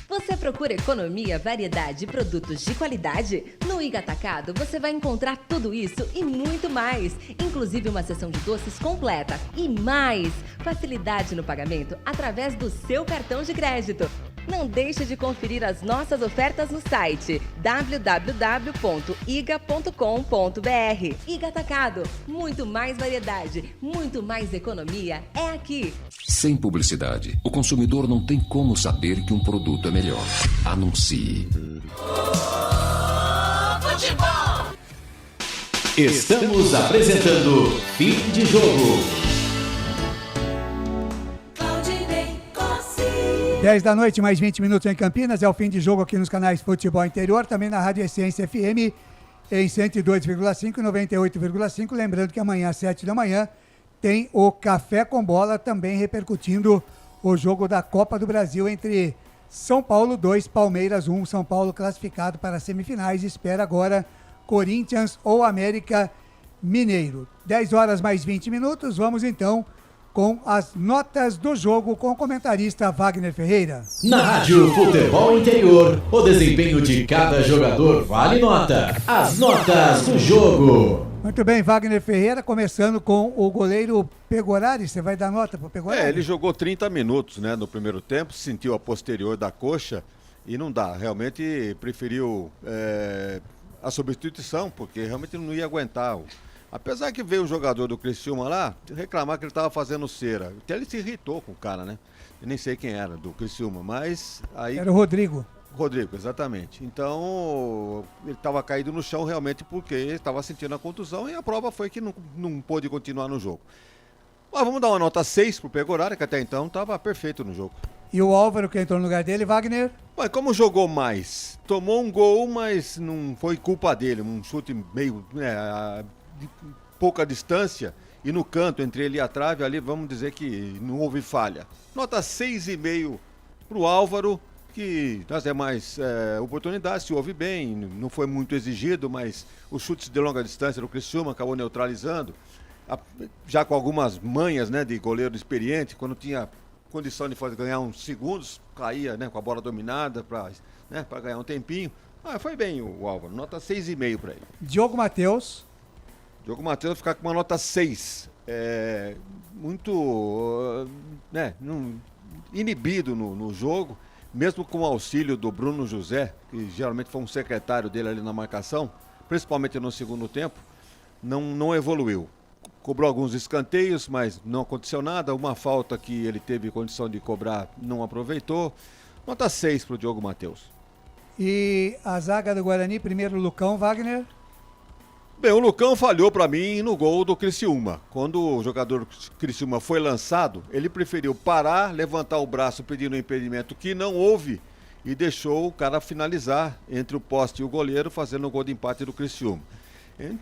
Você procura economia, variedade e produtos de qualidade? No Iga Atacado você vai encontrar tudo isso e muito mais, inclusive uma seção de doces completa e mais facilidade no pagamento através do seu cartão de crédito. Não deixe de conferir as nossas ofertas no site www.iga.com.br. Iga Atacado, muito mais variedade, muito mais economia é aqui. Sem publicidade, o consumidor não tem como saber que um produto é melhor. Anuncie. Futebol. Estamos apresentando Fim de Jogo. 10 da noite, mais 20 minutos em Campinas, é o fim de jogo aqui nos canais Futebol Interior, também na Rádio Essência FM em 102,5 e 98,5. Lembrando que amanhã às 7 da manhã tem o Café com Bola, também repercutindo o jogo da Copa do Brasil entre São Paulo 2, Palmeiras 1. São Paulo classificado para as semifinais, espera agora Corinthians ou América Mineiro. 10 horas mais 20 minutos, vamos então com as notas do jogo com o comentarista Wagner Ferreira. Na Rádio Futebol Interior, o desempenho de cada jogador vale nota. As notas do jogo. Muito bem, Wagner Ferreira, começando com o goleiro Pegorari. Você vai dar nota para o Pegorari? Ele jogou 30 minutos, né, no primeiro tempo, sentiu a posterior da coxa e não dá. Realmente preferiu a substituição, porque realmente não ia aguentar. Apesar que veio o jogador do Criciúma lá reclamar que ele estava fazendo cera. Até ele se irritou com o cara, né? Eu nem sei quem era do Criciúma, mas aí... Era o Rodrigo. Rodrigo, exatamente. Então, ele estava caído no chão realmente porque estava sentindo a contusão e a prova foi que não pôde continuar no jogo. Mas vamos dar uma nota 6 pro Pegoraro, que até então estava perfeito no jogo. E o Álvaro, que entrou no lugar dele, Wagner? Mas como jogou mais? Tomou um gol, mas não foi culpa dele. Um chute meio de pouca distância e no canto, entre ele e a trave, ali vamos dizer que não houve falha. Nota 6,5 pro Álvaro, que nas demais oportunidades se ouve bem, não foi muito exigido, mas os chutes de longa distância do Criciúma acabou neutralizando, já com algumas manhas, né, de goleiro experiente, quando tinha condição de ganhar uns segundos, caía, né, com a bola dominada para ganhar um tempinho. Foi bem o Álvaro, nota 6,5 para ele. Diogo Matheus. Diogo Matheus vai ficar com uma nota 6. Muito inibido no jogo, mesmo com o auxílio do Bruno José, que geralmente foi um secretário dele ali na marcação, principalmente no segundo tempo, não evoluiu. Cobrou alguns escanteios, mas não aconteceu nada. Uma falta que ele teve condição de cobrar, não aproveitou. Nota 6 para o Diogo Matheus. E a zaga do Guarani, primeiro Lucão, Wagner? Bem, o Lucão falhou para mim no gol do Criciúma. Quando o jogador Criciúma foi lançado, ele preferiu parar, levantar o braço pedindo um impedimento que não houve e deixou o cara finalizar entre o poste e o goleiro, fazendo o gol de empate do Criciúma.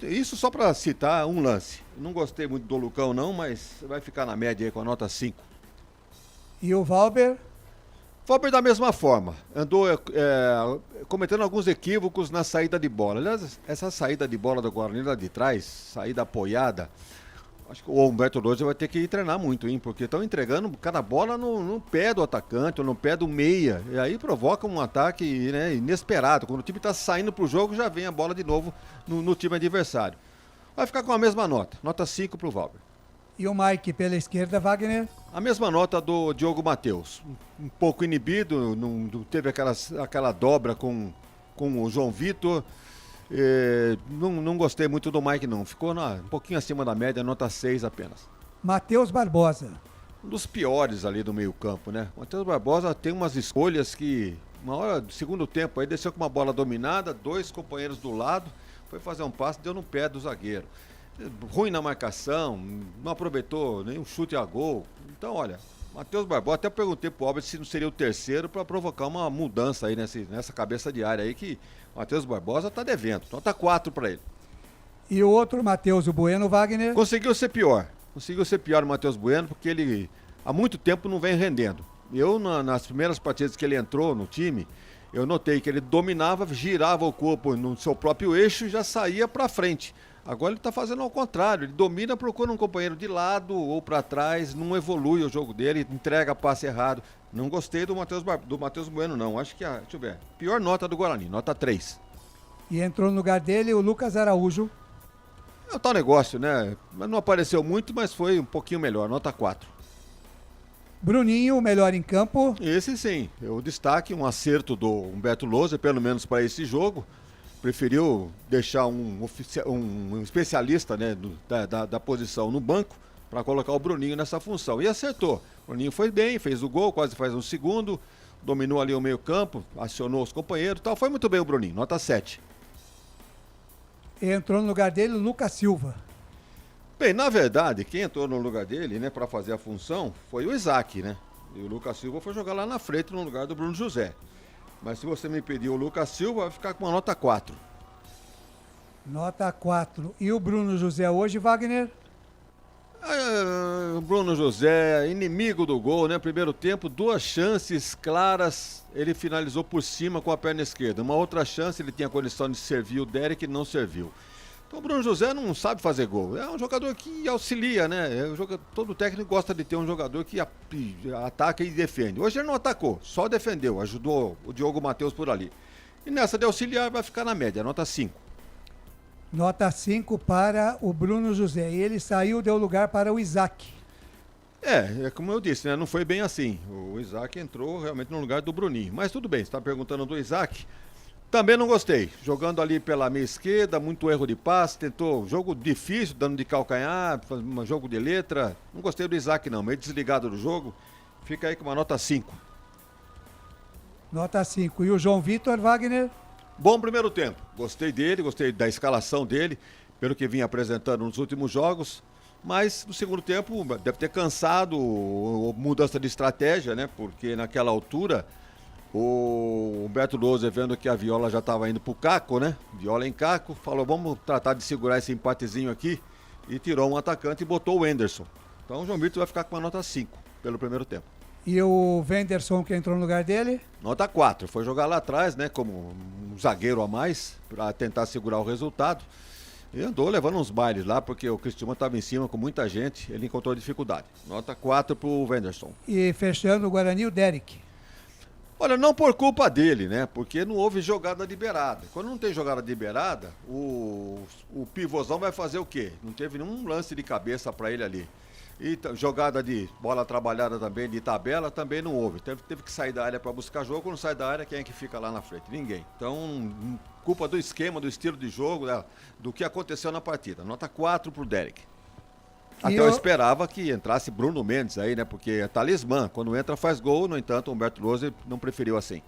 Isso só para citar um lance. Não gostei muito do Lucão não, mas vai ficar na média aí com a nota 5. E o Valber? Valber da mesma forma. Andou cometendo alguns equívocos na saída de bola. Aliás, essa saída de bola do Guarani lá de trás, saída apoiada, acho que o Humberto Lousa vai ter que treinar muito, hein? Porque estão entregando cada bola no pé do atacante ou no pé do meia. E aí provoca um ataque, né, inesperado. Quando o time está saindo pro jogo, já vem a bola de novo no time adversário. Vai ficar com a mesma nota. Nota 5 pro Valber. E o Mike pela esquerda, Wagner? A mesma nota do Diogo Matheus. Um pouco inibido, não teve aquela dobra com o João Vitor. Não gostei muito do Mike não, ficou um pouquinho acima da média, nota 6 apenas. Matheus Barbosa. Um dos piores ali do meio campo, né? O Matheus Barbosa tem umas escolhas que, uma hora do segundo tempo, aí desceu com uma bola dominada, 2 companheiros do lado, foi fazer um passe, deu no pé do zagueiro. Ruim na marcação, não aproveitou nenhum chute a gol. Então, olha, Matheus Barbosa, até perguntei pro Albert se não seria o terceiro para provocar uma mudança aí nessa cabeça de área aí que o Matheus Barbosa tá devendo. Nota 4 para ele. E o outro, Matheus Bueno, Wagner? Conseguiu ser pior o Matheus Bueno, porque ele há muito tempo não vem rendendo. Eu, nas primeiras partidas que ele entrou no time, eu notei que ele dominava, girava o corpo no seu próprio eixo e já saía para frente. Agora ele está fazendo ao contrário, ele domina, procura um companheiro de lado ou para trás, não evolui o jogo dele, entrega passe errado. Não gostei do Matheus Bueno não, acho que deixa eu ver, pior nota do Guarani, nota 3. E entrou no lugar dele o Lucas Araújo. É o tal negócio, né? Não apareceu muito, mas foi um pouquinho melhor, nota 4. Bruninho, o melhor em campo. Esse sim, eu destaque um acerto do Humberto Lousa, pelo menos para esse jogo. Preferiu deixar um especialista, né, da posição no banco para colocar o Bruninho nessa função. E acertou. O Bruninho foi bem, fez o gol, quase faz um segundo, dominou ali o meio campo, acionou os companheiros e tal. Foi muito bem o Bruninho, nota 7. Entrou no lugar dele o Lucas Silva. Bem, na verdade, quem entrou no lugar dele, né, para fazer a função foi o Isaac, né? E o Lucas Silva foi jogar lá na frente no lugar do Bruno José. Mas se você me pedir o Lucas Silva, vai ficar com uma nota 4. Nota 4. E o Bruno José hoje, Wagner? O Bruno José, inimigo do gol, né? Primeiro tempo, 2 chances claras, ele finalizou por cima com a perna esquerda. Uma outra chance, ele tinha condição de servir o Derek, não serviu. Então o Bruno José não sabe fazer gol. É um jogador que auxilia, né? Todo técnico gosta de ter um jogador que ataca e defende. Hoje ele não atacou, só defendeu, ajudou o Diogo Matheus por ali. E nessa de auxiliar vai ficar na média, nota 5. Nota 5 para o Bruno José. Ele saiu, deu lugar para o Isaac. É como eu disse, né? Não foi bem assim. O Isaac entrou realmente no lugar do Bruninho. Mas tudo bem, você está perguntando do Isaac. Também não gostei. Jogando ali pela meia esquerda, muito erro de passe, tentou jogo difícil, dando de calcanhar, um jogo de letra. Não gostei do Isaac não, meio desligado do jogo. Fica aí com uma nota 5. Nota 5. E o João Vitor, Wagner? Bom primeiro tempo. Gostei dele, gostei da escalação dele, pelo que vinha apresentando nos últimos jogos. Mas no segundo tempo deve ter cansado, mudança de estratégia, né? Porque naquela altura o Humberto Louser, vendo que a Viola já estava indo pro Caco, né? Viola em Caco, falou, vamos tratar de segurar esse empatezinho aqui. E tirou um atacante e botou o Wenderson. Então o João Vitor vai ficar com uma nota 5 pelo primeiro tempo. E o Wenderson, que entrou no lugar dele? Nota 4. Foi jogar lá atrás, né? Como um zagueiro a mais, para tentar segurar o resultado. E andou levando uns bailes lá, porque o Criciúma estava em cima com muita gente, ele encontrou dificuldade. Nota 4 pro Wenderson. E fechando o Guarani, o Derek. Olha, não por culpa dele, né? Porque não houve jogada liberada. Quando não tem jogada liberada, o pivôzão vai fazer o quê? Não teve nenhum lance de cabeça para ele ali. E jogada de bola trabalhada também, de tabela, também não houve. Teve que sair da área para buscar jogo. Quando sai da área, quem é que fica lá na frente? Ninguém. Então, culpa do esquema, do estilo de jogo, né? Do que aconteceu na partida. Nota 4 pro Derek. Até eu esperava que entrasse Bruno Mendes aí, né? Porque é talismã. Quando entra, faz gol. No entanto, o Humberto Louser não preferiu assim.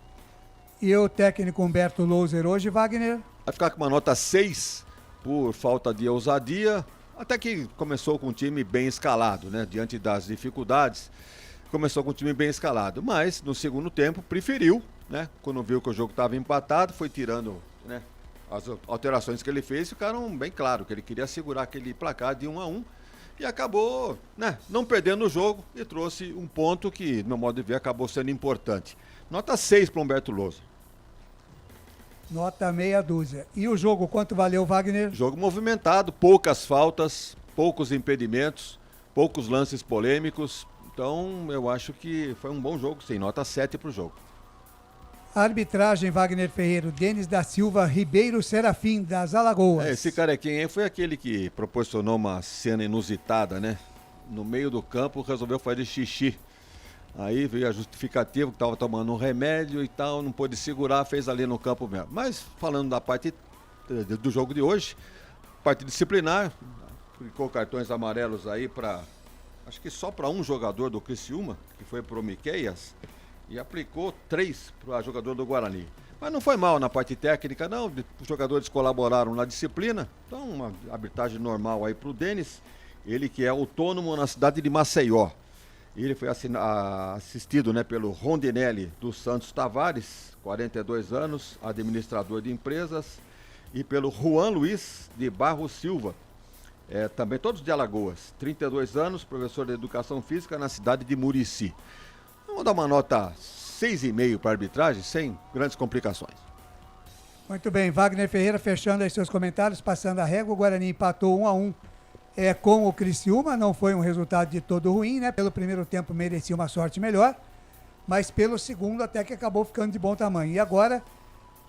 E o técnico Humberto Louser hoje, Wagner? Vai ficar com uma nota 6 por falta de ousadia. Até que começou com um time bem escalado, né? Diante das dificuldades, começou com um time bem escalado. Mas, no segundo tempo, preferiu, né? Quando viu que o jogo estava empatado, foi tirando, né? As alterações que ele fez ficaram bem claro, que ele queria segurar aquele placar de 1-1. E acabou, né, não perdendo o jogo e trouxe um ponto que, no meu modo de ver, acabou sendo importante. Nota 6 para o Humberto Louser. Nota meia dúzia. E o jogo, quanto valeu, Wagner? Jogo movimentado, poucas faltas, poucos impedimentos, poucos lances polêmicos. Então, eu acho que foi um bom jogo, sim. Nota 7 para o jogo. A arbitragem, Wagner Ferreira, Denis da Silva Ribeiro Serafim, das Alagoas. Esse carequinha aí foi aquele que proporcionou uma cena inusitada, né? No meio do campo, resolveu fazer xixi. Aí veio a justificativa que estava tomando um remédio e tal, não pôde segurar, fez ali no campo mesmo. Mas falando da parte do jogo de hoje, parte disciplinar, ficou cartões amarelos aí para, acho que só para um jogador do Criciúma, que foi pro Miqueias, e aplicou 3 para o jogador do Guarani. Mas não foi mal na parte técnica, não. Os jogadores colaboraram na disciplina. Então, uma arbitragem normal aí para o Denis. Ele que é autônomo na cidade de Maceió. Ele foi assistido, né, pelo Rondinelli dos Santos Tavares, 42 anos, administrador de empresas. E pelo Juan Luiz de Barros Silva, também todos de Alagoas. 32 anos, professor de Educação Física na cidade de Murici. Vamos dar uma nota 6,5 para a arbitragem, sem grandes complicações. Muito bem, Wagner Ferreira fechando aí seus comentários, passando a régua. O Guarani empatou 1-1 com o Criciúma, não foi um resultado de todo ruim, né? Pelo primeiro tempo merecia uma sorte melhor, mas pelo segundo até que acabou ficando de bom tamanho. E agora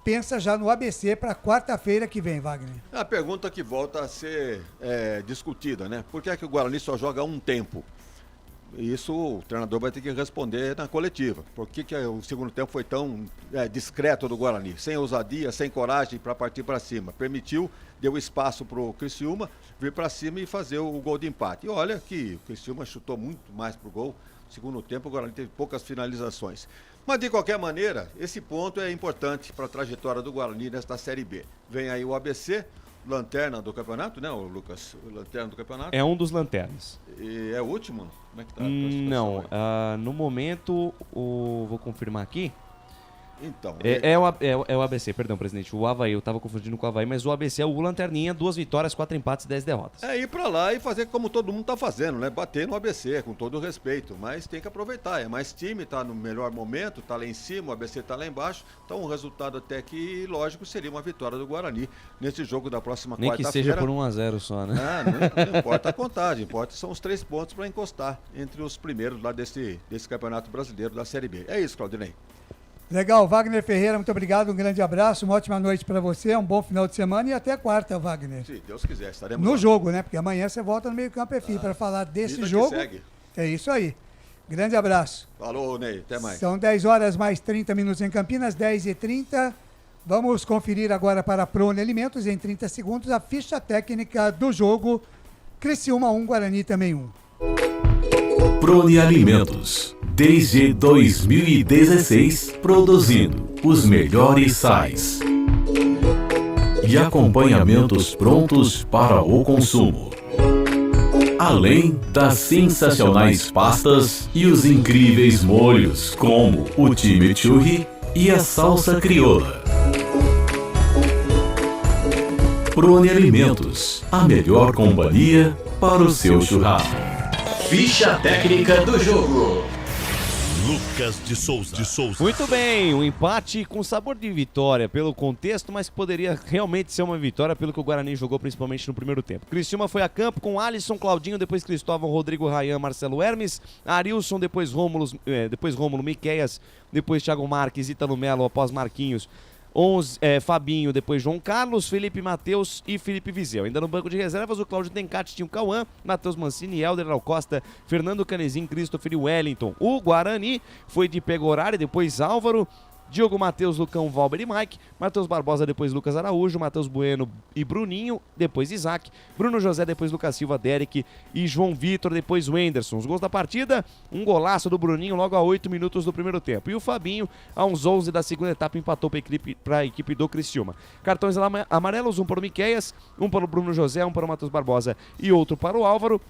pensa já no ABC para quarta-feira que vem, Wagner. É a pergunta que volta a ser discutida, né? Por que é que o Guarani só joga um tempo? Isso o treinador vai ter que responder na coletiva. Por que o segundo tempo foi tão discreto do Guarani? Sem ousadia, sem coragem para partir para cima. Permitiu, deu espaço para o Criciúma vir para cima e fazer o gol de empate. E olha que o Criciúma chutou muito mais para o gol. No segundo tempo o Guarani teve poucas finalizações. Mas de qualquer maneira, esse ponto é importante para a trajetória do Guarani nesta Série B. Vem aí o ABC, lanterna do campeonato, né, Lucas? O lanterna do campeonato. É um dos lanternas. E é o último? Como é que tá? Não, no momento, vou confirmar aqui. Então. É o ABC, perdão, presidente. O Avaí, eu tava confundindo com o Avaí, mas o ABC é o lanterninha, 2 vitórias, 4 empates, 10 derrotas. É ir pra lá e fazer como todo mundo tá fazendo, né? Bater no ABC, com todo o respeito. Mas tem que aproveitar. É mais time, tá no melhor momento, tá lá em cima, o ABC tá lá embaixo. Então o resultado até que, lógico, seria uma vitória do Guarani nesse jogo da próxima quarta-feira. Nem que seja por 1-0 só, né? Não importa a contagem, importa são os 3 pontos para encostar entre os primeiros lá desse Campeonato Brasileiro da Série B. É isso, Claudinei. Legal, Wagner Ferreira, muito obrigado, um grande abraço, uma ótima noite para você, um bom final de semana e até quarta, Wagner. Se Deus quiser, estaremos no lá. Jogo, né? Porque amanhã você volta no meio-campo para falar desse jogo. Segue. É isso aí. Grande abraço. Falou, Ney, até mais. São 10 horas mais 30 minutos em Campinas, 10h30. Vamos conferir agora para a Prone Alimentos, em 30 segundos, a ficha técnica do jogo. Criciúma 1, Guarani também 1. Prone Alimentos, desde 2016, produzindo os melhores sais e acompanhamentos prontos para o consumo. Além das sensacionais pastas e os incríveis molhos, como o chimichurri e a salsa crioula. Prone Alimentos, a melhor companhia para o seu churrasco. Ficha técnica do jogo. Lucas de Souza. Muito bem, um empate com sabor de vitória pelo contexto, mas que poderia realmente ser uma vitória pelo que o Guarani jogou principalmente no primeiro tempo. Criciúma foi a campo com Alisson, Claudinho, depois Cristóvão, Rodrigo, Rayan, Marcelo Hermes, Arilson, depois Rômulo, Miqueias, depois Thiago Marques, Ítalo Melo, após Marquinhos, Fabinho, depois João Carlos, Felipe Matheus e Felipe Viseu. Ainda no banco de reservas, o Cláudio Tencati tinha o Cauã, Matheus Mancini, Helder Costa, Fernando Canezin, Christopher Wellington. O Guarani foi de Pegorari, depois Álvaro, Diogo Matheus, Lucão, Valber e Mike, Matheus Barbosa, depois Lucas Araújo, Matheus Bueno e Bruninho, depois Isaac, Bruno José, depois Lucas Silva, Derek e João Vitor, depois Wenderson. Os gols da partida, um golaço do Bruninho logo a 8 minutos do primeiro tempo. E o Fabinho, a uns 11 da segunda etapa, empatou para a equipe do Criciúma. Cartões amarelos, um para o Miqueias, um para o Bruno José, um para o Matheus Barbosa e outro para o Álvaro.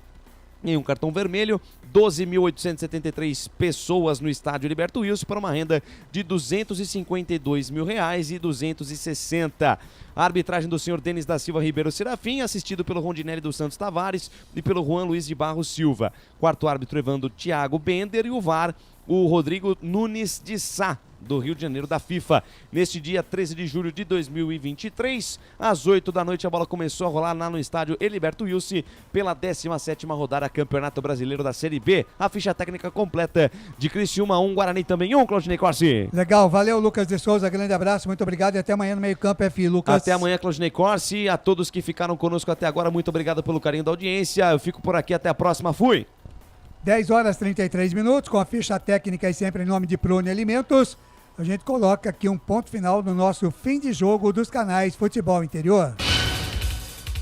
Em um cartão vermelho, 12.873 pessoas no estádio Heriberto Wilson para uma renda de R$ 252.260. A arbitragem do senhor Denis da Silva Ribeiro Serafim, assistido pelo Rondinelli dos Santos Tavares e pelo Juan Luiz de Barros Silva. Quarto árbitro, Evandro Thiago Bender, e o VAR, o Rodrigo Nunes de Sá, do Rio de Janeiro, da FIFA. Neste dia 13 de julho de 2023, às 8 da noite, a bola começou a rolar lá no estádio Heriberto Wilson pela 17ª rodada Campeonato Brasileiro da Série B. A ficha técnica completa de Criciúma 1, Guarani também 1, Claudinei Corsi. Legal, valeu, Lucas de Souza, grande abraço, muito obrado e até amanhã no Meio Campo FI, Lucas. Até amanhã, Claudinei Corsi. A todos que ficaram conosco até agora, muito obrigado pelo carinho da audiência. Eu fico por aqui, até a próxima, fui. 10 horas e 33 minutos, com a ficha técnica e sempre em nome de Prone Alimentos. A gente coloca aqui um ponto final no nosso fim de jogo dos canais Futebol Interior.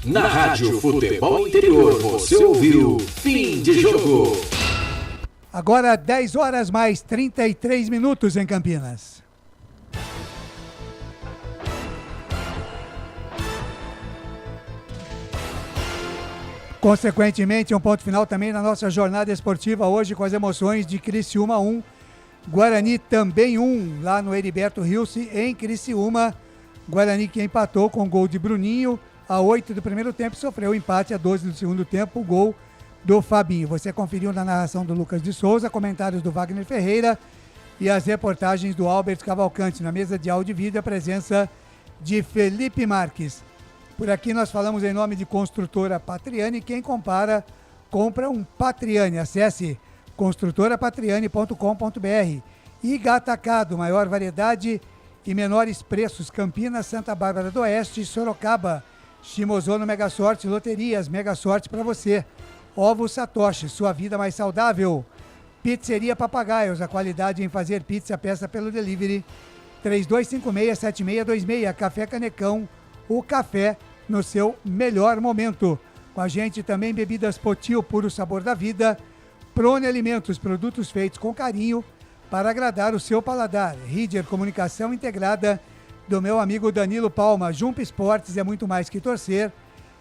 Na Rádio Futebol Interior, você ouviu Fim de Jogo. Agora 10 horas mais 33 minutos em Campinas. Consequentemente, um ponto final também na nossa jornada esportiva hoje com as emoções de Criciúma 1. Guarani também 1, lá no Heriberto Wilson, em Criciúma. Guarani que empatou com o gol de Bruninho, a 8 do primeiro tempo, sofreu empate a 12 do segundo tempo, o gol do Fabinho. Você conferiu na narração do Lucas de Souza, comentários do Wagner Ferreira e as reportagens do Albert Cavalcante. Na mesa de áudio e vídeo, a presença de Felipe Marques. Por aqui nós falamos em nome de Construtora Patriani. Quem compara, compra um Patriani. Acesse construtorapatriani.com.br. Iga Atacado, maior variedade e menores preços. Campinas, Santa Bárbara do Oeste, Sorocaba. Shimozono Mega Sorte, loterias, Mega Sorte para você. Ovo Satoshi, sua vida mais saudável. Pizzeria Papagaios, a qualidade em fazer pizza, peça pelo delivery. 3256-7626. Café Canecão, o café no seu melhor momento. Com a gente também Bebidas Poti, o puro sabor da vida. Prone Alimentos, produtos feitos com carinho para agradar o seu paladar. Ridger Comunicação Integrada, do meu amigo Danilo Palma. Jump Esportes é muito mais que torcer,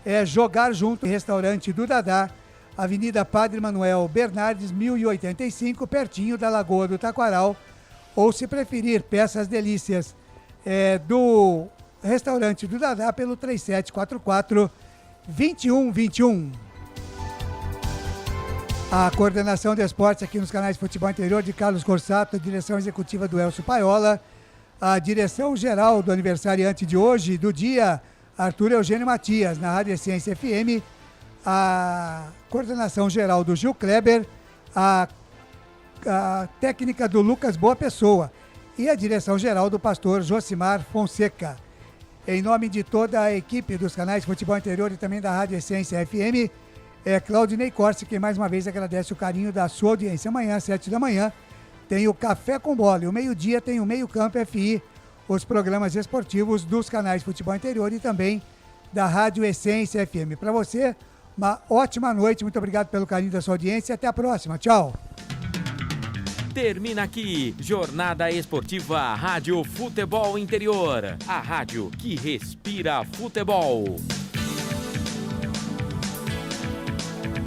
é jogar junto. Restaurante do Dadá, Avenida Padre Manuel Bernardes, 1085, pertinho da Lagoa do Taquaral. Ou, se preferir, peças delícias do Restaurante do Dadá pelo 3744-2121. A coordenação de esportes aqui nos canais Futebol Interior de Carlos Corsato, direção executiva do Elcio Paiola, a direção geral do aniversariante de hoje, do dia, Arthur Eugênio Matias, na Rádio Essência FM, a coordenação geral do Gil Kleber, a técnica do Lucas Boa Pessoa e a direção geral do pastor Josimar Fonseca. Em nome de toda a equipe dos canais Futebol Interior e também da Rádio Essência FM, Claudinei Corsi, que mais uma vez agradece o carinho da sua audiência. Amanhã, às 7 da manhã, tem o Café com Bola. E o meio-dia tem o Meio Campo FI, os programas esportivos dos canais Futebol Interior e também da Rádio Essência FM. Para você, uma ótima noite. Muito obrigado pelo carinho da sua audiência. Até a próxima. Tchau. Termina aqui, Jornada Esportiva Rádio Futebol Interior. A rádio que respira futebol.